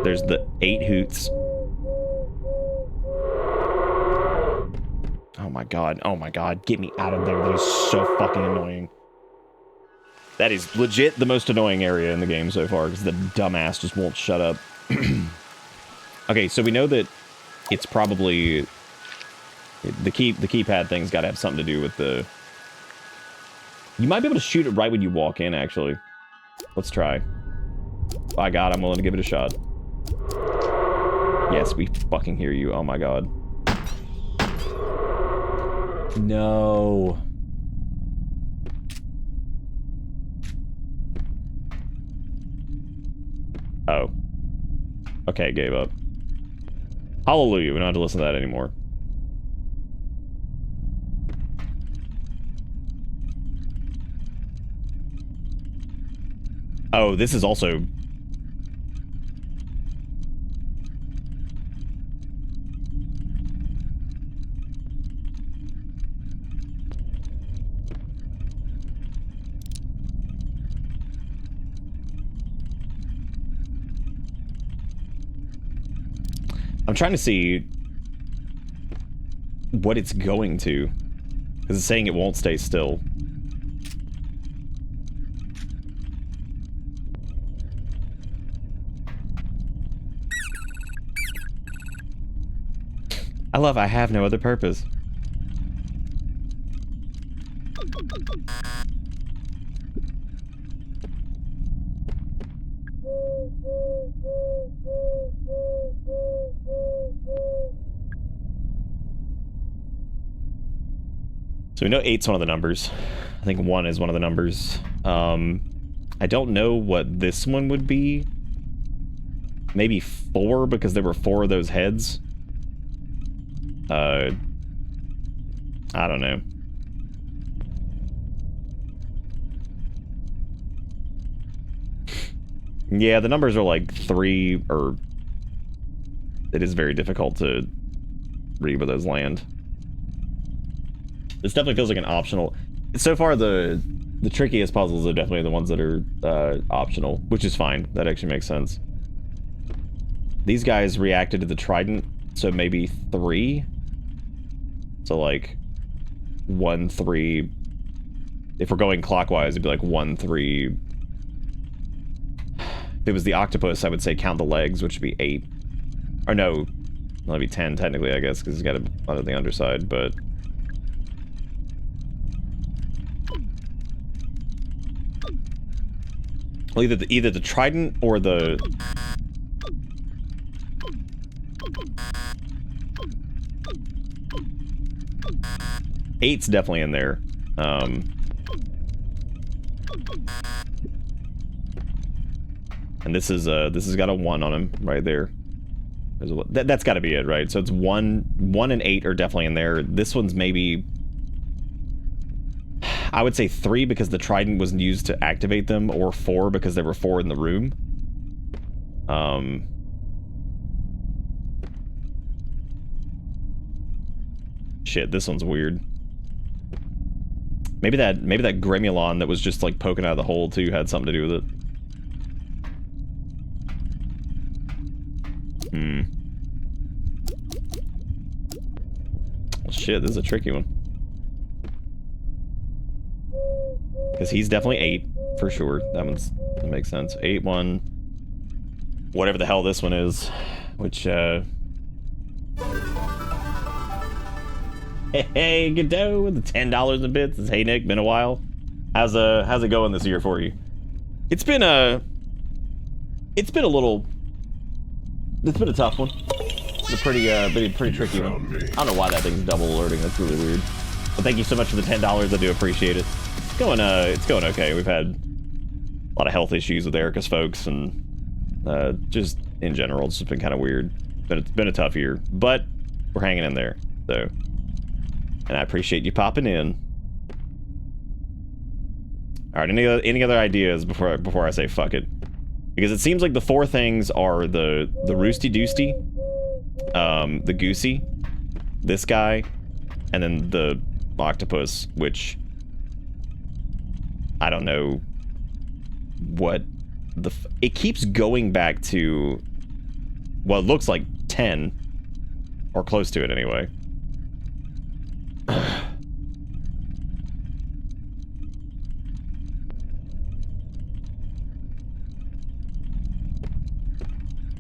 B: there's the 8 hoots. Oh my god, get me out of there. That is so fucking annoying. That is legit the most annoying area in the game so far, because the dumbass just won't shut up. Okay, so we know that it's probably... The keypad thing's gotta have something to do with the... You might be able to shoot it right when you walk in, actually. Let's try. By God, I'm willing to give it a shot. Yes, we fucking hear you. Oh my god. No. Oh. Okay, gave up. Hallelujah, we don't have to listen to that anymore. Oh, this is also... I'm trying to see what it's going to, because it's saying it won't stay still. I have no other purpose. So we know 8's one of the numbers. I think 1 is one of the numbers. I don't know what this one would be. Maybe 4, because there were 4 of those heads. I don't know. Yeah, the numbers are like 3, or... It is very difficult to read where those land. This definitely feels like an optional... So far, the trickiest puzzles are definitely the ones that are optional, which is fine. That actually makes sense. These guys reacted to the trident, so maybe 3? So, like, 1, 3... If we're going clockwise, it'd be like 1, 3... If it was the octopus, I would say count the legs, which would be 8. Or no, that'd be 10 technically, I guess, because he's got a lot of the underside, but... Well, either the trident or the... 8's definitely in there. And this has got a 1 on him right there. That's got to be it, right? So it's 1 and 8 are definitely in there. This one's maybe, I would say 3 because the trident was used to activate them, or 4 because there were 4 in the room. Shit, this one's weird. Maybe that Gremulon that was just like poking out of the hole too had something to do with it. Well, shit, this is a tricky one. Because he's definitely 8 for sure. That makes sense. 8, 1, whatever the hell this one is, which Hey, Godot with the $10 in bits. Hey Nick, been a while. How's it going this year for you? It's been a tough one. It's a pretty tricky one. I don't know why that thing's double alerting. That's really weird. But thank you so much for the $10. I do appreciate it. It's going okay. We've had a lot of health issues with Erica's folks, and just in general, it's just been kind of weird. It's been a tough year, but we're hanging in there. So, and I appreciate you popping in. All right, any other ideas before I say fuck it? Because it seems like the 4 things are the Roosty Doosty, the Goosey, this guy, and then the octopus, which I don't know what it keeps going back to what looks like 10 or close to it anyway.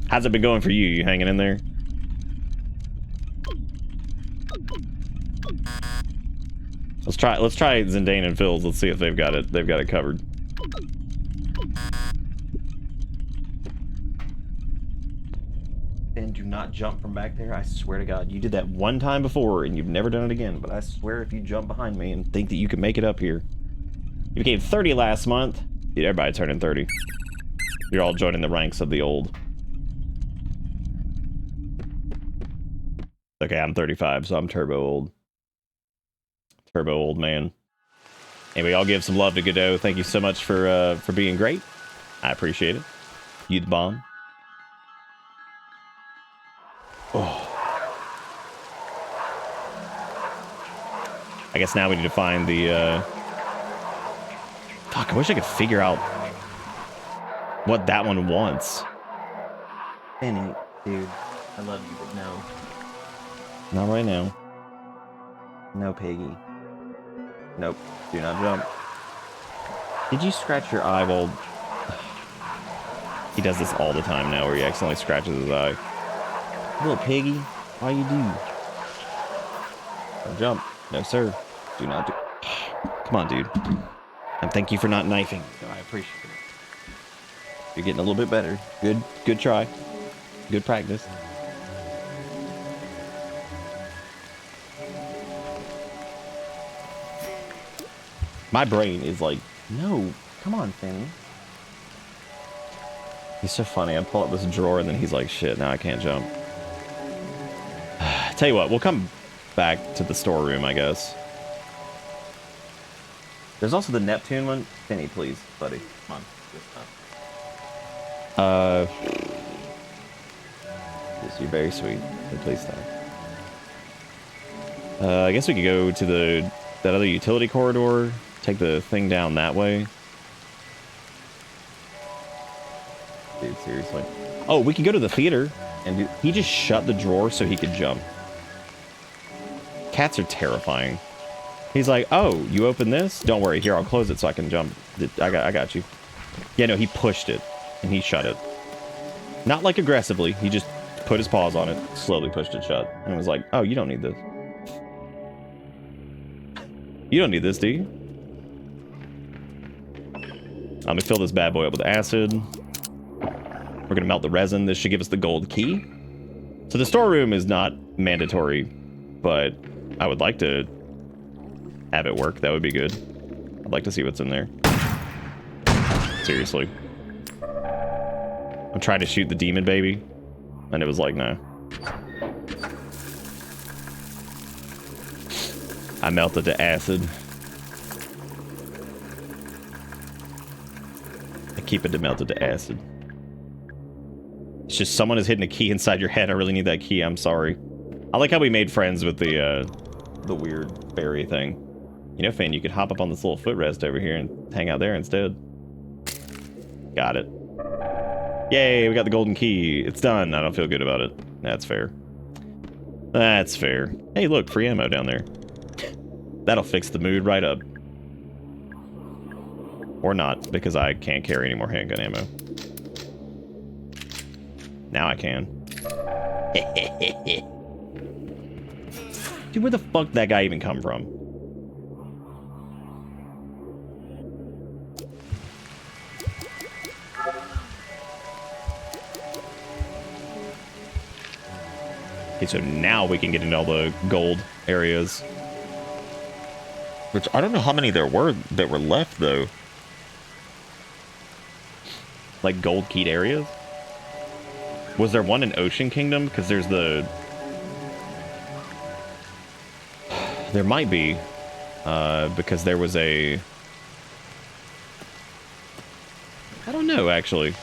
B: How's it been going for you? You hanging in there? Let's try Zindane and Phil's. Let's see if they've got it. They've got it covered. And do not jump from back there. I swear to God, you did that one time before, and you've never done it again. But I swear, if you jump behind me and think that you can make it up here, you became 30 last month. Dude, everybody turning 30. You're all joining the ranks of the old. Okay, I'm 35, so I'm turbo old. Turbo old man. Anyway, I'll give some love to Godot. Thank you so much for being great. I appreciate it. You the bomb. Oh. I guess now we need to find the fuck, I wish I could figure out what that one wants.
F: Benny, dude, I love you, but no.
B: Not right now.
F: No, Piggy.
B: Nope. Do not jump. Did you scratch your eye while... He does this all the time now where he accidentally scratches his eye.
F: Little piggy, why you do?
B: Don't jump. No, sir. Do not do... Come on, dude. And thank you for not knifing.
F: I appreciate it.
B: You're getting a little bit better. Good try. Good practice. My brain is like, no, come on, Fanny. He's so funny. I pull up this drawer and then he's like, shit, now I can't jump. Tell you what, we'll come back to the storeroom, I guess. There's also the Neptune one. Fanny, please, buddy. Come on. Yes, you're very sweet. Please stop. I guess we could go to that other utility corridor. Take the thing down that way. Dude, seriously. Oh, we could go to the theater and he just shut the drawer so he could jump. Cats are terrifying. He's like, oh, you open this? Don't worry, here, I'll close it so I can jump. I got you. Yeah, no, he pushed it and he shut it. Not like aggressively, he just put his paws on it, slowly pushed it shut, and was like, oh, you don't need this. You don't need this, do you? I'm gonna fill this bad boy up with acid. We're gonna melt the resin. This should give us the gold key. So the storeroom is not mandatory, but I would like to have it work. That would be good. I'd like to see what's in there. Seriously. I'm trying to shoot the demon baby, and it was like, no. I melted to acid. I keep it to melted to acid. It's just someone has hidden a key inside your head. I really need that key. I'm sorry. I like how we made friends with the weird fairy thing. You know, Finn, you could hop up on this little footrest over here and hang out there instead. Got it. Yay, we got the golden key. It's done. I don't feel good about it. That's fair. That's fair. Hey, look, free ammo down there. That'll fix the mood right up. Or not, because I can't carry any more handgun ammo. Now I can. Dude, where the fuck did that guy even come from? Okay, so now we can get into all the gold areas. Which, I don't know how many there were that were left, though. Like, gold keyed areas? Was there one in Ocean Kingdom? Because there's the... There might be. Because there was a... I don't know, actually.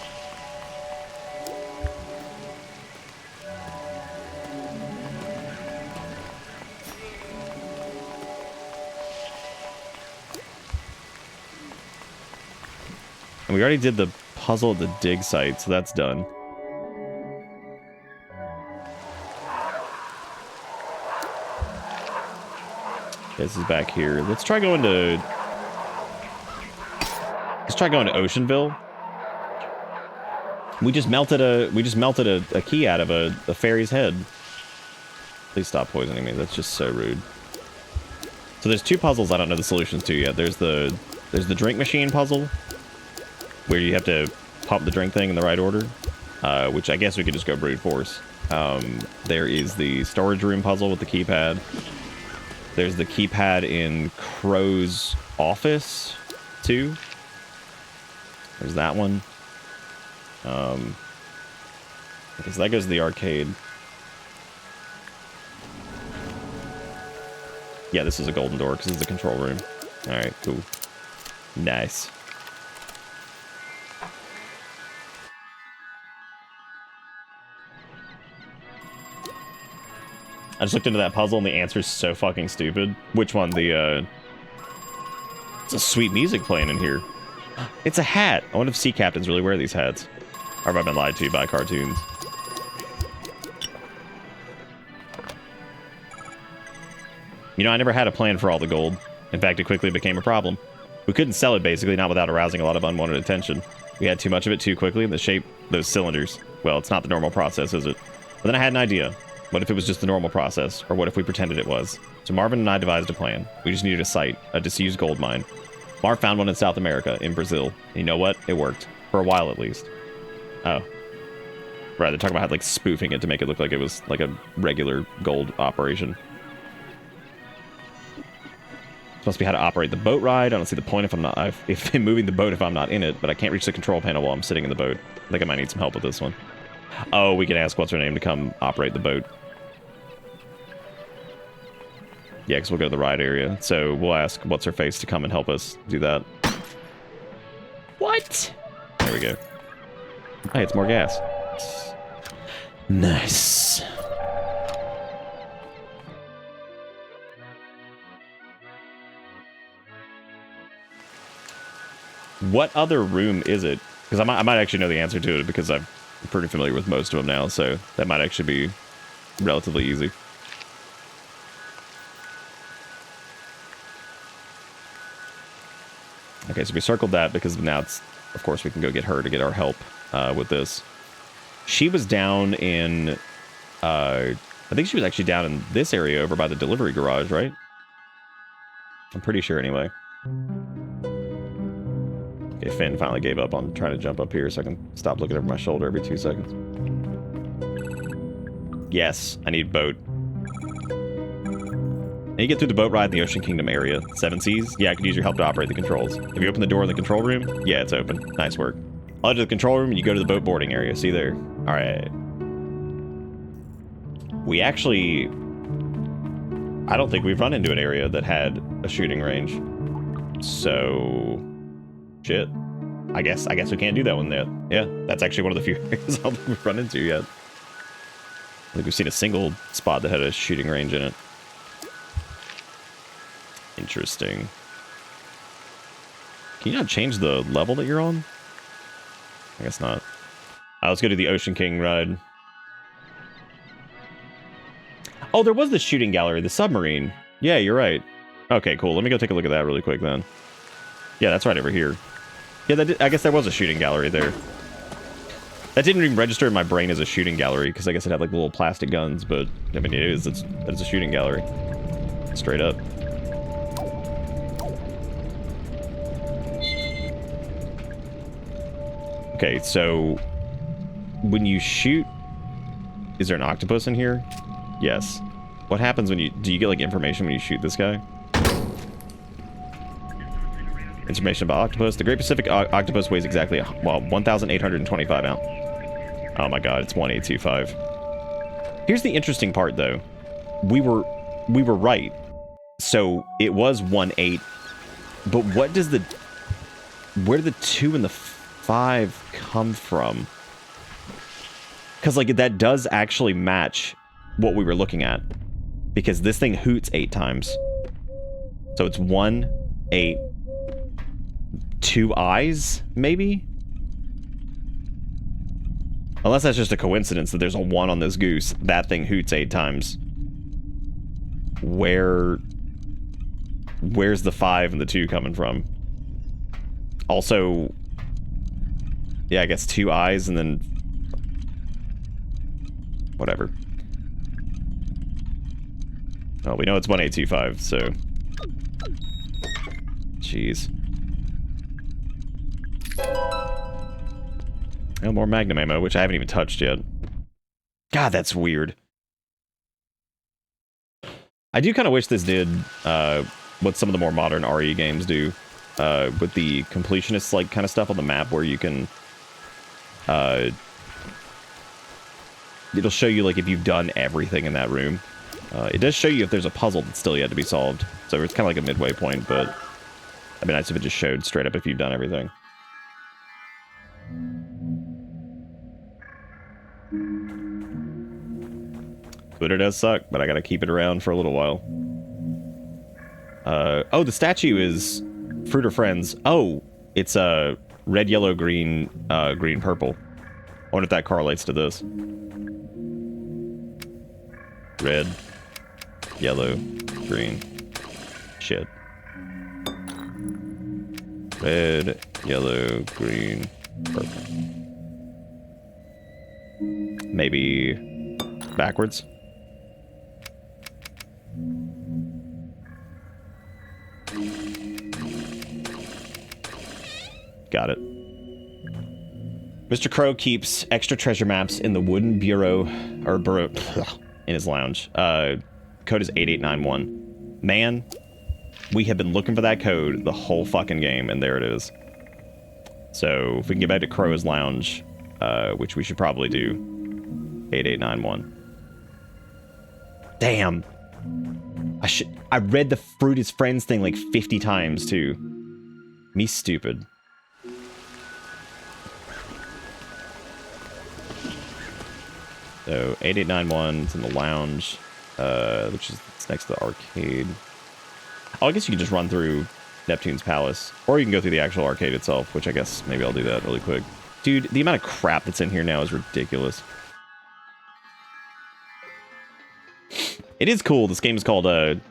B: And we already did the puzzle at the dig site, so that's done. This is back here. Let's try going to... Let's try going to Oceanville. We just melted a key out of a fairy's head. Please stop poisoning me. That's just so rude. So there's two puzzles I don't know the solutions to yet. There's the drink machine puzzle, where you have to pump the drink thing in the right order, which I guess we could just go brute force. There is the storage room puzzle with the keypad. There's the keypad in Crow's office, too. There's that one. Okay, so that goes to the arcade. Yeah, this is a golden door, because this is the control room. Alright, cool. Nice. I just looked into that puzzle and the answer's so fucking stupid. Which one? It's a sweet music playing in here. It's a hat. I wonder if sea captains really wear these hats. Or have I been lied to by cartoons? You know, I never had a plan for all the gold. In fact, it quickly became a problem. We couldn't sell it, basically, not without arousing a lot of unwanted attention. We had too much of it too quickly, and the shape, those cylinders. Well, it's not the normal process, is it? But then I had an idea. What if it was just the normal process? Or what if we pretended it was? So Marvin and I devised a plan. We just needed a site, a disused gold mine. Marv found one in South America, in Brazil. And you know what? It worked. For a while, at least. Oh. Right, they're talking about, like, spoofing it to make it look like it was, like, a regular gold operation. Must be how to operate the boat ride. I don't see the point if I'm not... if I'm moving the boat if I'm not in it, but I can't reach the control panel while I'm sitting in the boat. I think I might need some help with this one. Oh, we can ask what's her name to come operate the boat. Yeah, because we'll go to the ride area. So we'll ask what's her face to come and help us do that. What? There we go. Hey, it's more gas. Nice. What other room is it? Because I might actually know the answer to it because I'm pretty familiar with most of them now, so that might actually be relatively easy. Okay, so we circled that because now it's, of course, we can go get her to get our help with this. She was down in, I think she was actually down in this area over by the delivery garage, right? I'm pretty sure anyway. Okay, Finn finally gave up on trying to jump up here so I can stop looking over my shoulder every 2 seconds. Yes, I need boat. And you get through the boat ride in the Ocean Kingdom area. 7 Seas? Yeah, I could use your help to operate the controls. If you open the door in the control room, yeah, it's open. Nice work. I'll enter the control room and you go to the boat boarding area. See there? Alright. We actually... I don't think we've run into an area that had a shooting range. So... Shit. I guess we can't do that one yet. Yeah, that's actually one of the few areas I don't think we've run into yet. I think we've seen a single spot that had a shooting range in it. Interesting. Can you not change the level that you're on? I guess not. Let's go to the Ocean King ride. Oh, there was the shooting gallery, the submarine. Yeah, you're right. Okay, cool. Let me go take a look at that really quick then. Yeah, that's right over here. Yeah, I guess there was a shooting gallery there. That didn't even register in my brain as a shooting gallery, because I guess it had like little plastic guns, but I mean, it's a shooting gallery. Straight up. Okay, so when you shoot, is there an octopus in here? Yes. What happens when do you get like information when you shoot this guy? Information about octopus. The Great Pacific octopus weighs exactly, well, 1,825 ounce. Oh my god, it's 1825. Here's the interesting part though. We were right. So it was 1.8. But what does where do the 2 and the 5 come from? Because like that does actually match what we were looking at. Because this thing hoots 8 times. So it's 1, 8, 2 eyes, maybe? Unless that's just a coincidence that there's a 1 on this goose. That thing hoots 8 times. Where's the 5 and the 2 coming from? Also, yeah, I guess 2 eyes and then... whatever. Oh, we know it's 1825, so... Jeez. Oh, more Magnum ammo, which I haven't even touched yet. God, that's weird. I do kind of wish this did what some of the more modern RE games do, with the completionist like kind of stuff on the map, where you can it'll show you like if you've done everything in that room. It does show you if there's a puzzle that's still yet to be solved, so it's kind of like a midway point, but it'd be nice if it just showed straight up if you've done everything. Twitter does suck, but I gotta keep it around for a little while. Oh, the statue is Fruit or Friends. Oh, it's red, yellow, green, green, purple. I wonder if that correlates to this. Red, yellow, green. Shit. Red, yellow, green, purple. Maybe backwards. Got it. Mr. Crow keeps extra treasure maps in the wooden bureau, or bureau, in his lounge. Code is 8891. Man, we have been looking for that code the whole fucking game, and there it is. So, if we can get back to Crow's lounge, which we should probably do, 8891. Damn. I read the Fruit is Friends thing like 50 times, too. Me stupid. So, 8891 is in the lounge, which is next to the arcade. Oh, I guess you can just run through Neptune's Palace. Or you can go through the actual arcade itself, which I guess maybe I'll do that really quick. Dude, the amount of crap that's in here now is ridiculous. It is cool. This game is called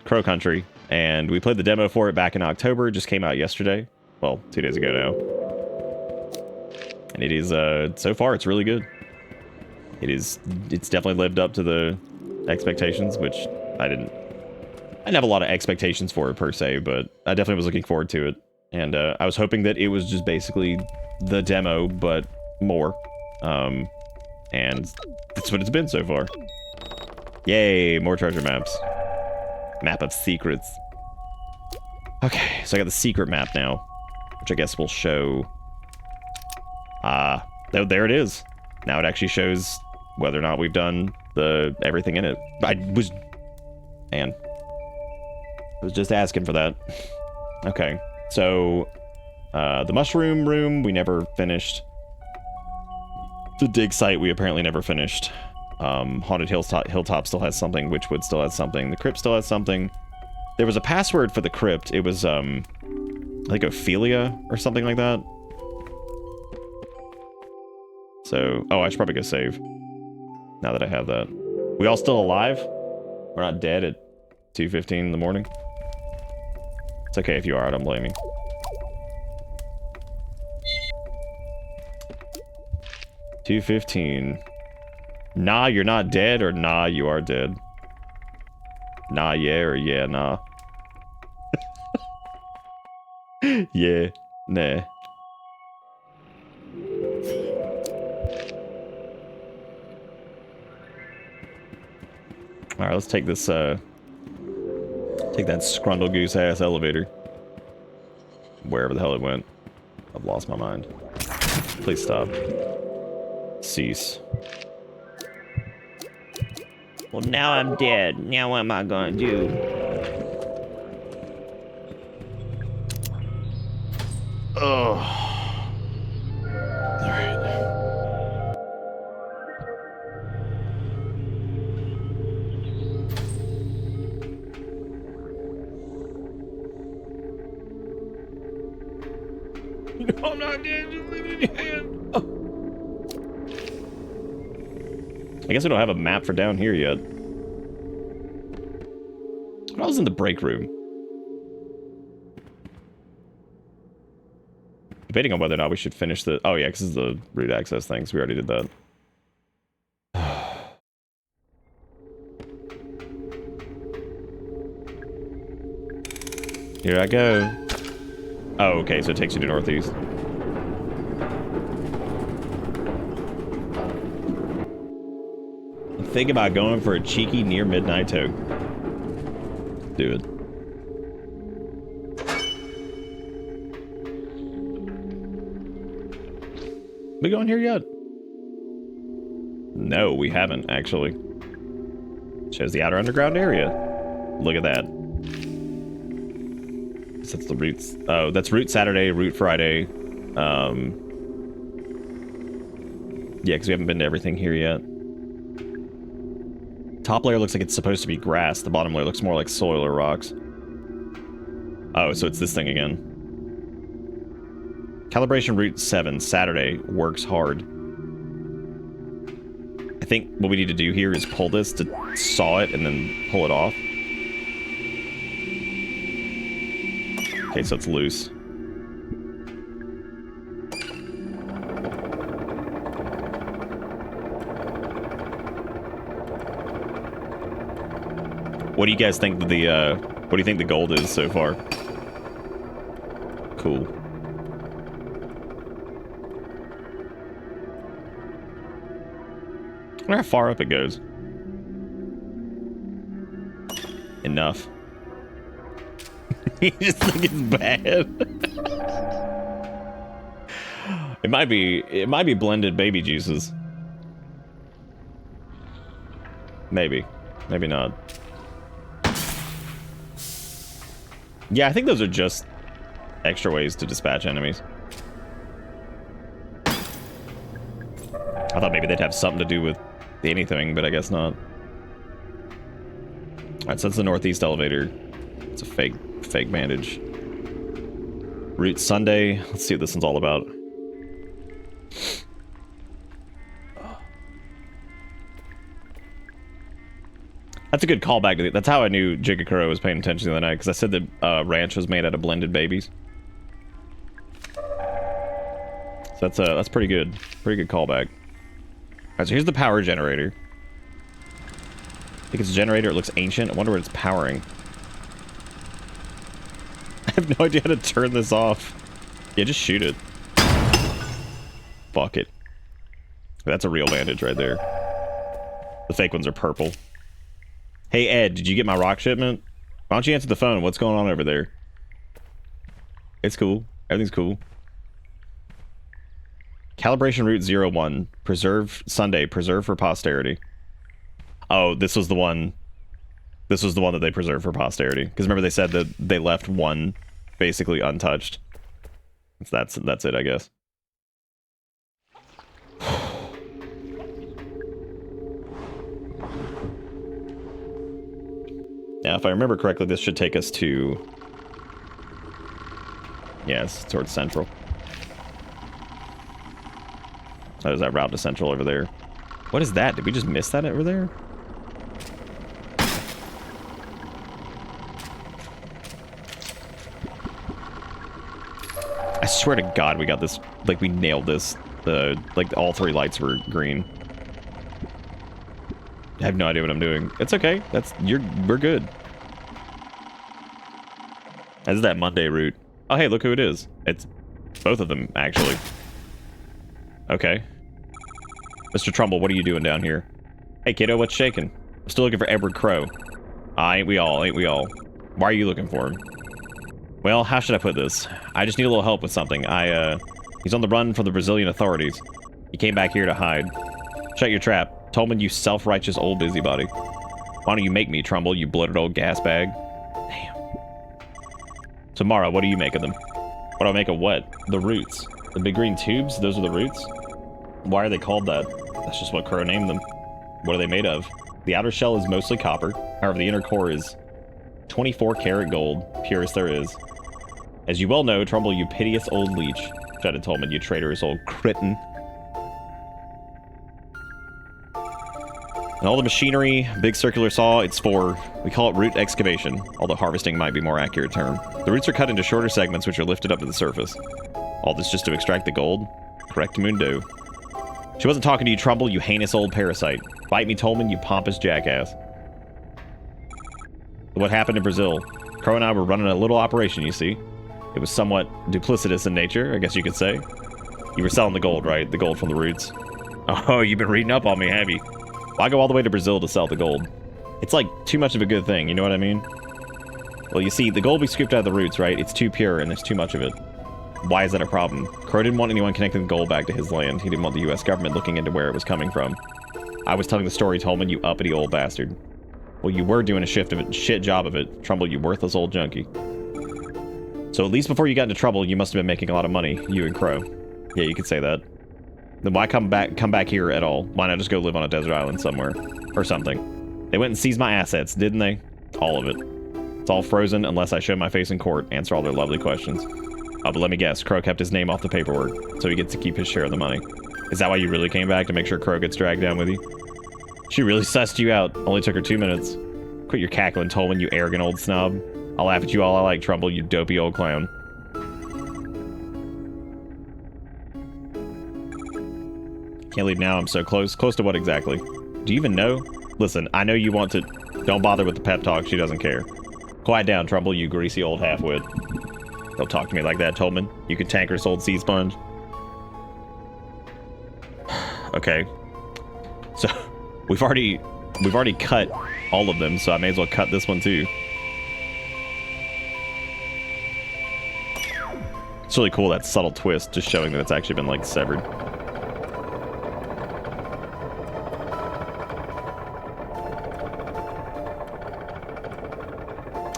B: Crow Country, and we played the demo for it back in October. It just came out yesterday. Well, 2 days ago now. And it is, so far, it's really good. It's definitely lived up to the expectations, which I didn't have a lot of expectations for it per se, but I definitely was looking forward to it. And I was hoping that it was just basically the demo, but more. And that's what it's been so far. Yay, more treasure maps. Map of secrets. Okay, so I got the secret map now, which I guess will show... there it is. Now it actually shows whether or not we've done everything in it. I was just asking for that. Okay, so the mushroom room we never finished. The dig site we apparently never finished. Haunted Hilltop still has something. Witchwood still has something. The crypt still has something. There was a password for the crypt. It was I think Ophelia or something like that. So, oh, I should probably go save. Now that I have that. We all still alive? We're not dead at 2:15 in the morning? It's okay if you are, I don't blame you. $2:15. Nah, you're not dead, or nah, you are dead. Nah, yeah, or yeah, nah. Yeah, nah. Alright, let's take this, take that scrundle goose ass elevator. Wherever the hell it went. I've lost my mind. Please stop. Cease.
F: Well, now I'm dead. Now what am I gonna do?
B: Ugh. Alright.
A: No, I'm not dead. Just leave it in your hand.
B: I guess we don't have a map for down here yet. I was in the break room. Debating on whether or not we should finish the... Oh yeah, because this is the root access thing, so we already did that. Here I go. Oh, okay, so it takes you to northeast. Think about going for a cheeky near midnight toke. Do it. We going here yet? No, we haven't, actually. Shows the outer underground area. Look at that. So that's the roots. Oh, that's Root Saturday, Root Friday. Yeah, because we haven't been to everything here yet. Top layer looks like it's supposed to be grass. The bottom layer looks more like soil or rocks. Oh, so it's this thing again. Calibration Route 7, Saturday, works hard. I think what we need to do here is pull this to saw it and then pull it off. Okay, so it's loose. What do you guys think what do you think the gold is so far? Cool. I wonder how far up it goes. Enough. You just think it's bad. It might be blended baby juices. Maybe. Maybe not. Yeah, I think those are just extra ways to dispatch enemies. I thought maybe they'd have something to do with anything, but I guess not. Alright, so that's the northeast elevator. It's a fake bandage. Route Sunday. Let's see what this one's all about. That's a good callback. That's how I knew Jigakuro was paying attention the other night, because I said that ranch was made out of blended babies. So that's pretty good. Pretty good callback. Alright, so here's the power generator. I think it's a generator. It looks ancient. I wonder what it's powering. I have no idea how to turn this off. Yeah, just shoot it. Fuck it. That's a real bandage right there. The fake ones are purple. Hey, Ed, did you get my rock shipment? Why don't you answer the phone? What's going on over there? It's cool. Everything's cool. Calibration route 01. Preserve Sunday. Preserve for posterity. Oh, this was the one. This was the one that they preserved for posterity. Because remember they said that they left one basically untouched. That's it, I guess. Yeah, if I remember correctly, this should take us to... Yes, towards Central. Oh, there's that route to Central over there. What is that? Did we just miss that over there? I swear to God, we got this. Like, we nailed this. Like, all 3 lights were green. I have no idea what I'm doing. It's okay. We're good. That's that Monday route. Oh, hey, look who it is. It's both of them, actually. Okay. Mr. Trumbull, what are you doing down here? Hey, kiddo, what's shaking? I'm still looking for Edward Crow. Ain't we all? Why are you looking for him? Well, how should I put this? I just need a little help with something. He's on the run from the Brazilian authorities. He came back here to hide. Shut your trap. Tolman, you self-righteous old busybody. Why don't you make me, Trumbull, you bloated old gas bag? Damn. Tomorrow, what do you make of them? What do I make of what? The roots. The big green tubes? Those are the roots? Why are they called that? That's just what Crow named them. What are they made of? The outer shell is mostly copper. However, the inner core is 24-karat gold, purest there is. As you well know, Trumbull, you piteous old leech. Shouted Tolman, you traitorous old cretin. And all the machinery, big circular saw, it's for, we call it root excavation, although harvesting might be a more accurate term. The roots are cut into shorter segments which are lifted up to the surface. All this just to extract the gold? Correct, Mundo. She wasn't talking to you, Trumbull, you heinous old parasite. Bite me, Tolman, you pompous jackass. What happened in Brazil? Crow and I were running a little operation, you see. It was somewhat duplicitous in nature, I guess you could say. You were selling the gold, right? The gold from the roots. Oh, you've been reading up on me, have you? Why go all the way to Brazil to sell the gold? It's like too much of a good thing, you know what I mean? Well, you see, the gold we scooped out of the roots, right? It's too pure and there's too much of it. Why is that a problem? Crow didn't want anyone connecting the gold back to his land. He didn't want the US government looking into where it was coming from. I was telling the story, Tolman, you uppity old bastard. Well, you were doing a shit job of it. Trumbull, you worthless old junkie. So at least before you got into trouble, you must have been making a lot of money, you and Crow. Yeah, you could say that. Then why come back here at all? Why not just go live on a desert island somewhere? Or something. They went and seized my assets, didn't they? All of it. It's all frozen unless I show my face in court, answer all their lovely questions. Oh, but let me guess, Crow kept his name off the paperwork, so he gets to keep his share of the money. Is that why you really came back, to make sure Crow gets dragged down with you? She really sussed you out. Only took her 2 minutes. Quit your cackling, Tolman, you arrogant old snob. I'll laugh at you all I like, Trumbull, you dopey old clown. Can't leave now, I'm so close. Close to what exactly? Do you even know? Listen, I know you want to... Don't bother with the pep talk, she doesn't care. Quiet down, Trumbull, you greasy old half-wit. Don't talk to me like that, Tolman. You cantankerous old sea sponge. Okay. So, we've already cut all of them, so I may as well cut this one too. It's really cool, that subtle twist, just showing that it's actually been, like, severed.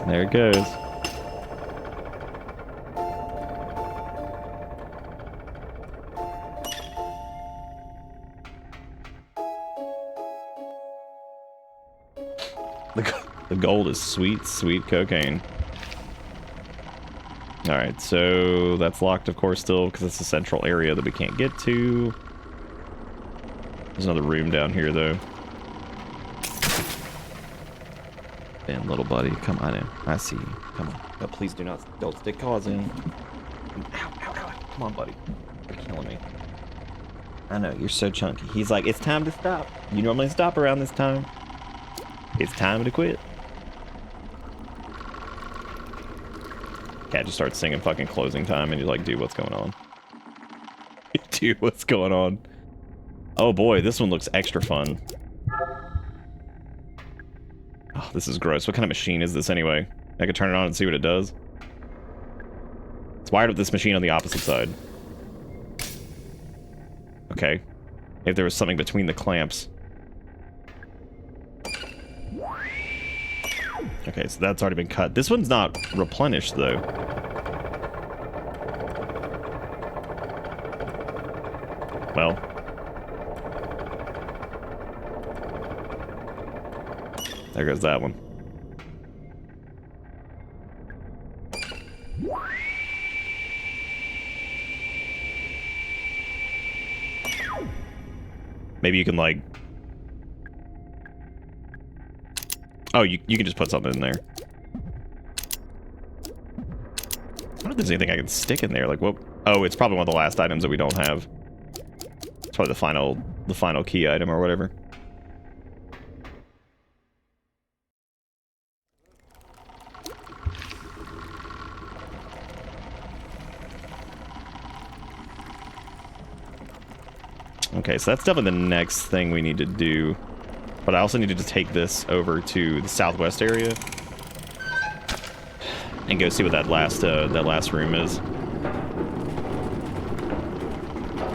B: There it goes. The gold is sweet, sweet cocaine. Alright, so that's locked, of course, still, because it's a central area that we can't get to. There's another room down here, though. And little buddy, come on in. I see you. Come on. But please don't stick claws in. Ow, ow, ow. Come on, buddy. You're killing me. I know, you're so chunky. He's like, it's time to stop. You normally stop around this time. It's time to quit. Cat just starts singing fucking closing time and you're like, dude, what's going on? Dude, what's going on? Oh boy, this one looks extra fun. Oh, this is gross. What kind of machine is this anyway? I could turn it on and see what it does. It's wired with this machine on the opposite side. Okay. If there was something between the clamps. Okay, so that's already been cut. This one's not replenished, though. Well. There goes that one. Maybe you can, like... Oh, you can just put something in there. I don't know if there's anything I can stick in there. Like, what? Oh, it's probably one of the last items that we don't have. It's probably the final key item or whatever. Okay, so that's definitely the next thing we need to do. But I also needed to take this over to the southwest area and go see what that last room is.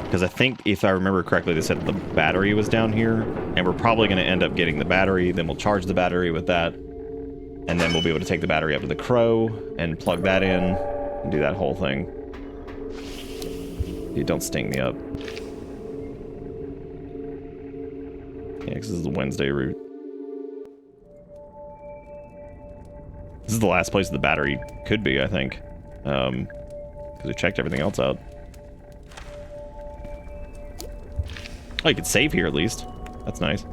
B: Because I think, if I remember correctly, they said the battery was down here, and we're probably going to end up getting the battery. Then we'll charge the battery with that, and then we'll be able to take the battery up to the Crow and plug that in and do that whole thing. You don't sting me up. Yeah, because this is the Wednesday route. This is the last place the battery could be, I think. Because we checked everything else out. Oh, you can save here at least. That's nice.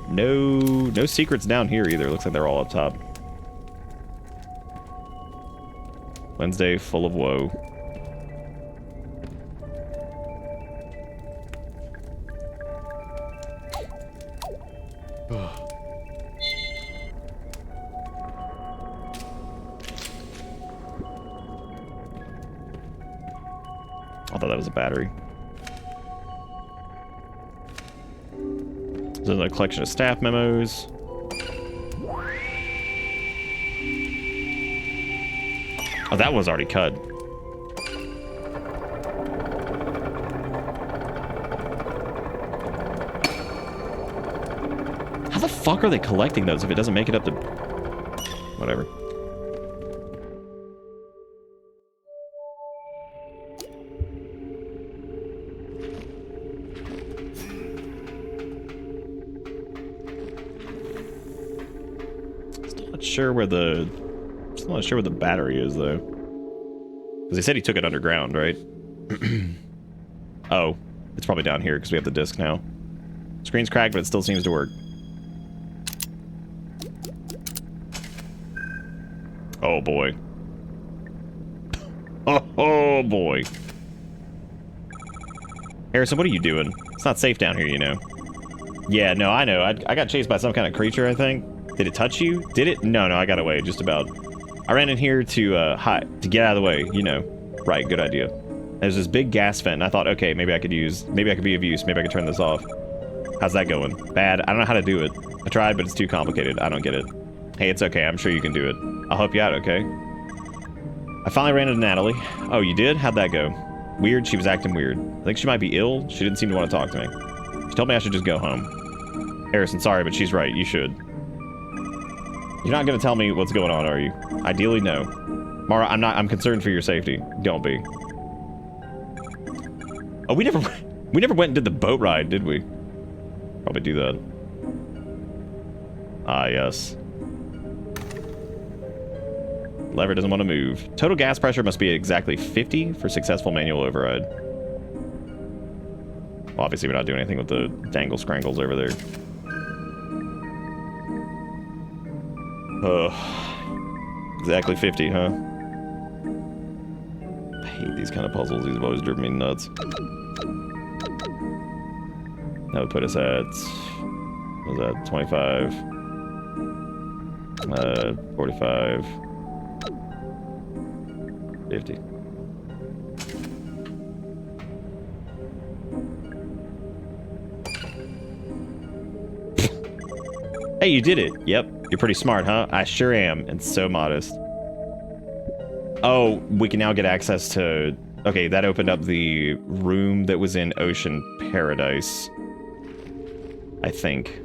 B: No secrets down here either. Looks like they're all up top. Wednesday full of woe. I thought that was a battery. There's a collection of staff memos. Oh, that was already cut. How the fuck are they collecting those if it doesn't make it up to... Whatever. Still not sure where the battery is though. Because they said he took it underground, right? Oh, it's probably down here because we have the disc now. Screen's cracked, but it still seems to work. Oh boy. Oh boy. Harrison, what are you doing? It's not safe down here, you know. Yeah, no, I know. I got chased by some kind of creature, I think. Did it touch you? Did it? No, I got away, just about. I ran in here to get out of the way, you know. Right, good idea. There's this big gas vent, and I thought, okay, maybe I could be of use, maybe I could turn this off. How's that going? Bad. I don't know how to do it. I tried, but it's too complicated. I don't get it. Hey, it's okay. I'm sure you can do it. I'll help you out, okay? I finally ran into Natalie. Oh, you did? How'd that go? Weird. She was acting weird. I think she might be ill. She didn't seem to want to talk to me. She told me I should just go home. Harrison, sorry, but she's right. You should. You're not going to tell me what's going on, are you? Ideally, no. Mara, I'm concerned for your safety. Don't be. Oh, we never went and did the boat ride, did we? Probably do that. Ah, yes. Lever doesn't want to move. Total gas pressure must be exactly 50 for successful manual override. Well, obviously, we're not doing anything with the dangle scrangles over there. Exactly 50, huh? I hate these kind of puzzles. These have always driven me nuts. That would put us at... What was that? 25. 45. 50. Hey, you did it. Yep. You're pretty smart, huh? I sure am, and so modest. Oh, we can now get access to... Okay, that opened up the room that was in Ocean Paradise. I think.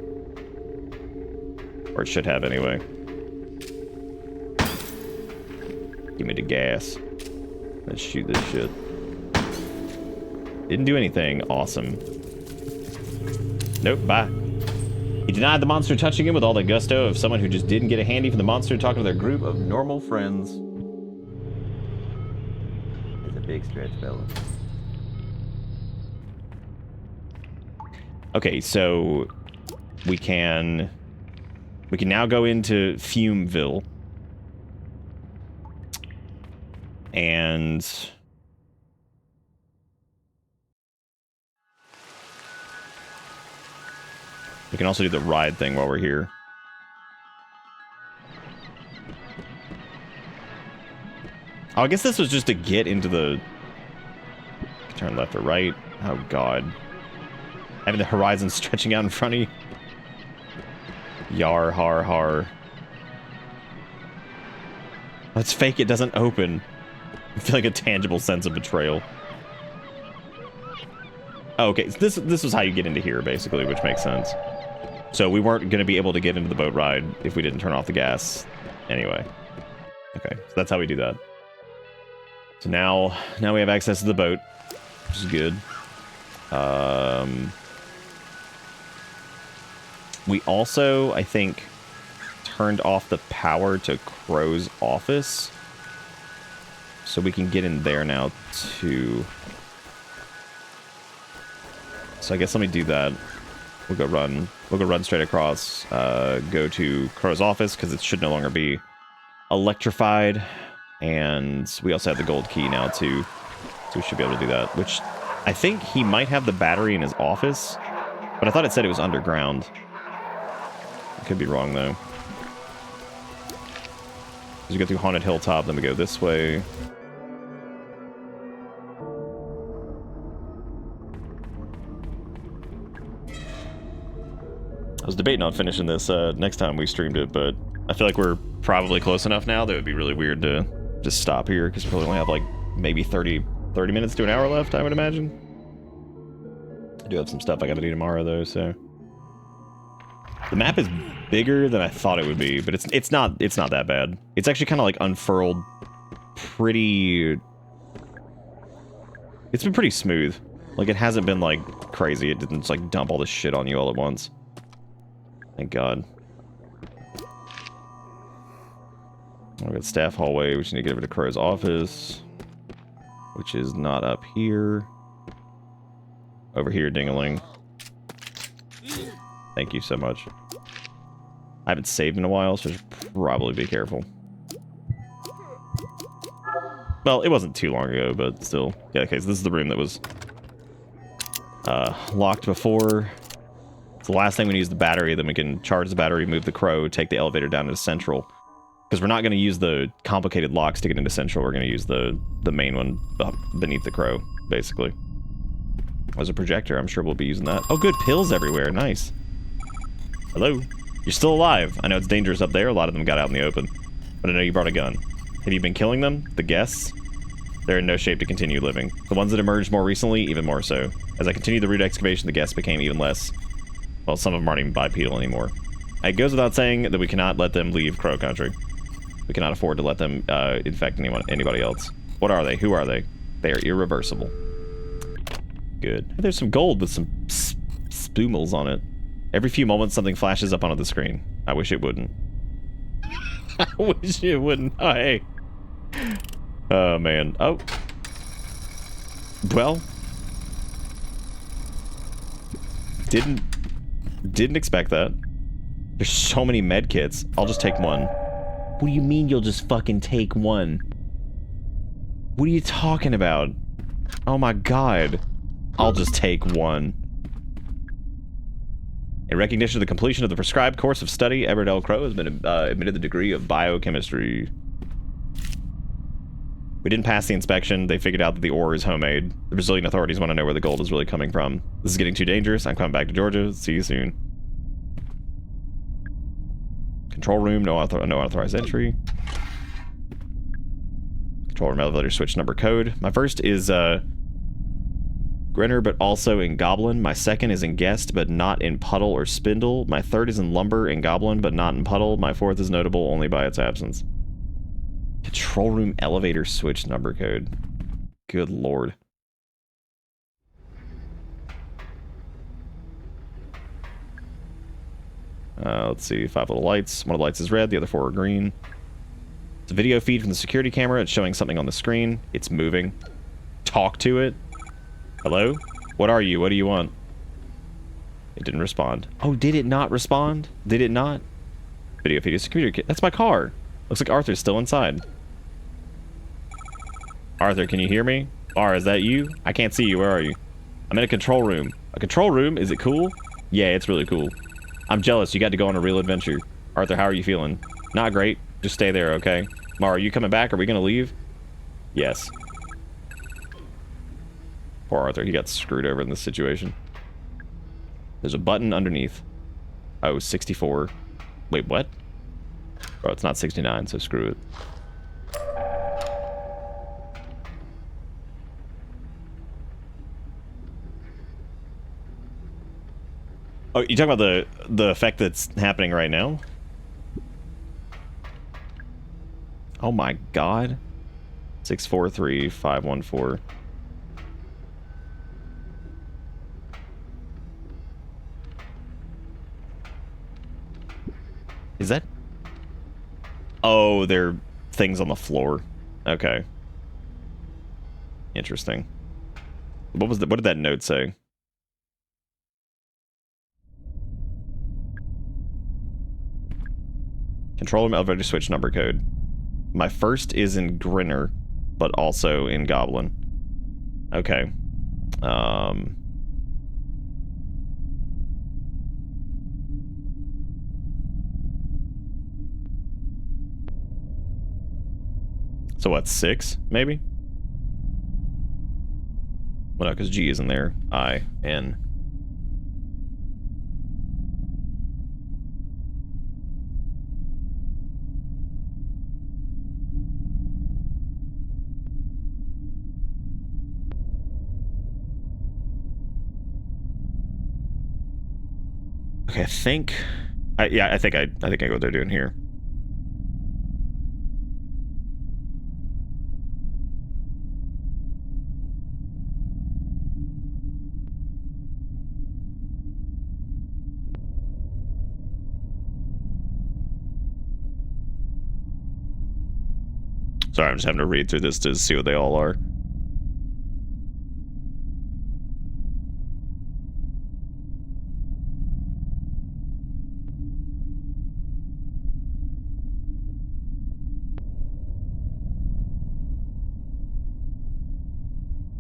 B: Or it should have, anyway. Give me the gas. Let's shoot this shit. Didn't do anything. Awesome. Nope, bye. He denied the monster touching him with all the gusto of someone who just didn't get a handy from the monster talking to their group of normal friends. It's a big stretch, fella. Okay, so we can now go into Fumeville. And we can also do the ride thing while we're here. Oh, I guess this was just to get into the... Turn left or right. Oh, God. Having the horizon stretching out in front of you. Yar, har, har. Let's fake it doesn't open. I feel like a tangible sense of betrayal. Oh, okay, so this was how you get into here, basically, which makes sense. So we weren't going to be able to get into the boat ride if we didn't turn off the gas anyway. Okay, so that's how we do that. So now we have access to the boat, which is good. We also, I think, turned off the power to Crow's office. So we can get in there now, too. So I guess let me do that. We'll go run straight across, go to Crow's office, because it should no longer be electrified. And we also have the gold key now, too. So we should be able to do that, which I think he might have the battery in his office. But I thought it said it was underground. I could be wrong, though. As we go through Haunted Hilltop, then we go this way. I was debating on finishing this next time we streamed it, but I feel like we're probably close enough now that it would be really weird to just stop here, because we probably only have like maybe 30 minutes to an hour left, I would imagine. I do have some stuff I gotta do tomorrow, though, so... The map is bigger than I thought it would be, but it's not that bad. It's actually kind of like unfurled pretty... It's been pretty smooth. Like, it hasn't been like crazy. It didn't just like dump all this shit on you all at once. Thank God. We've got staff hallway, which need to get over to Crow's office, which is not up here. Over here, Dingaling. Thank you so much. I haven't saved in a while, so I should probably be careful. Well, it wasn't too long ago, but still. Yeah, okay, so this is the room that was locked before. It's the last thing we need is the battery, then we can charge the battery, move the Crow, take the elevator down to Central. Because we're not going to use the complicated locks to get into Central, we're going to use the main one beneath the Crow, basically. As a projector, I'm sure we'll be using that. Oh, good, pills everywhere, nice. Hello? You're still alive. I know it's dangerous up there, a lot of them got out in the open. But I know you brought a gun. Have you been killing them? The guests? They're in no shape to continue living. The ones that emerged more recently, even more so. As I continued the root excavation, the guests became even less... Well, some of them aren't even bipedal anymore. It goes without saying that we cannot let them leave Crow Country. We cannot afford to let them infect anybody else. What are they? Who are they? They are irreversible. Good. There's some gold with some spoomels on it. Every few moments, something flashes up onto the screen. I wish it wouldn't. I wish it wouldn't. Oh, hey. Oh, man. Oh. Well. Didn't expect that. There's so many med kits. I'll just take one. What do you mean you'll just fucking take one? What are you talking about? Oh my God. I'll just take one. In recognition of the completion of the prescribed course of study, Everett L. Crow has been admitted the degree of biochemistry. We didn't pass the inspection. They figured out that the ore is homemade. The Brazilian authorities want to know where the gold is really coming from. This is getting too dangerous. I'm coming back to Georgia. See you soon. Control room, no unauthorized entry. Control room elevator switch number code. My first is Grinner, but also in Goblin. My second is in Guest, but not in Puddle or Spindle. My third is in Lumber and Goblin, but not in Puddle. My fourth is notable only by its absence. Control room elevator switch number code. Good lord. Let's see, 5 little lights. One of the lights is red, the other 4 are green. It's a video feed from the security camera. It's showing something on the screen. It's moving. Talk to it. Hello? What are you? What do you want? It didn't respond. Oh, did it not respond? Did it not? Video feed is security. That's my car. Looks like Arthur's still inside. Arthur, can you hear me? Is that you? I can't see you. Where are you? I'm in a control room. A control room? Is it cool? Yeah, it's really cool. I'm jealous. You got to go on a real adventure. Arthur, how are you feeling? Not great. Just stay there, okay? Mara, are you coming back? Are we going to leave? Yes. Poor Arthur. He got screwed over in this situation. There's a button underneath. Oh, 64. Wait, what? Oh, it's not 69, so screw it. Oh, you talking about the effect that's happening right now? Oh my god. 643514. Is that? Oh, there are things on the floor. Okay. Interesting. What did that note say? Control room elevator switch number code. My first is in Grinner, but also in Goblin. Okay. So what, 6, maybe? Well, no, because G isn't there. I, N. Okay, I think I think I know what they're doing here. Sorry, I'm just having to read through this to see what they all are.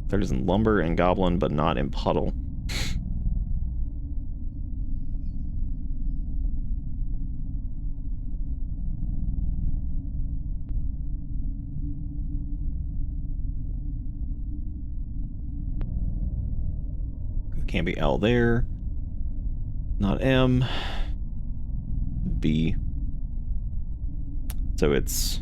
B: Third is in Lumber and Goblin, but not in Puddle. Can't be L there. Not M. B. So it's...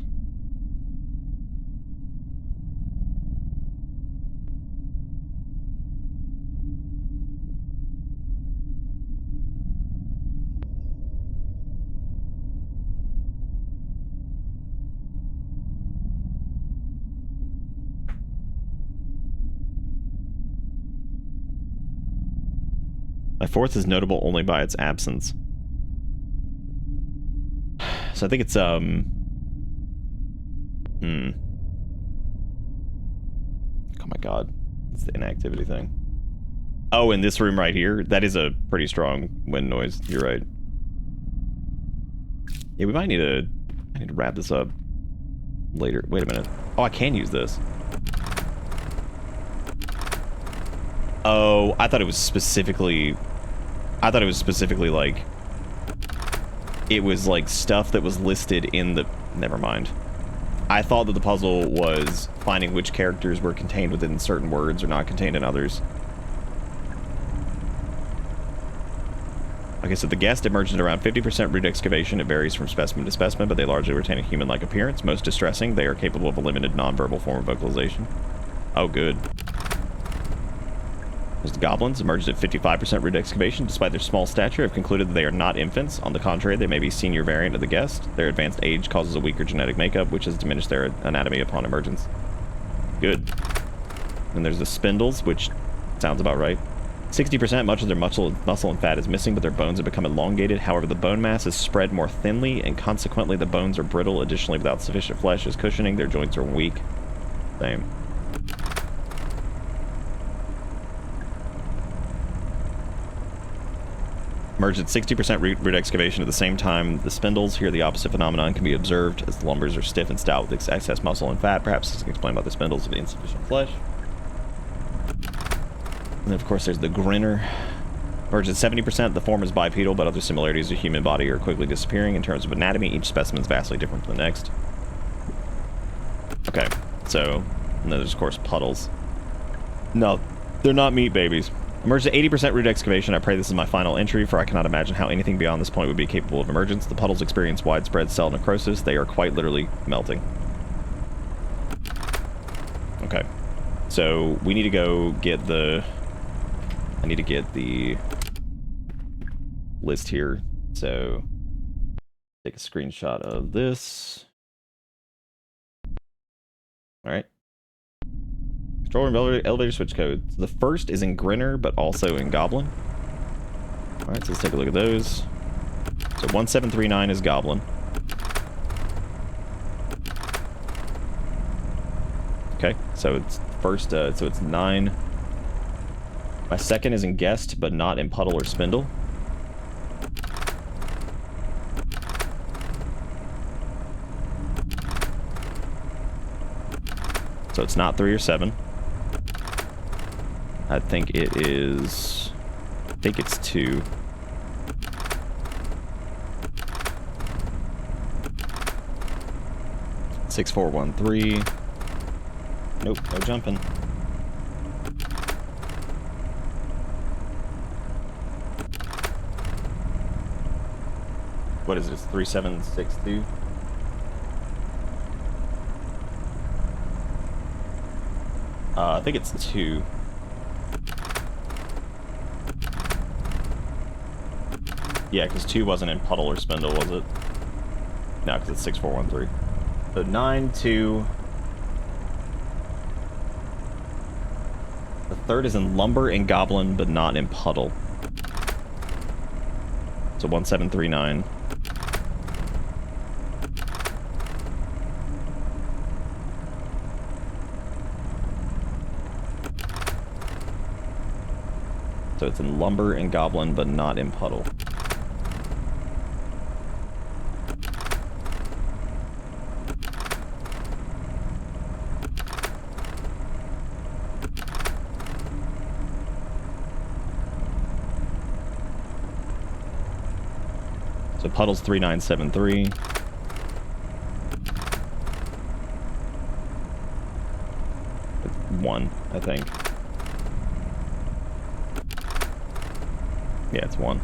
B: My fourth is notable only by its absence. So I think it's, Oh my god. It's the inactivity thing. Oh, in this room right here? That is a pretty strong wind noise. You're right. Yeah, we might need to... I need to wrap this up later. Wait a minute. Oh, I can use this. Oh, I thought it was specifically... like... It was like stuff that was listed in the... Never mind. I thought that the puzzle was finding which characters were contained within certain words or not contained in others. Okay, so the guest emerged at around 50% root excavation. It varies from specimen to specimen, but they largely retain a human-like appearance. Most distressing, they are capable of a limited nonverbal form of vocalization. Oh, good. The goblins emerged at 55% root excavation. Despite their small stature, have concluded that they are not infants. On the contrary, they may be senior variant of the guest. Their advanced age causes a weaker genetic makeup, which has diminished their anatomy upon emergence. Good. And there's the spindles, which sounds about right. 60%, much of their muscle and fat is missing, but their bones have become elongated. However, the bone mass is spread more thinly, and consequently the bones are brittle. Additionally, without sufficient flesh as cushioning, their joints are weak. Same. Emerged at 60% root excavation at the same time. The spindles, here the opposite phenomenon can be observed as the lumbers are stiff and stout with excess muscle and fat. Perhaps this can explain about the spindles of the insufficient flesh. And then, of course, there's the grinner. Emerged at 70%. The form is bipedal, but other similarities to the human body are quickly disappearing. In terms of anatomy, each specimen is vastly different from the next. Okay, so, and then there's, of course, puddles. No, they're not meat babies. Emerged at 80% root excavation. I pray this is my final entry, for I cannot imagine how anything beyond this point would be capable of emergence. The puddles experience widespread cell necrosis. They are quite literally melting. Okay. So, we need to go get the... I need to get the list here. So, take a screenshot of this. Alright. Control room elevator switch codes. The first is in Grinner, but also in Goblin. Alright, so let's take a look at those. So 1739 is Goblin. Okay, so it's first, so it's 9. My second is in Guest, but not in Puddle or Spindle. So it's not 3 or 7. I think it is... I think it's 2. Six, 4, 1, 3. Nope, no jumping. What is this? 3762? I think it's 2. Yeah, because 2 wasn't in Puddle or Spindle, was it? No, because it's 6413. So 9, 2. The third is in Lumber and Goblin, but not in Puddle. So 1739. So it's in Lumber and Goblin, but not in Puddle. So Puddle's 3973. It's 1, I think. Yeah, it's 1.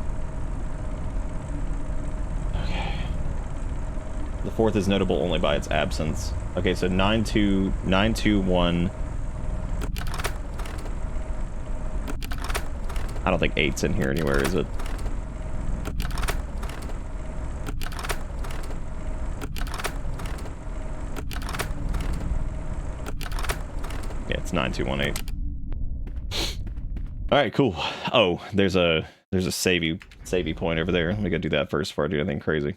B: Okay. The fourth is notable only by its absence. Okay, so 921. I don't think 8's in here anywhere, is it? Yeah, it's 9218. All right, cool. Oh, there's a savey point over there. Let me go do that first before I do anything crazy.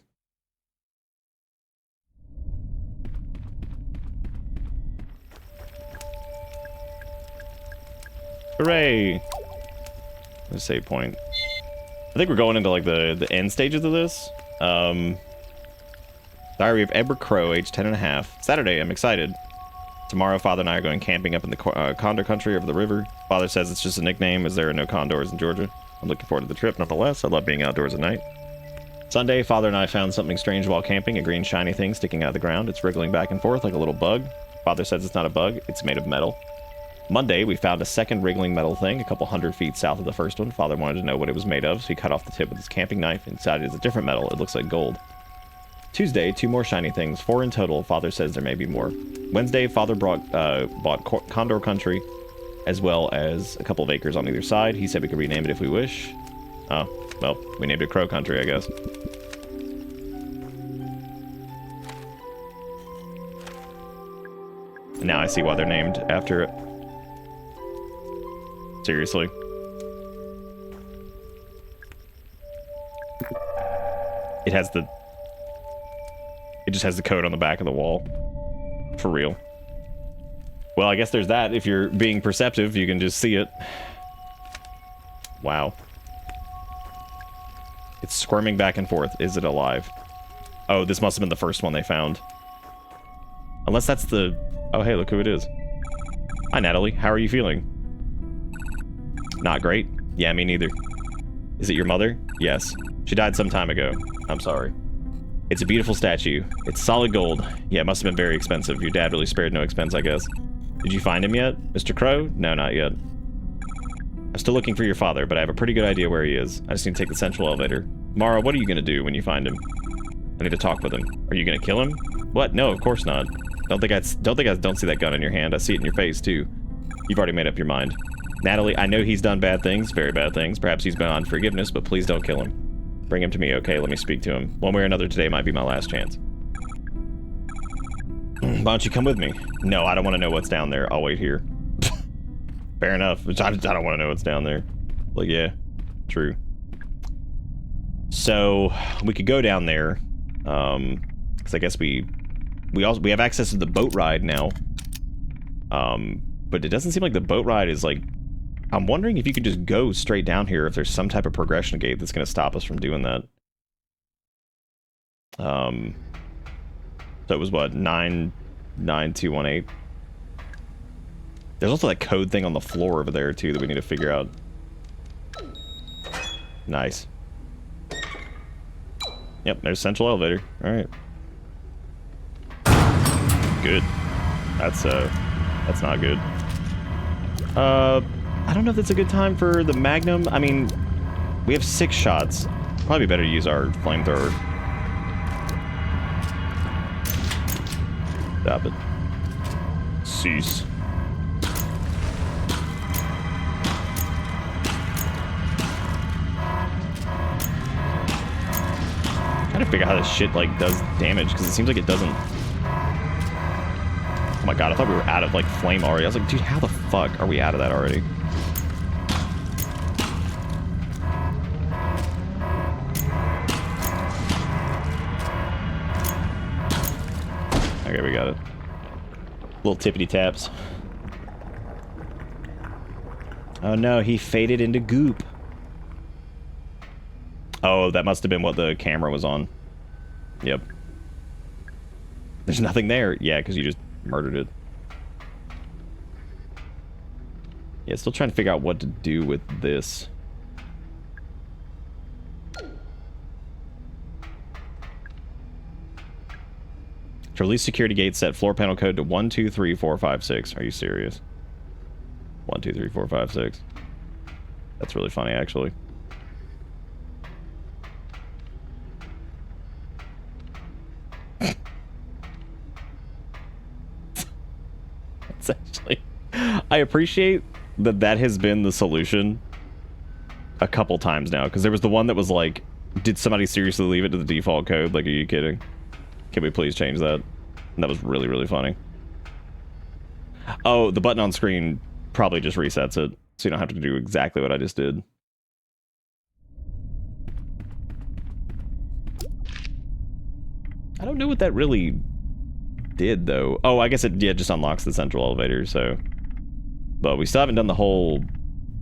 B: Hooray! There's a save point. I think we're going into like the end stages of this. Diary of Edward Crow, age 10 and a half. Saturday, I'm excited. Tomorrow, Father and I are going camping up in the Condor country over the river. Father says it's just a nickname as there are no condors in Georgia. I'm looking forward to the trip nonetheless. I love being outdoors at night. Sunday, Father and I found something strange while camping, a green shiny thing sticking out of the ground. It's wriggling back and forth like a little bug. Father says it's not a bug, it's made of metal. Monday, we found a second wriggling metal thing a couple 100 feet south of the first one. Father wanted to know what it was made of, so he cut off the tip with his camping knife and decided it's a different metal. It looks like gold. Tuesday, 2 more shiny things, 4 in total. Father says there may be more. Wednesday, Father bought Condor Country, as well as a couple of acres on either side. He said we could rename it if we wish. Oh, well, we named it Crow Country, I guess. And now I see why they're named after it. Seriously. It just has the code on the back of the wall. For real. Well, I guess there's that. If you're being perceptive, you can just see it. Wow. It's squirming back and forth. Is it alive? Oh, this must have been the first one they found. Unless that's the... Oh, hey, look who it is. Hi, Natalie. How are you feeling? Not great? Yeah, me neither. Is it your mother? Yes. She died some time ago. I'm sorry. It's a beautiful statue. It's solid gold. Yeah, it must have been very expensive. Your dad really spared no expense, I guess. Did you find him yet? Mr. Crow? No, not yet. I'm still looking for your father, but I have a pretty good idea where he is. I just need to take the central elevator. Mara, what are you going to do when you find him? I need to talk with him. Are you going to kill him? What? No, of course not. Don't see that gun in your hand. I see it in your face, too. You've already made up your mind. Natalie, I know he's done bad things, very bad things. Perhaps he's beyond forgiveness, but please don't kill him. Bring him to me, okay? Let me speak to him. One way or another, today might be my last chance. Why don't you come with me? No, I don't want to know what's down there. I'll wait here. Fair enough. I don't want to know what's down there. Like, yeah, true. So, we could go down there. Because I guess we have access to the boat ride now. But it doesn't seem like the boat ride is like... I'm wondering if you could just go straight down here, if there's some type of progression gate that's going to stop us from doing that. So it was what, 99218? There's also that code thing on the floor over there too that we need to figure out. Nice. Yep, there's central elevator. Alright. Good. That's not good. I don't know if that's a good time for the Magnum. I mean, we have 6 shots. Probably better to use our flamethrower. Stop it. Cease. Trying to figure out how this shit like does damage because it seems like it doesn't. Oh my god, I thought we were out of like flame already. I was like, dude, how the fuck are we out of that already? Okay, we got it. Little tippity taps. Oh no, he faded into goop. Oh, that must have been what the camera was on. Yep. There's nothing there. Yeah, because you just murdered it. Yeah, still trying to figure out what to do with this. To release security gate, set floor panel code to 123456. Are you serious? 123456. That's really funny, actually. That's actually... I appreciate that that has been the solution a couple times now, because there was the one that was like, did somebody seriously leave it to the default code? Like, are you kidding? Can we please change that? And that was really, really funny. Oh, the button on screen probably just resets it, so you don't have to do exactly what I just did. I don't know what that really did, though. Oh, I guess it just unlocks the central elevator, so... But we still haven't done the whole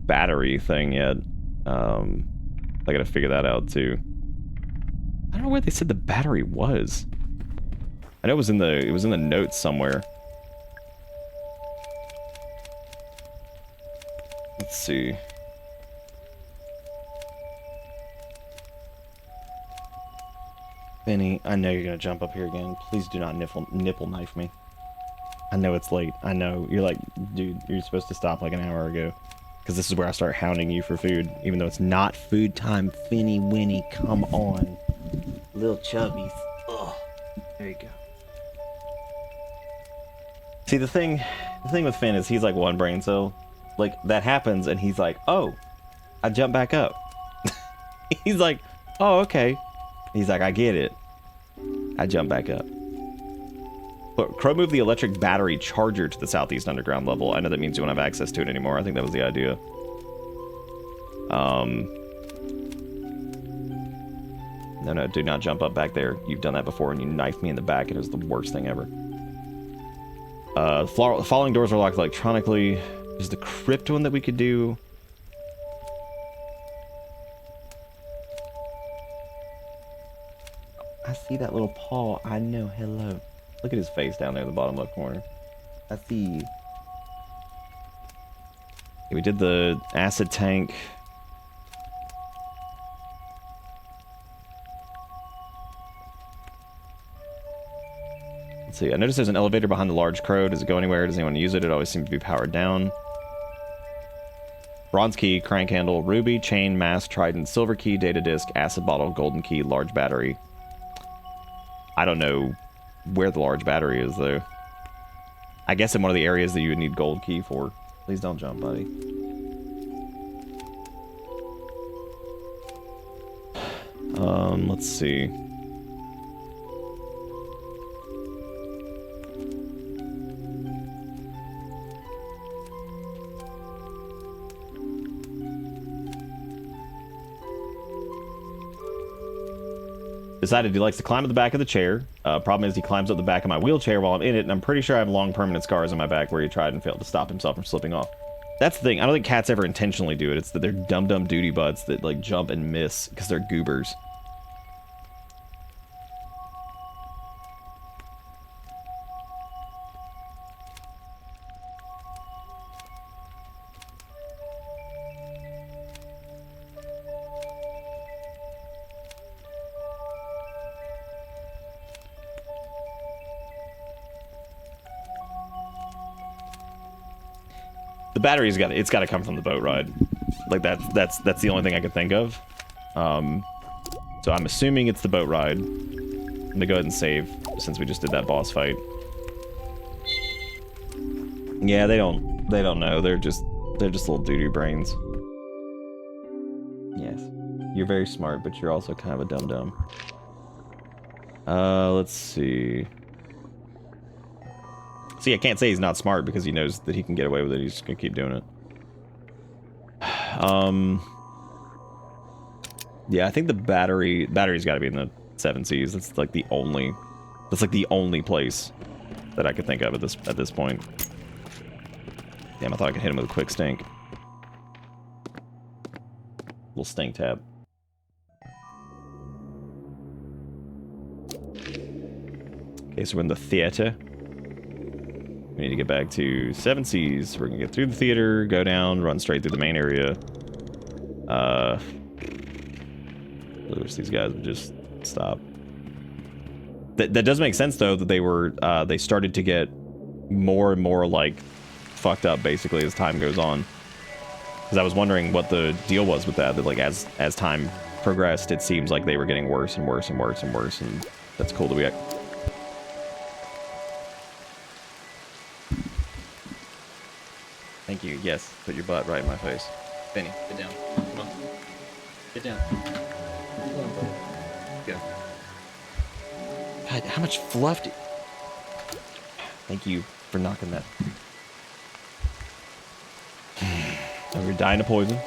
B: battery thing yet. I gotta figure that out, too. I don't know where they said the battery was. I know it was in the notes somewhere. Let's see. Benny, I know you're gonna jump up here again. Please do not nipple knife me. I know it's late. I know. You're like, dude, you're supposed to stop like an hour ago. Because this is where I start hounding you for food. Even though it's not food time. Finny Winnie, come on. Little chubbies. Ugh. There you go. See, the thing with Finn is he's like one brain cell. Like, that happens and he's like, oh, I jump back up. He's like, oh, okay. He's like, I get it. I jump back up. But Crow moved the electric battery charger to the southeast underground level. I know that means you won't have access to it anymore. I think that was the idea. No, do not jump up back there. You've done that before and you knifed me in the back. It was the worst thing ever. Following doors are locked electronically. There's the crypt one that we could do. I see that little paw. I know. Hello. Look at his face down there in the bottom left corner. I see. Okay, we did the acid tank. Let's see. I noticed there's an elevator behind the large crow. Does it go anywhere? Does anyone use it? It always seems to be powered down. Bronze key, crank handle, ruby, chain, mask, trident, silver key, data disk, acid bottle, golden key, large battery. I don't know where the large battery is, though. I guess in one of the areas that you would need gold key for. Please don't jump, buddy. Let's see. Decided he likes to climb at the back of the chair. Problem is he climbs up the back of my wheelchair while I'm in it, and I'm pretty sure I have long permanent scars on my back where he tried and failed to stop himself from slipping off. That's the thing. I don't think cats ever intentionally do it. It's that they're dumb duty butts that like jump and miss because they're goobers. The battery's it's got to come from the boat ride. Like that's the only thing I could think of. So I'm assuming it's the boat ride. I'm gonna go ahead and save since we just did that boss fight. Yeah, they don't know. They're just little doo-doo brains. Yes, you're very smart, but you're also kind of a dum-dum. Let's see. See, I can't say he's not smart because he knows that he can get away with it. He's just gonna keep doing it. Yeah, I think the battery's got to be in the 7 Seas. That's like the only place that I could think of at this point. Damn, I thought I could hit him with a quick stink. Little stink tab. Okay, so we're in the theater. We need to get back to 7 Seas. We're gonna get through the theater, go down, run straight through the main area. I wish these guys would just stop. That does make sense though that they started to get more and more like fucked up basically as time goes on. Because I was wondering what the deal was with that. That like as time progressed, it seems like they were getting worse and worse and worse and worse, and that's cool to be. Thank you. Yes, put your butt right in my face.
H: Benny, get down. Come on. Get down. Come on, buddy. Go.
B: God, how much fluff Thank you for knocking that. Are we dying of poison?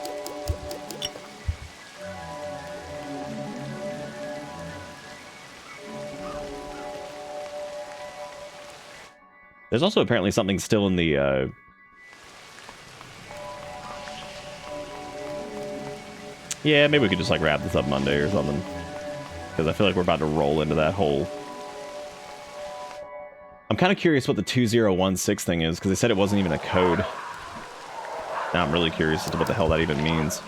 B: There's also apparently something still in the, yeah, maybe we could just like wrap this up Monday or something. Because I feel like we're about to roll into that hole. I'm kind of curious what the 2016 thing is, because they said it wasn't even a code. Now I'm really curious as to what the hell that even means.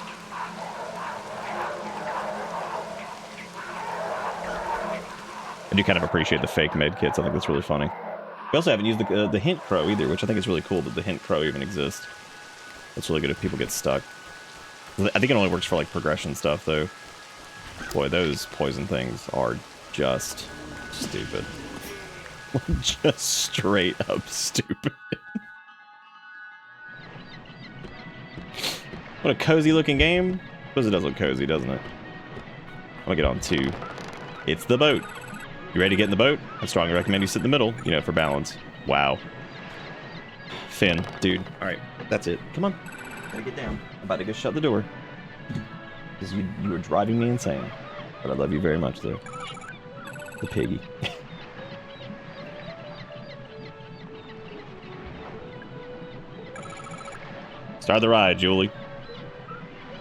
B: I do kind of appreciate the fake med kits. I think that's really funny. We also haven't used the hint crow either, which I think is really cool that the hint crow even exists. That's really good if people get stuck. I think it only works for like progression stuff though. Boy, those poison things are just stupid. Just straight up stupid. What a cozy looking game. I suppose it does look cozy, doesn't it? I'm gonna get on 2. It's the boat. You ready to get in the boat? I strongly recommend you sit in the middle, you know, for balance. Wow. Finn, dude. Alright, that's it. Come on. Gotta get down. I'm about to go shut the door. Because you were driving me insane. But I love you very much, though. The piggy. Start the ride, Julie.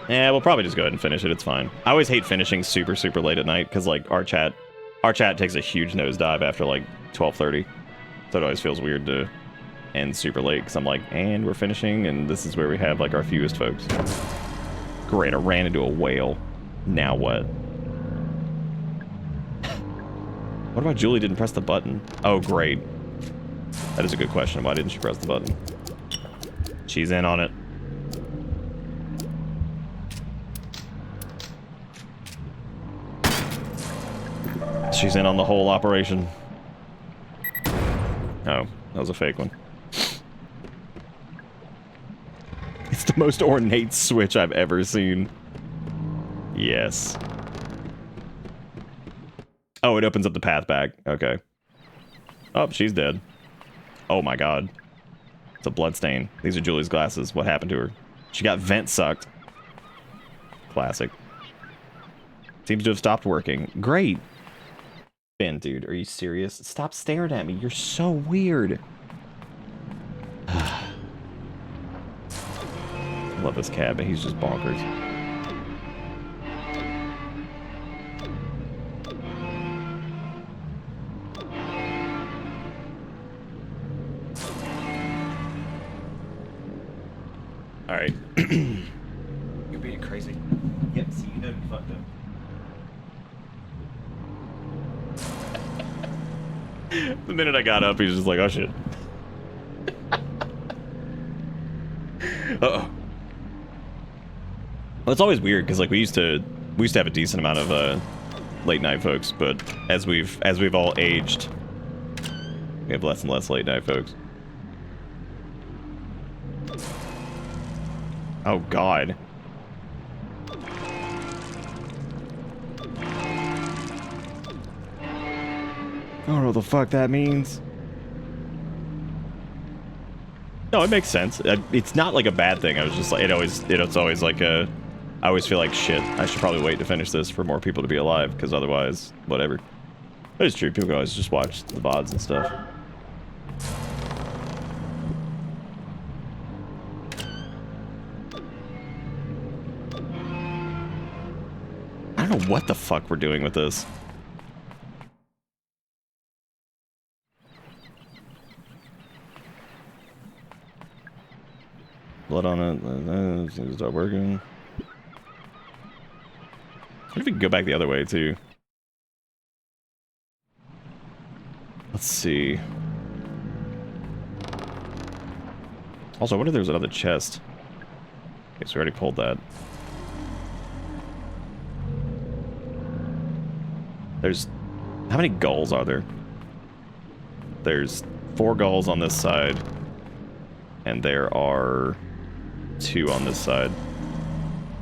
B: Yeah, we'll probably just go ahead and finish it. It's fine. I always hate finishing super late at night because like our chat takes a huge nosedive after like 12:30. So it always feels weird to end super late because I'm like, and we're finishing, and this is where we have like our fewest folks. Great, I ran into a whale. Now what? What about Julie didn't press the button? Oh, great. That is a good question. Why didn't she press the button? She's in on it. She's in on the whole operation. Oh, that was a fake one. It's the most ornate switch I've ever seen. Yes. Oh, it opens up the path back. Okay. Oh, she's dead. Oh my god. It's a bloodstain. These are Julie's glasses. What happened to her? She got vent sucked. Classic. Seems to have stopped working. Great. Ben, dude, are you serious? Stop staring at me. You're so weird. Love this cat, but he's just bonkers. All right.
H: You're being crazy.
B: Yep, see, you know you fucked up. The minute I got up, he was just like, oh shit. Uh-oh. Well, it's always weird because like we used to have a decent amount of late night folks, but as we've all aged, we have less and less late night folks. Oh god. I don't know what the fuck that means. No, it makes sense. It's not like a bad thing. I was just like, it's always like a, I always feel like shit. I should probably wait to finish this for more people to be alive, because otherwise, whatever. But it's true. People can always just watch the VoDs and stuff. I don't know what the fuck we're doing with this. Blood on it. Seems to start working. What if we can go back the other way, too? Let's see. Also, what if there's another chest? Okay, so we already pulled that. There's... How many gulls are there? There's 4 gulls on this side. And there are 2 on this side.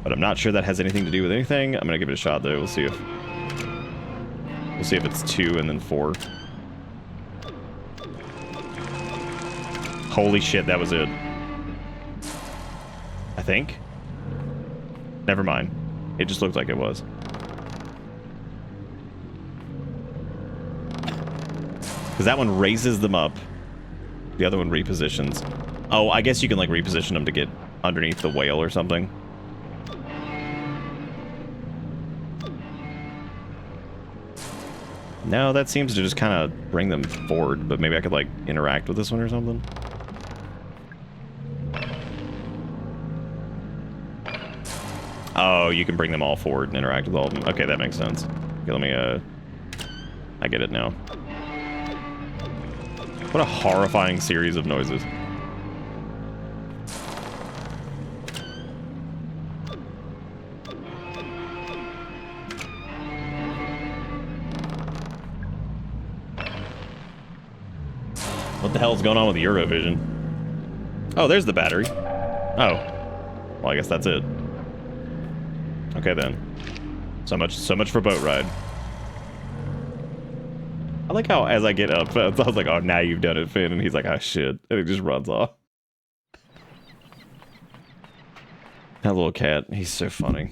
B: But I'm not sure that has anything to do with anything. I'm gonna give it a shot though. We'll see if it's 2 and then 4. Holy shit, that was it. I think. Never mind. It just looked like it was. Because that one raises them up. The other one repositions. Oh, I guess you can like reposition them to get underneath the whale or something. No, that seems to just kind of bring them forward, but maybe I could like interact with this one or something. Oh, you can bring them all forward and interact with all of them. Okay, that makes sense. Okay, let me, I get it now. What a horrifying series of noises. What the hell's going on with the Eurovision? Oh, there's the battery. Oh. Well, I guess that's it. Okay, then. So much for boat ride. I like how as I get up, I was like, oh, now you've done it, Finn. And he's like, oh, shit. And it just runs off. That little cat, he's so funny.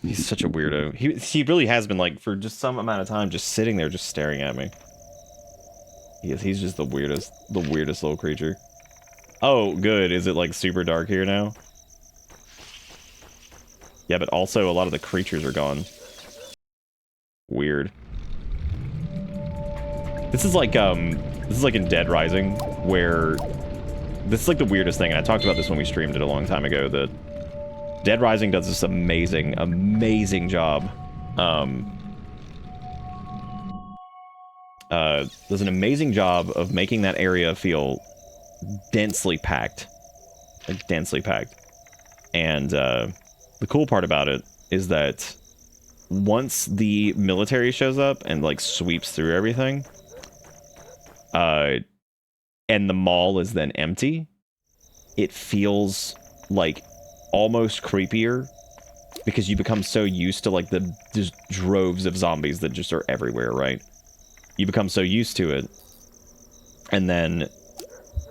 B: He's such a weirdo. He really has been, like, for just some amount of time, just sitting there, just staring at me. He's just the weirdest little creature. Oh, good. Is it, like, super dark here now? Yeah, but also a lot of the creatures are gone. Weird. This is like in Dead Rising, where this is like the weirdest thing, and I talked about this when we streamed it a long time ago, that Dead Rising does this amazing job. Does an amazing job of making that area feel densely packed. Like, densely packed. And, the cool part about it is that once the military shows up and, like, sweeps through everything, and the mall is then empty, it feels, like, almost creepier, because you become so used to, like, the just droves of zombies that just are everywhere, right? You become so used to it, and then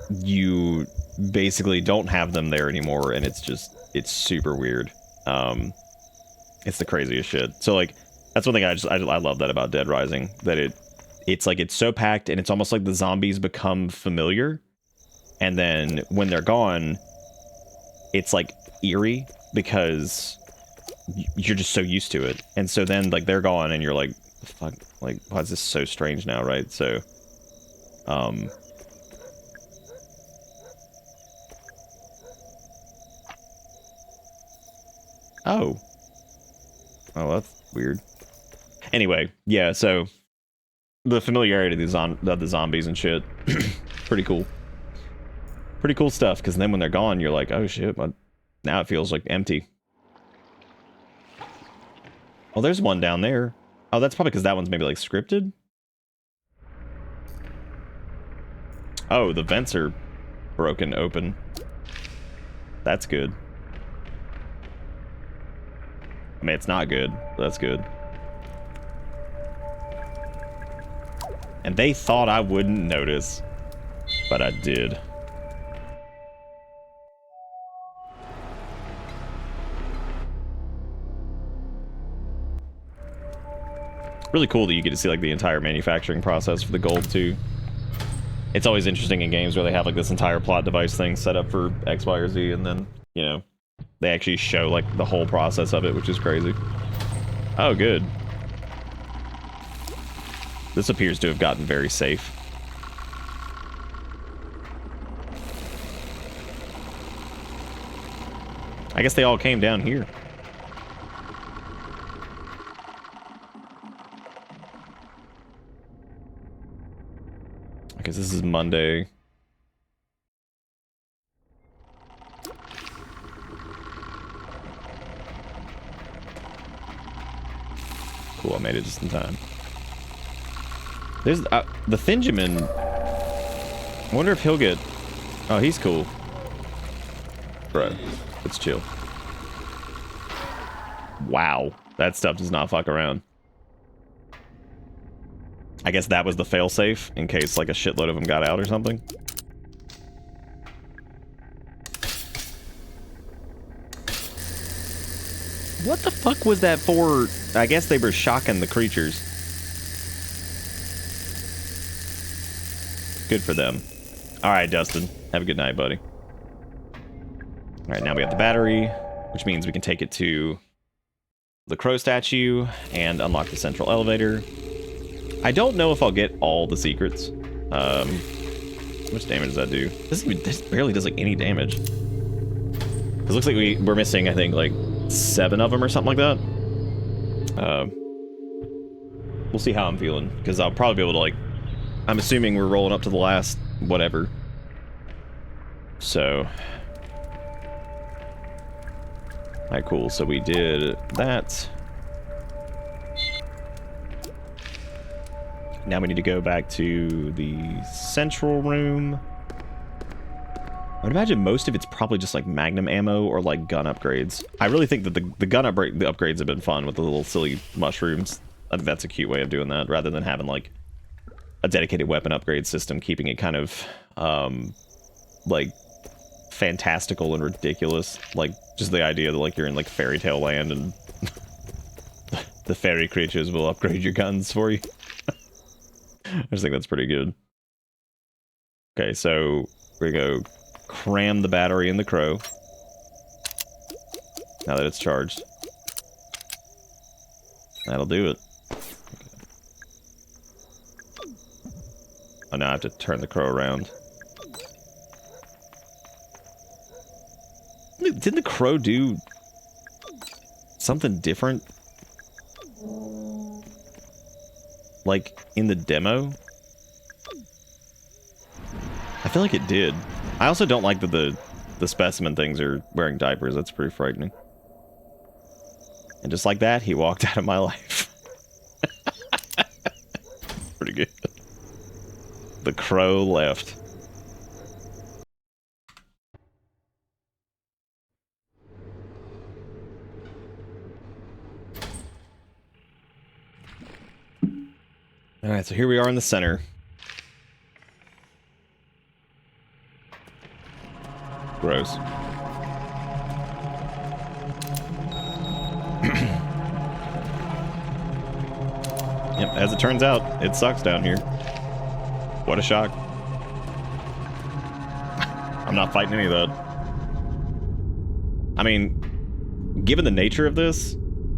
B: you basically don't have them there anymore, and it's super weird. It's the craziest shit. So, like, that's one thing I love that about Dead Rising, that it's like, it's so packed, and it's almost like the zombies become familiar, and then when they're gone, it's like eerie, because you're just so used to it. And so then, like, they're gone, and you're like, fuck, like, why is this so strange now, right? So, oh, that's weird. Anyway, yeah, so the familiarity of the zombies and shit, pretty cool. Pretty cool stuff, because then when they're gone, you're like, oh shit, but now it feels like empty. Oh, there's one down there. Oh, that's probably because that one's maybe, like, scripted? Oh, the vents are broken open. That's good. I mean, it's not good, but that's good. And they thought I wouldn't notice, but I did. Really cool that you get to see, like, the entire manufacturing process for the gold, too. It's always interesting in games where they have, like, this entire plot device thing set up for X, Y, or Z, and then, you know, they actually show, like, the whole process of it, which is crazy. Oh, good. This appears to have gotten very safe. I guess they all came down here. Because this is Monday. Cool, I made it just in time. There's the Thinjamin. I wonder if he'll get... Oh, he's cool. Bro, let's chill. Wow, that stuff does not fuck around. I guess that was the failsafe, in case, like, a shitload of them got out or something. What the fuck was that for? I guess they were shocking the creatures. Good for them. Alright, Dustin. Have a good night, buddy. Alright, now we got the battery, which means we can take it to the crow statue and unlock the central elevator. I don't know if I'll get all the secrets. How much damage does that do? This barely does, like, any damage. It looks like we're missing, I think, like, 7 of them or something like that. We'll see how I'm feeling, because I'll probably be able to, like... I'm assuming we're rolling up to the last whatever. So, alright, cool. So we did that. Now we need to go back to the central room. I would imagine most of it's probably just like magnum ammo or like gun upgrades. I really think that the gun upgrades have been fun with the little silly mushrooms. I think that's a cute way of doing that, rather than having like a dedicated weapon upgrade system, keeping it kind of like fantastical and ridiculous. Like just the idea that like you're in like fairy tale land and the fairy creatures will upgrade your guns for you. I just think that's pretty good. Okay, so we're gonna go cram the battery in the crow. Now that it's charged. That'll do it. Okay. Oh, now I have to turn the crow around. Didn't the crow do something different? Like, in the demo? I feel like it did. I also don't like that the specimen things are wearing diapers. That's pretty frightening. And just like that, he walked out of my life. Pretty good. The crow left. Alright, so here we are in the center. Gross. Yep, as it turns out, it sucks down here. What a shock. I'm not fighting any of that. I mean, given the nature of this,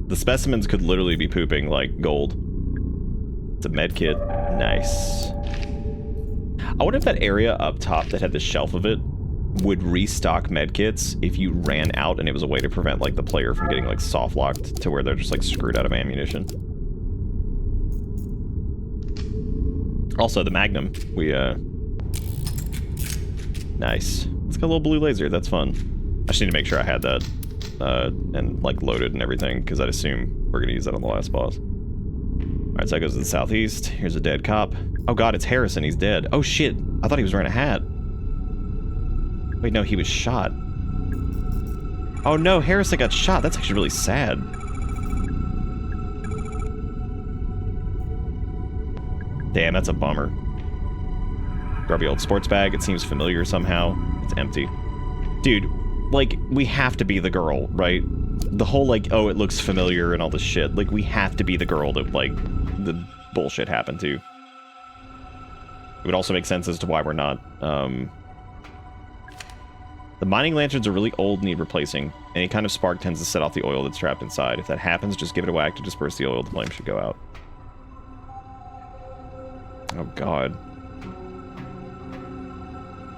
B: the specimens could literally be pooping like gold. It's a med kit. Nice. I wonder if that area up top that had the shelf of it would restock med kits if you ran out and it was a way to prevent like the player from getting like soft locked to where they're just like screwed out of ammunition. Also the Magnum, we nice. It's got a little blue laser, that's fun. I just need to make sure I had that and like loaded and everything, because I'd assume we're gonna use that on the last boss. Alright, so that goes to the southeast. Here's a dead cop. Oh god, it's Harrison, he's dead. Oh shit, I thought he was wearing a hat. Wait, no, he was shot. Oh no, Harrison got shot. That's actually really sad. Damn, that's a bummer. Grubby old sports bag. It seems familiar somehow. It's empty. Dude, like, we have to be the girl, right? The whole, like, oh, it looks familiar and all this shit. Like, we have to be the girl that, like, the bullshit happened to. It would also make sense as to why we're not, The mining lanterns are really old and need replacing. Any kind of spark tends to set off the oil that's trapped inside. If that happens, just give it a whack to disperse the oil. The flame should go out. Oh, God.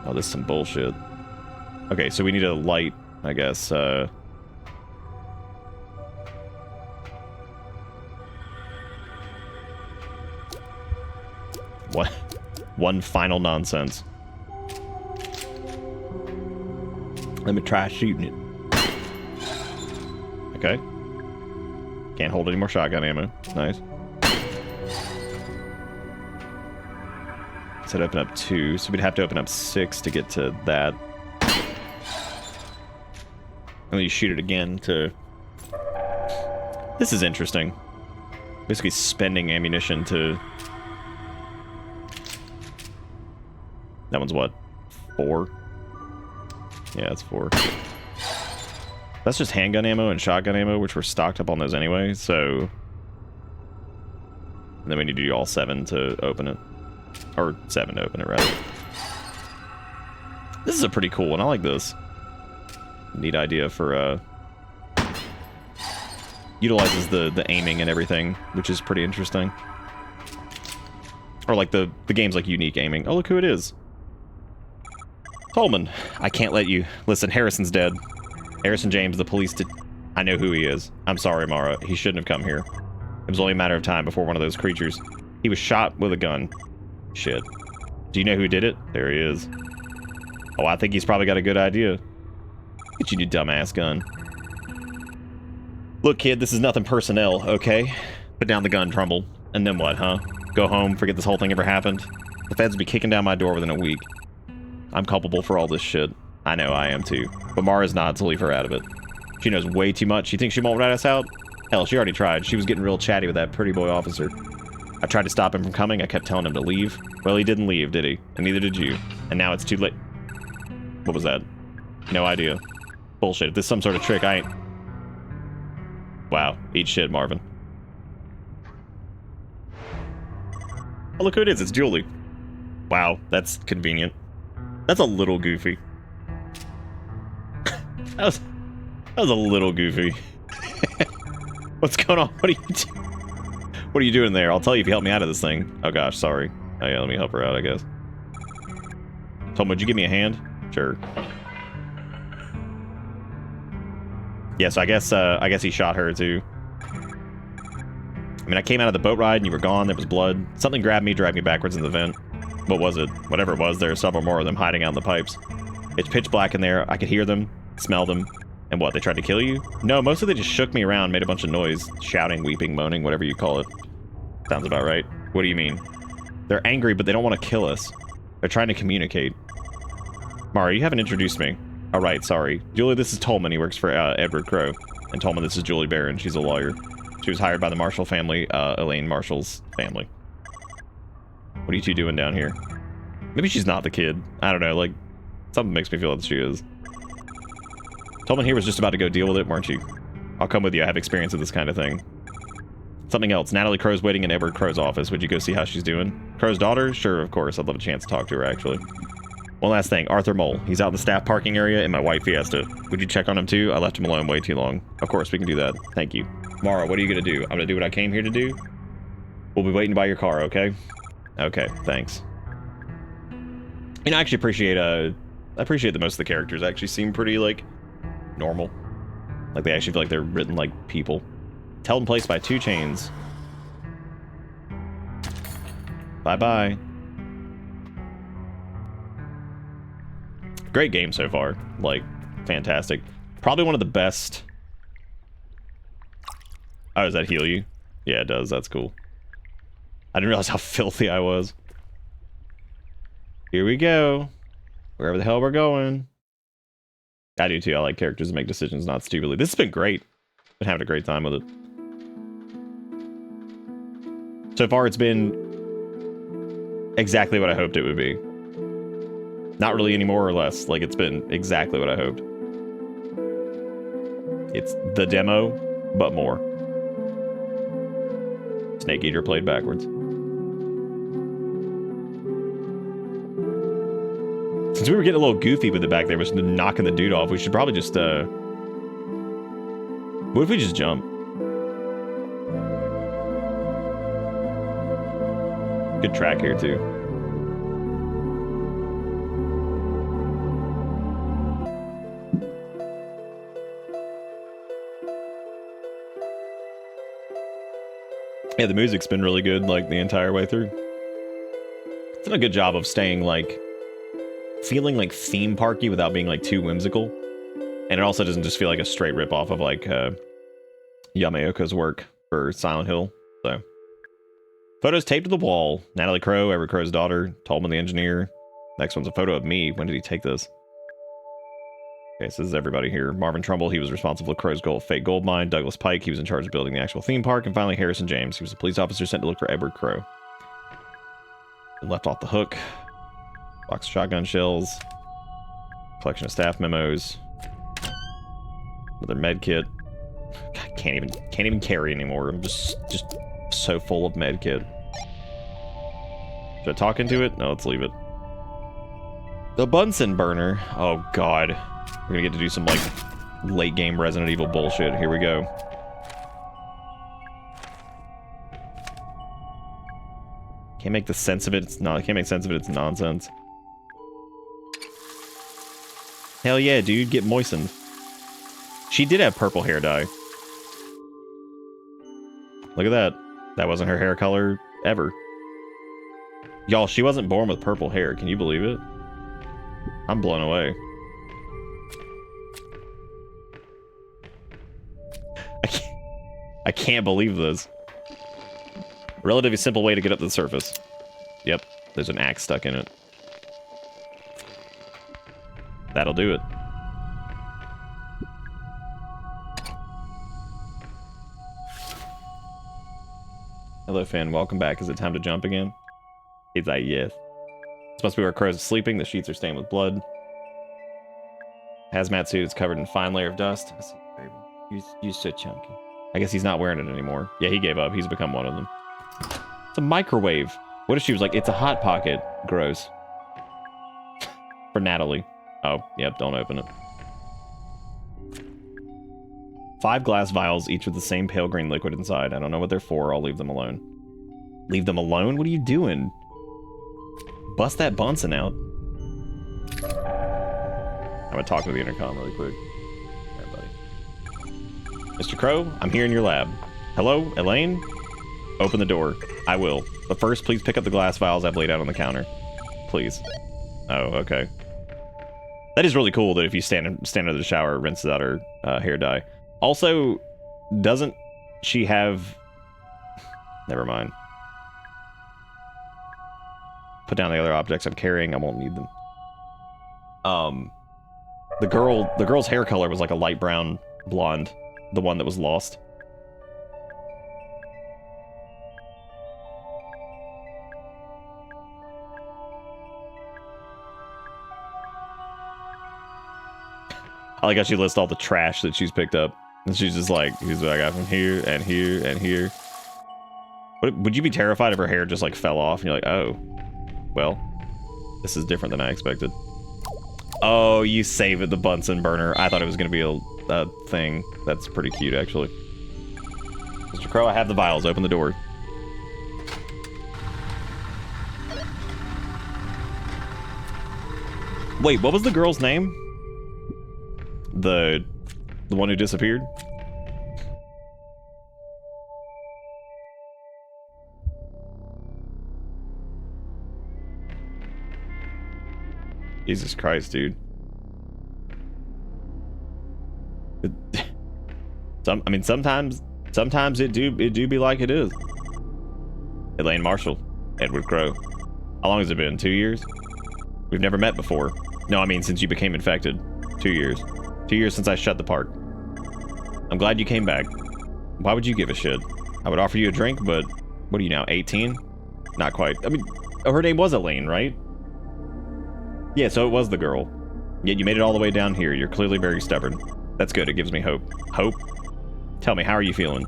B: Oh, this is some bullshit. Okay, so we need a light, I guess. What? One final nonsense. Let me try shooting it. Okay. Can't hold any more shotgun ammo. Nice. So I'd open up 2, so we'd have to open up 6 to get to that. And then you shoot it again to... This is interesting. Basically spending ammunition to... That one's what? 4? Yeah, it's 4. That's just handgun ammo and shotgun ammo, which were stocked up on those anyway, so... And then we need to do all 7 to open it. Or 7 to open it, rather. This is a pretty cool one. I like this. Neat idea for, utilizes the aiming and everything, which is pretty interesting. Or, like, the game's, like, unique aiming. Oh, look who it is. Coleman, I can't let you... Listen, Harrison's dead. Harrison James, the police did... I know who he is. I'm sorry, Mara. He shouldn't have come here. It was only a matter of time before one of those creatures... He was shot with a gun. Shit. Do you know who did it? There he is. Oh, I think he's probably got a good idea. Get you, dumbass gun. Look, kid, this is nothing personnel, okay? Put down the gun, Trumbull. And then what, huh? Go home, forget this whole thing ever happened? The feds will be kicking down my door within a week. I'm culpable for all this shit. I know I am too. But Mara's not to leave her out of it. She knows way too much. She thinks she won't rat us out? Hell, she already tried. She was getting real chatty with that pretty boy officer. I tried to stop him from coming. I kept telling him to leave. Well, he didn't leave, did he? And neither did you. And now it's too late. What was that? No idea. Bullshit. If this is some sort of trick, I ain't... Wow. Eat shit, Marvin. Oh, look who it is. It's Julie. Wow, that's convenient. That's a little goofy. that was a little goofy. What's going on? What are you doing? What are you doing there? I'll tell you if you help me out of this thing. Oh gosh, sorry. Oh yeah, let me help her out, I guess. Tom, would you give me a hand? Sure. Yes, I guess he shot her too. I mean, I came out of the boat ride and you were gone. There was blood. Something grabbed me, dragged me backwards in the vent. What was it? Whatever it was, there are several more of them hiding out in the pipes. It's pitch black in there. I could hear them, smell them. And what, they tried to kill you? No, mostly they just shook me around, made a bunch of noise. Shouting, weeping, moaning, whatever you call it. Sounds about right. What do you mean? They're angry, but they don't want to kill us. They're trying to communicate. Mara, you haven't introduced me. All right, sorry. Julie, this is Tolman. He works for Edward Crowe. And Tolman, this is Julie Barron. She's a lawyer. She was hired by the Marshall family, Elaine Marshall's family. What are you two doing down here? Maybe she's not the kid. I don't know, like, something makes me feel that she is. Tolman here was just about to go deal with it, weren't you? I'll come with you. I have experience with this kind of thing. Something else. Natalie Crowe's waiting in Edward Crowe's office. Would you go see how she's doing? Crowe's daughter? Sure, of course. I'd love a chance to talk to her, actually. One last thing. Arthur Mole. He's out in the staff parking area in my white Fiesta. Would you check on him, too? I left him alone way too long. Of course, we can do that. Thank you. Mara, what are you going to do? I'm going to do what I came here to do? We'll be waiting by your car, okay? Okay, thanks. And I actually appreciate, I appreciate that most of the characters actually seem pretty, like, normal. Like, they actually feel like they're written like people. Held in place by 2 chains. Bye-bye. Great game so far. Like, fantastic. Probably one of the best... Oh, does that heal you? Yeah, it does. That's cool. I didn't realize how filthy I was. Here we go. Wherever the hell we're going. I do too. I like characters that make decisions not stupidly. This has been great. Been having a great time with it. So far, it's been exactly what I hoped it would be. Not really any more or less. Like, it's been exactly what I hoped. It's the demo, but more. Snake Eater played backwards. Since we were getting a little goofy with it back there, was knocking the dude off, we should probably just, what if we just jump? Good track here, too. Yeah, the music's been really good, like, the entire way through. It's done a good job of staying, like, feeling, like, theme parky without being, like, too whimsical. And it also doesn't just feel like a straight rip-off of, like, Yamaoka's work for Silent Hill, so. Photos taped to the wall. Natalie Crowe, Edward Crowe's daughter, Tolman the engineer. Next one's a photo of me. When did he take this? Okay, so this is everybody here. Marvin Trumbull, he was responsible for Crowe's fake gold mine. Douglas Pike, he was in charge of building the actual theme park. And finally, Harrison James, he was a police officer sent to look for Edward Crowe. Left off the hook. Box of shotgun shells. Collection of staff memos. Another med kit. God, can't even carry anymore. I'm just so full of med kit. Should I talk into it? No, let's leave it. The Bunsen burner. Oh god. We're gonna get to do some, like, late game Resident Evil bullshit. Here we go. Can't make the sense of it. It's not. Can't make sense of it. It's nonsense. Hell yeah, dude. Get moistened. She did have purple hair dye. Look at that. That wasn't her hair color ever. Y'all, she wasn't born with purple hair. Can you believe it? I'm blown away. I can't believe this. A relatively simple way to get up to the surface. Yep, there's an axe stuck in it. That'll do it. Hello, Finn. Welcome back. Is it time to jump again? He's like, yes. This must be where Crow's sleeping. The sheets are stained with blood. Hazmat suit is covered in a fine layer of dust. I see, baby. You're so chunky. I guess he's not wearing it anymore. Yeah, he gave up. He's become one of them. It's a microwave. What if she was like, it's a Hot Pocket? Gross. For Natalie. Oh, yep, don't open it. 5 glass vials, each with the same pale green liquid inside. I don't know what they're for. I'll leave them alone. Leave them alone? What are you doing? Bust that Bunsen out. I'm gonna talk with the intercom really quick. Alright, buddy. Mr. Crow, I'm here in your lab. Hello, Elaine? Open the door. I will. But first, please pick up the glass vials I've laid out on the counter. Please. Oh, okay. That is really cool that if you stand under the shower, it rinses out her hair dye. Also, doesn't she have... Never mind. Put down the other objects I'm carrying. I won't need them. The girl's hair color was like a light brown blonde. The one that was lost. I like how she lists all the trash that she's picked up. And she's just like, here's what I got from here, and here, and here. Would you be terrified if her hair just like fell off and you're like, oh, well, this is different than I expected. Oh, you save it, the Bunsen burner. I thought it was going to be a thing. That's pretty cute, actually. Mr. Crow, I have the vials. Open the door. Wait, what was the girl's name? The one who disappeared? Jesus Christ, dude. I mean, sometimes it do be like it is. Elaine Marshall, Edward Crow. How long has it been? 2 years? We've never met before. No, I mean since you became infected. 2 years. 2 years since I shut the park. I'm glad you came back. Why would you give a shit? I would offer you a drink, but what are you now, 18? Not quite. I mean, her name was Elaine, right? Yeah, so it was the girl. Yet you made it all the way down here. You're clearly very stubborn. That's good. It gives me hope. Hope? Tell me, how are you feeling?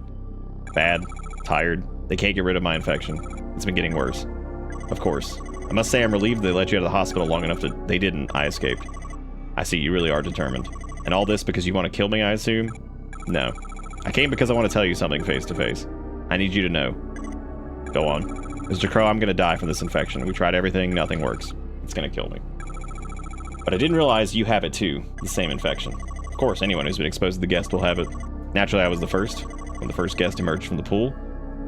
B: Bad? Tired? They can't get rid of my infection. It's been getting worse. Of course. I must say I'm relieved they let you out of the hospital long enough to... They didn't. I escaped. I see. You really are determined. And all this because you want to kill me, I assume? No. I came because I want to tell you something face to face. I need you to know. Go on. Mr. Crow, I'm going to die from this infection. We tried everything. Nothing works. It's going to kill me. But I didn't realize you have it too. The same infection. Of course, anyone who's been exposed to the guest will have it. Naturally, I was the first. When the first guest emerged from the pool,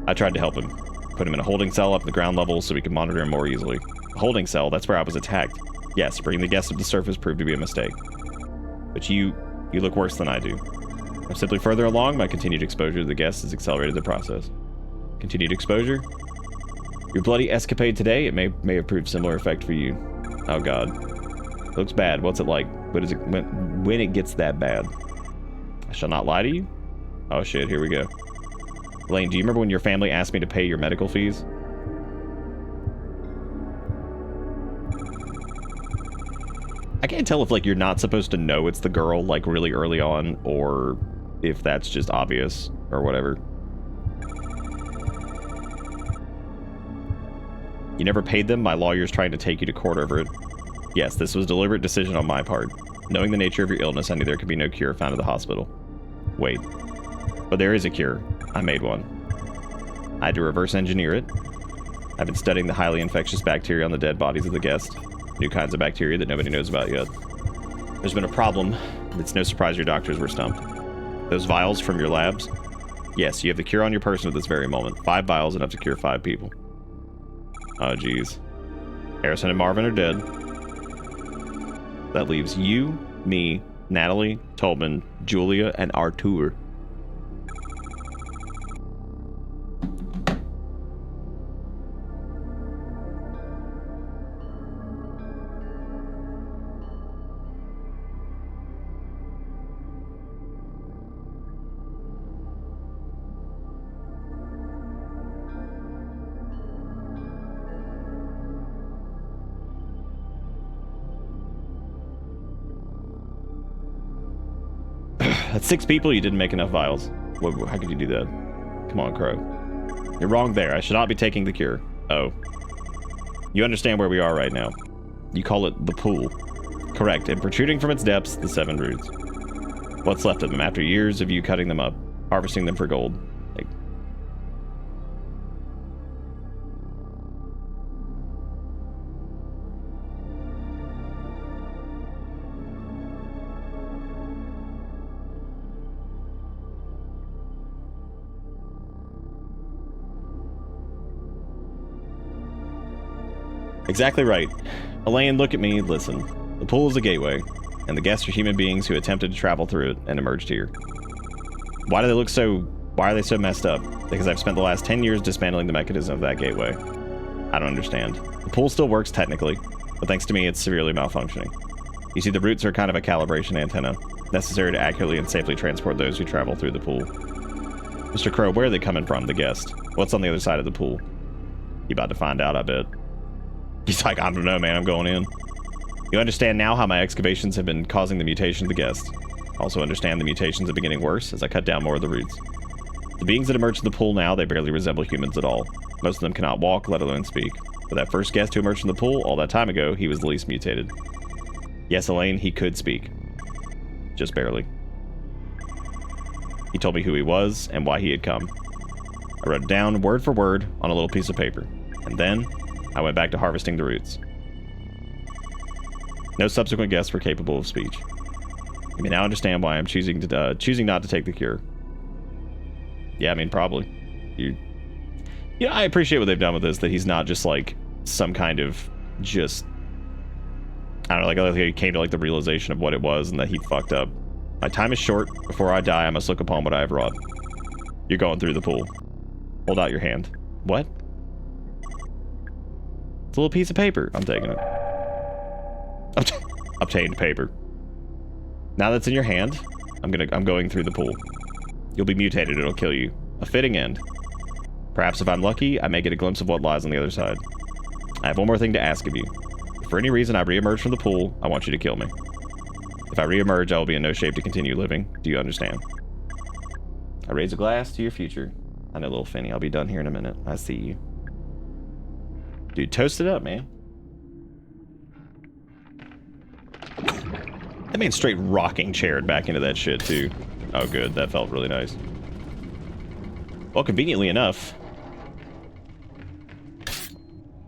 B: I tried to help him. Put him in a holding cell up at the ground level so we could monitor him more easily. A holding cell, that's where I was attacked. Yes, bringing the guest up to the surface proved to be a mistake. But you look worse than I do. I'm simply further along. My continued exposure to the guest has accelerated the process. Continued exposure? Your bloody escapade today, it may have proved similar effect for you. Oh god. It looks bad. What's it like? What is it when it gets that bad? I shall not lie to you? Oh shit, here we go. Lane, do you remember when your family asked me to pay your medical fees? I can't tell if like you're not supposed to know it's the girl like really early on, or if that's just obvious or whatever. You never paid them? My lawyer's trying to take you to court over it. Yes, this was a deliberate decision on my part. Knowing the nature of your illness, I knew there could be no cure found at the hospital. Wait. But there is a cure. I made one. I had to reverse engineer it. I've been studying the highly infectious bacteria on the dead bodies of the guests. New kinds of bacteria that nobody knows about yet. There's been a problem. It's no surprise your doctors were stumped. Those vials from your labs? Yes, you have the cure on your person at this very moment. 5 vials, enough to cure 5 people. Oh, jeez. Harrison and Marvin are dead. That leaves you, me, Natalie, Tobin, Julia, and Artur. That's 6 people. You didn't make enough vials. How could you do that? Come on, Crow. You're wrong there. I should not be taking the cure. Oh. You understand where we are right now. You call it the pool. Correct. And protruding from its depths, the 7 roots. What's left of them after years of you cutting them up, harvesting them for gold? Like, exactly right. Elaine, look at me, listen. The pool is a gateway, and the guests are human beings who attempted to travel through it and emerged here. Why are they so messed up? Because I've spent the last 10 years dismantling the mechanism of that gateway. I don't understand. The pool still works technically, but thanks to me, it's severely malfunctioning. You see, the roots are kind of a calibration antenna, necessary to accurately and safely transport those who travel through the pool. Mr. Crow, where are they coming from, the guest? What's on the other side of the pool? You about to find out, I bet. He's like, I don't know, man, I'm going in. You understand now how my excavations have been causing the mutation of the guests. Also understand the mutations are getting worse as I cut down more of the roots. The beings that emerge from the pool now, they barely resemble humans at all. Most of them cannot walk, let alone speak. But that first guest who emerged from the pool all that time ago, he was the least mutated. Yes, Elaine, he could speak. Just barely. He told me who he was and why he had come. I wrote it down word for word on a little piece of paper. And then, I went back to harvesting the roots. No subsequent guests were capable of speech. You may now understand why I'm choosing not to take the cure. Yeah, I mean, probably. I appreciate what they've done with this, that he's not just like some kind of just, I don't know, like he came to like the realization of what it was and that he fucked up. My time is short. Before I die, I must look upon what I have wrought. You're going through the pool. Hold out your hand. What? It's a little piece of paper. I'm taking it. Obtained paper. Now that's in your hand, I'm going through the pool. You'll be mutated, it'll kill you. A fitting end. Perhaps if I'm lucky, I may get a glimpse of what lies on the other side. I have one more thing to ask of you. If for any reason I re-emerge from the pool, I want you to kill me. If I re-emerge, I will be in no shape to continue living. Do you understand? I raise a glass to your future. I know, little Finny, I'll be done here in a minute. I see you. Dude, toast it up, man. That man straight rocking chaired back into that shit, too. Oh, good. That felt really nice. Well, conveniently enough.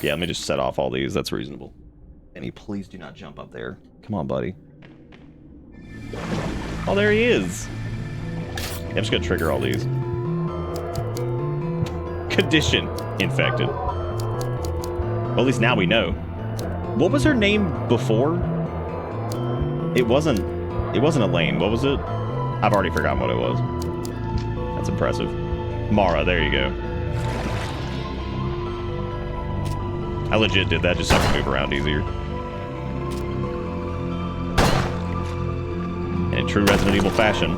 B: Yeah, let me just set off all these. That's reasonable. Benny, please do not jump up there. Come on, buddy. Oh, there he is. Yeah, I'm just gonna trigger all these. Condition infected. Well, at least now we know. What was her name before? It wasn't Elaine. What was it? I've already forgotten what it was. That's impressive. Mara, there you go. I legit did that just so I could move around easier. And in true Resident Evil fashion,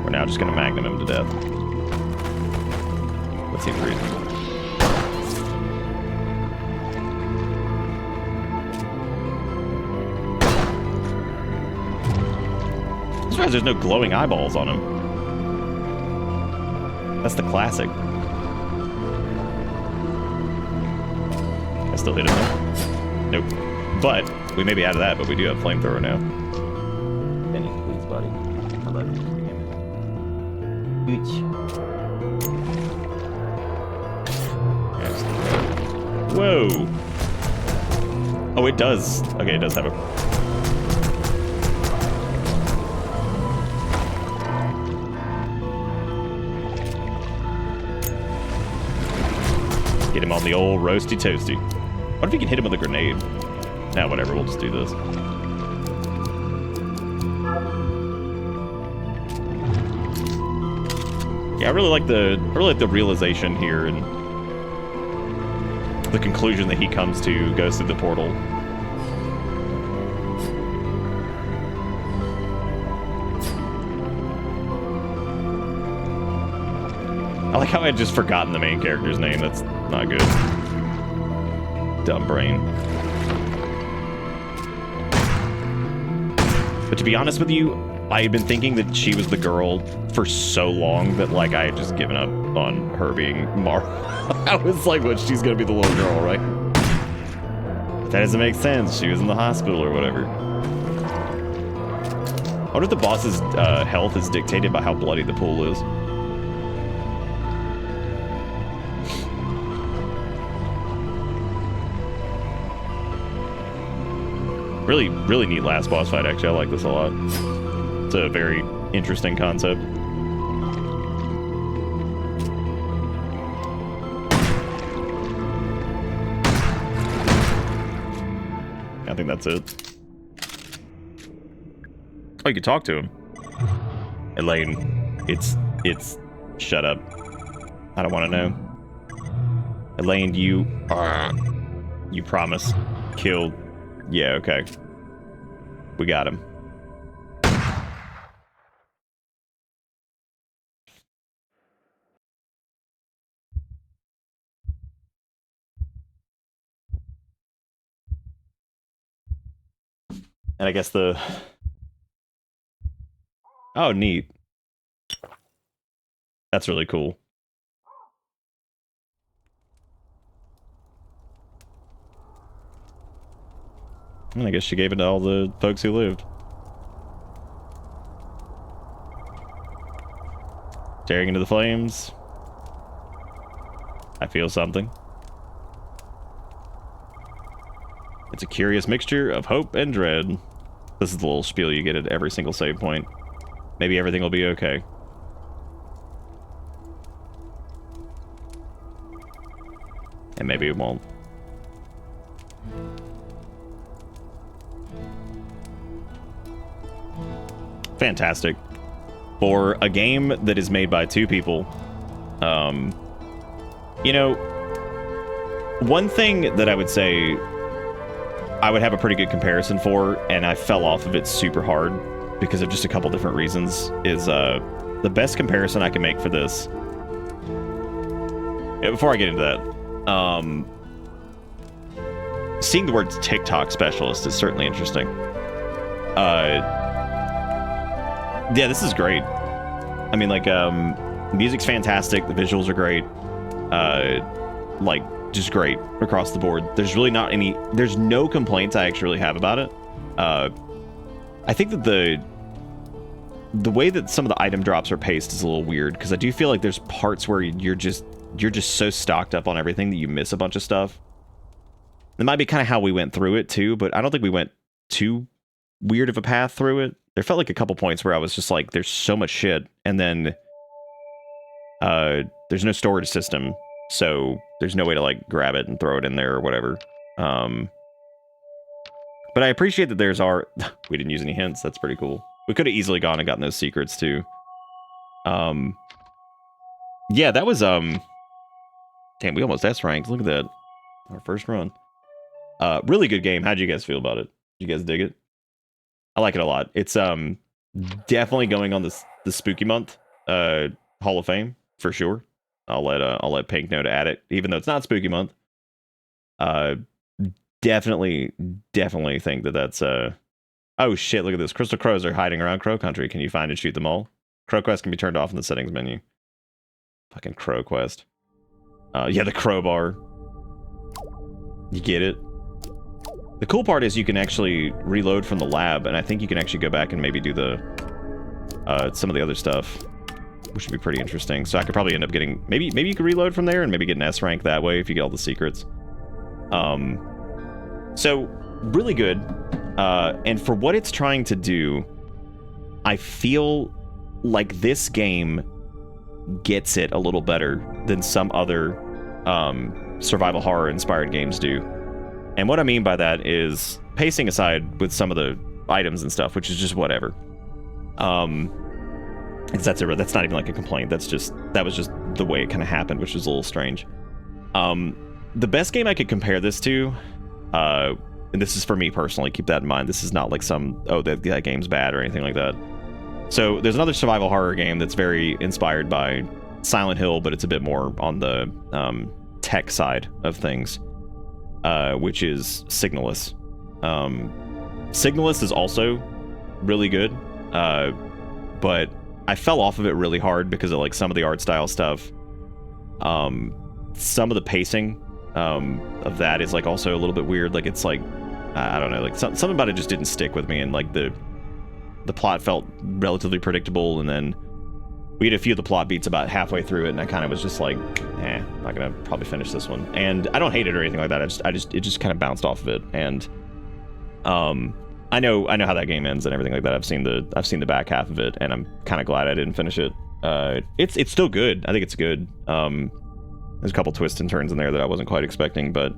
B: we're now just gonna magnum him to death. That seems reasonable. I'm surprised there's no glowing eyeballs on him. That's the classic. I still hit him though. Nope. But we may be out of that, but we do have flamethrower now. Benny, please, buddy. I love you. Whoa. Oh, it does. Okay, it does have a... Get him on the old roasty toasty. What if he can hit him with a grenade? Nah, whatever, we'll just do this. Yeah, I really like the realization here and the conclusion that he comes to goes through the portal. I like how I had just forgotten the main character's name. That's not good. Dumb brain. But to be honest with you, I had been thinking that she was the girl for so long that, like, I had just given up on her being Mara. I was like, what, she's gonna be the little girl, right? But that doesn't make sense. She was in the hospital or whatever. I wonder if the boss's health is dictated by how bloody the pool is. Really, really neat last boss fight, actually. I like this a lot. It's a very interesting concept. I think that's it. Oh, you can talk to him. Elaine, it's... Shut up. I don't want to know. Elaine, you promise. Killed. Yeah, okay. We got him. And I guess the... Oh, neat. That's really cool. And I guess she gave it to all the folks who lived. Staring into the flames. I feel something. It's a curious mixture of hope and dread. This is the little spiel you get at every single save point. Maybe everything will be okay. And maybe it won't. Fantastic. For a game that is made by two people, you know, one thing that I would say I would have a pretty good comparison for, and I fell off of it super hard because of just a couple different reasons, is the best comparison I can make for this. Before I get into that, seeing the words TikTok specialist is certainly interesting. Yeah, this is great. I mean, like, music's fantastic. The visuals are great. Like, just great across the board. There's really not any... There's no complaints I actually really have about it. I think that the way that some of the item drops are paced is a little weird, because I do feel like there's parts where you're just so stocked up on everything that you miss a bunch of stuff. It might be kind of how we went through it, too, but I don't think we went too weird of a path through it. There felt like a couple points where I was just like, there's so much shit, and then there's no storage system, so there's no way to like grab it and throw it in there or whatever. But I appreciate that there's we didn't use any hints. That's pretty cool. We could have easily gone and gotten those secrets too. Yeah, that was damn, we almost S-ranked. Look at that. Our first run. Really good game. How'd you guys feel about it? Did you guys dig it? I like it a lot. It's definitely going on the spooky month Hall of Fame for sure. I'll let Pink know to add it, even though it's not spooky month. Definitely think that that's oh shit, look at this. Crystal crows are hiding around Crow Country. Can you find and shoot them all? Crow Quest can be turned off in the settings menu. Fucking Crow Quest. Yeah, the crowbar. You get it? The cool part is you can actually reload from the lab, and I think you can actually go back and maybe do the some of the other stuff, which would be pretty interesting. So I could probably end up getting... Maybe you could reload from there and maybe get an S rank that way if you get all the secrets. So, really good. And for what it's trying to do, I feel like this game gets it a little better than some other survival horror-inspired games do. And what I mean by that is pacing aside with some of the items and stuff, which is just whatever. That's not even like a complaint. That was just the way it kind of happened, which was a little strange. The best game I could compare this to, and this is for me personally, keep that in mind. This is not like that game's bad or anything like that. So there's another survival horror game that's very inspired by Silent Hill, but it's a bit more on the tech side of things, which is Signalus. Signalus is also really good, but I fell off of it really hard because of like some of the art style stuff. Some of the pacing of that is like also a little bit weird. Like it's like, I don't know, like something about it just didn't stick with me, and like the plot felt relatively predictable, and then we had a few of the plot beats about halfway through it, and I kind of was just like, I'm not gonna probably finish this one. And I don't hate it or anything like that. It just kind of bounced off of it. And I know how that game ends and everything like that. I've seen the back half of it, and I'm kind of glad I didn't finish it. It's still good. I think it's good. There's a couple twists and turns in there that I wasn't quite expecting, but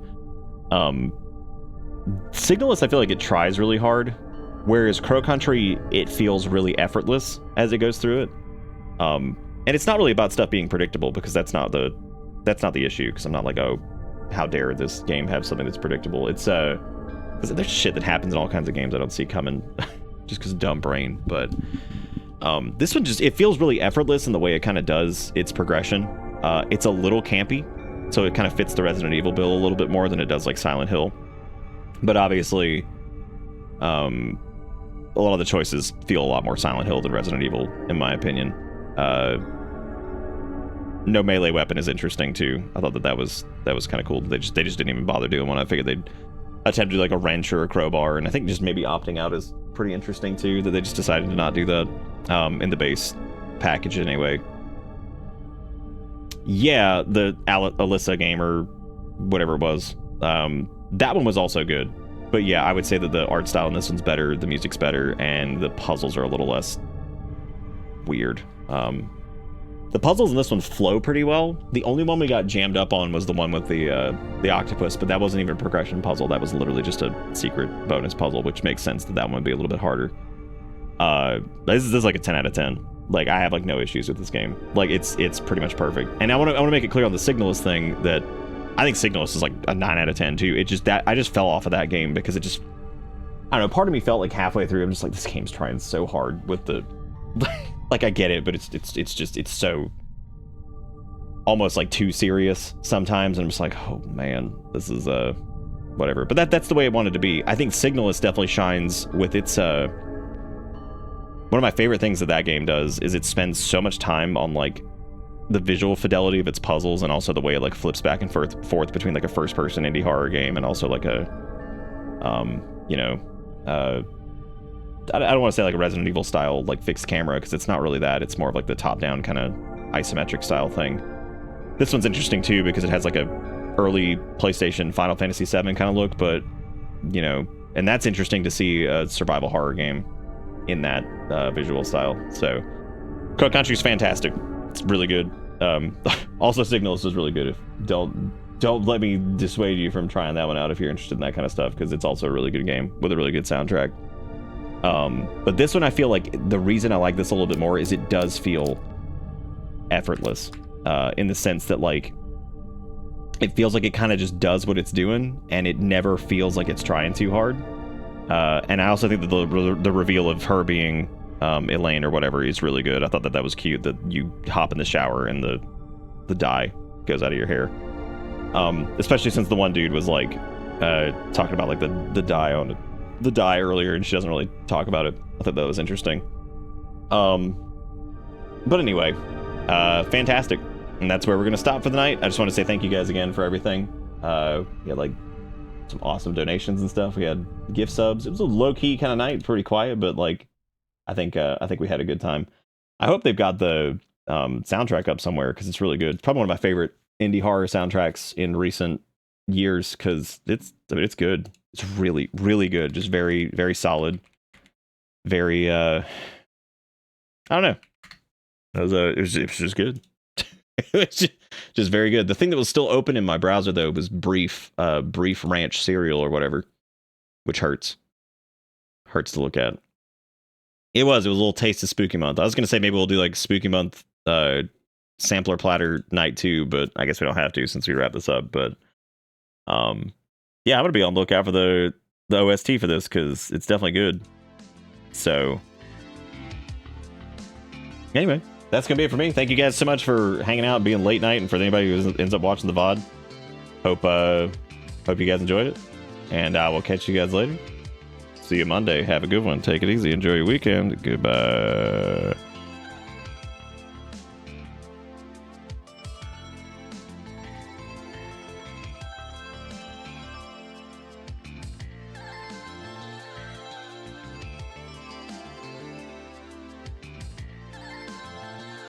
B: Signalus, I feel like it tries really hard, whereas Crow Country, it feels really effortless as it goes through it. And it's not really about stuff being predictable, because that's not the issue, because I'm not like, oh, how dare this game have something that's predictable. It's there's shit that happens in all kinds of games I don't see coming just because of dumb brain. But this one it feels really effortless in the way it kind of does its progression. It's a little campy, so it kind of fits the Resident Evil bill a little bit more than it does like Silent Hill. But obviously, a lot of the choices feel a lot more Silent Hill than Resident Evil, in my opinion. No melee weapon is interesting too. I thought that was kind of cool. They just didn't even bother doing one. I figured they'd attempt to do like a wrench or a crowbar, and I think just maybe opting out is pretty interesting too, that they just decided to not do that in the base package anyway. Yeah, the Alyssa game or whatever it was, that one was also good. But yeah, I would say that the art style in this one's better, the music's better, and the puzzles are a little less weird. The puzzles in this one flow pretty well. The only one we got jammed up on was the one with the octopus, but that wasn't even a progression puzzle. That was literally just a secret bonus puzzle, which makes sense that one would be a little bit harder. This is like a 10 out of 10. Like, I have like no issues with this game. Like, it's pretty much perfect. And I want to make it clear on the Signalus thing that I think Signalus is like a 9 out of 10 too. It just I just fell off of that game because it just, I don't know, part of me felt like halfway through I'm just like, this game's trying so hard with the like, I get it, but it's so almost like too serious sometimes, and I'm just like, oh man, this is whatever. But that's the way it wanted to be. I think Signalus definitely shines with its one of my favorite things that game does is it spends so much time on like the visual fidelity of its puzzles, and also the way it like flips back and forth between like a first person indie horror game and also like a I don't want to say like a Resident Evil style like fixed camera, because it's not really that. It's more of like the top down kind of isometric style thing. This one's interesting too because it has like a early PlayStation Final Fantasy VII kind of look, but and that's interesting to see a survival horror game in that visual style. So Crow Country's fantastic. It's really good. Also Signalus is really good. Don't let me dissuade you from trying that one out if you're interested in that kind of stuff, because it's also a really good game with a really good soundtrack. But this one, I feel like the reason I like this a little bit more is it does feel effortless, in the sense that like it feels like it kind of just does what it's doing, and it never feels like it's trying too hard. And I also think that the reveal of her being Elaine or whatever is really good. I thought that was cute, that you hop in the shower and the dye goes out of your hair. Especially since the one dude was like talking about like the dye earlier, and she doesn't really talk about it. I thought that was interesting. But anyway, fantastic. And that's where we're gonna stop for the night. I just want to say thank you guys again for everything. We had like some awesome donations and stuff. We had gift subs. It was a low-key kind of night, pretty quiet, but like I think we had a good time. I hope they've got the soundtrack up somewhere, because it's really good. It's probably one of my favorite indie horror soundtracks in recent years, because it's good. It's really, really good. Just very, very solid. Very I don't know. It was just good. Just very good. The thing that was still open in my browser though was Brief Ranch cereal or whatever, which hurts to look at. It was a little taste of Spooky Month. I was gonna say maybe we'll do like Spooky Month sampler platter night 2, but I guess we don't have to since we wrap this up. But yeah, I'm gonna be on the lookout for the OST for this because it's definitely good. So anyway, that's gonna be it for me. Thank you guys so much for hanging out, being late night, and for anybody who ends up watching the VOD. Hope you guys enjoyed it, and I will catch you guys later. See you Monday. Have a good one. Take it easy. Enjoy your weekend. Goodbye.